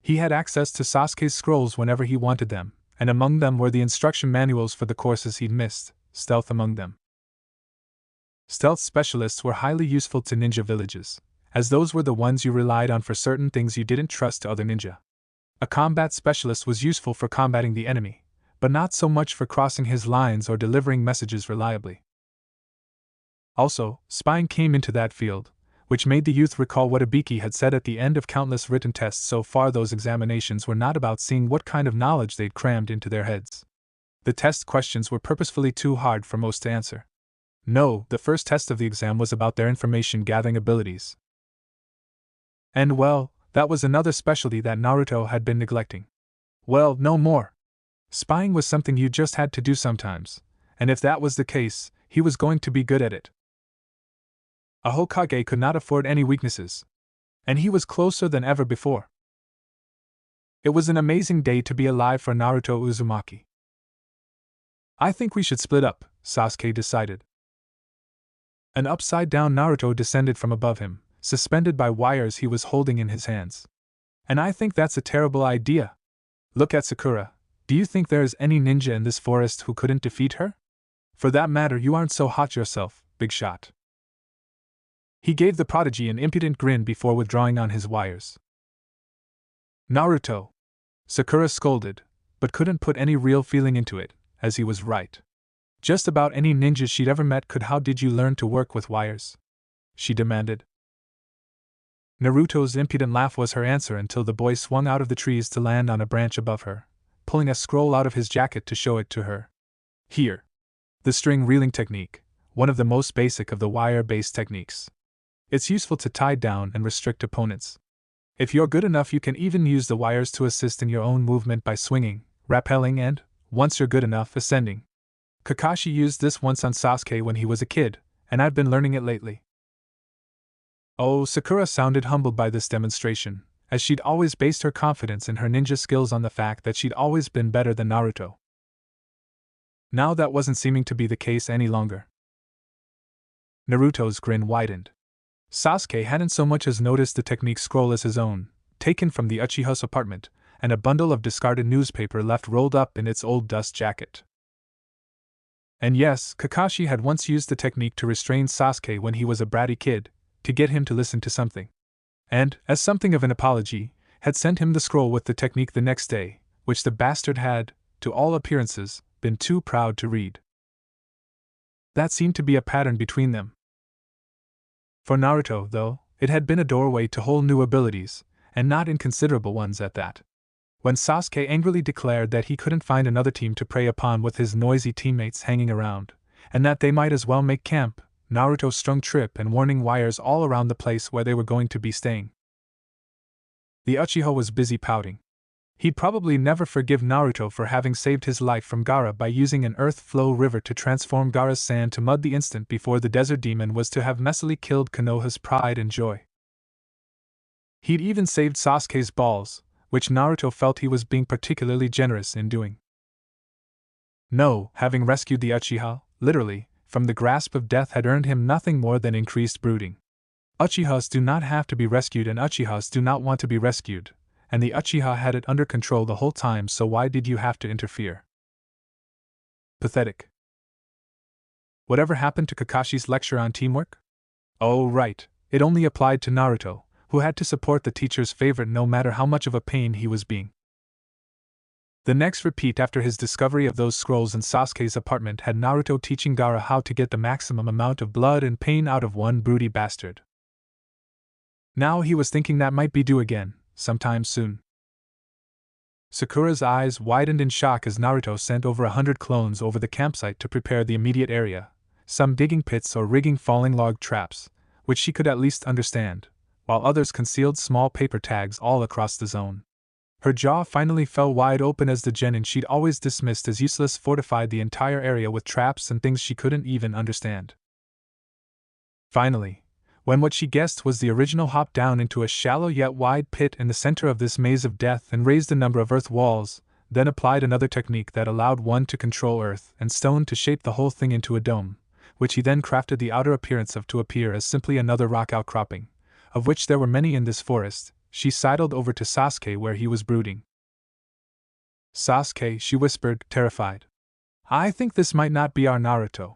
He had access to Sasuke's scrolls whenever he wanted them, and among them were the instruction manuals for the courses he'd missed, stealth among them. Stealth specialists were highly useful to ninja villages, as those were the ones you relied on for certain things you didn't trust to other ninja. A combat specialist was useful for combating the enemy, but not so much for crossing his lines or delivering messages reliably. Also, spying came into that field, which made the youth recall what Ibiki had said at the end of countless written tests. So far those examinations were not about seeing what kind of knowledge they'd crammed into their heads. The test questions were purposefully too hard for most to answer. No, the first test of the exam was about their information-gathering abilities. And well, that was another specialty that Naruto had been neglecting. Well, no more. Spying was something you just had to do sometimes, and if that was the case, he was going to be good at it. A Hokage could not afford any weaknesses, and he was closer than ever before. It was an amazing day to be alive for Naruto Uzumaki. I think we should split up, Sasuke decided. An upside-down Naruto descended from above him, suspended by wires he was holding in his hands. And I think that's a terrible idea. Look at Sakura. Do you think there is any ninja in this forest who couldn't defeat her? For that matter, you aren't so hot yourself, big shot. He gave the prodigy an impudent grin before withdrawing on his wires. Naruto! Sakura scolded, but couldn't put any real feeling into it, as he was right. Just about any ninja she'd ever met could. How did you learn to work with wires? She demanded. Naruto's impudent laugh was her answer until the boy swung out of the trees to land on a branch above her, pulling a scroll out of his jacket to show it to her. Here. The string reeling technique, one of the most basic of the wire-based techniques. It's useful to tie down and restrict opponents. If you're good enough, you can even use the wires to assist in your own movement by swinging, rappelling, and, once you're good enough, ascending. Kakashi used this once on Sasuke when he was a kid, and I've been learning it lately. Oh, Sakura sounded humbled by this demonstration, as she'd always based her confidence in her ninja skills on the fact that she'd always been better than Naruto. Now that wasn't seeming to be the case any longer. Naruto's grin widened. Sasuke hadn't so much as noticed the technique scroll as his own, taken from the Uchiha's apartment, and a bundle of discarded newspaper left rolled up in its old dust jacket. And yes, Kakashi had once used the technique to restrain Sasuke when he was a bratty kid, to get him to listen to something. And, as something of an apology, had sent him the scroll with the technique the next day, which the bastard had, to all appearances, been too proud to read. That seemed to be a pattern between them. For Naruto, though, it had been a doorway to whole new abilities, and not inconsiderable ones at that. When Sasuke angrily declared that he couldn't find another team to prey upon with his noisy teammates hanging around, and that they might as well make camp, Naruto strung trip and warning wires all around the place where they were going to be staying. The Uchiha was busy pouting. He'd probably never forgive Naruto for having saved his life from Gara by using an earth flow river to transform Gara's sand to mud the instant before the desert demon was to have messily killed Konoha's pride and joy. He'd even saved Sasuke's balls, which Naruto felt he was being particularly generous in doing. No, having rescued the Uchiha, literally, from the grasp of death had earned him nothing more than increased brooding. Uchihas do not have to be rescued, and Uchihas do not want to be rescued, and the Uchiha had it under control the whole time, so why did you have to interfere? Pathetic. Whatever happened to Kakashi's lecture on teamwork? Oh, right, it only applied to Naruto, who had to support the teacher's favorite no matter how much of a pain he was being. The next repeat after his discovery of those scrolls in Sasuke's apartment had Naruto teaching Gara how to get the maximum amount of blood and pain out of one broody bastard. Now he was thinking that might be due again, sometime soon. Sakura's eyes widened in shock as Naruto sent over 100 clones over the campsite to prepare the immediate area, some digging pits or rigging falling log traps, which she could at least understand, while others concealed small paper tags all across the zone. Her jaw finally fell wide open as the genin she'd always dismissed as useless fortified the entire area with traps and things she couldn't even understand. Finally, when what she guessed was the original hopped down into a shallow yet wide pit in the center of this maze of death and raised a number of earth walls, then applied another technique that allowed one to control earth and stone to shape the whole thing into a dome, which he then crafted the outer appearance of to appear as simply another rock outcropping, of which there were many in this forest, she sidled over to Sasuke where he was brooding. Sasuke, she whispered, terrified. I think this might not be our Naruto.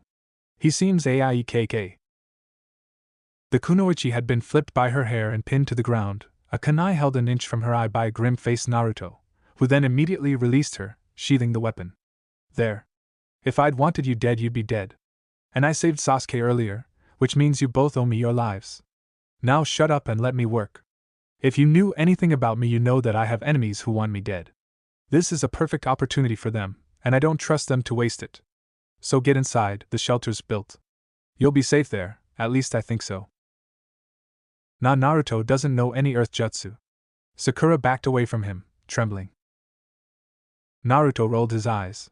He seems AIEKK. The kunoichi had been flipped by her hair and pinned to the ground, a kunai held an inch from her eye by a grim-faced Naruto, who then immediately released her, sheathing the weapon. There. If I'd wanted you dead, you'd be dead. And I saved Sasuke earlier, which means you both owe me your lives. Now shut up and let me work. If you knew anything about me, you know that I have enemies who want me dead. This is a perfect opportunity for them, and I don't trust them to waste it. So get inside, the shelter's built. You'll be safe there, at least I think so. Naruto doesn't know any earth jutsu. Sakura backed away from him, trembling. Naruto rolled his eyes.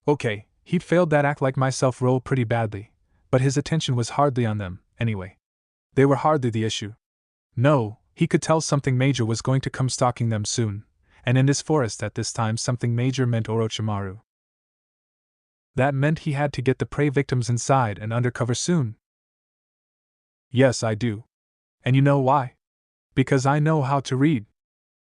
Okay, he'd failed that act like myself role pretty badly, but his attention was hardly on them, anyway. They were hardly the issue. No, he could tell something major was going to come stalking them soon, and in this forest at this time something major meant Orochimaru. That meant he had to get the prey victims inside and undercover soon. Yes, I do. And you know why? Because I know how to read.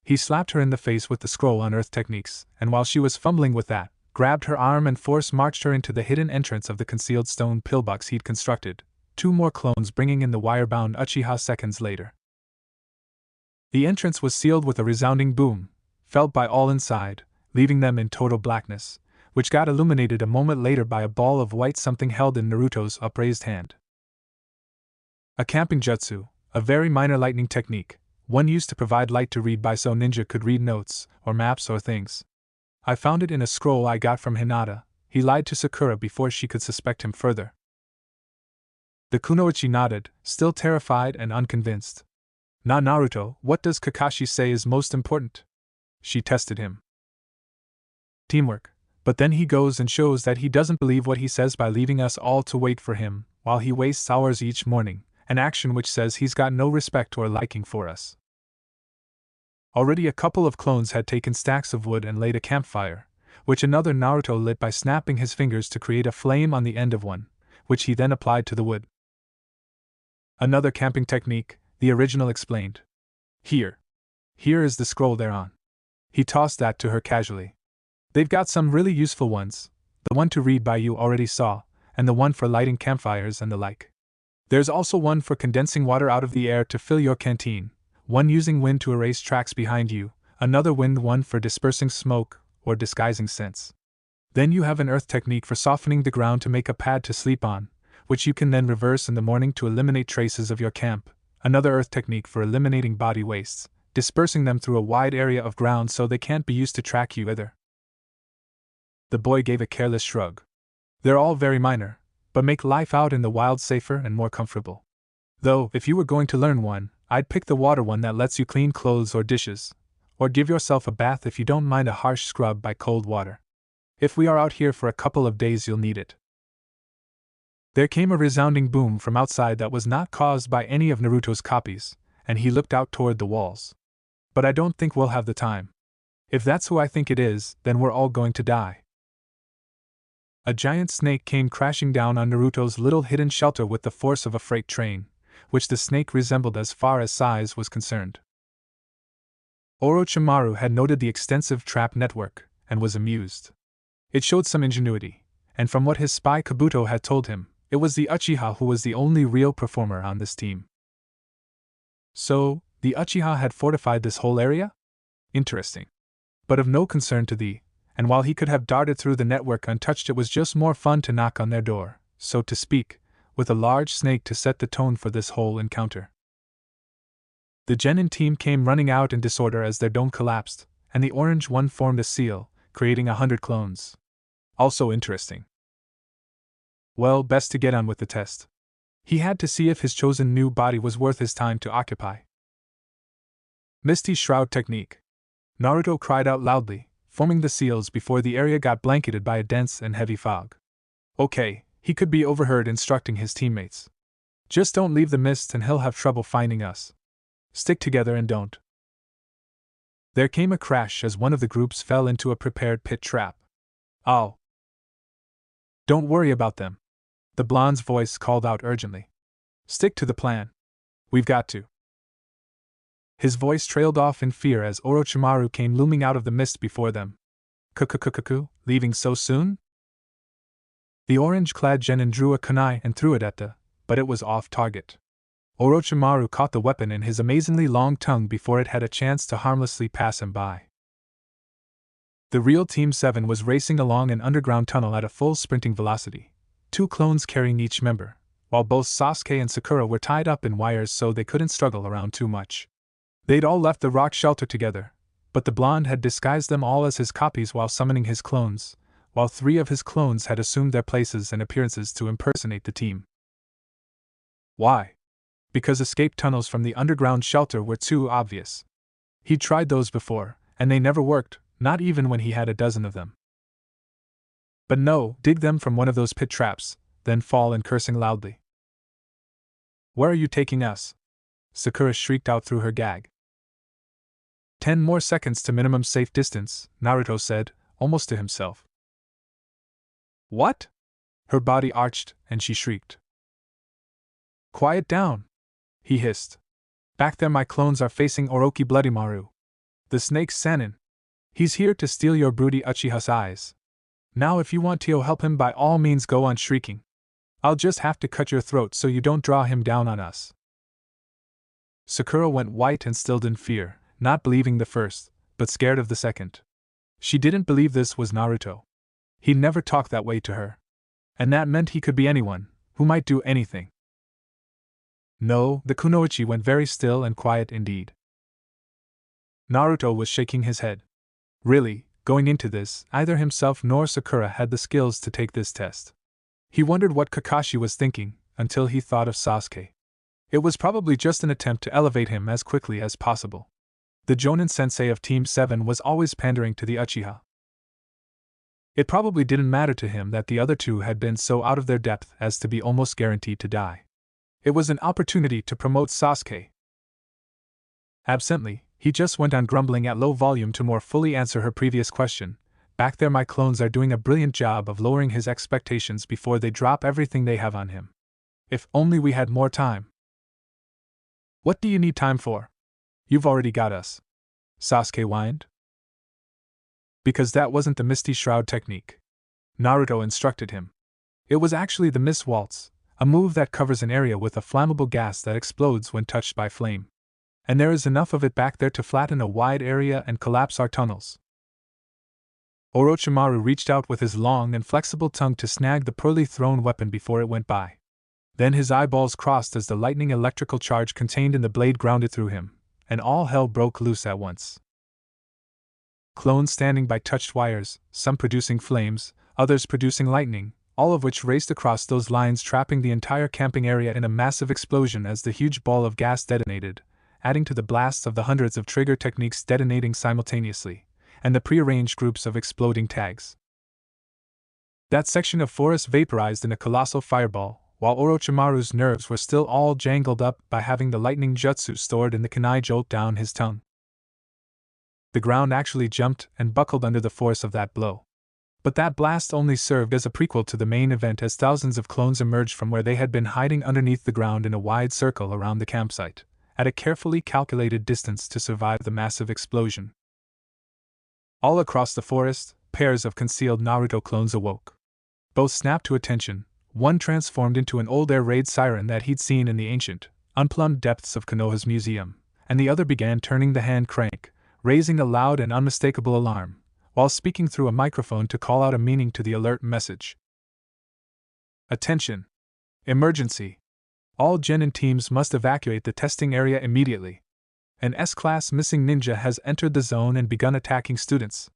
He slapped her in the face with the scroll on earth techniques, and while she was fumbling with that, grabbed her arm and force marched her into the hidden entrance of the concealed stone pillbox he'd constructed, 2 more clones bringing in the wire-bound Uchiha seconds later. The entrance was sealed with a resounding boom, felt by all inside, leaving them in total blackness, which got illuminated a moment later by a ball of white something held in Naruto's upraised hand. A camping jutsu, a very minor lightning technique, one used to provide light to read by so ninja could read notes, or maps or things. I found it in a scroll I got from Hinata, he lied to Sakura before she could suspect him further. The kunoichi nodded, still terrified and unconvinced. Naruto, what does Kakashi say is most important? She tested him. Teamwork, but then he goes and shows that he doesn't believe what he says by leaving us all to wait for him, while he wastes hours each morning, an action which says he's got no respect or liking for us. Already a couple of clones had taken stacks of wood and laid a campfire, which another Naruto lit by snapping his fingers to create a flame on the end of one, which he then applied to the wood. Another camping technique, the original explained. Here is the scroll they're on. He tossed that to her casually. They've got some really useful ones, the one to read by you already saw, and the one for lighting campfires and the like. There's also one for condensing water out of the air to fill your canteen, one using wind to erase tracks behind you, another wind one for dispersing smoke or disguising scents. Then you have an earth technique for softening the ground to make a pad to sleep on, which you can then reverse in the morning to eliminate traces of your camp, another earth technique for eliminating body wastes, dispersing them through a wide area of ground so they can't be used to track you either. The boy gave a careless shrug. They're all very minor, but make life out in the wild safer and more comfortable. Though, if you were going to learn one, I'd pick the water one that lets you clean clothes or dishes, or give yourself a bath if you don't mind a harsh scrub by cold water. If we are out here for a couple of days, you'll need it. There came a resounding boom from outside that was not caused by any of Naruto's copies, and he looked out toward the walls. But I don't think we'll have the time. If that's who I think it is, then we're all going to die. A giant snake came crashing down on Naruto's little hidden shelter with the force of a freight train, which the snake resembled as far as size was concerned. Orochimaru had noted the extensive trap network, and was amused. It showed some ingenuity, and from what his spy Kabuto had told him, it was the Uchiha who was the only real performer on this team. So, the Uchiha had fortified this whole area? Interesting. But of no concern to thee, and while he could have darted through the network untouched, it was just more fun to knock on their door, so to speak, with a large snake to set the tone for this whole encounter. The Genin team came running out in disorder as their dome collapsed, and the orange one formed a seal, creating 100 clones. Also interesting. Well, best to get on with the test. He had to see if his chosen new body was worth his time to occupy. Misty Shroud Technique. Naruto cried out loudly, forming the seals before the area got blanketed by a dense and heavy fog. Okay, he could be overheard instructing his teammates. Just don't leave the mist and he'll have trouble finding us. Stick together and don't. There came a crash as one of the groups fell into a prepared pit trap. Oh. Don't worry about them. The blonde's voice called out urgently. Stick to the plan. We've got to. His voice trailed off in fear as Orochimaru came looming out of the mist before them. Kukukukuku, leaving so soon? The orange-clad genin drew a kunai and threw it at but it was off target. Orochimaru caught the weapon in his amazingly long tongue before it had a chance to harmlessly pass him by. The real Team 7 was racing along an underground tunnel at a full sprinting velocity, 2 clones carrying each member, while both Sasuke and Sakura were tied up in wires so they couldn't struggle around too much. They'd all left the rock shelter together, but the blonde had disguised them all as his copies while summoning his clones, while 3 of his clones had assumed their places and appearances to impersonate the team. Why? Because escape tunnels from the underground shelter were too obvious. He'd tried those before, and they never worked, not even when he had a dozen of them. But no, dig them from one of those pit traps, then fall and cursing loudly. Where are you taking us? Sakura shrieked out through her gag. 10 more seconds to minimum safe distance, Naruto said, almost to himself. What? Her body arched, and she shrieked. Quiet down, he hissed. Back there my clones are facing Orochimaru. The snake Sannin. He's here to steal your broody Uchiha's eyes. Now if you want to help him, by all means go on shrieking. I'll just have to cut your throat so you don't draw him down on us. Sakura went white and stilled in fear, not believing the first, but scared of the second. She didn't believe this was Naruto. He never talked that way to her. And that meant he could be anyone, who might do anything. No, the kunoichi went very still and quiet indeed. Naruto was shaking his head. Really, going into this, neither himself nor Sakura had the skills to take this test. He wondered what Kakashi was thinking, until he thought of Sasuke. It was probably just an attempt to elevate him as quickly as possible. The Jonin sensei of Team 7 was always pandering to the Uchiha. It probably didn't matter to him that the other 2 had been so out of their depth as to be almost guaranteed to die. It was an opportunity to promote Sasuke. Absently, he just went on grumbling at low volume to more fully answer her previous question. Back there my clones are doing a brilliant job of lowering his expectations before they drop everything they have on him. If only we had more time. What do you need time for? You've already got us. Sasuke whined. Because that wasn't the Misty Shroud technique. Naruto instructed him. It was actually the Mist Waltz, a move that covers an area with a flammable gas that explodes when touched by flame. And there is enough of it back there to flatten a wide area and collapse our tunnels. Orochimaru reached out with his long and flexible tongue to snag the poorly thrown weapon before it went by. Then his eyeballs crossed as the lightning electrical charge contained in the blade grounded through him, and all hell broke loose at once. Clones standing by touched wires, some producing flames, others producing lightning, all of which raced across those lines, trapping the entire camping area in a massive explosion as the huge ball of gas detonated, adding to the blasts of the hundreds of trigger techniques detonating simultaneously, and the prearranged groups of exploding tags. That section of forest vaporized in a colossal fireball, while Orochimaru's nerves were still all jangled up by having the lightning jutsu stored in the kunai jolt down his tongue. The ground actually jumped and buckled under the force of that blow. But that blast only served as a prequel to the main event as thousands of clones emerged from where they had been hiding underneath the ground in a wide circle around the campsite, at a carefully calculated distance to survive the massive explosion. All across the forest, pairs of concealed Naruto clones awoke. Both snapped to attention, one transformed into an old air raid siren that he'd seen in the ancient, unplumbed depths of Konoha's museum, and the other began turning the hand crank, raising a loud and unmistakable alarm, while speaking through a microphone to call out a meaning to the alert message. Attention! Emergency! All genin teams must evacuate the testing area immediately. An S-class missing ninja has entered the zone and begun attacking students.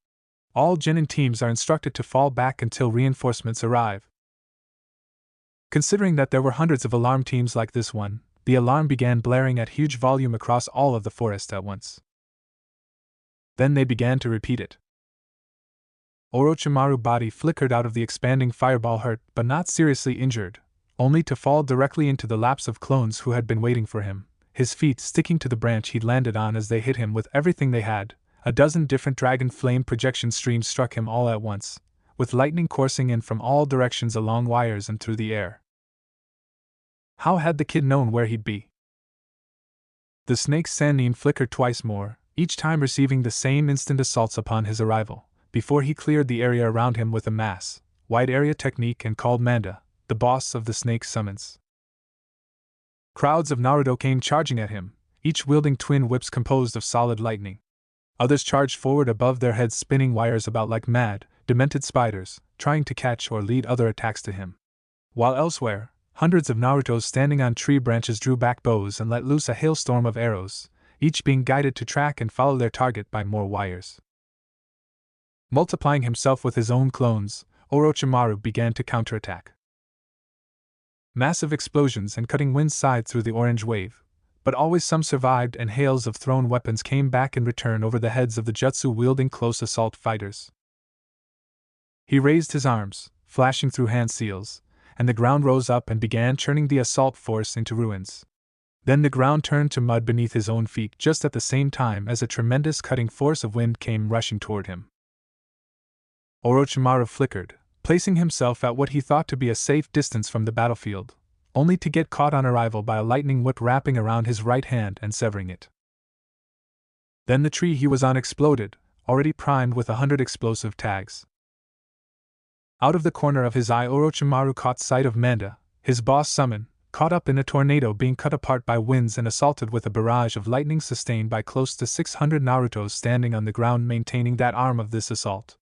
All genin teams are instructed to fall back until reinforcements arrive. Considering that there were hundreds of alarm teams like this one, the alarm began blaring at huge volume across all of the forest at once. Then they began to repeat it. Orochimaru's body flickered out of the expanding fireball, hurt but not seriously injured, only to fall directly into the laps of clones who had been waiting for him, his feet sticking to the branch he'd landed on as they hit him with everything they had. A dozen different dragon flame projection streams struck him all at once, with lightning coursing in from all directions along wires and through the air. How had the kid known where he'd be? The snake's sannin flickered twice more, each time receiving the same instant assaults upon his arrival, before he cleared the area around him with a mass, wide area technique and called Manda, the boss of the snake's summons. Crowds of Naruto came charging at him, each wielding twin whips composed of solid lightning. Others charged forward above their heads, spinning wires about like mad, demented spiders, trying to catch or lead other attacks to him. While elsewhere, hundreds of Narutos standing on tree branches drew back bows and let loose a hailstorm of arrows, each being guided to track and follow their target by more wires. Multiplying himself with his own clones, Orochimaru began to counterattack. Massive explosions and cutting winds sighed through the orange wave, but always some survived and hails of thrown weapons came back in return over the heads of the jutsu-wielding close assault fighters. He raised his arms, flashing through hand seals, and the ground rose up and began churning the assault force into ruins. Then the ground turned to mud beneath his own feet just at the same time as a tremendous cutting force of wind came rushing toward him. Orochimaru flickered, placing himself at what he thought to be a safe distance from the battlefield, only to get caught on arrival by a lightning whip wrapping around his right hand and severing it. Then the tree he was on exploded, already primed with 100 explosive tags. Out of the corner of his eye Orochimaru caught sight of Manda, his boss summon, caught up in a tornado being cut apart by winds and assaulted with a barrage of lightning sustained by close to 600 Narutos standing on the ground maintaining that arm of this assault.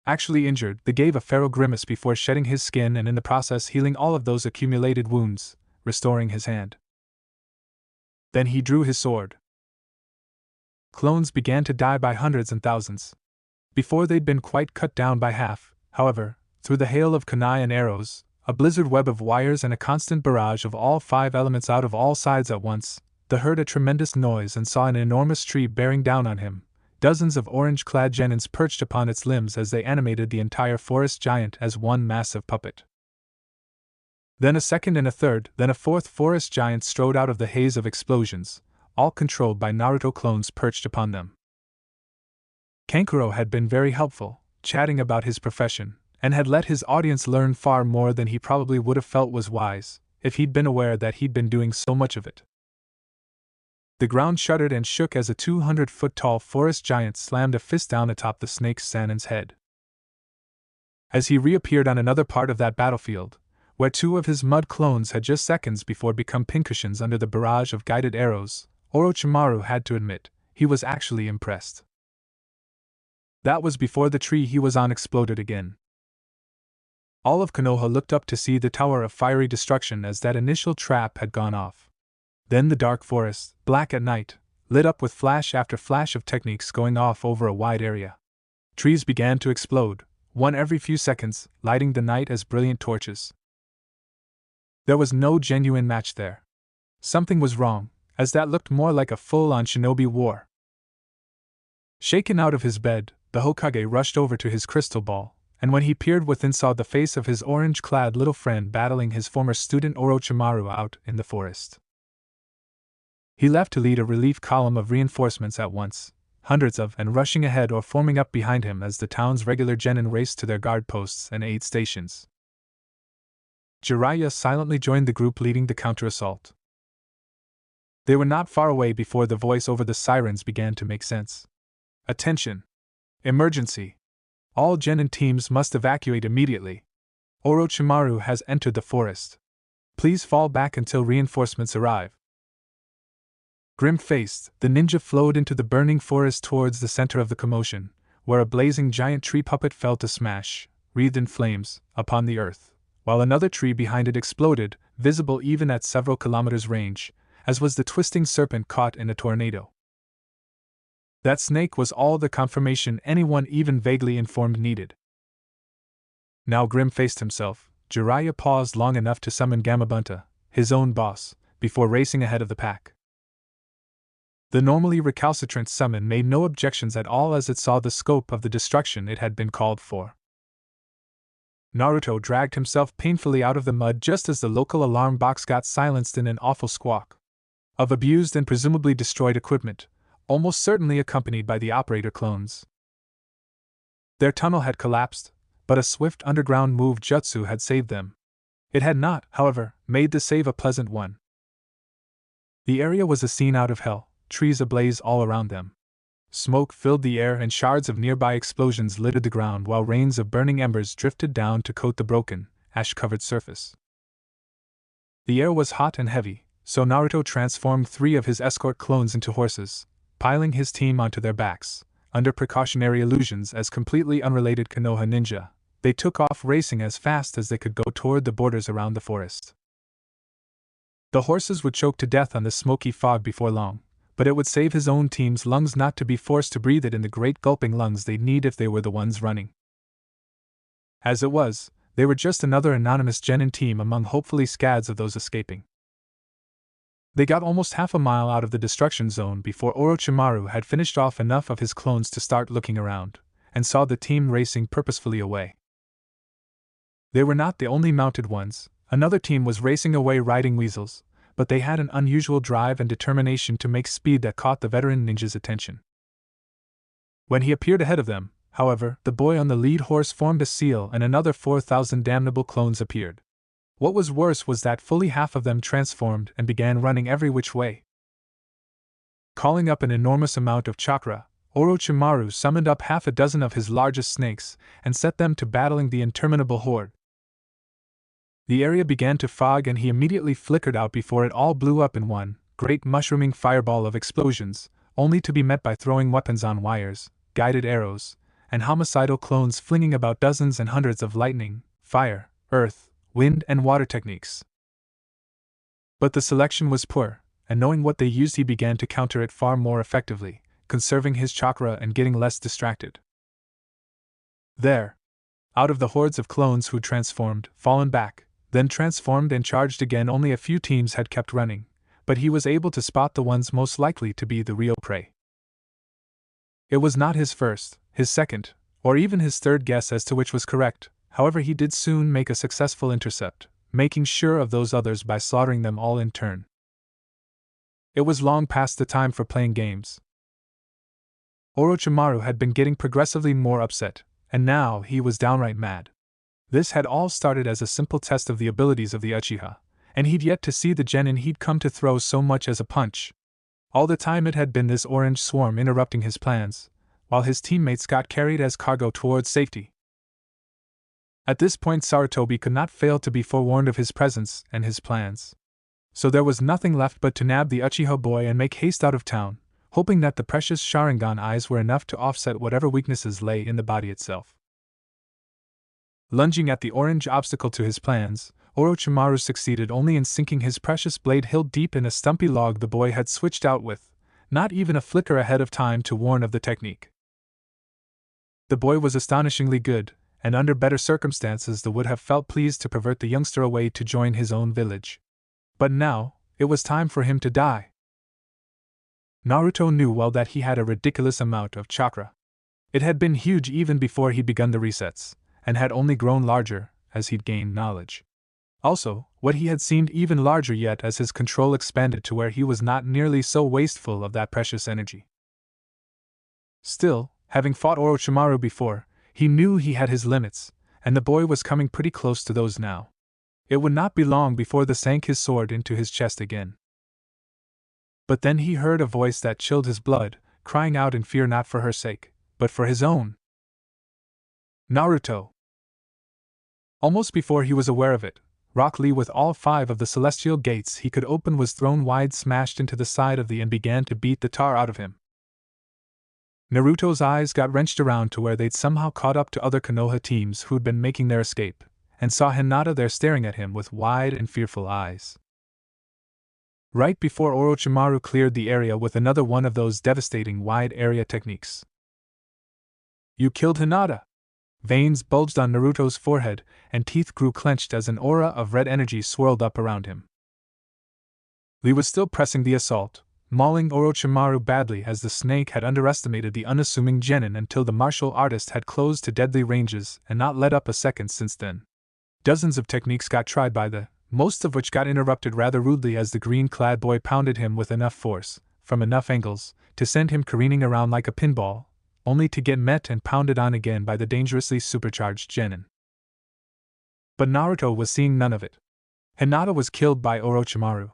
Actually injured, they gave a feral grimace before shedding his skin and in the process healing all of those accumulated wounds, restoring his hand. Then he drew his sword. Clones began to die by hundreds and thousands. Before they'd been quite cut down by half, however, through the hail of kunai and arrows, a blizzard web of wires and a constant barrage of all 5 elements out of all sides at once, they heard a tremendous noise and saw an enormous tree bearing down on him. Dozens of orange-clad genins perched upon its limbs as they animated the entire forest giant as one massive puppet. Then a second and a third, then a fourth forest giant strode out of the haze of explosions, all controlled by Naruto clones perched upon them. Kankuro had been very helpful, chatting about his profession, and had let his audience learn far more than he probably would have felt was wise, if he'd been aware that he'd been doing so much of it. The ground shuddered and shook as a 200-foot-tall forest giant slammed a fist down atop the snake Sannin's head. As he reappeared on another part of that battlefield, where 2 of his mud clones had just seconds before become pincushions under the barrage of guided arrows, Orochimaru had to admit, he was actually impressed. That was before the tree he was on exploded again. All of Konoha looked up to see the tower of fiery destruction as that initial trap had gone off. Then the dark forest, black at night, lit up with flash after flash of techniques going off over a wide area. Trees began to explode, one every few seconds, lighting the night as brilliant torches. There was no genuine match there. Something was wrong, as that looked more like a full-on shinobi war. Shaken out of his bed, the Hokage rushed over to his crystal ball, and when he peered within saw the face of his orange-clad little friend battling his former student Orochimaru out in the forest. He left to lead a relief column of reinforcements at once, hundreds of and rushing ahead or forming up behind him as the town's regular genin raced to their guard posts and aid stations. Jiraiya silently joined the group leading the counter-assault. They were not far away before the voice over the sirens began to make sense. Attention! Emergency! All genin teams must evacuate immediately. Orochimaru has entered the forest. Please fall back until reinforcements arrive. Grim-faced, the ninja flowed into the burning forest towards the center of the commotion, where a blazing giant tree puppet fell to smash, wreathed in flames, upon the earth, while another tree behind it exploded, visible even at several kilometers range, as was the twisting serpent caught in a tornado. That snake was all the confirmation anyone even vaguely informed needed. Now Grim faced himself, Jiraiya paused long enough to summon Gamabunta, his own boss, before racing ahead of the pack. The normally recalcitrant summon made no objections at all as it saw the scope of the destruction it had been called for. Naruto dragged himself painfully out of the mud just as the local alarm box got silenced in an awful squawk of abused and presumably destroyed equipment, almost certainly accompanied by the operator clones. Their tunnel had collapsed, but a swift underground move jutsu had saved them. It had not, however, made the save a pleasant one. The area was a scene out of hell, trees ablaze all around them. Smoke filled the air and shards of nearby explosions littered the ground while rains of burning embers drifted down to coat the broken, ash-covered surface. The air was hot and heavy, so Naruto transformed 3 of his escort clones into horses, piling his team onto their backs. Under precautionary illusions as completely unrelated Konoha ninja, they took off racing as fast as they could go toward the borders around the forest. The horses would choke to death on the smoky fog before long, but it would save his own team's lungs not to be forced to breathe it in the great gulping lungs they'd need if they were the ones running. As it was, they were just another anonymous genin team among hopefully scads of those escaping. They got almost half a mile out of the destruction zone before Orochimaru had finished off enough of his clones to start looking around, and saw the team racing purposefully away. They were not the only mounted ones, another team was racing away riding weasels, but they had an unusual drive and determination to make speed that caught the veteran ninja's attention. When he appeared ahead of them, however, the boy on the lead horse formed a seal and another 4,000 damnable clones appeared. What was worse was that fully half of them transformed and began running every which way. Calling up an enormous amount of chakra, Orochimaru summoned up half a dozen of his largest snakes and set them to battling the interminable horde. The area began to fog and he immediately flickered out before it all blew up in one great mushrooming fireball of explosions, only to be met by throwing weapons on wires, guided arrows, and homicidal clones flinging about dozens and hundreds of lightning, fire, earth, wind, and water techniques. But the selection was poor, and knowing what they used, he began to counter it far more effectively, conserving his chakra and getting less distracted. There, out of the hordes of clones who transformed, fallen back, then transformed and charged again, only a few teams had kept running, but he was able to spot the ones most likely to be the real prey. It was not his first, his second, or even his third guess as to which was correct. However, he did soon make a successful intercept, making sure of those others by slaughtering them all in turn. It was long past the time for playing games. Orochimaru had been getting progressively more upset, and now he was downright mad. This had all started as a simple test of the abilities of the Uchiha, and he'd yet to see the genin he'd come to throw so much as a punch. All the time it had been this orange swarm interrupting his plans, while his teammates got carried as cargo towards safety. At this point Sarutobi could not fail to be forewarned of his presence and his plans. So there was nothing left but to nab the Uchiha boy and make haste out of town, hoping that the precious Sharingan eyes were enough to offset whatever weaknesses lay in the body itself. Lunging at the orange obstacle to his plans, Orochimaru succeeded only in sinking his precious blade hilt deep in a stumpy log the boy had switched out with, not even a flicker ahead of time to warn of the technique. The boy was astonishingly good, and under better circumstances the would have felt pleased to pervert the youngster away to join his own village. But now, it was time for him to die. Naruto knew well that he had a ridiculous amount of chakra. It had been huge even before he'd begun the resets, and had only grown larger as he'd gained knowledge. Also, what he had seemed even larger yet as his control expanded to where he was not nearly so wasteful of that precious energy. Still, having fought Orochimaru before, he knew he had his limits, and the boy was coming pretty close to those now. It would not be long before the sank his sword into his chest again. But then he heard a voice that chilled his blood, crying out in fear not for her sake, but for his own. Naruto! Almost before he was aware of it, Rock Lee, with all 5 of the celestial gates he could open, was thrown wide, smashed into the side of the and began to beat the tar out of him. Naruto's eyes got wrenched around to where they'd somehow caught up to other Konoha teams who'd been making their escape, and saw Hinata there staring at him with wide and fearful eyes. Right before Orochimaru cleared the area with another one of those devastating wide area techniques. You killed Hinata! Veins bulged on Naruto's forehead, and teeth grew clenched as an aura of red energy swirled up around him. Lee was still pressing the assault, mauling Orochimaru badly, as the snake had underestimated the unassuming genin until the martial artist had closed to deadly ranges and not let up a second since then. Dozens of techniques got tried by the, most of which got interrupted rather rudely as the green-clad boy pounded him with enough force, from enough angles, to send him careening around like a pinball, only to get met and pounded on again by the dangerously supercharged genin. But Naruto was seeing none of it. Hinata was killed by Orochimaru.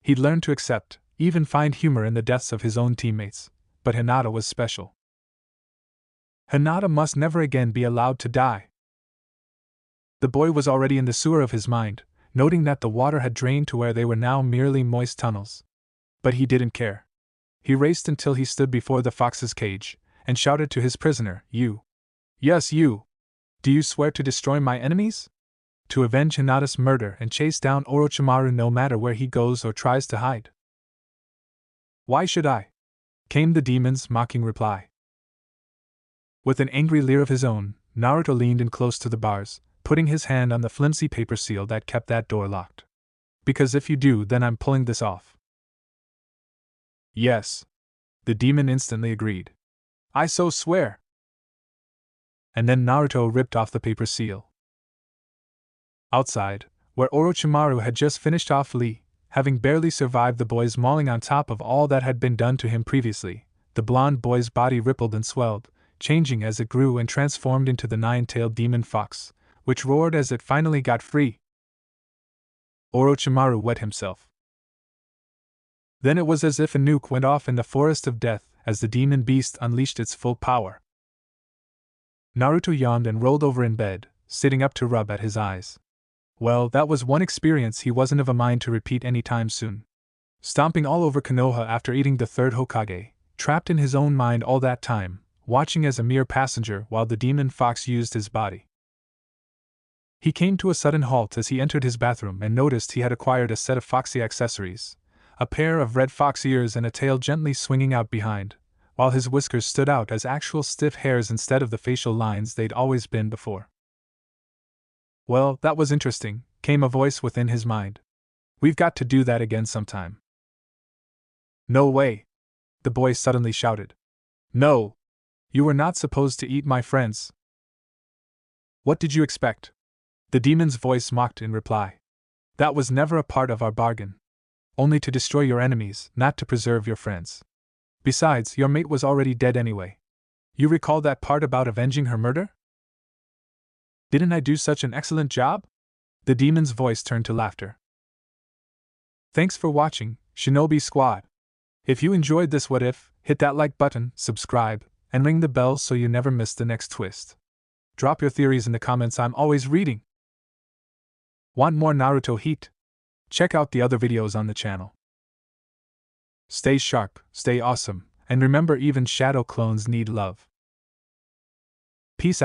He'd learned to accept, even find humor in the deaths of his own teammates, but Hinata was special. Hinata must never again be allowed to die. The boy was already in the sewer of his mind, noting that the water had drained to where they were now merely moist tunnels. But he didn't care. He raced until he stood before the fox's cage, and shouted to his prisoner, "You! Yes, you! Do you swear to destroy my enemies? To avenge Hinata's murder and chase down Orochimaru no matter where he goes or tries to hide?" "Why should I?" came the demon's mocking reply. With an angry leer of his own, Naruto leaned in close to the bars, putting his hand on the flimsy paper seal that kept that door locked. "Because if you do, then I'm pulling this off." "Yes." The demon instantly agreed. "I so swear." And then Naruto ripped off the paper seal. Outside, where Orochimaru had just finished off Lee, having barely survived the boy's mauling on top of all that had been done to him previously, the blonde boy's body rippled and swelled, changing as it grew and transformed into the 9-tailed demon fox, which roared as it finally got free. Orochimaru wet himself. Then it was as if a nuke went off in the forest of death as the demon beast unleashed its full power. Naruto yawned and rolled over in bed, sitting up to rub at his eyes. Well, that was one experience he wasn't of a mind to repeat any time soon. Stomping all over Konoha after eating the 3rd Hokage, trapped in his own mind all that time, watching as a mere passenger while the demon fox used his body. He came to a sudden halt as he entered his bathroom and noticed he had acquired a set of foxy accessories, a pair of red fox ears and a tail gently swinging out behind, while his whiskers stood out as actual stiff hairs instead of the facial lines they'd always been before. "Well, that was interesting," came a voice within his mind. "We've got to do that again sometime." "No way!" the boy suddenly shouted. "No! You were not supposed to eat my friends." "What did you expect?" the demon's voice mocked in reply. "That was never a part of our bargain. Only to destroy your enemies, not to preserve your friends. Besides, your mate was already dead anyway. You recall that part about avenging her murder? Didn't I do such an excellent job?" The demon's voice turned to laughter. Thanks for watching, Shinobi Squad. If you enjoyed this what if, hit that like button, subscribe, and ring the bell so you never miss the next twist. Drop your theories in the comments, I'm always reading. Want more Naruto heat? Check out the other videos on the channel. Stay sharp, stay awesome, and remember even shadow clones need love. Peace out.